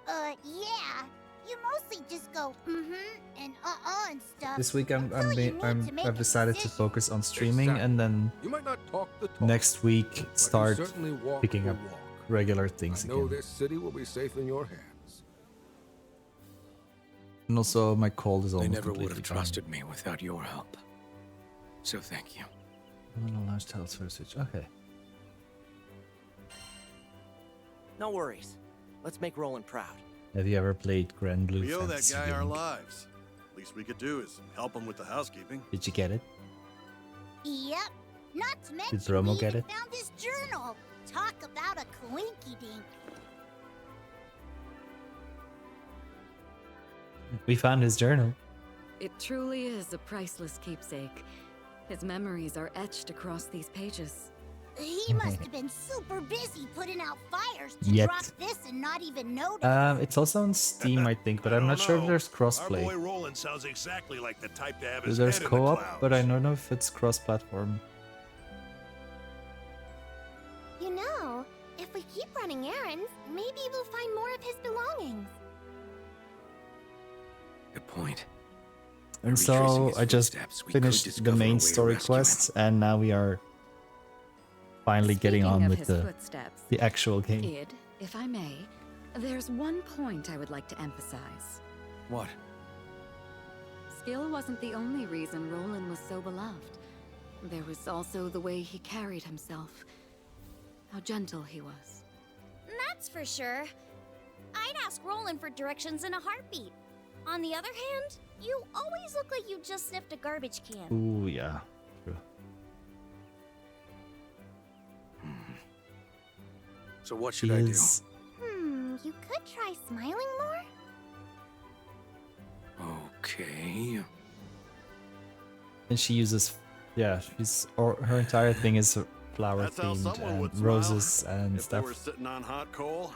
Yeah. You mostly just go, and and stuff. This week I've I've decided to focus on streaming and then You might not talk the talk, next week but you start certainly walk picking the up walk. regular things I know again. this city will be safe in your hands. And also my cold is They almost never would completely have gone. trusted me without your help. So thank you. I'm on a large tiles for a switch. Okay. No worries. Let's make Roland proud. Have you ever played Granblue We owe that Fantasy guy our Relink? lives. Least we could do is help him with the housekeeping. Did you get it? Yep. Not to mention, Romo we get even it? found his journal. Talk about a coinky dink. We found his journal. It truly is a priceless keepsake. His memories are etched across these pages. He must have been super busy putting out fires to Yet. drop this and not even notice. It's also on Steam, I think, but I'm not sure if there's Our boy crossplay. Roland sounds exactly like the type to have his There's head in the co-op, clouds. but I don't know if it's cross-platform. You know, if we keep running errands, maybe we'll find more of his belongings. Good point. And Retracing so his I just footsteps, we could finished the discover a way main to story rescue him. quests, and now we are finally getting Speaking on of with his the footsteps, actual game. Id, if I may, there's one point I would like to emphasize. What? Skill wasn't the only reason Roland was so beloved. There was also the way he carried himself. How gentle he was. That's for sure. I'd ask Roland for directions in a heartbeat. On the other hand, you always look like you just sniffed a garbage can. Ooh, yeah. True. So what should I do? You could try smiling more? Okay. And she uses, yeah, her entire thing is flower That's how themed someone would and smile roses and if they stuff. were sitting on hot coal.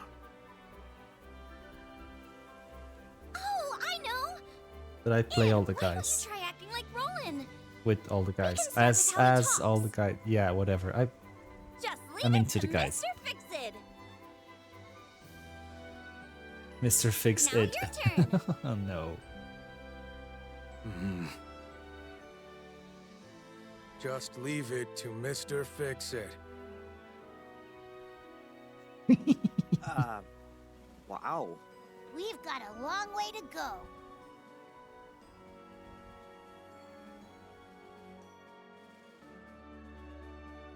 Oh, I know! But I play all the guys Try acting like Roland. with all the guys start with how he as all the guys. Yeah, whatever. Just I'm leave it into to the guys. Mr. Fix-It. Mr. Fix Now It. your turn. Oh no. Just leave it to Mr. Fix-It. Wow. We've got a long way to go.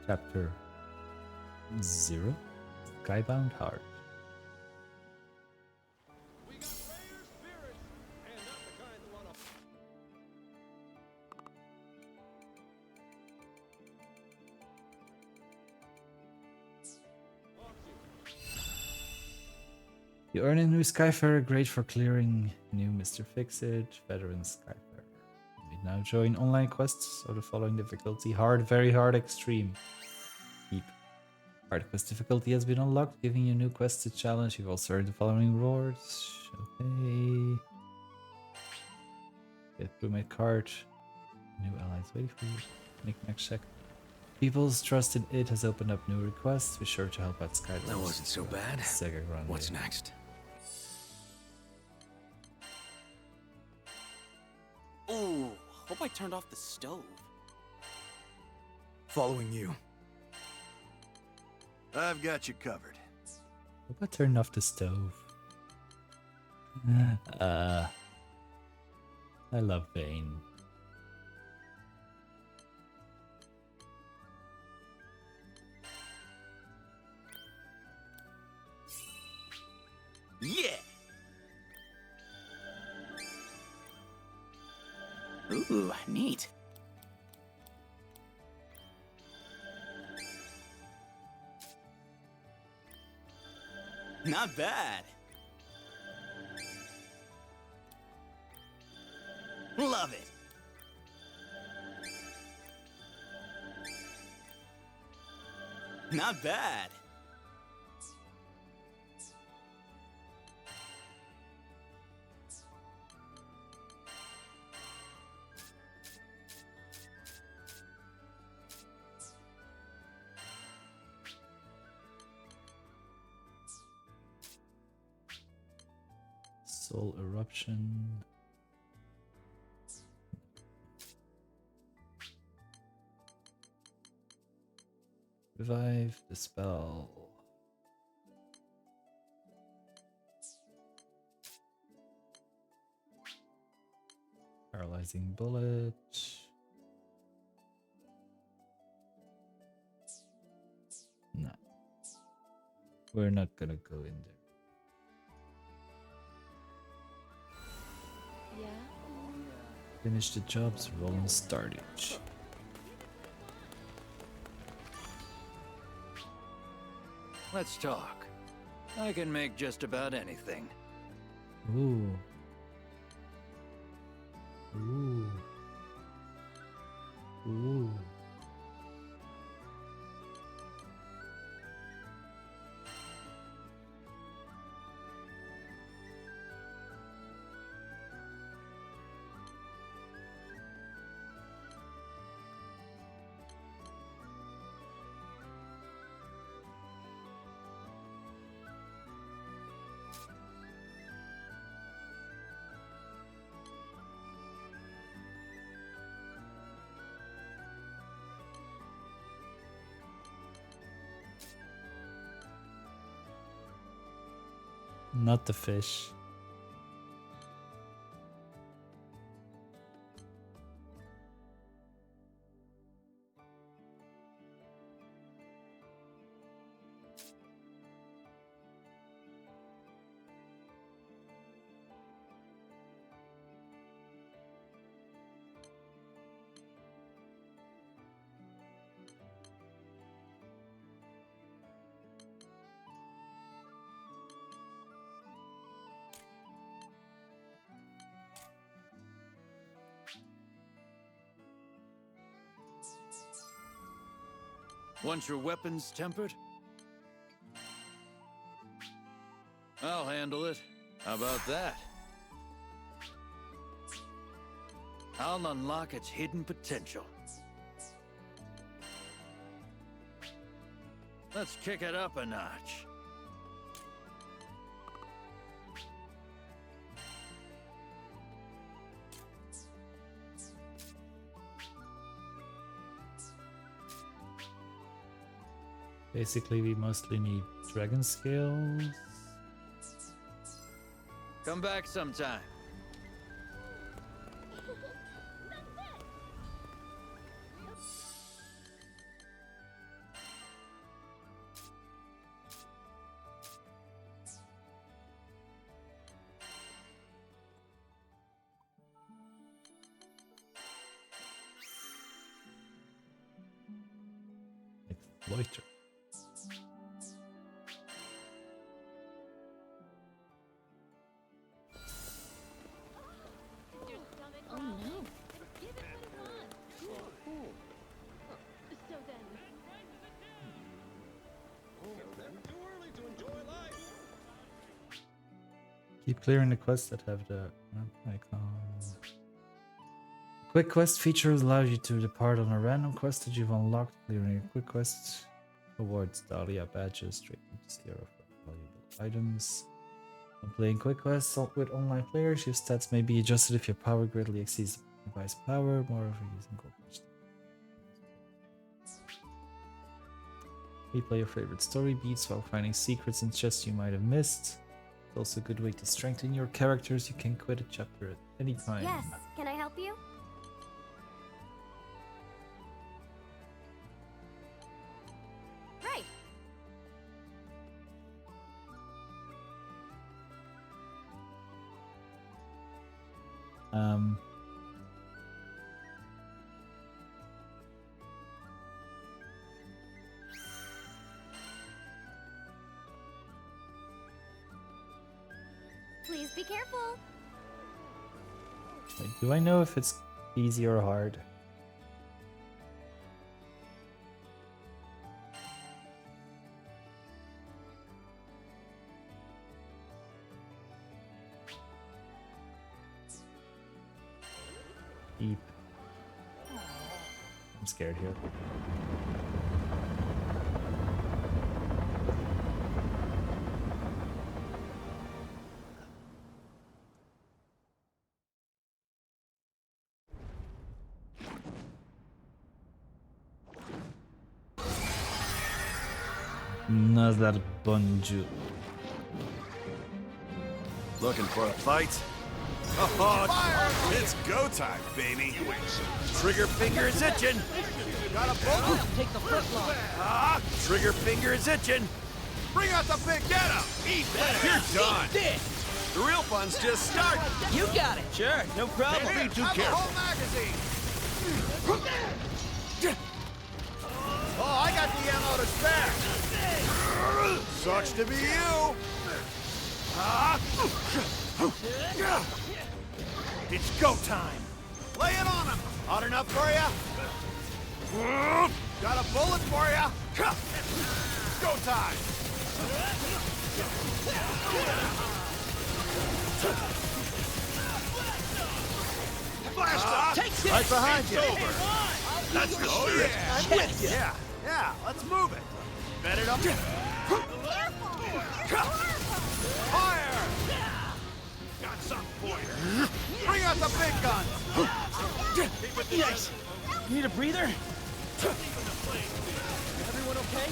Chapter 0, Skybound Heart. You earn a new Skyfarer, great for clearing new Mr. Fix-It, veteran Skyfarer. You may now join online quests of the following difficulty: hard, very hard, extreme. Keep. Hard quest difficulty has been unlocked, giving you new quests to challenge. You've also earned the following rewards. Okay. Get crewmate card. New allies waiting for you. Knick-knack check. People's trust in it has opened up new requests. Be sure to help out Skydance. That wasn't so bad. What's next? Ooh, hope I turned off the stove. Following you. I've got you covered. Hope I turned off the stove. I love Vayne. Yeah! Ooh, neat. Not bad. Love it. Not bad. Soul Eruption. Revive, Dispel. Paralyzing Bullet. No. We're not gonna go in there. Finish the jobs, roll on startage. Let's talk. I can make just about anything. Ooh. Ooh. Ooh. Not the fish. Want your weapons tempered? I'll handle it. How about that? I'll unlock its hidden potential. Let's kick it up a notch. Basically, we mostly need dragon scales. Come back sometime. Loiter. Oh no. Cool. So then. Too early to enjoy life. Keep clearing the quests that have the icons. Quick quest features allows you to depart on a random quest that you've unlocked. Clearing a quick quest awards Dahlia badges straight into Sierra for valuable items. When playing quick quests with online players, your stats may be adjusted if your power greatly exceeds the device power. Moreover, using gold. Replay your favorite story beats while finding secrets and chests you might have missed. It's also a good way to strengthen your characters. You can quit a chapter at any time. Yes, can I help you? Right. Please be careful. Wait, do I know if it's easy or hard? Deep. I'm scared here. Another bonjour. Looking for a fight? Oh, it's go time, baby. Trigger finger is itching. Got a bullet? Take the foot long. Trigger finger is itching. Bring out the big Get him! Eat that! You're done. Eat this. The real fun's just starting. You got it. Sure, no problem. Here, Be too have careful. a whole magazine. Oh, I got the ammo to spare. Sucks to be you. It's go time. Lay it on him. Hot enough for you? Got a bullet for you. Go time. Blast him. Take this. Right behind you. That's the Oh, spirit. yeah. With you. Yeah, let's move it. Bet it up. Fire! Got something for you. Bring out the big guns. Nice. You need a breather? Everyone okay?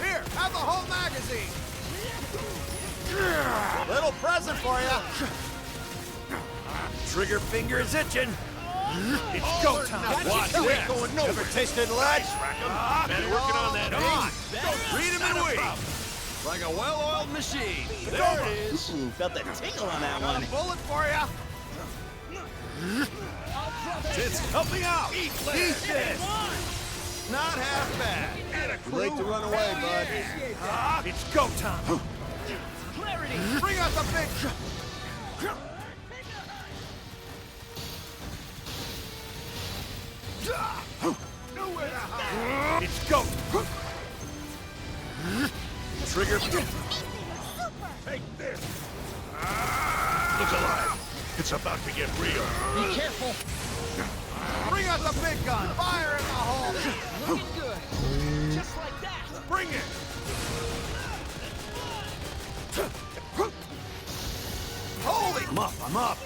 Here, have the whole magazine. Little present for you. Trigger finger is itching. It's go time. Watch this. Going over. Ever tasted lead? Been working on that. On. Read him and wait. Like a well-oiled machine. There it is. Ooh, felt that tingle on that Got one. a bullet for you. It's helping out. Eat this. Not half bad. Too late to run away, bud. It's go time. Clarity. Bring out the big... It's go. Trigger. Take this. Look alive. It's about to get real. Be careful. Bring out the big gun. Fire in the hole. Looking good. Just like that. Bring it. Holy! I'm up. I'm up.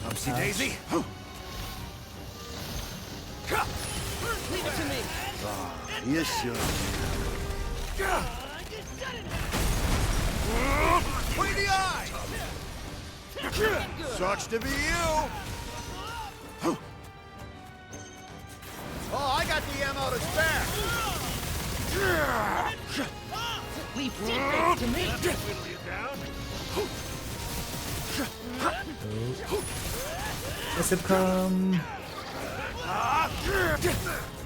Upsy daisy. Leave it to me. You should. Between the eyes. Sucks to be you. Oh, I got the ammo to spare. Leave defense to me. Whittle you down. Does it come?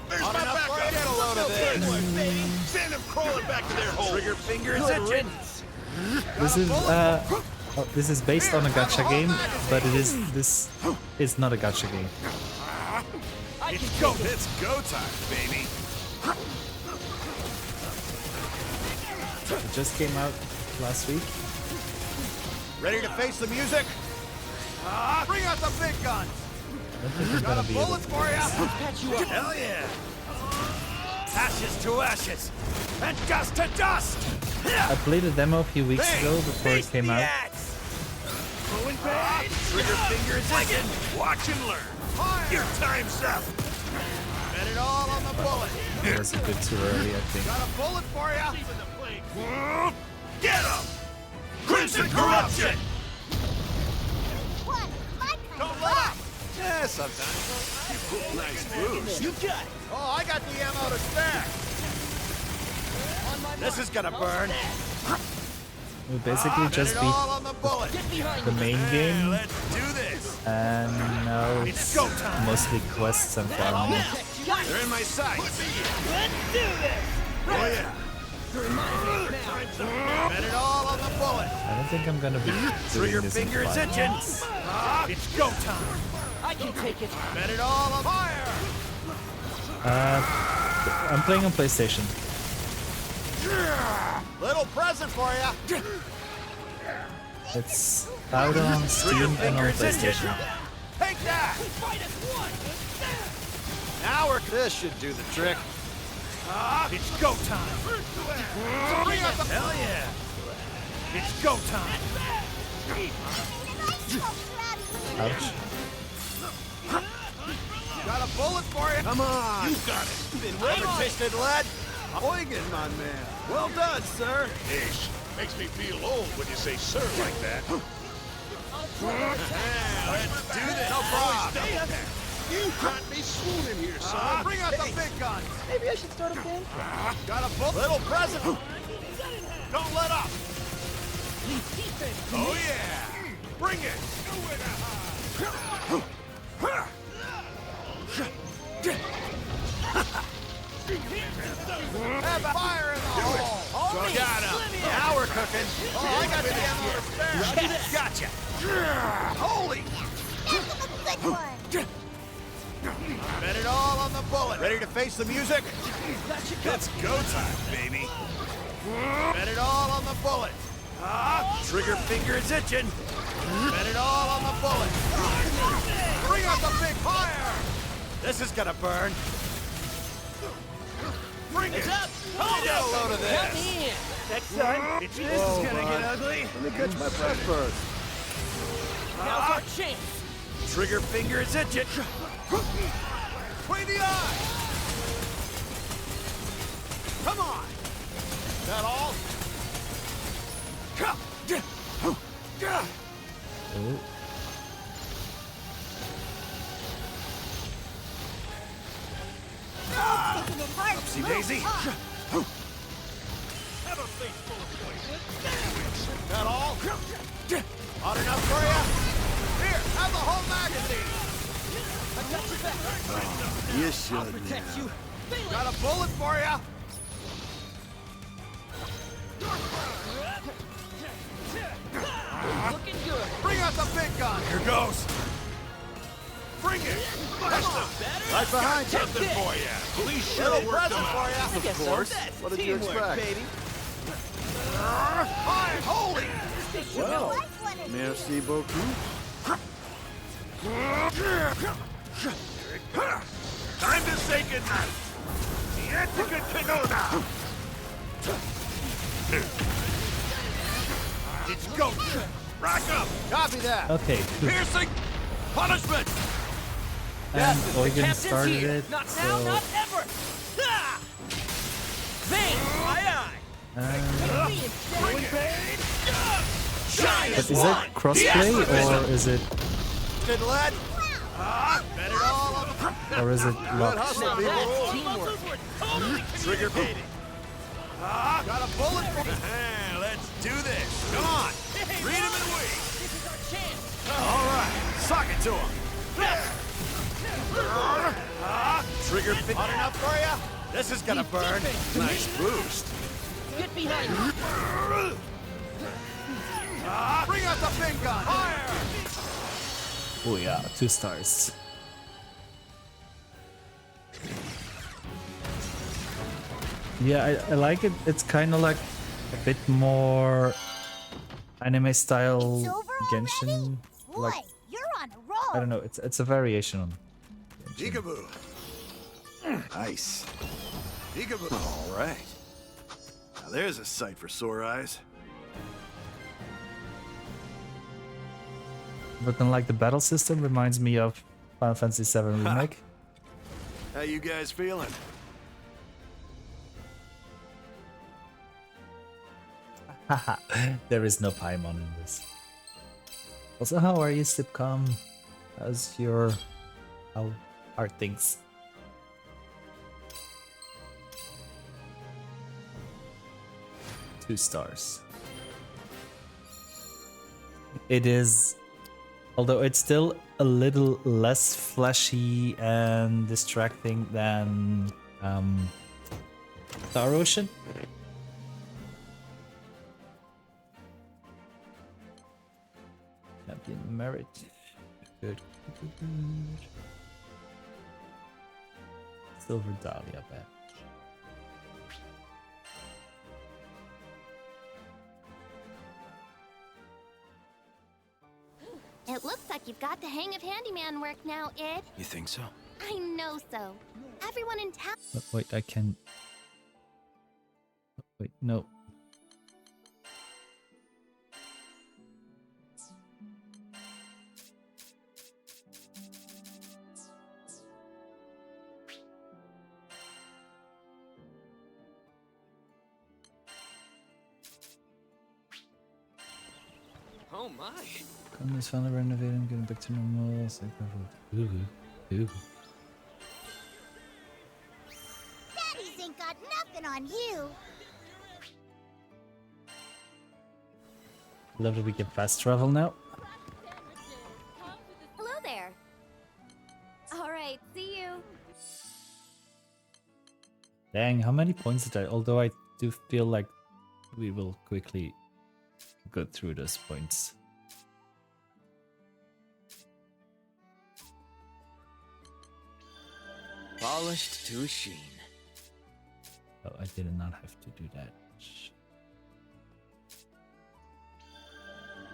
There's my backup. Get a load of this. Send them crawling back to their hole. Trigger finger is itching. This is based on a gacha game, but this is not a gacha game. It's go. It's go time, baby. It just came out last week. Ready to face the music? Bring out the big guns. I don't think we're gonna be able Bullets to. for you. Patch you up. Hell yeah. Ashes to ashes, and dust to dust. I played a demo a few weeks ago before it came out. Trigger finger is itching. Watch and learn. Your time's up. Bet it all on the bullet. It was a bit too early, I think. Got a bullet for you. Get him! Crimson corruption! Don't let up. Yeah, sometimes. Nice boost. You got it. Oh, I got the ammo to spare. This is gonna burn. We basically just Bet it all on the bullet. Get behind beat the main game, Let's do this. and now It's it's go time. mostly quests and farming. They're in my sights. Let's do this. Oh yeah. You're in my face now. Bet it all on the bullet. I don't think I'm gonna be Trigger doing this in finger is five itching. minutes. It's go time. I can take it. Bet it all on fire. I'm playing on PlayStation. Little present for you. It's out on Steam and on PlayStation. Take that. Fight as one. Now this should do the trick. It's go time. Bring out the Hell yeah. It's go time. Ouch. Got a bullet for you. Come on. You got it. Been repetitioned, lad. Oigan, my man. Well done, sir. Ish. Makes me feel old when you say sir like that. Let's do this. No problem. You got me swooning here, son. Bring out the big gun. Maybe I should start a band. Got a little present. Don't let up. Leave defense to Oh me. yeah. Bring it. Have a fire in the hole. Got him. Now we're cooking. Oh, I got the ammo to spare. Gotcha. Holy. Bet it all on the bullet. Ready to face the music? It's go time, baby. Bet it all on the bullet. Trigger finger is itching. Bet it all on the bullet. Bring out the big fire. This is gonna burn. Bring it. Up. Get a load of Count this. me in. Next time. This is gonna get ugly. Let me catch my breath first. Now's our chance. Trigger finger is itching. Between the eyes. Come on. That all? Oh. Upsy daisy. That all? Hot enough for you? Here, have the whole magazine. I got your back. You I'll should. protect you. Got a bullet for you. Look Bring out the big gun! Here goes! Bring it! Right behind you! Something for you! Police should Little have worked them present for out. you! Of course. What did you expect? Baby. Fire! Holy! Well, merci beaucoup. Time to say goodnight. Antica Canona. It's go. Rack up. Copy that. Okay, cool. Piercing. Punishment. And Eugen started it, Not so... now, not ever! Ha! Bang! Aye, aye! But is it crossplay or is it... Good lad. Bet it all on Or is it Good locked? hustle, people. Trigger beating. Got a bullet for you. Let's do this. Come on. Read him and wait. This is our chance! All right. Sock it to him. Trigger fit. Hot enough for you? This is gonna burn. Nice boost. Get behind me! Bring out the big gun. Fire! Oh yeah, 2 stars. Yeah, I like it. It's kind of like a bit more anime style Genshin. Like, You're on a roll. I don't know. It's a variation on. Peekaboo. Nice. Peekaboo. All right. Now there's a sight for sore eyes. But then, like, the battle system reminds me of Final Fantasy VII Remake. How you guys feeling? Haha, there is no Paimon in this. Also, how are you, Sipcom? How are things? Two stars. It is, although it's still a little less flashy and distracting than Star Ocean. Champion merit. Good. Silver Dahlia badge. It looks like you've got the hang of handyman work now, Id. You think so? I know so. Everyone in town. Oh, wait, I can. Oh, wait, no. Oh my! Economy is finally renovating, getting back to normal. Ooh. Daddies ain't got nothing on you. Love that we can fast travel now. Hello there. All right, see you. Dang, how many points did I? Although I do feel like we will quickly go through those points. Polished to a sheen. Oh, I did not have to do that.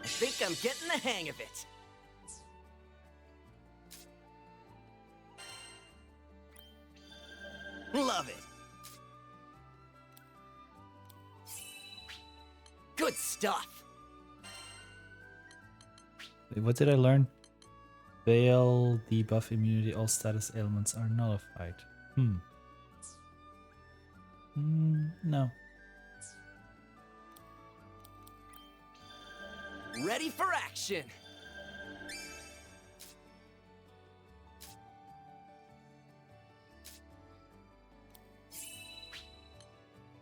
I think I'm getting the hang of it. Love it. Good stuff. Wait, what did I learn? Veil, debuff immunity, all status ailments are nullified. No. Ready for action.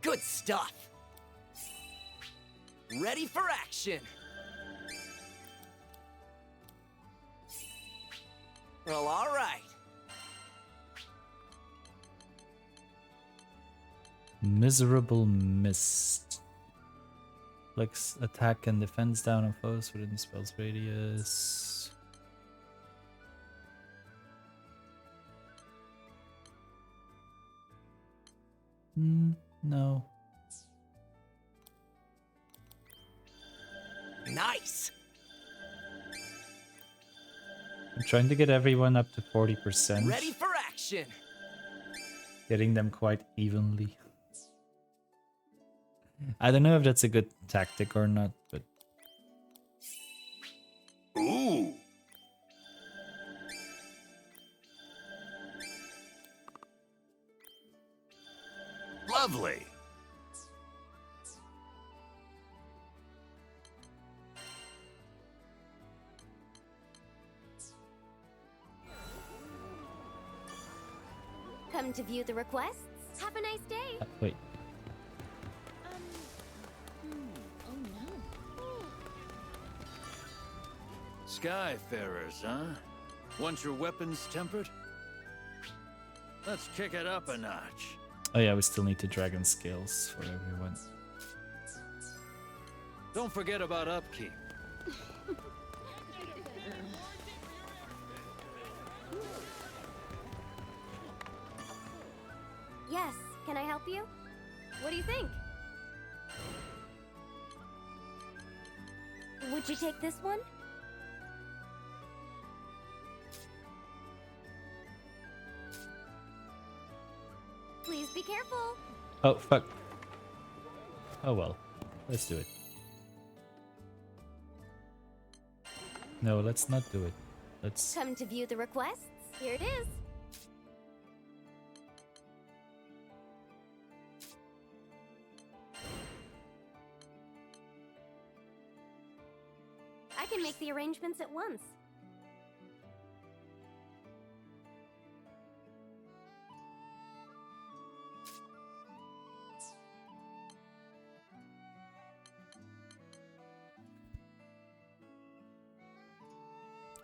Good stuff. Ready for action. Well, all right. Miserable mist. Flicks attack and defense down on foes within the spell's radius. No. Nice. I'm trying to get everyone up to 40%. Ready for action. Getting them quite evenly. I don't know if that's a good tactic or not, but... Ooh. Lovely. Come to view the requests? Have a nice day. Wait. Oh no. Skyfarers, huh? Want your weapons tempered? Let's kick it up a notch. Oh yeah, we still need the dragon scales for everyone. Don't forget about upkeep. Yes, can I help you? What do you think? Would you take this one? Please be careful. Oh, fuck. Oh well. Let's do it. No, let's not do it. Let's... Come to view the requests? Here it is. I can make the arrangements at once.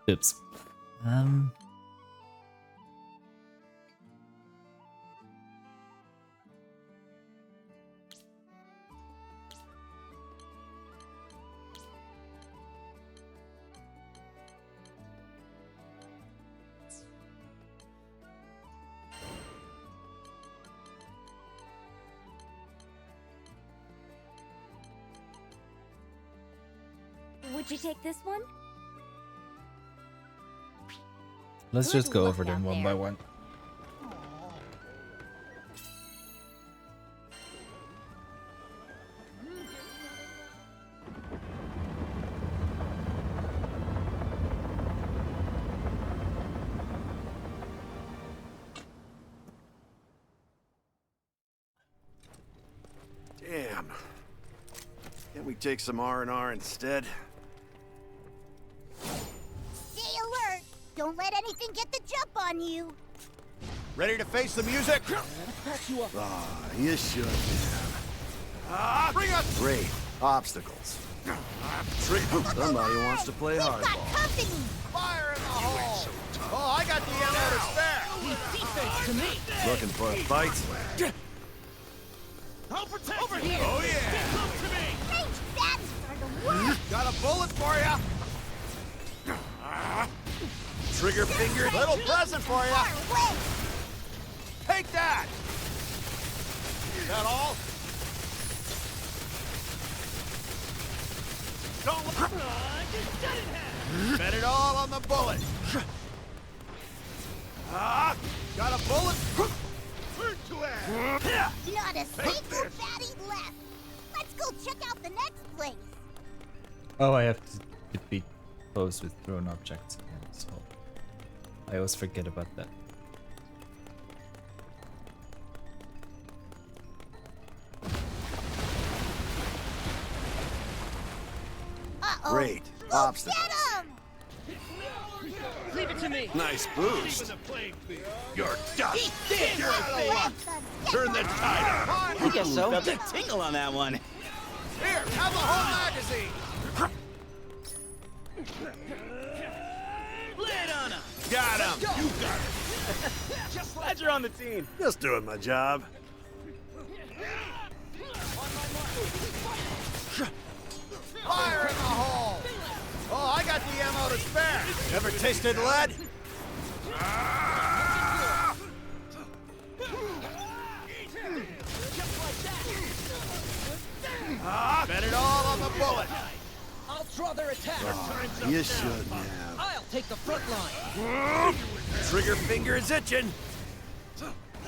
Oops. Would you take this one? Let's just go over them one by one. Damn. Can't we take some R&R instead? Stay alert! Don't let anything get the jump on you! Ready to face the music? Ah, you should have. Bring us! Great. Obstacles. Somebody wants to play hardball. Company! Fire in the hole! Oh, I got the ammo to spare! Defense to me! Looking for a fight? I'll protect over here! Oh yeah! Get close to me! Range stats are the worst! Got a bullet for ya! Trigger finger. Little present for ya! Far away! Take that! Is that all? Don't bet it all on the bullet! Got a bullet? Where to add? Not a single baddie left! Let's go check out the next place! Oh, I have to defeat foes with thrown objects again, so I always forget about that. Uh-oh! Great. Go Obstacles. get him! Leave it to me! Nice boost. You're done. You're Turn the tide on. I guess so. Felt a tingle on that one. Here, have the whole magazine! Lay it on him. Got him. You got it. Just glad you're on the team. Just doing my job. the ammo to spare. Ever tasted lead? Bet it all on the bullet. I'll draw their attack. You shouldn't have. I'll take the front line. Trigger finger is itching.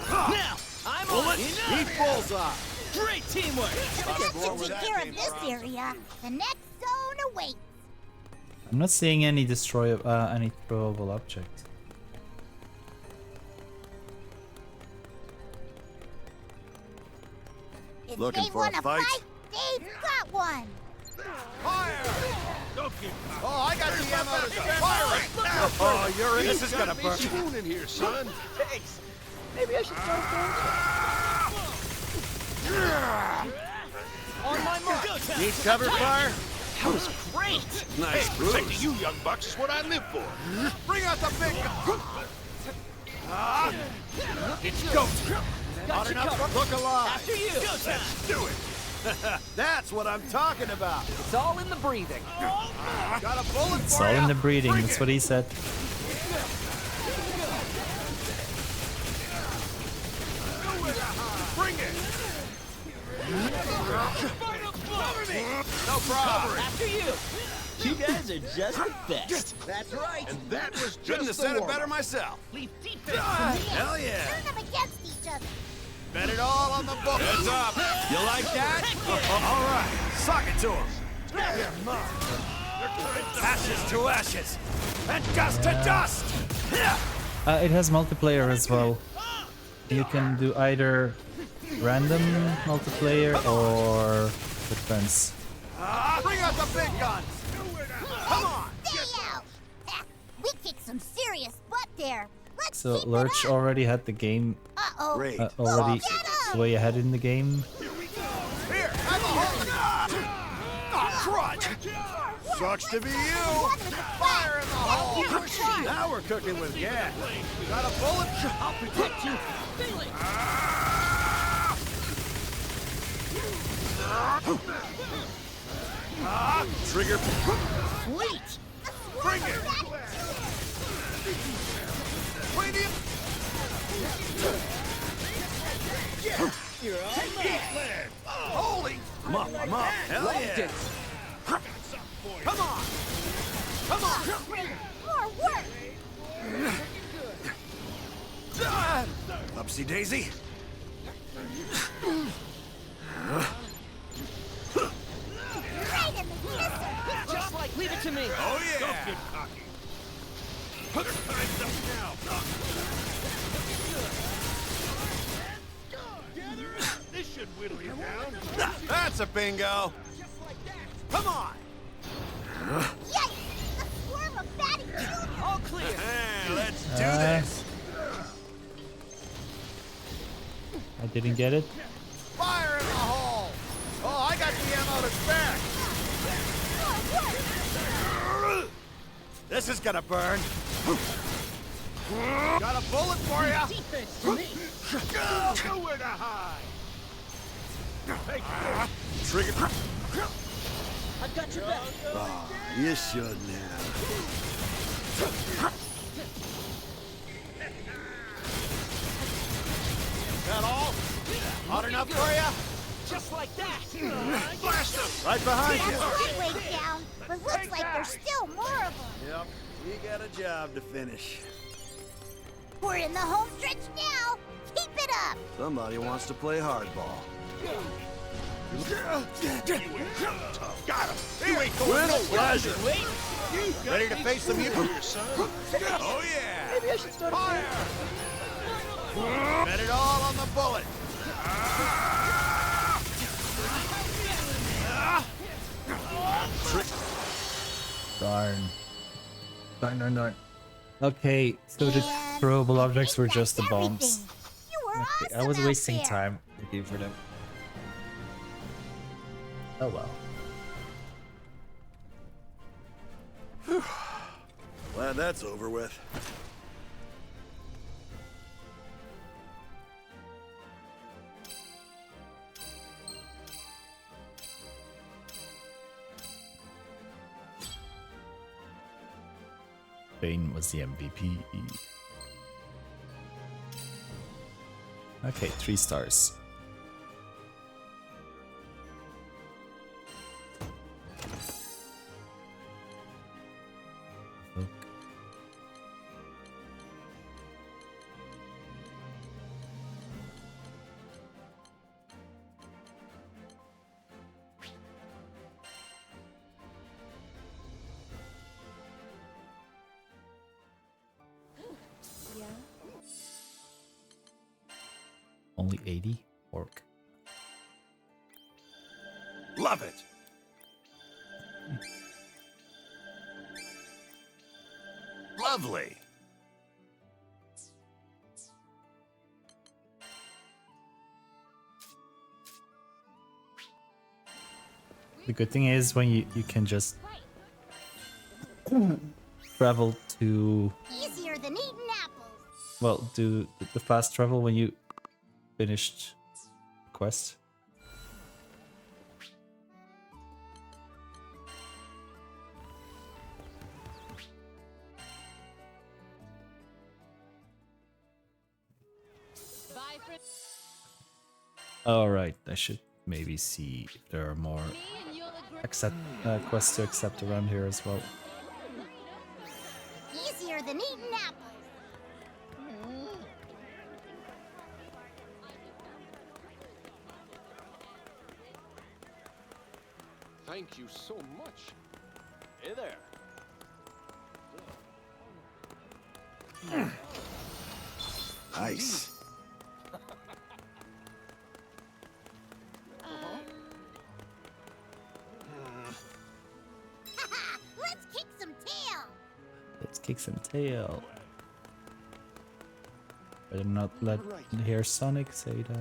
Now, I'm Bullet, on. eat bullseye. Great teamwork. Just to take care of this area, the next zone awaits. I'm not seeing any any throwable objects. If Looking they for a wanna fight? Dave's got one. Fire! Oh, I got the ammo to spare. Fire it! Oh, you're in. This is gonna burn. Spoon in here, son. Thanks. Maybe I should start on my mark. Need cover fire? That was great. Nice protecting you young bucks is what I live for. Bring out the big gun. It's go time. Hot enough? Look alive. After you. Let's do it. That's what I'm talking about. It's all in the breathing. Got a bullet It's for all ya. in the breeding, Bring that's it. what he said. Bring it. No problem. After you. You guys are just the best. That's right. And that was Couldn't have just said the it warm-up. better myself. Leave defense for me. Hell yeah. Turn them against each other. Bet it all on the bullet. Heads up. You like that? All right. Sock it to him. Ashes to ashes. And dust to dust. It has multiplayer as well. You can do either random multiplayer or with friends. Bring out the big guns. Come on. Stay out. We kicked some serious butt there. Let's So keep Lurch it up. already had the game Uh-oh. Great. already Get 'em! way ahead in the game. Here, have a hold. Oh, crunch. Sucks to be you. Fire in the hole. Now we're cooking with gas. Got a bullet? I'll protect you. Feel it. Trigger. Sweet. Bring it. Premium. You're all mine. Holy. I'm up. Hell Loved yeah. it. Come on. Come on. More work. Upsy daisy. Right in the kisser. Just like, leave it to me. Oh yeah. Don't get cocky. Time's up now. This should whittle you down. That's a bingo. Come on. Yikes! A swarm of fatty children. All clear. Hey, let's do this. I didn't get it. Fire in the hole. Oh, I got the ammo to spare. This is gonna burn. Got a bullet for ya. Defense for me. Nowhere to hide. Take this. Trigger. I've got your back. Oh, you shouldn't have. That all? Hot enough for ya? Just like that. Blast him. Right behind you. That's one way down, but looks like there's still more of them. Yep. We got a job to finish. We're in the home stretch now. Keep it up. Somebody wants to play hardball. Got him. You ain't going With nowhere. pleasure. Wait. Ready to face the mutant? Here, son. Oh yeah. Maybe I should start Fire. Bet it all on the bullet. Darn. Okay, so the throwable objects were just the bombs. Everything. You were Okay, I awesome was out wasting there. time looking for them. Oh well. Glad that's over with. Bane was the MVP. Okay, 3 stars. Only 80 orc. Love it. Lovely. The good thing is when you can just travel to, Easier than eating apples. well, do the fast travel when you finished the quest. Alright, I should maybe see if there are more quests to accept around here as well. Easier than eating apples. Thank you so much. Hey there. Nice. Let's kick some tail. Let's kick some tail. Better not let hear Sonic say that.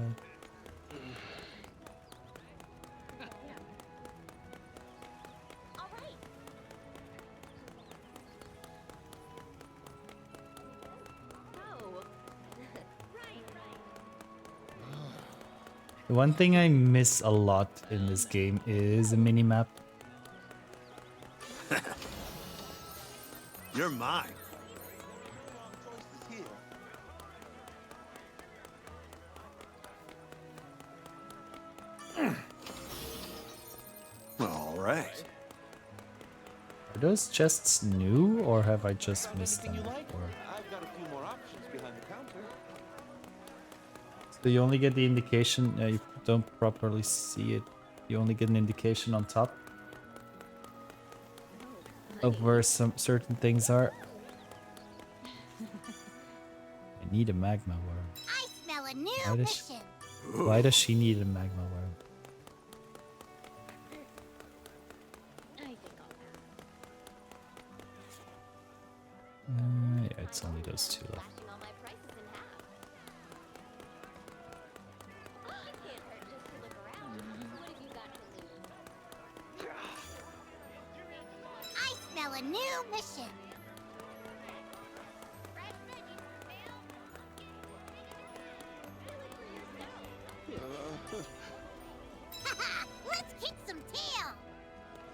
The one thing I miss a lot in this game is a minimap. You're mine. All right. Are those chests new, or have I just missed them before? I've got a few more options behind the counter. So you only get the indication, you don't properly see it. You only get an indication on top of where some certain things are. I need a magma worm. I smell a new mission. Why does she need a magma worm? Yeah, it's only those 2 left. I smell a new mission. Haha, let's kick some tail.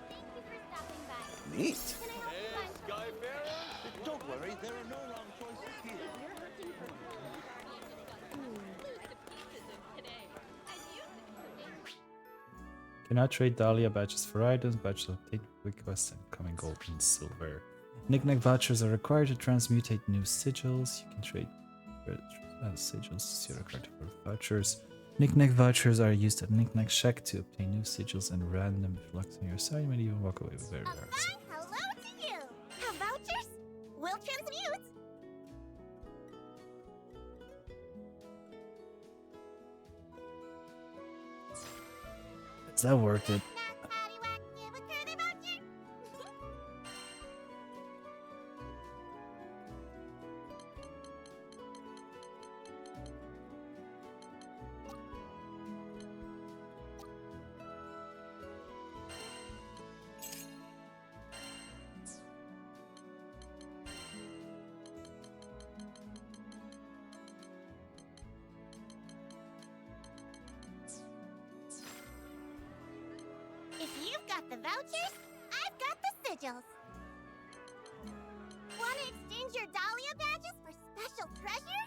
Thank you for stopping by. Neat. Can I help you find Skyfarer? Don't worry, there are no wrong choices here. Cannot trade Dahlia badges for items, badges obtained with quests and coming gold and silver. Knick-knack vouchers are required to transmutate new sigils. You can trade sigils to your card for vouchers. Knick-knack vouchers are used at Knick-knack Shack to obtain new sigils and random flux on your side. You may even walk away with very rare. hello to you. Have vouchers? We'll transmute. Is that worth it? If you've got the vouchers, I've got the sigils. Want to special treasure?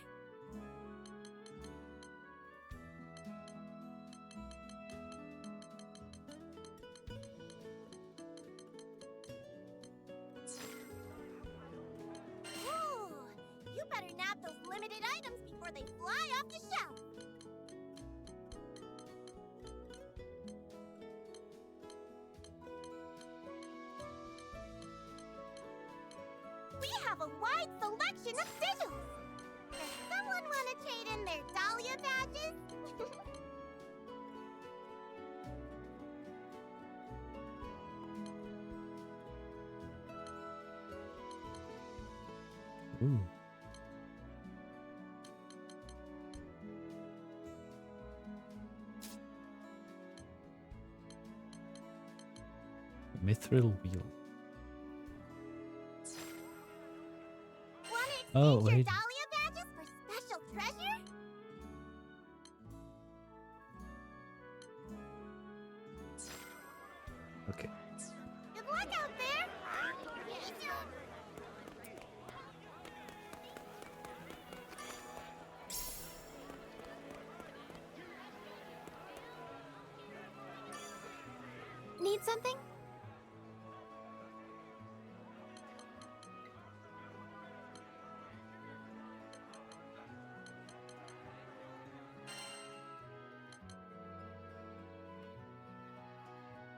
Ooh, you better nab those limited items before they fly off the shelf. We have a wide selection of sigils. Does someone want to trade in their Dahlia badges? Ooh. Mithril wheel. Oh, wait. Dahlia badges for special treasure? Okay. Good luck out there! Need something?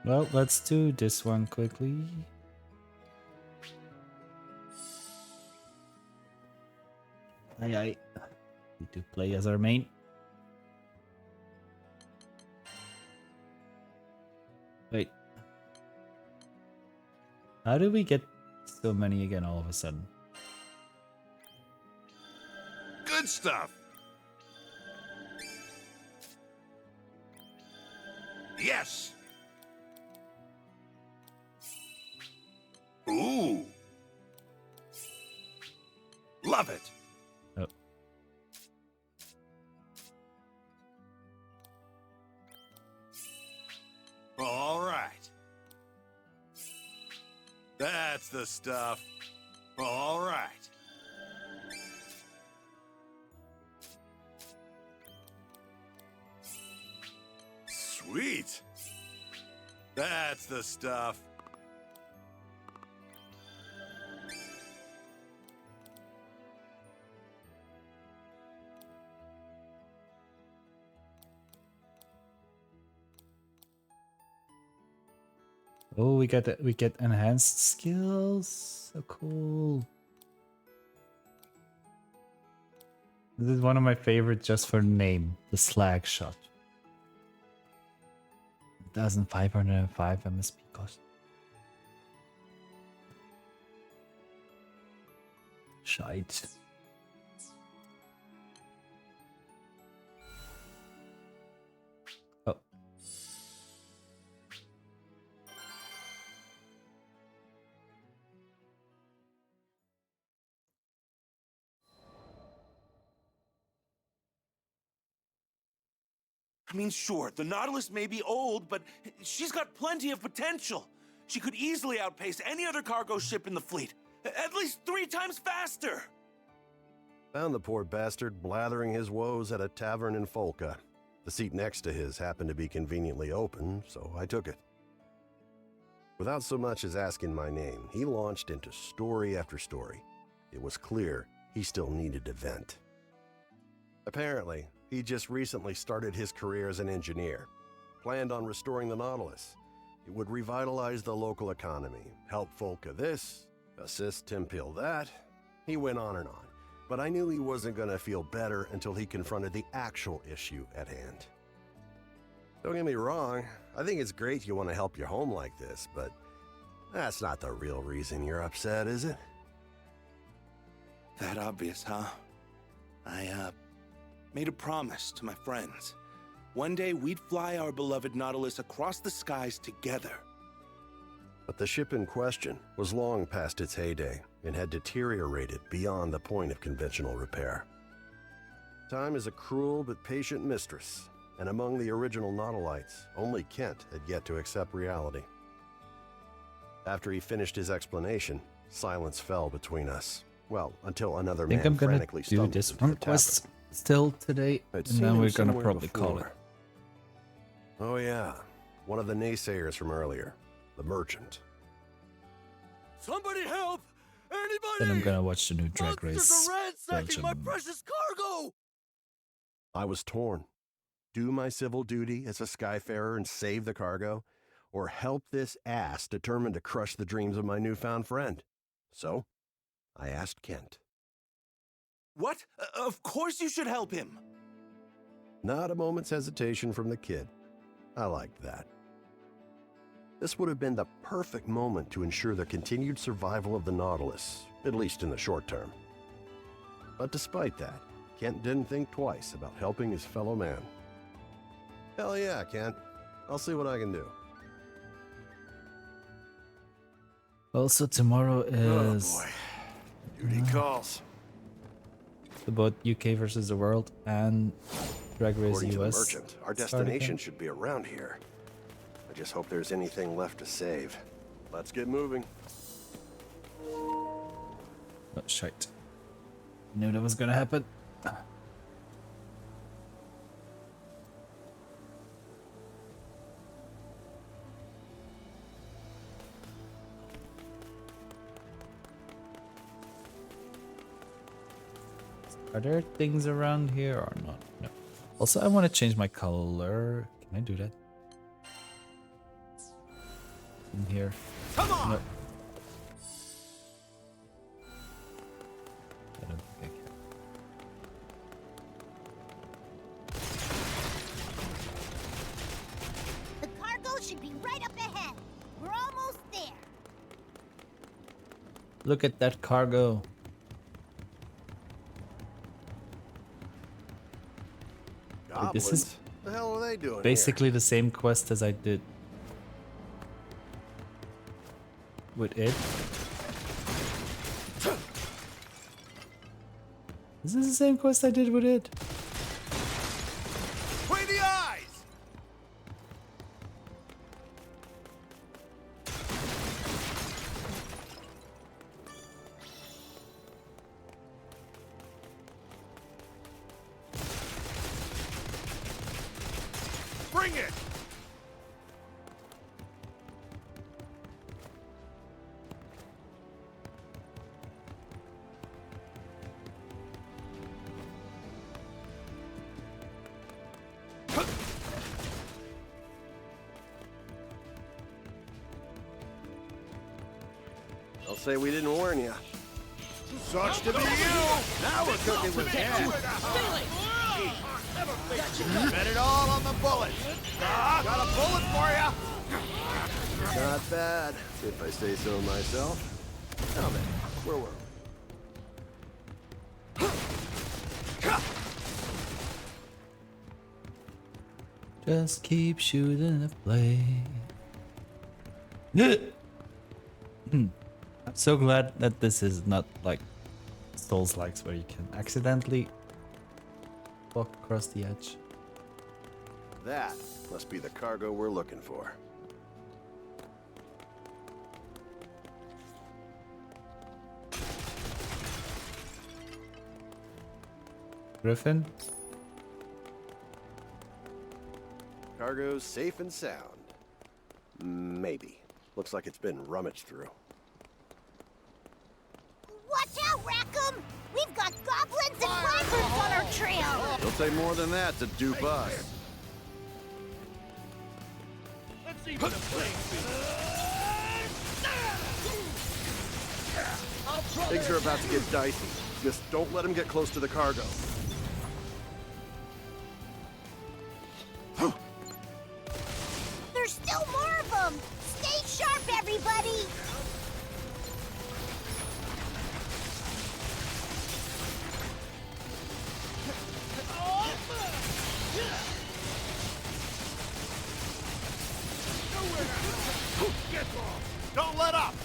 Well, let's do this one quickly. Aye. Need to play as our main. Wait. How do we get so many again all of a sudden? Good stuff. Yes. Ooh. Love it. Oh. All right. That's the stuff. All right. Sweet. That's the stuff. Oh, we get enhanced skills. So cool. This is one of my favorites just for name, the slag shot. 1,505 MSP cost. Shite. Oh. I mean, sure, the Nautilus may be old, but she's got plenty of potential. She could easily outpace any other cargo ship in the fleet, at least 3 times faster. Found the poor bastard blathering his woes at a tavern in Folka. The seat next to his happened to be conveniently open, so I took it. Without so much as asking my name, he launched into story after story. It was clear he still needed to vent. Apparently, he just recently started his career as an engineer. Planned on restoring the Nautilus. It would revitalize the local economy, help Folka this, assist Timpil that. He went on and on, but I knew he wasn't going to feel better until he confronted the actual issue at hand. Don't get me wrong, I think it's great you want to help your home like this, but that's not the real reason you're upset, is it? That obvious, huh? I, made a promise to my friends. One day we'd fly our beloved Nautilus across the skies together. But the ship in question was long past its heyday and had deteriorated beyond the point of conventional repair. Time is a cruel but patient mistress, and among the original Nautilites, only Kent had yet to accept reality. After he finished his explanation, silence fell between us, Well, until another I think man I'm gonna frantically do stumbles this into one the quest tavern. still today, I'd and seen then him we're gonna somewhere probably call it. before. Oh yeah, one of the naysayers from earlier, the merchant. Somebody help! Anybody! Then I'm gonna watch the new Drag Race Monsters are ransacking my Belgium. precious cargo! I was torn. Do my civil duty as a skyfarer and save the cargo, or help this ass determined to crush the dreams of my newfound friend? So, I asked Kent. What? Of course you should help him. Not a moment's hesitation from the kid. I liked that. This would have been the perfect moment to ensure the continued survival of the Nautilus, at least in the short term. But despite that, Kent didn't think twice about helping his fellow man. Hell yeah, Kent. I'll see what I can do. Also, tomorrow is Oh boy. Duty calls. about UK versus the world and Drag Race According to the US. merchant, our destination should be around here. I just hope there's anything left to save. Let's get moving. Oh, shite. Knew that was gonna happen. Are there things around here or not? No. Also, I want to change my color. Can I do that? In here. Come on! No. I don't think I can. The cargo should be right up ahead. We're almost there. Look at that cargo. Wait, this is What the hell are they doing basically the same quest as I did with it. Is this the same quest I did with it? Between the eyes! Bring it! I'll say we didn't warn you. Sucks to be you! Now we're cooking with gas. Bet it all on the bullet. Got a bullet for you. Not bad, if I say so myself. Now then, where were we? Just keep shooting the flame. I'm so glad that this is not like Souls-likes where you can accidentally walk across the edge. That must be the cargo we're looking for. Griffin? Cargo's safe and sound. Maybe. Looks like it's been rummaged through. Watch out, Rackham! We've got goblins and wyverns on our trail! It'll take more than that to dupe us. Let's even the playing field. Things are about to get dicey. Just don't let him get close to the cargo. There's still more of them! Stay sharp, everybody! Don't let up!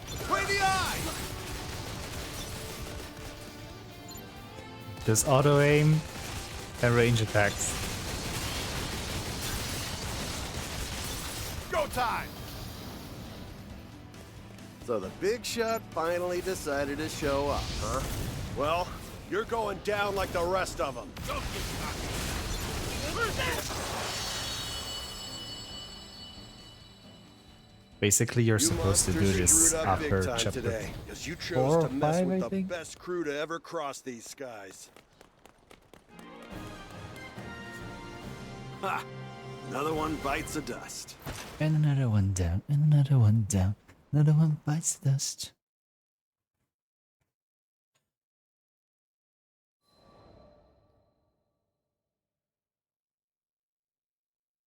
Between the eyes! Just auto aim and range attacks. go time! So the big shot finally decided to show up, huh? Well, you're going down like the rest of them. Basically, you're supposed to do this after chapter today, 'cause you 4 chose or to mess 5, with I the think. best crew to ever cross these skies. Ha! Another one bites the dust. And another one down, and another one down. Another one bites the dust.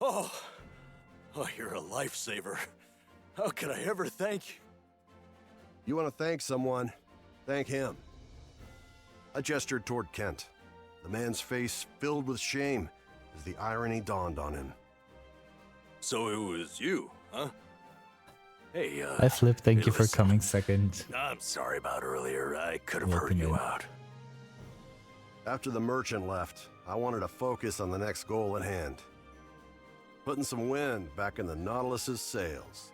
Oh, you're a lifesaver. How could I ever thank you? You want to thank someone? Thank him. I gestured toward Kent. The man's face filled with shame as the irony dawned on him. So it was you, huh? Hey, Hi Flip, thank hey, you for listen. coming second. I'm sorry about earlier. I could have Welcome heard you in. out. After the merchant left, I wanted to focus on the next goal at hand. Putting some wind back in the Nautilus's sails.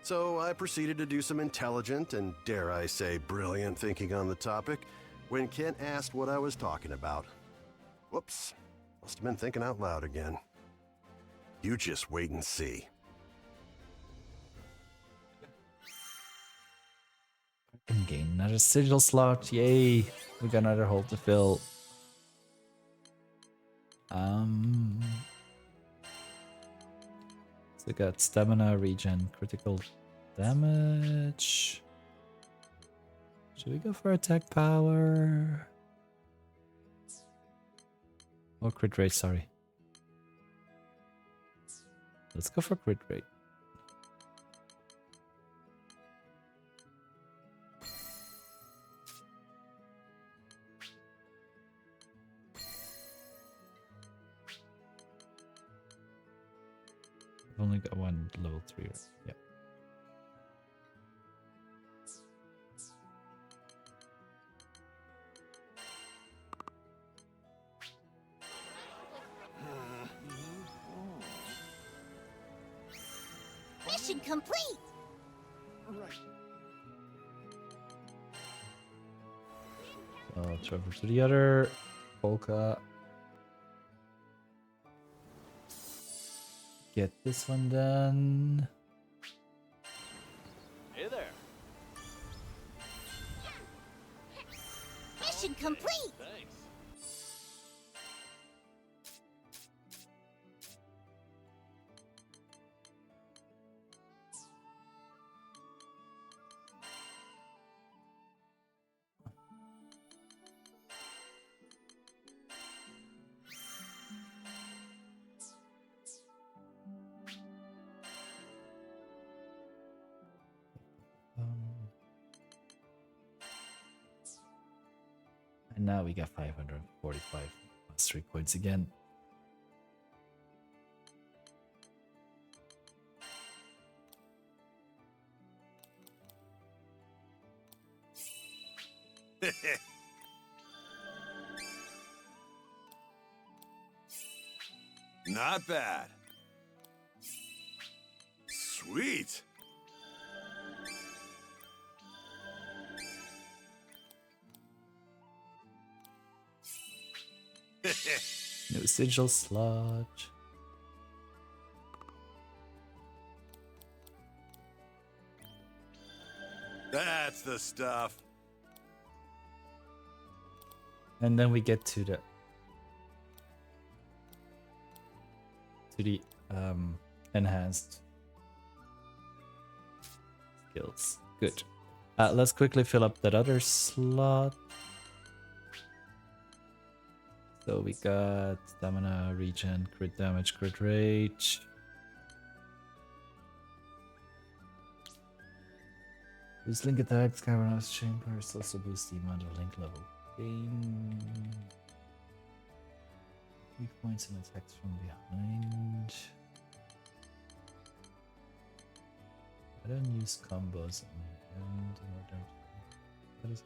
So I proceeded to do some intelligent and, dare I say, brilliant thinking on the topic when Kent asked what I was talking about. Whoops, must have been thinking out loud again. You just wait and see. And gain another sigil slot, yay! We got another hole to fill. So we got stamina, regen, critical damage. Should we go for attack power? Or crit rate, sorry. Let's go for crit rate. I've only got one level 3, right? Yeah. Mission complete! I'll travel to the other polka. Get this one done. Hey there. Mission complete! Thanks. And now we got 545 mastery points again. Not bad. Sweet. No sigil slot. That's the stuff. And then we get to the enhanced skills. Good. Let's quickly fill up that other slot. So we got stamina, regen, crit damage, crit rate. Boost link attacks, cavernous chambers, also boost the amount of link level. Gain 3 points and attacks from behind. I don't use combos on my end in order to. That is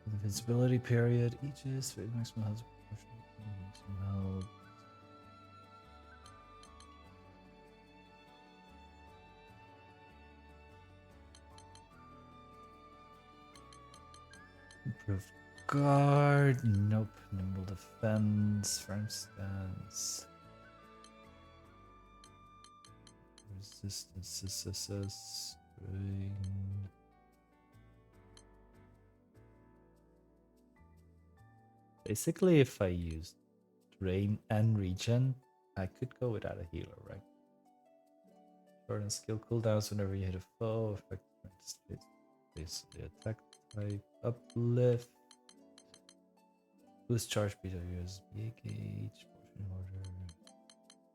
the visibility period each is for maximum health proportional maximum health. Improved guard. Nope. Nimble defense. Firm stance. Resistance. Strain. Basically, if I used Rain and Regen, I could go without a healer, right? Shorten skill cooldowns whenever you hit a foe. Effect space the attack type. Uplift. Boost charge speed of USB gauge. Portion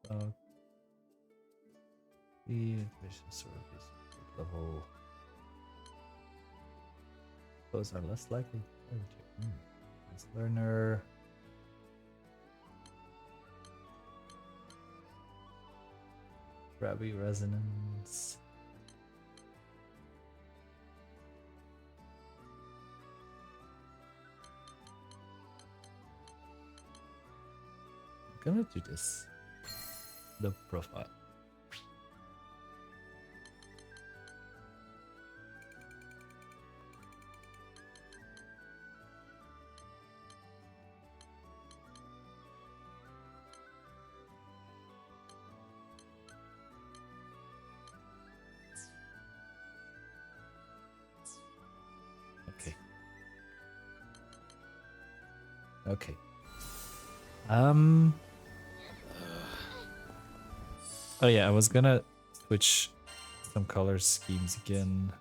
order. The mission service level. Those are less likely. As learner. Grabby resonance. I'm gonna do this. The profile. Okay. Oh yeah, I was gonna switch some color schemes again.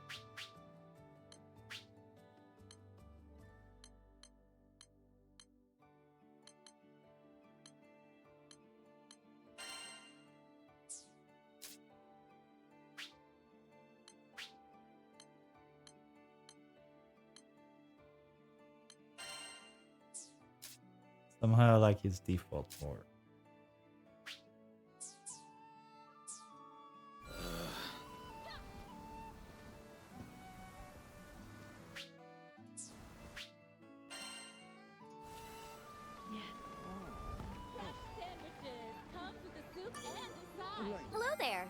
Somehow I like his default more. Hello there.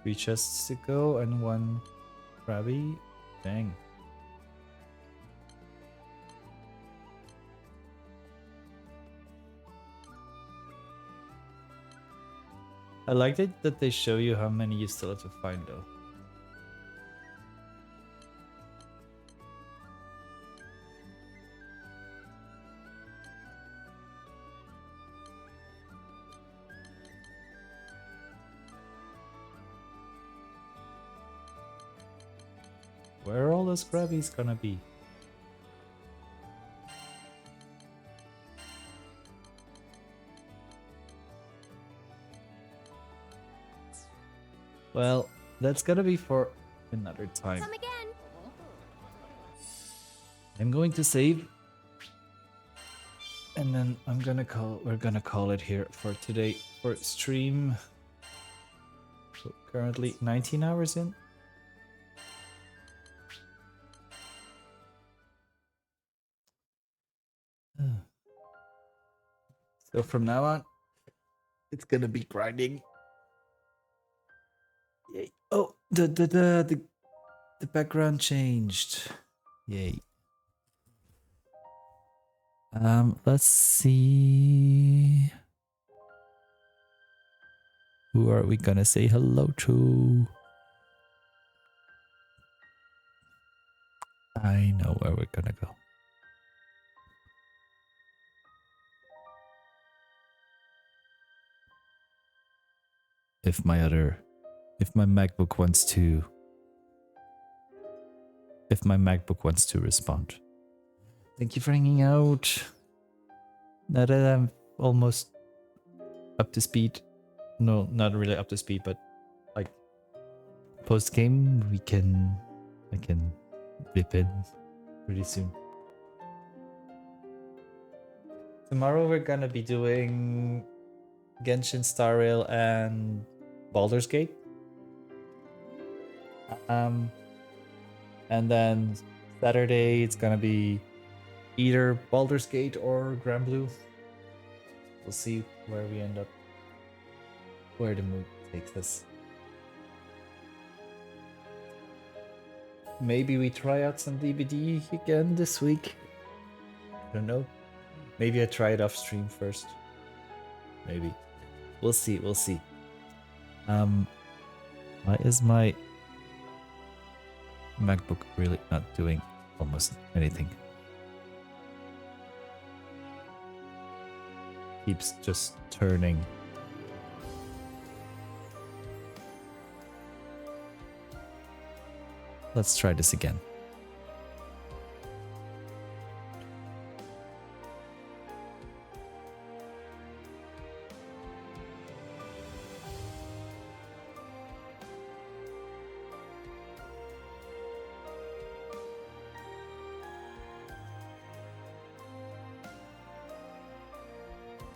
Three chests to go and one Krabby. Dang. I liked it that they show you how many you still have to find though. Where are all those Krabbies gonna be? Well, that's gonna be for another time. Come again. I'm going to save. And then we're gonna call it here for today for stream. So currently 19 hours in. So from now on, it's gonna be grinding. Yay. Oh, the background changed. Yay. Let's see. Who are we gonna say hello to? I know where we're gonna go. If my MacBook wants to respond. Thank you for hanging out. Now that I'm almost up to speed. No, not really up to speed, but like post game I can dip in pretty soon. Tomorrow we're gonna be doing Genshin Star Rail and Baldur's Gate. And then Saturday it's gonna be either Baldur's Gate or Granblue We'll see where we end up, where the mood takes us. Maybe we try out some DBD again this week. I don't know. Maybe I try it off stream first. Maybe. We'll see, we'll see. Why is my MacBook really not doing almost anything? Keeps just turning. Let's try this again.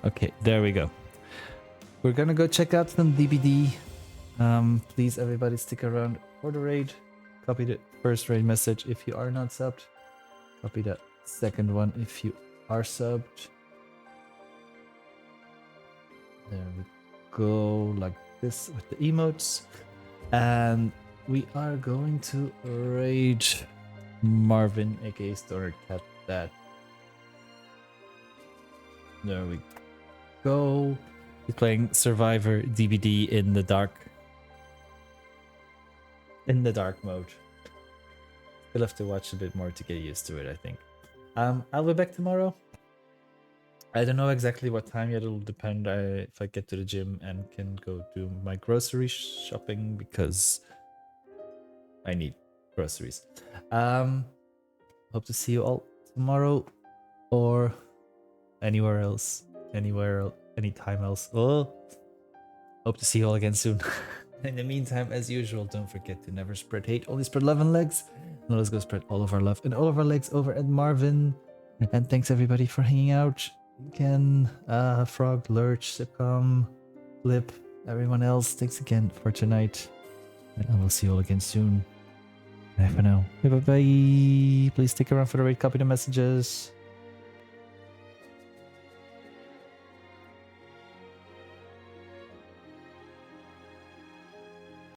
Okay, there we go. We're gonna go check out some DBD. Please, everybody, stick around for the raid. Copy the first raid message if you are not subbed. Copy the second one if you are subbed. There we go, like this with the emotes. And we are going to raid Marvin, aka Stoner Cat Dad. There we go. He's playing Survivor DBD in the dark. In the dark mode. We'll have to watch a bit more to get used to it, I think. I'll be back tomorrow. I don't know exactly what time yet. It'll depend if I get to the gym and can go do my grocery shopping because I need groceries. Hope to see you all tomorrow or anywhere else, anytime else. Oh, hope to see you all again soon. In the meantime, as usual, don't forget to never spread hate, only spread love and legs. Now let's go spread all of our love and all of our legs over at Marvin. And thanks everybody for hanging out. Again, Frog, Lurch, Sipcom, Flip, everyone else, thanks again for tonight. And I will see you all again soon. Bye for now. Bye bye. Please stick around for the raid, copy the messages.